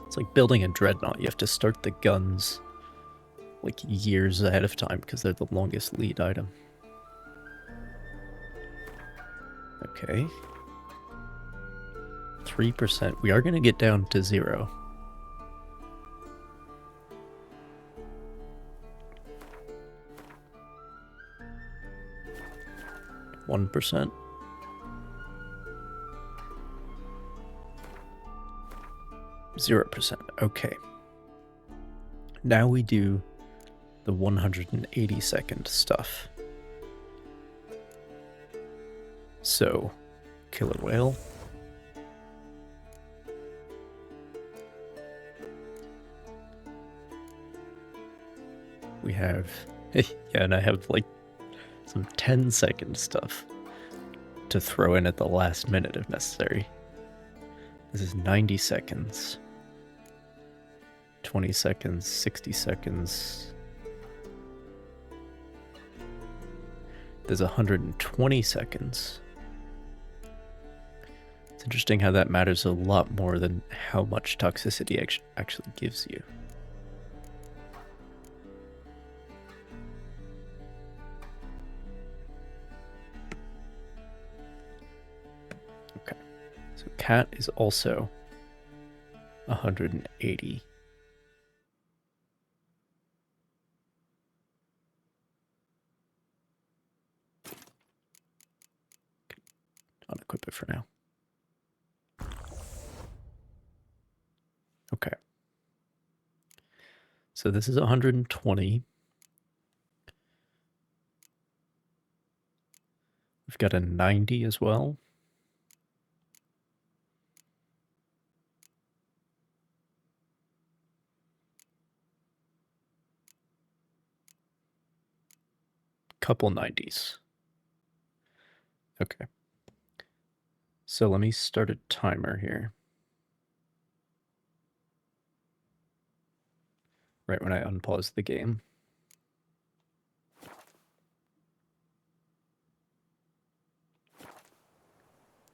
It's like building a dreadnought. You have to start the guns like years ahead of time because they're the longest lead item. Okay. 3%. We are going to get down to 0. 1%. %. Okay. Now we do the 180-second stuff. So, killer whale. We have, yeah, and I have like some 10-second stuff to throw in at the last minute if necessary. This is 90 seconds, 20 seconds, 60 seconds. There's 120 seconds. It's interesting how that matters a lot more than how much toxicity actually gives you. Okay, so cat is also 180. Unequip it for now. Okay. So this is 120. We've got a 90 as well. Couple 90s. Okay. So let me start a timer here. Right when I unpause the game.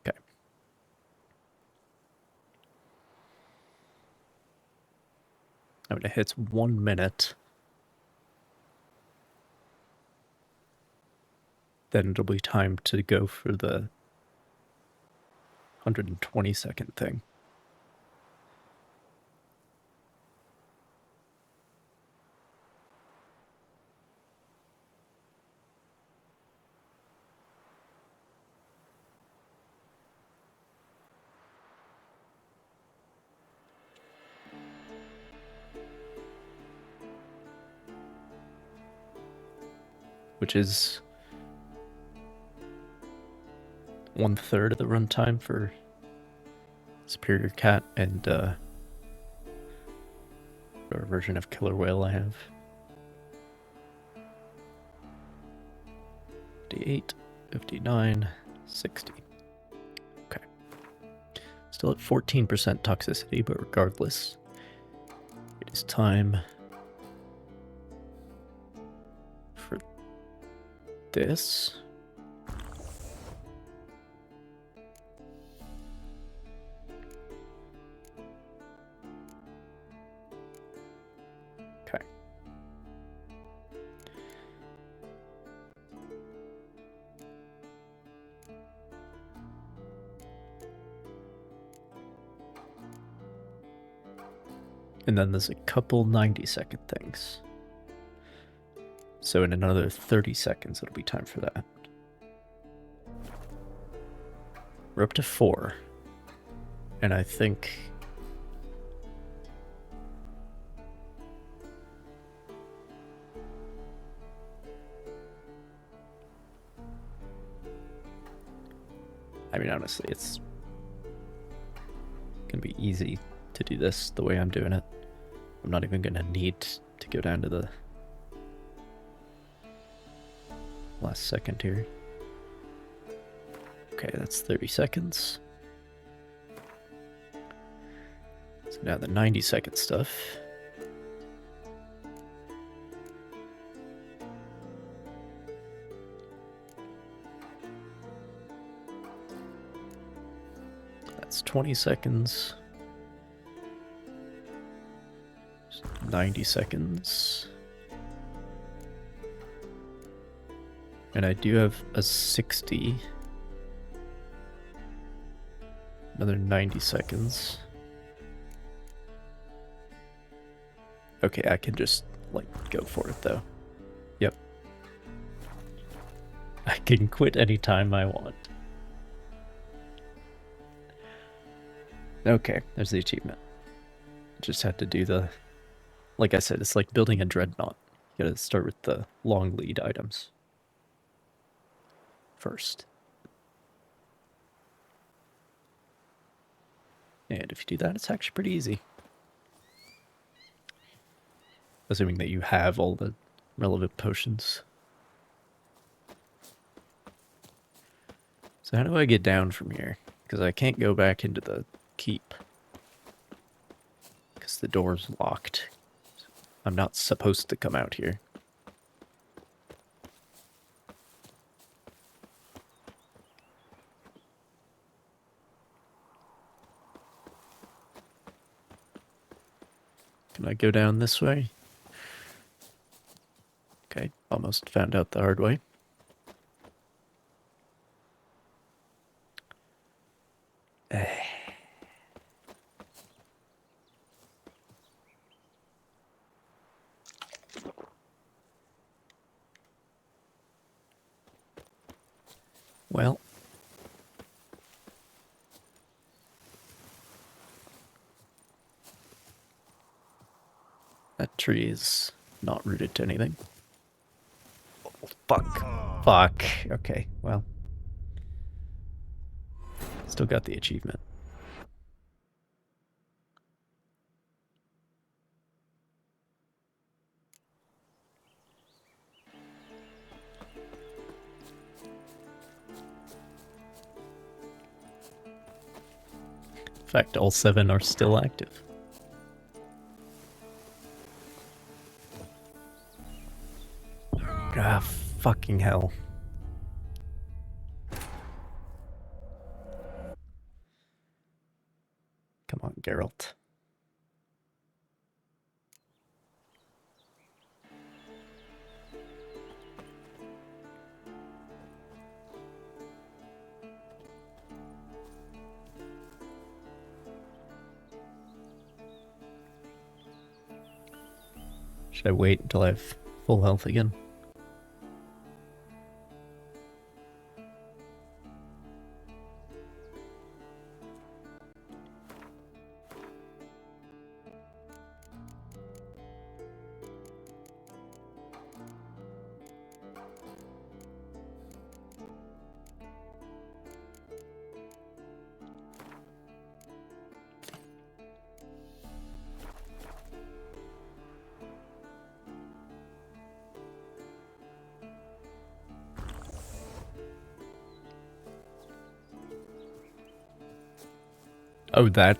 Okay. When it hits 1 minute, then it'll be time to go for the 120-second thing. Which is 1/3 of the runtime for Superior Cat and whatever version of Killer Whale I have. 58, 59, 60. Okay. Still at 14% toxicity, but regardless, it is time for this. Okay. And then there's a couple 90-second things. So in another 30 seconds, it'll be time for that. We're up to 4. And I think... I mean, honestly, it's gonna be easy to do this the way I'm doing it. I'm not even gonna need to go down to the last second here. Okay, that's 30 seconds. So now the 90-second stuff. That's 20 seconds. 90 seconds. And I do have a 60. Another 90 seconds. Okay, I can just, like, go for it, though. Yep. I can quit anytime I want. Okay, there's the achievement. Just had to do the... Like I said, it's like building a dreadnought. You gotta start with the long lead items first. And if you do that, it's actually pretty easy. Assuming that you have all the relevant potions. So how do I get down from here? Because I can't go back into the keep. Because the door's locked. I'm not supposed to come out here. Can I go down this way? Okay, almost found out the hard way. Well. That tree is not rooted to anything. Oh, fuck. Fuck. Okay, well. Still got the achievement. In fact, all 7 are still active. Ah, fucking hell. Come on, Geralt. Should I wait until I have full health again? Oh, that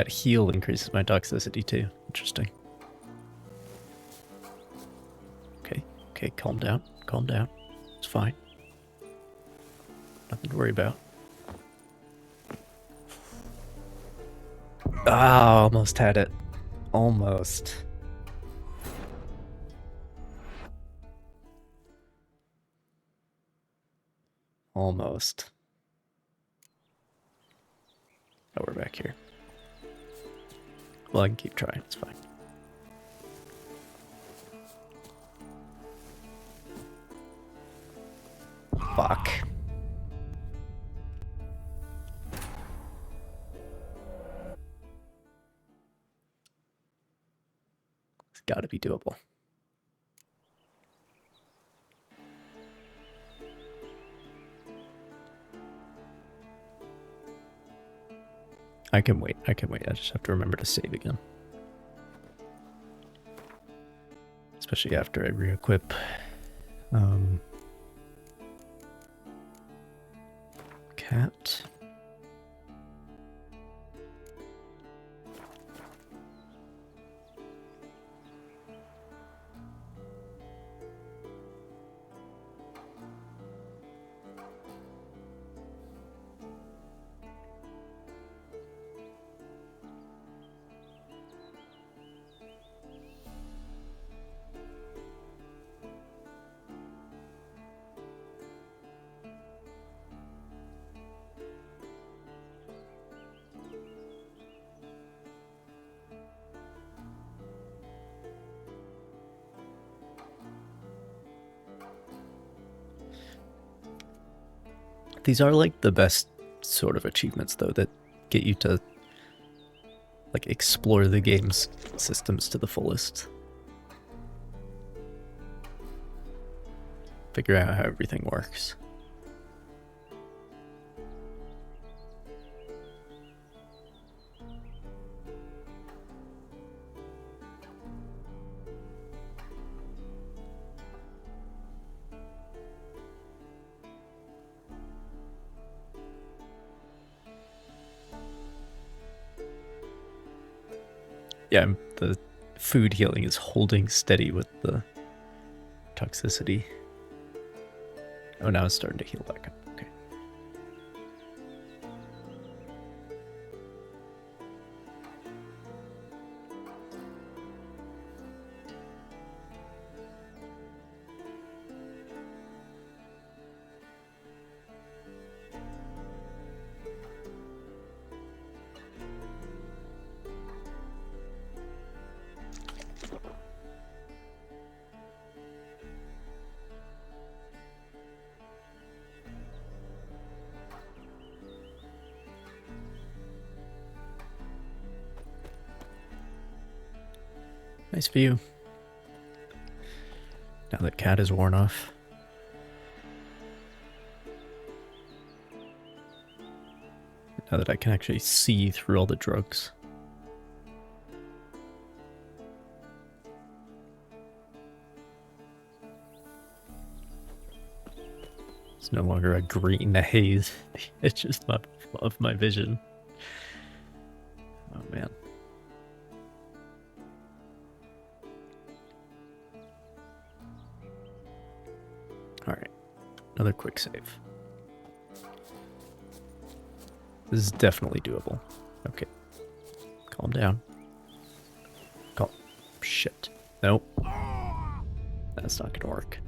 heal increases my toxicity too. Interesting. Okay, calm down. Calm down. It's fine. Nothing to worry about. Ah, almost had it. Almost. Almost. Oh, we're back here. Well, I can keep trying. It's fine. Fuck. It's gotta be doable. I can wait. I just have to remember to save again. Especially after I re-equip. Cat. These are like the best sort of achievements though that get you to like explore the game's systems to the fullest. Figure out how everything works. Yeah, the food healing is holding steady with the toxicity. Oh, now it's starting to heal back up. Okay. Nice view. Now that cat is worn off. Now that I can actually see through all the drugs. It's no longer a green haze. It's just of my vision. Oh man. Alright, another quick save. This is definitely doable. Okay. Calm down. Calm. Shit. Nope. That's not gonna work.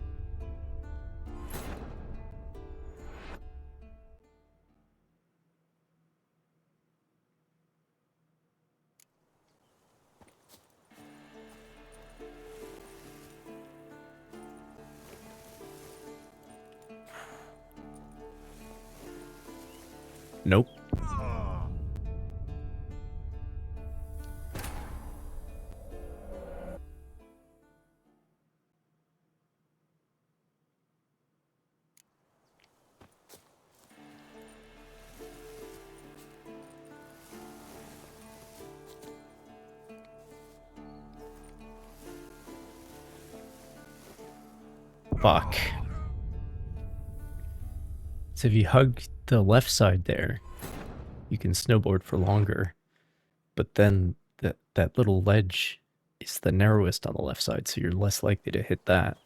Nope. Fuck. So if you hug the left side there, you can snowboard for longer. But then that little ledge is the narrowest on the left side, so you're less likely to hit that.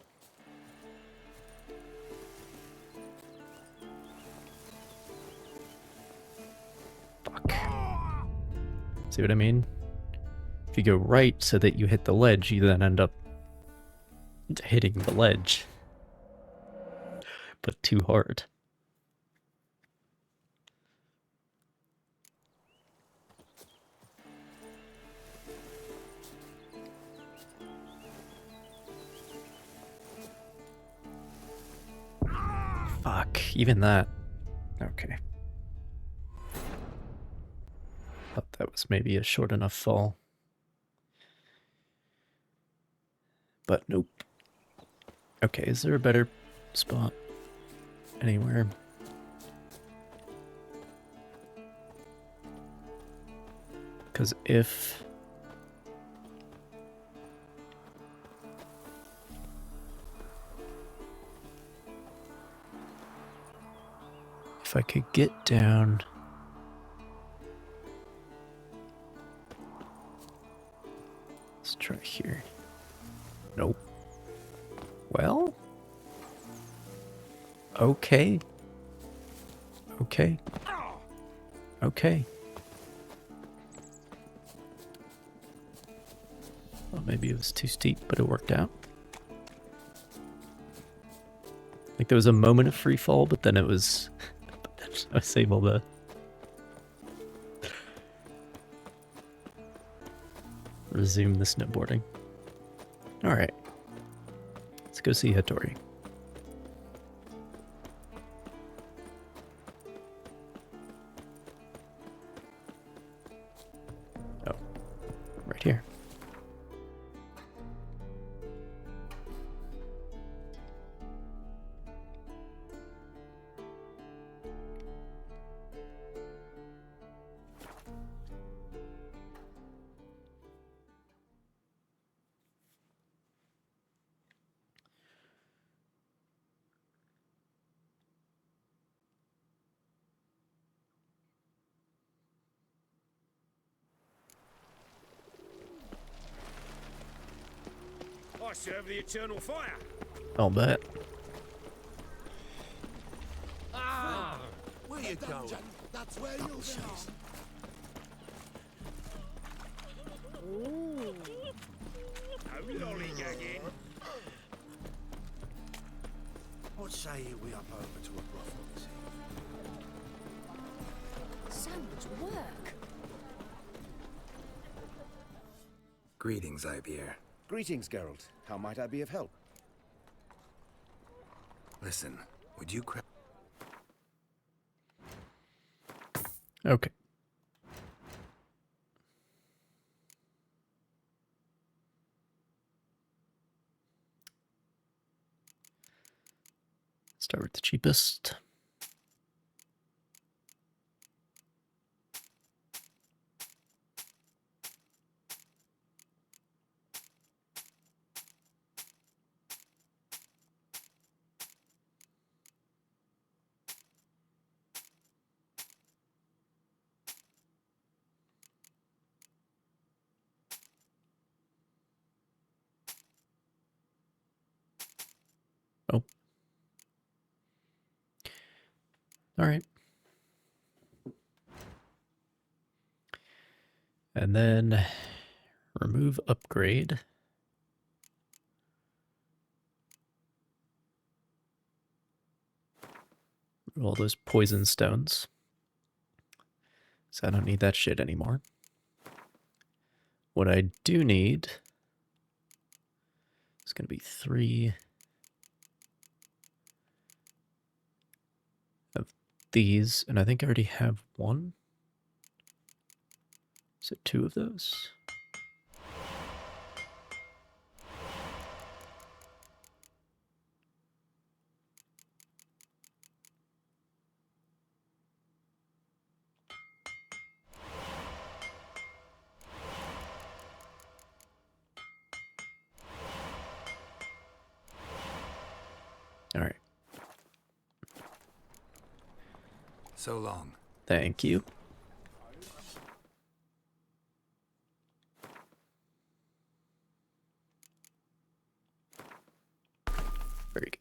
Fuck. See what I mean? If you go right so that you hit the ledge, you then end up hitting the ledge. But too hard. Fuck, even that. Okay. Thought that was maybe a short enough fall. But nope. Okay, is there a better spot anywhere? Because if I could get down. Let's try here. Nope. Well. Okay. Okay. Okay. Well, maybe it was too steep, but it worked out. Like there was a moment of free fall, but then it was I was able to resume the snowboarding. Alright. Let's go see Hattori. I serve the eternal fire. I'll bet. Ah, where you The going? dungeon, that's where you'll belong. Ooh. No lollygagging. What say you we up over to a brothel this evening? So much work. Greetings, Ivier. Greetings, Geralt. How might I be of help? Listen, would you Okay. Start with the cheapest. Oh. All right. And then remove upgrade. All those poison stones. So I don't need that shit anymore. What I do need is going to be 3 of these, and I think I already have 1. Is it 2 of those? All right. So long. Thank you. Very good.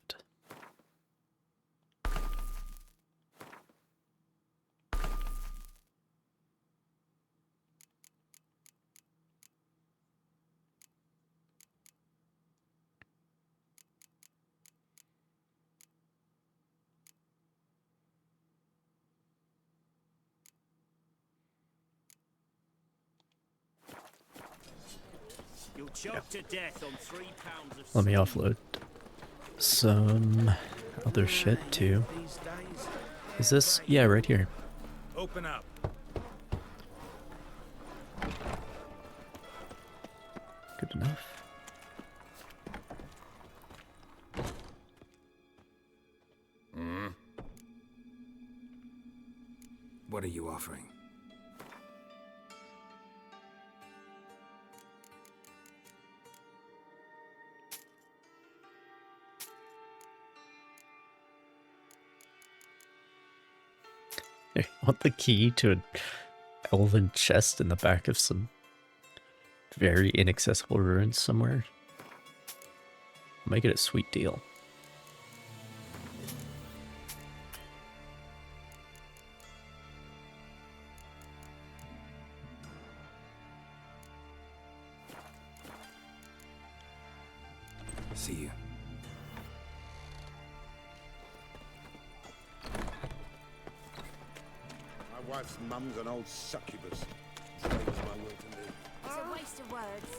You'll choke to death on 3 pounds of Let me offload some other shit too. Is this? Yeah, right here. Open up. Good enough. What are you offering? I want the key to an elven chest in the back of some very inaccessible ruins somewhere. Make it a sweet deal. See you. My wife's mum's an old succubus. Slaves my will to live. It's a waste of words.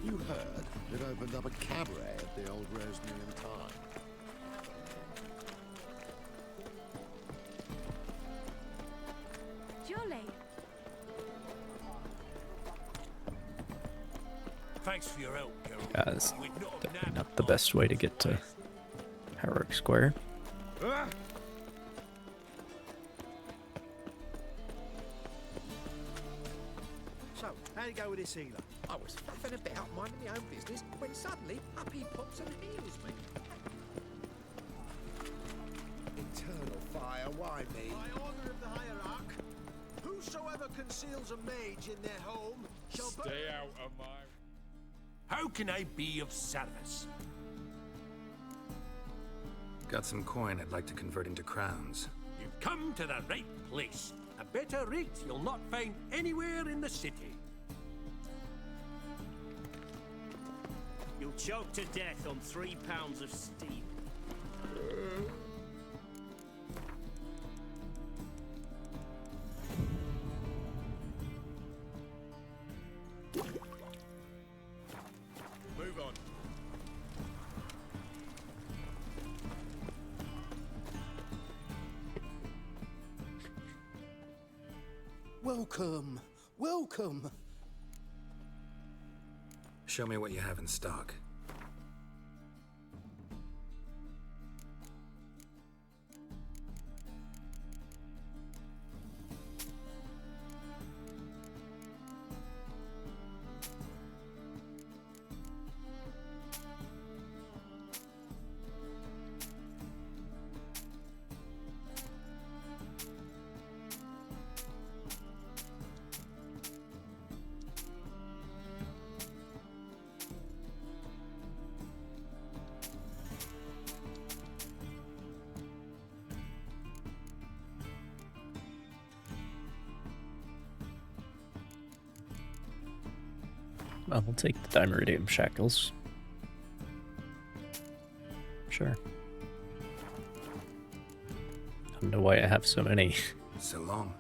You heard it opened up a cabaret at the old Rosemary and Thyme. Jolly. Thanks for your help, Geralt. Guys, definitely not the best way to get to Harrock Square. So, how'd it go with this healer? I was faffing about minding my own business when suddenly up he pops and heals me. Eternal fire, why me? By order of the hierarch, who Whosoever conceals a mage in their home shall Stay out of my... How can I be of service? Got some coin I'd like to convert into crowns. You've come to the right place. A better rate you'll not find anywhere in the city. You'll choke to death on 3 pounds of steel. Move on. Welcome, welcome. Show me what you have in stock. Well, we'll take the Dimeridium shackles. Sure. I don't know why I have so many. So long.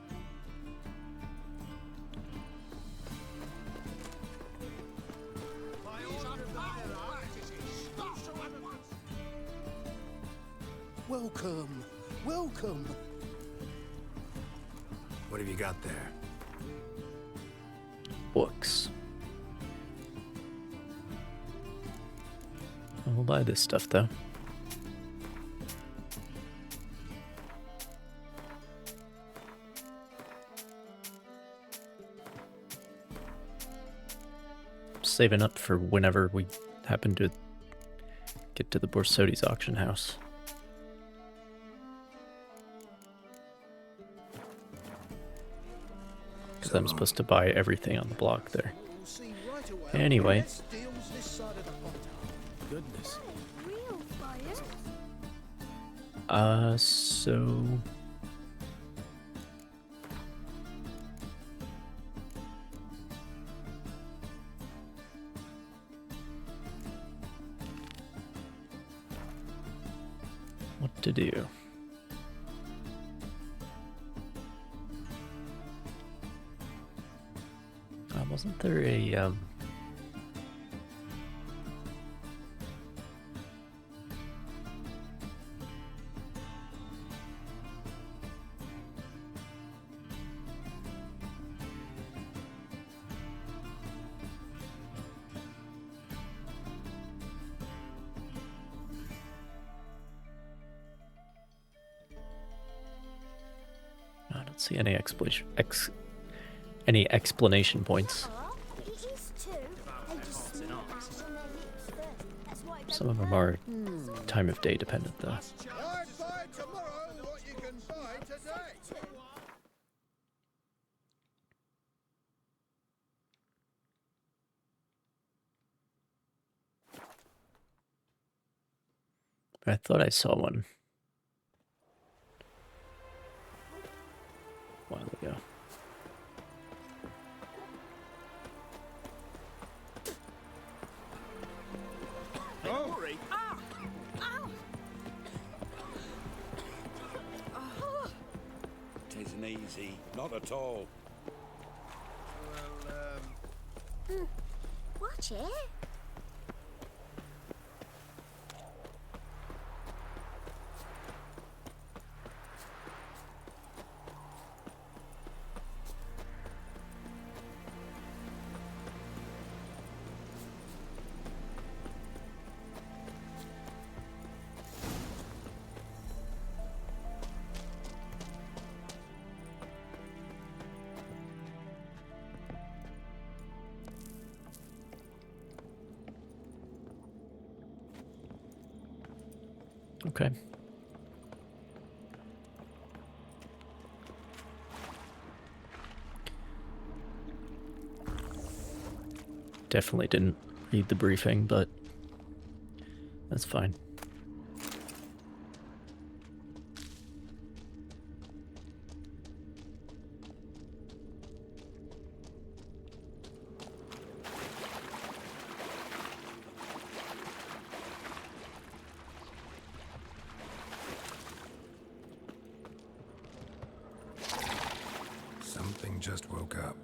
Welcome, welcome. What have you got there? Books. I'll buy this stuff though. Saving up for whenever we happen to get to the Borsodi's auction house. Because I'm supposed to buy everything on the block there. Anyway. Goodness. So... what to do? Wasn't there a, I don't see any explanation points. Some of them are time of day dependent, though. I thought I saw one a while ago. Tisn't easy, not at all. Well, watch it. Okay. definitely didn't read the briefing, but that's fine. Something just woke up.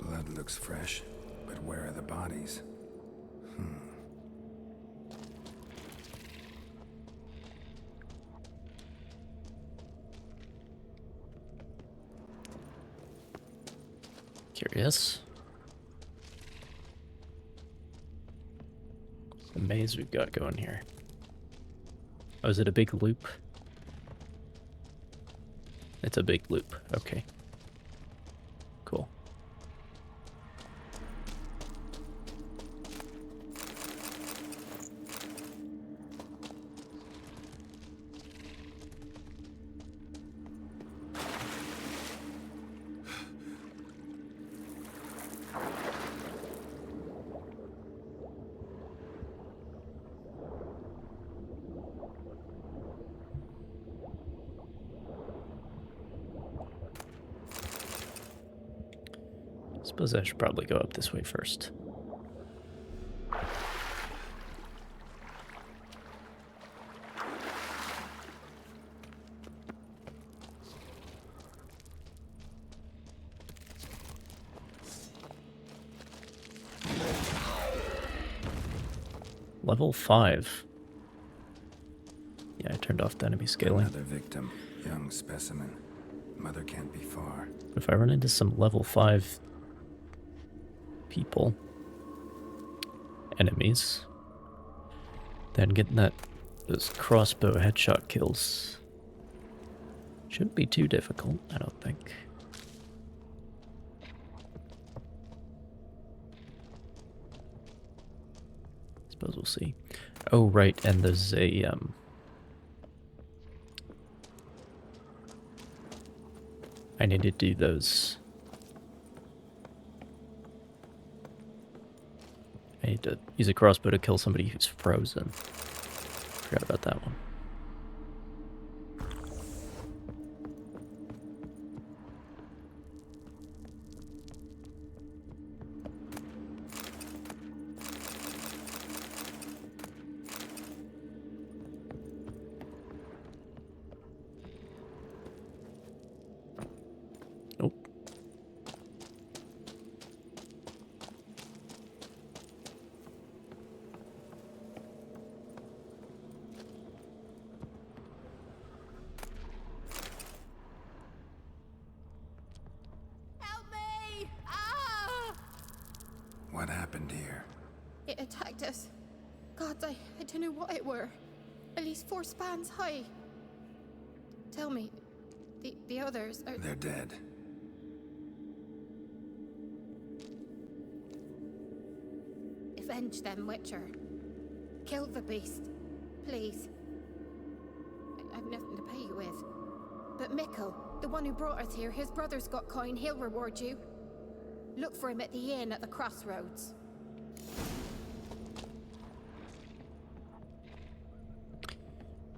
Blood looks fresh, but where are the bodies? Curious. The maze we've got going here. Oh, is it a big loop? It's a big loop. Okay. Cool. Suppose I should probably go up this way first. Level 5. Yeah, I turned off the enemy scaling. Another victim, young specimen. Mother can't be far. If I run into some level 5 people, enemies, then getting those crossbow headshot kills shouldn't be too difficult, I don't think. Suppose we'll see. Oh, right, and there's a I need to do those. I need to use a crossbow to kill somebody who's frozen. Forgot about that one. What happened here? It attacked us. God, I don't know what it were. At least 4 spans high. Tell me, the others are... They're dead. Avenge them, Witcher. Kill the beast. Please. I've nothing to pay you with. But Mikkel, the one who brought us here, his brother's got coin, he'll reward you. Look for him at the inn at the crossroads.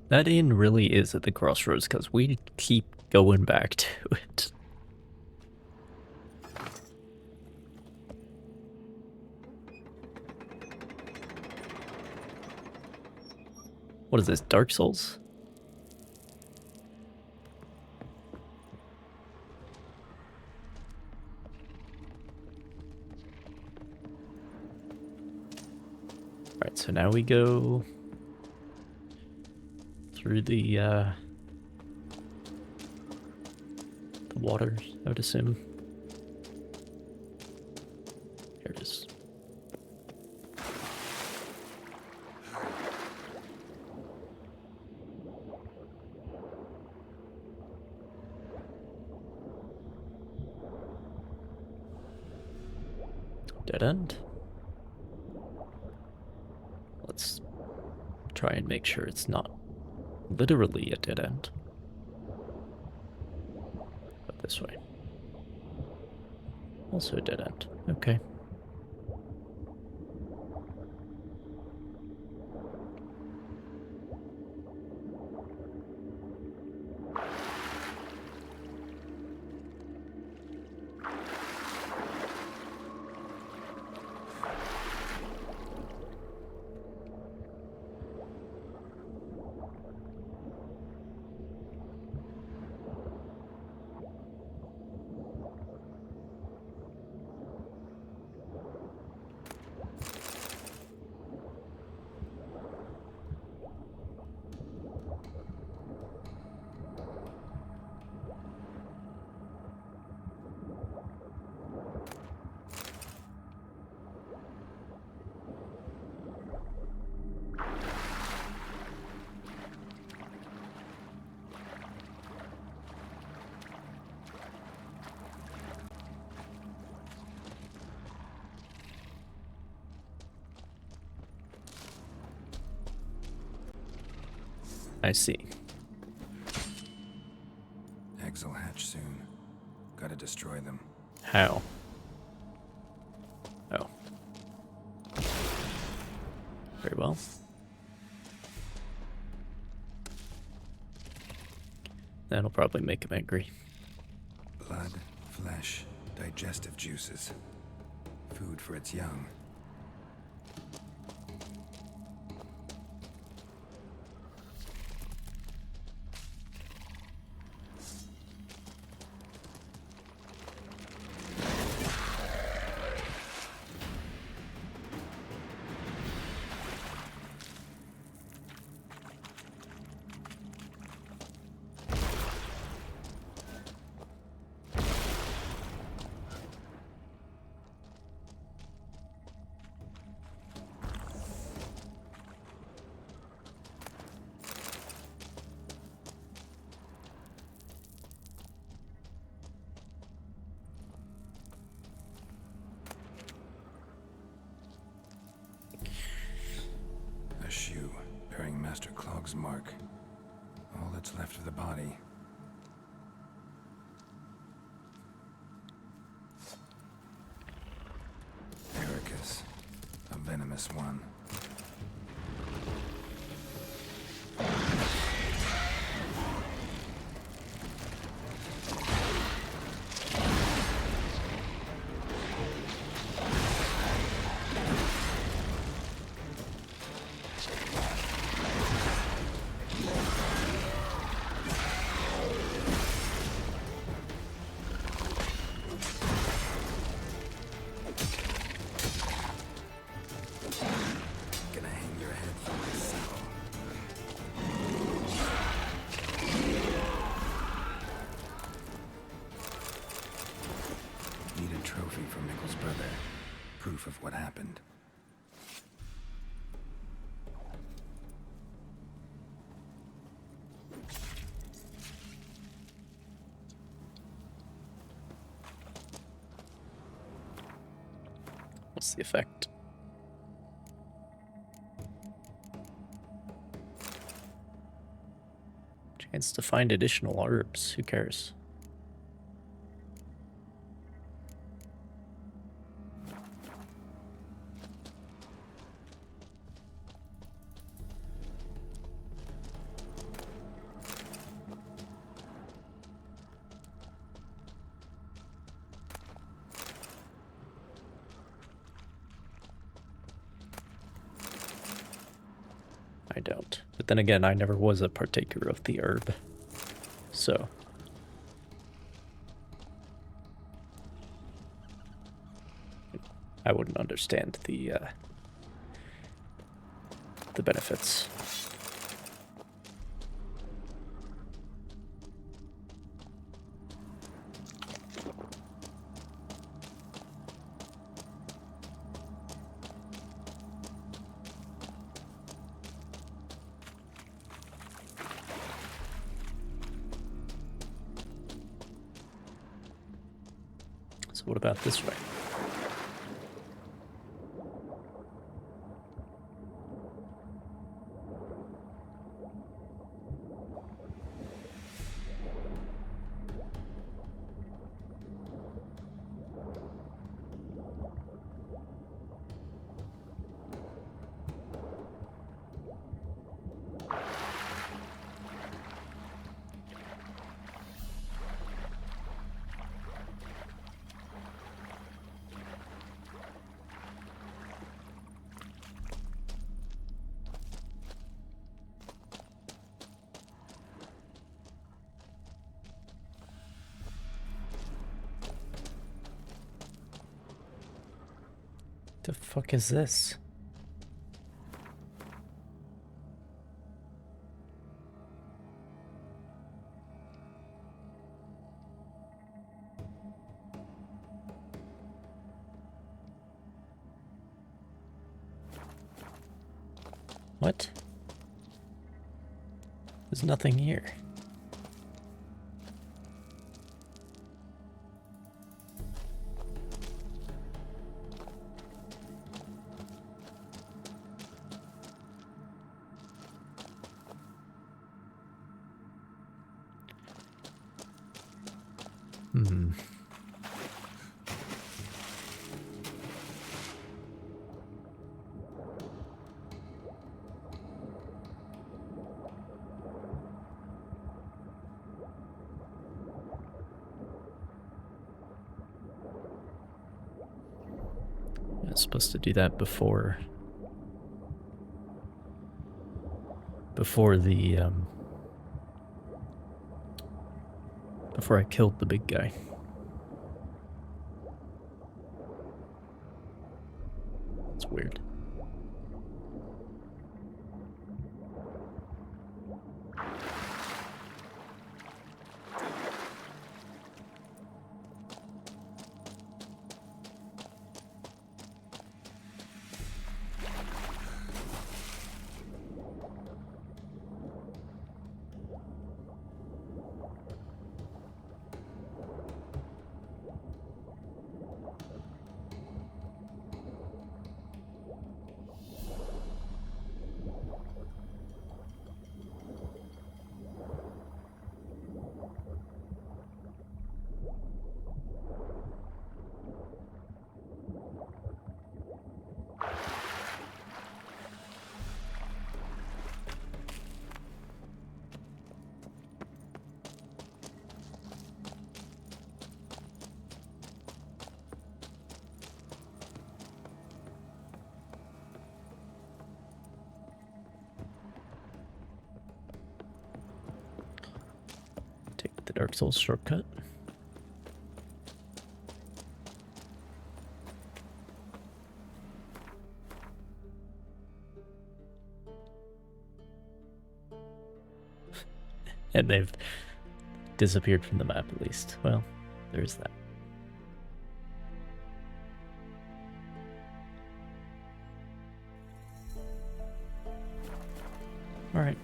That inn really is at the crossroads, because we keep going back to it. What is this, Dark Souls? Alright, so now we go through the waters, I would assume. Dead end. Let's try and make sure it's not literally a dead end. But this way. Also a dead end. Okay. I see. Eggs will hatch soon. Gotta destroy them. How? Oh. Very well. That'll probably make him angry. Blood, flesh, digestive juices. Food for its young. A shoe bearing Master Clog's mark. All that's left of the body. Ericus, a venomous one. Trophy from Mickle's brother. Proof of what happened. What's the effect? Chance to find additional herbs. Who cares? I don't. But then again, I never was a partaker of the herb. So. I wouldn't understand the benefits. So what about this way? The fuck is this? What? There's nothing here. I was supposed to do that before the before I killed the big guy. It's weird. Take the Dark Souls shortcut. And they've disappeared from the map at least. Well, there's that. All right.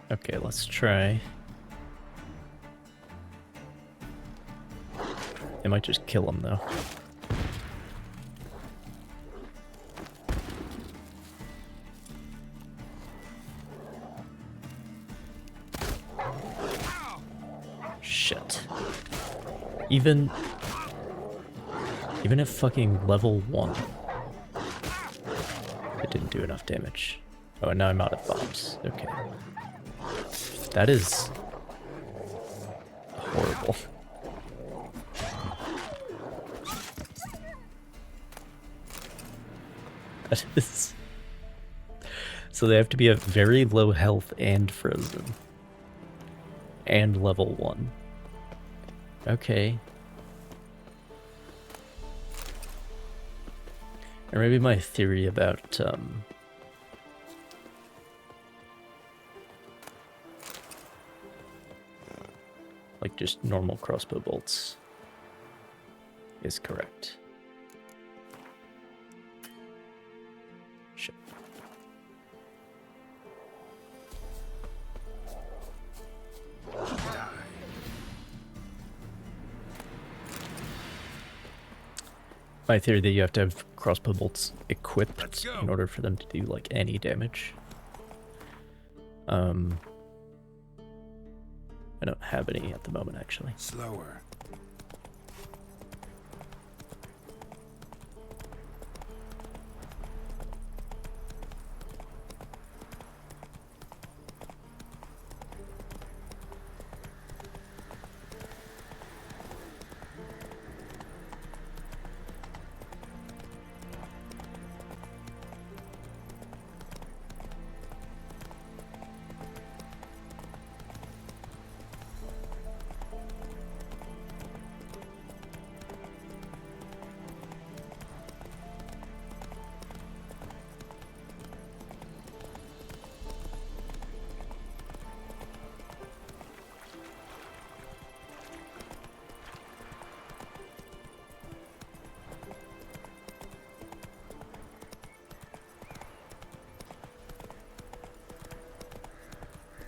Okay, let's try. They might just kill him though. Shit. Even at fucking level 1, it didn't do enough damage. Oh, and now I'm out of bombs. Okay. That is horrible. That is... So they have to be at very low health and frozen. And level 1. Okay. Or maybe my theory about, like just normal crossbow bolts is correct. Shit. my theory that you have to have crossbow bolts equipped in order for them to do like any damage. I don't have any at the moment, actually. Slower.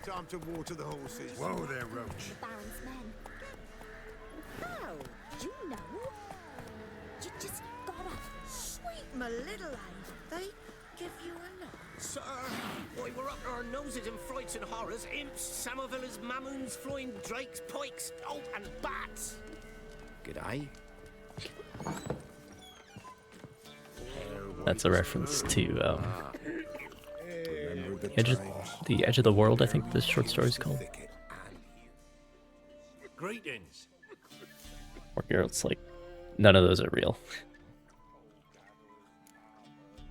Time to water the horses. Whoa there, Roach. The Baron's men. How? You know? You just gotta. Sweet my little lad, they give you a nod. Sir, why we're up our noses in frights and horrors, imps, Samovillas, mamoons, flying drakes, pikes, oh, and bats. G'day. That's a reference to the Edge of the World, I think this short story is called. Greetings. Where it's like, none of those are real.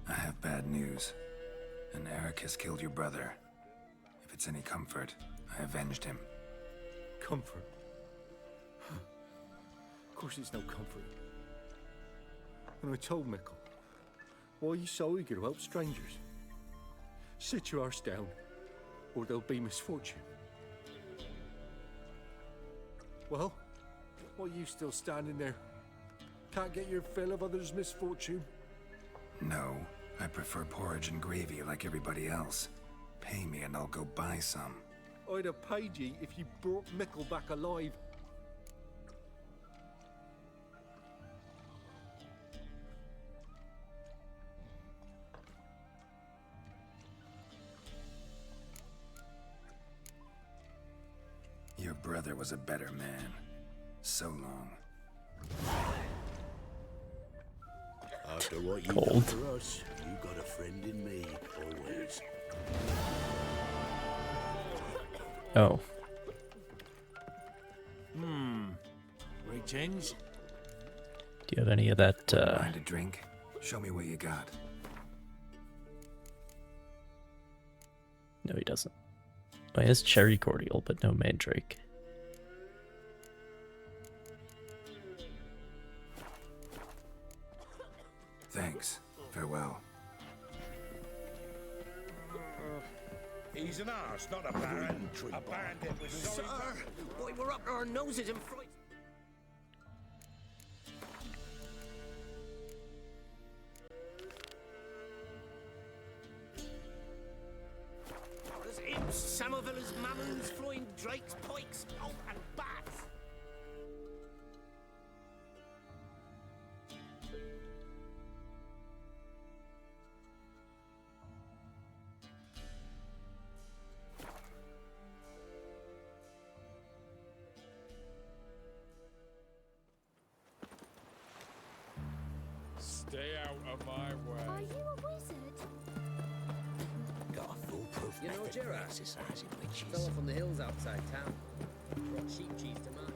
I have bad news. An Eric has killed your brother. If it's any comfort, I avenged him. Comfort? Of course it's no comfort. And I told Mickle, why are you so eager to help strangers? Sit your arse down, or there'll be misfortune. Well, why are you still standing there? Can't get your fill of others' misfortune? No, I prefer porridge and gravy like everybody else. Pay me and I'll go buy some. I'd have paid ye if you brought Mickle back alive. Your brother was a better man. So long. After what you Cold. done for us, you got a friend in me, always. Oh. Greetings. Do you have any of that, Mind a drink? Show me what you got. No, he doesn't. Oh, he has cherry cordial, but no mandrake. Thanks. Farewell. He's an arse, not a baron. A bandit with Sir, why we're up our noses in frights. There's imps, Samovillas, mamoons, flying drakes, pikes, oh, and bats. Stay out of my way. Are you a wizard? Got a foolproof You know method Gerard? for exercising witches. Fell from the hills outside town. Brought sheep cheese to market.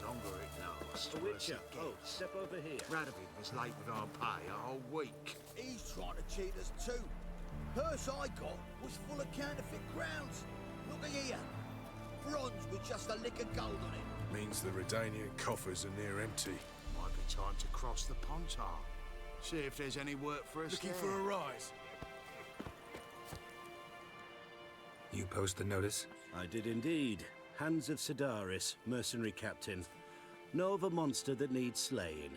Longer it lasts. A witcher. Oh, step over here. Radovid was late with our pay a whole week. He's trying to cheat us too. Purse I got was full of counterfeit crowns. Look here. Bronze with just a lick of gold on it. Means the Redanian coffers are near empty. Might be time to cross the Pontar. See if there's any work for us Looking there. for a rise? You post the notice? I did indeed. Hands of Sidaris, mercenary captain. Know of a monster that needs slaying.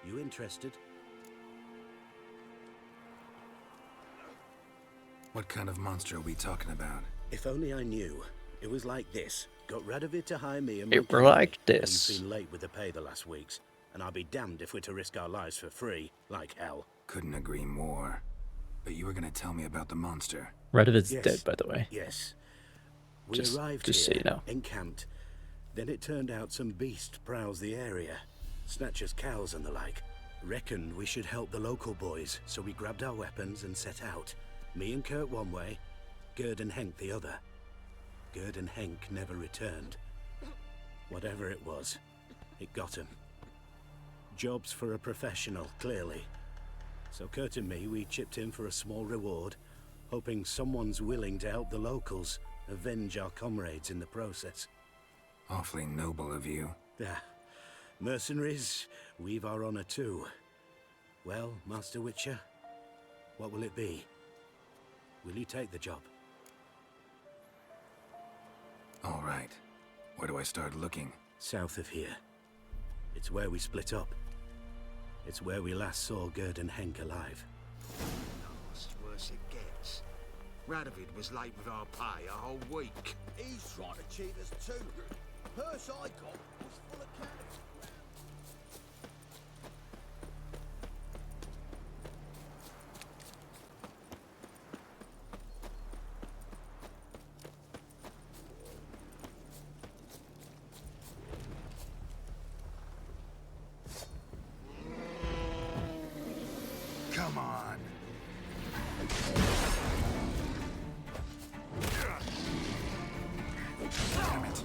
You interested? What kind of monster are we talking about? If only I knew. It was like this. Got rid of it to hire me and It my were like company. this. You've been late with the pay the last weeks, and I'll be damned if we're to risk our lives for free, like hell. Couldn't agree more. But you were gonna tell me about the monster. Red of it's Yes. dead, by the way. Yes. We Just arrived so here, you know. encamped. Then it turned out some beast prowls the area. Snatchers cows and the like. Reckoned we should help the local boys, so we grabbed our weapons and set out. Me and Kurt one way, Gerd and Henk the other. Gerd and Henk never returned. Whatever it was, it got him. Jobs for a professional, clearly. So Kurt and me, we chipped in for a small reward, hoping someone's willing to help the locals, avenge our comrades in the process. Awfully noble of you. Ah, mercenaries, we've our honor too. Well, Master Witcher, what will it be? Will you take the job? All right. Where do I start looking? South of here. It's where we split up. It's where we last saw Gerd and Henk alive. It's worse it gets. Radovid was late with our pay a whole week. He's trying to cheat us too. Purse I got was full of cash. Come on. Damn it.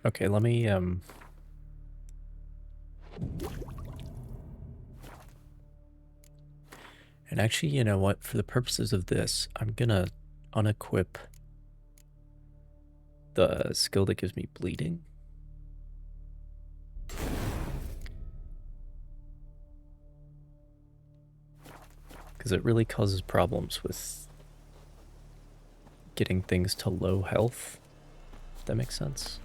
Okay, let me and actually, you know what? For the purposes of this, I'm gonna unequip the skill that gives me bleeding. Because it really causes problems with getting things to low health. If that makes sense.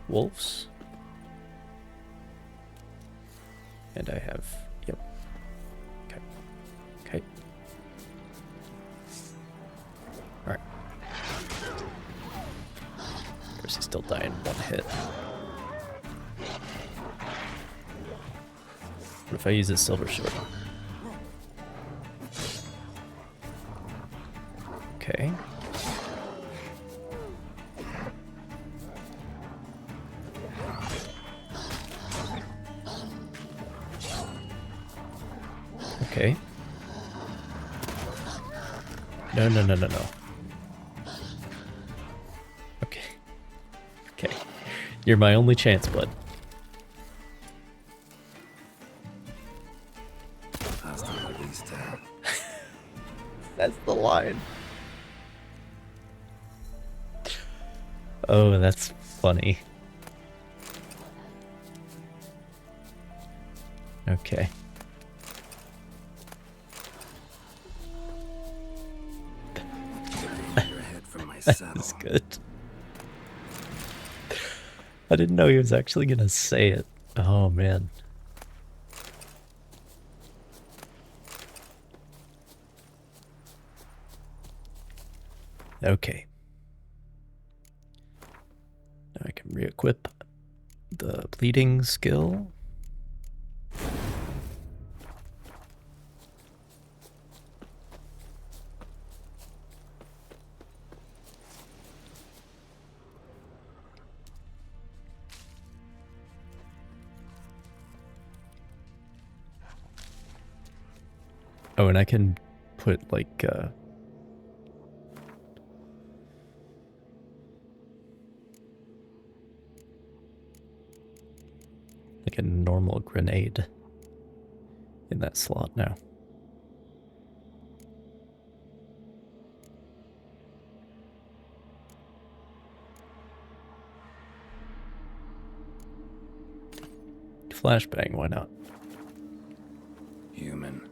Wolves. And I have, yep. Okay. Okay. Alright. Of course, he's still dying one hit. What if I use a silver sword? Okay. Okay. No, no, no, no, no. Okay. Okay. You're my only chance, bud. That's the line. Oh, that's funny. Okay. That's good. I didn't know he was actually gonna say it. Oh man. Okay. Now I can re-equip the bleeding skill. Oh, and I can put like like a normal grenade in that slot now. Flashbang, why not? Human.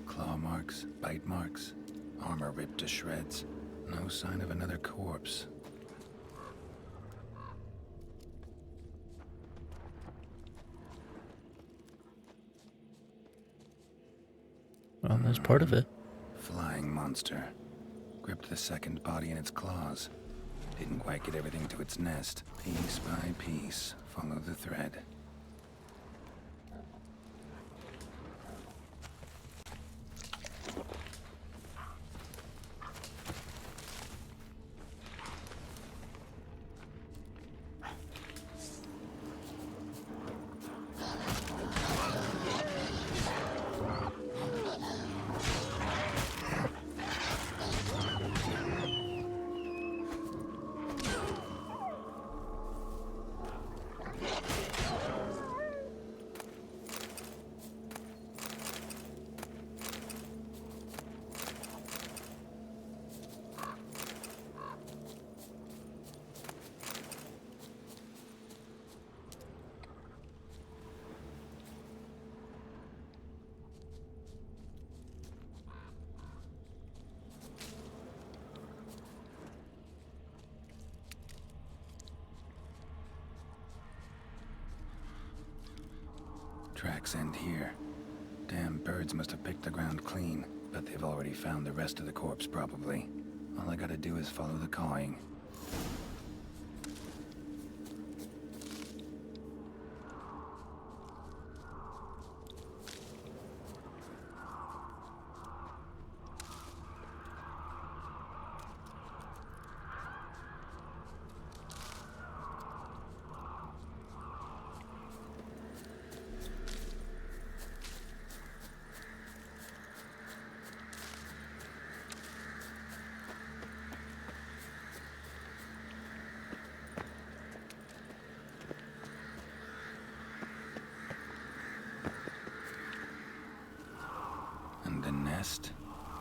Claw marks, bite marks, armor ripped to shreds. No sign of another corpse. Well, that's part of it. Flying monster. Gripped the second body in its claws. Didn't quite get everything to its nest. Piece by piece, follow the thread. Tracks end here. Damn birds must have picked the ground clean, but they've already found the rest of the corpse, probably. All I gotta do is follow the cawing.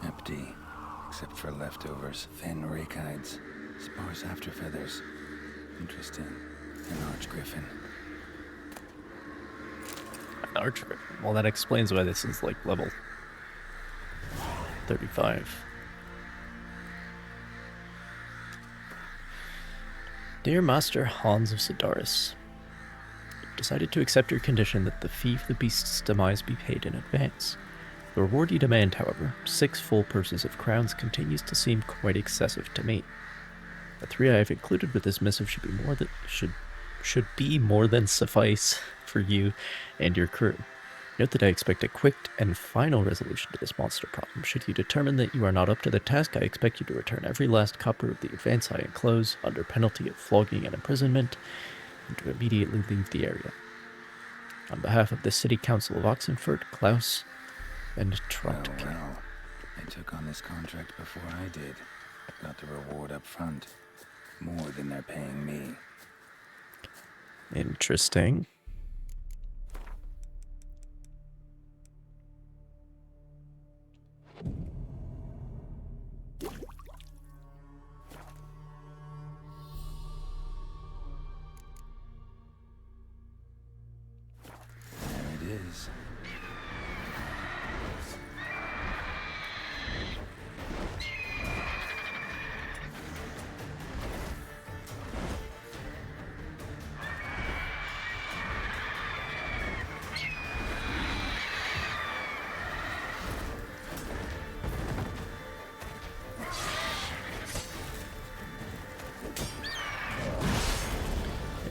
Empty, except for leftovers. Thin rakides, sparse after feathers. Interesting. An archgriffin. An archgriffin? Well, that explains why this is like level 35. Dear Master Hans of Sidaris, decided to accept your condition that the fee for the beast's demise be paid in advance. The reward you demand, however, 6 full purses of crowns, continues to seem quite excessive to me. The 3 I have included with this missive should be more than suffice for you and your crew. Note that I expect a quick and final resolution to this monster problem. Should you determine that you are not up to the task, I expect you to return every last copper of the advance I enclose, under penalty of flogging and imprisonment, and to immediately leave the area. On behalf of the City Council of Oxenfurt, Klaus and Trotkin. Well, I took on this contract before I did. Got the reward up front. More than they're paying me. Interesting. There it is.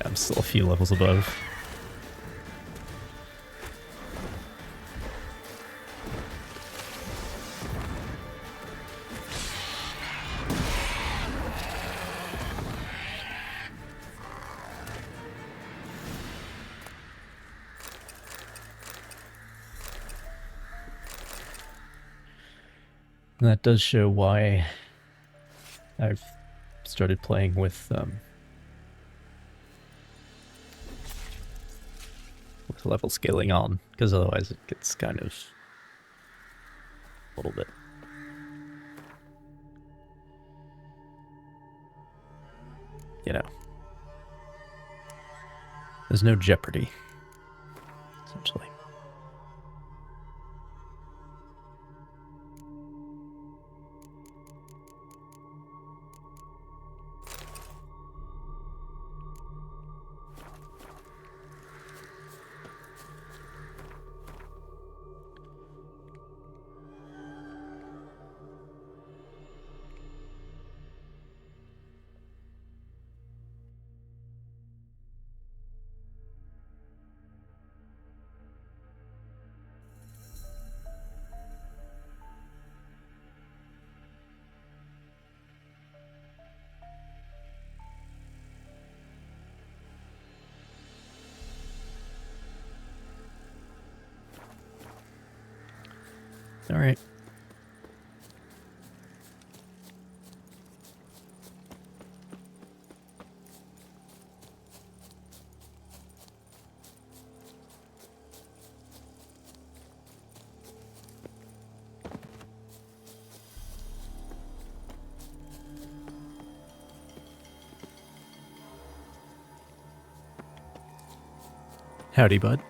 I'm still a few levels above. And that does show why I've started playing with level scaling on, because otherwise it gets kind of a little bit. You know, there's no jeopardy, essentially. All right. Howdy, bud.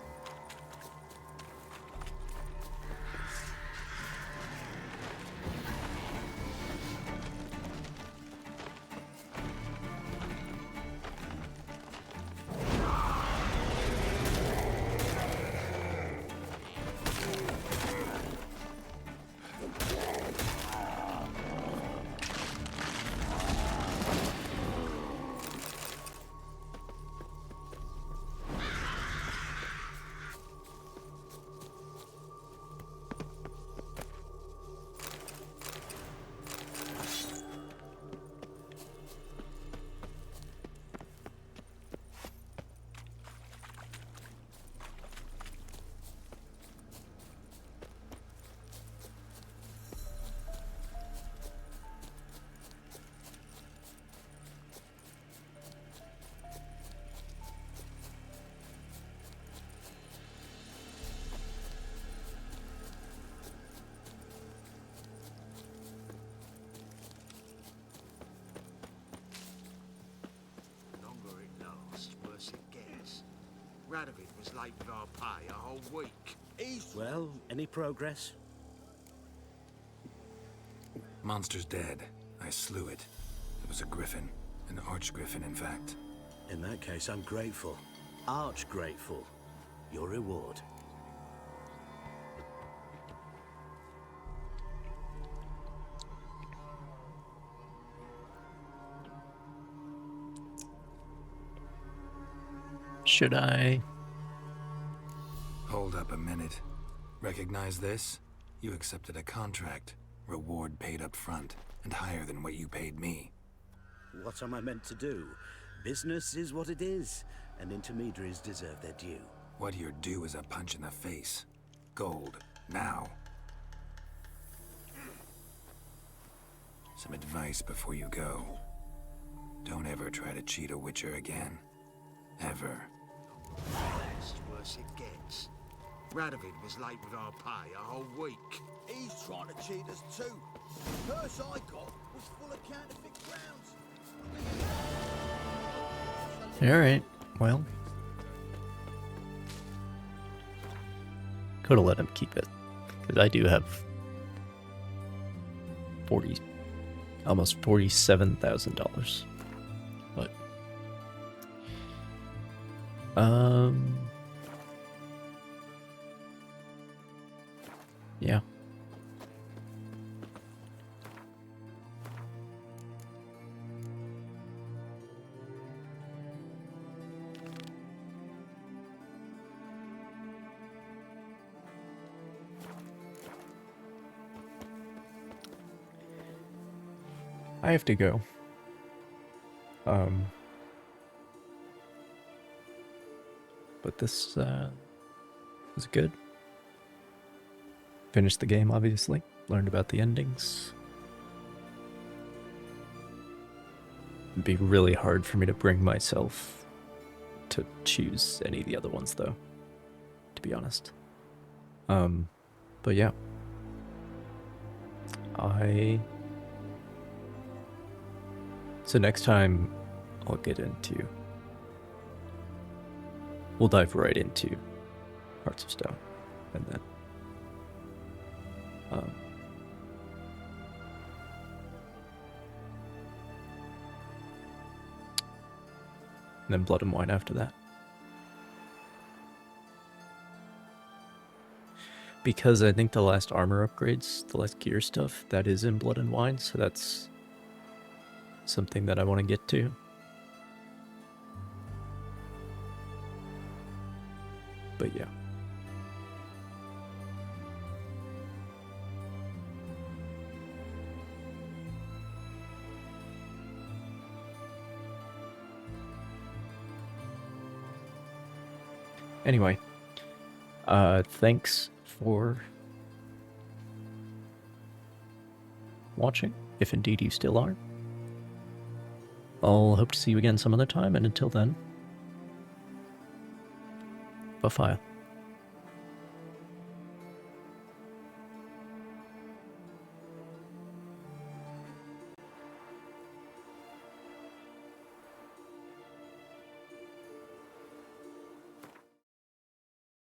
Radovid was late with our pay a whole week. Well, any progress? Monster's dead. I slew it. It was a griffin. An archgriffin, in fact. In that case, I'm grateful. Arch grateful. Your reward. Should I? Hold up a minute. Recognize this? You accepted a contract. Reward paid up front, and higher than what you paid me. What am I meant to do? Business is what it is, and intermediaries deserve their due. What you're due is a punch in the face. Gold. Now. Some advice before you go. Don't ever try to cheat a Witcher again. Ever. That's worse it gets. Radovid was late with our pay a whole week. He's trying to cheat us too. The purse I got was full of counterfeit crowns. Alright, well. Could've let him keep it. Because I do have almost $47,000. But yeah. I have to go. But this was good. Finished the game, obviously. Learned about the endings. It'd be really hard for me to bring myself to choose any of the other ones, though, to be honest. But yeah. So next time, I'll get into... We'll dive right into Hearts of Stone, and then... and then Blood and Wine after that. Because I think the last armor upgrades, the last gear stuff, that is in Blood and Wine, so that's something that I want to get to. But yeah. Anyway, thanks for watching, if indeed you still are. I'll hope to see you again some other time, and until then, bye-bye.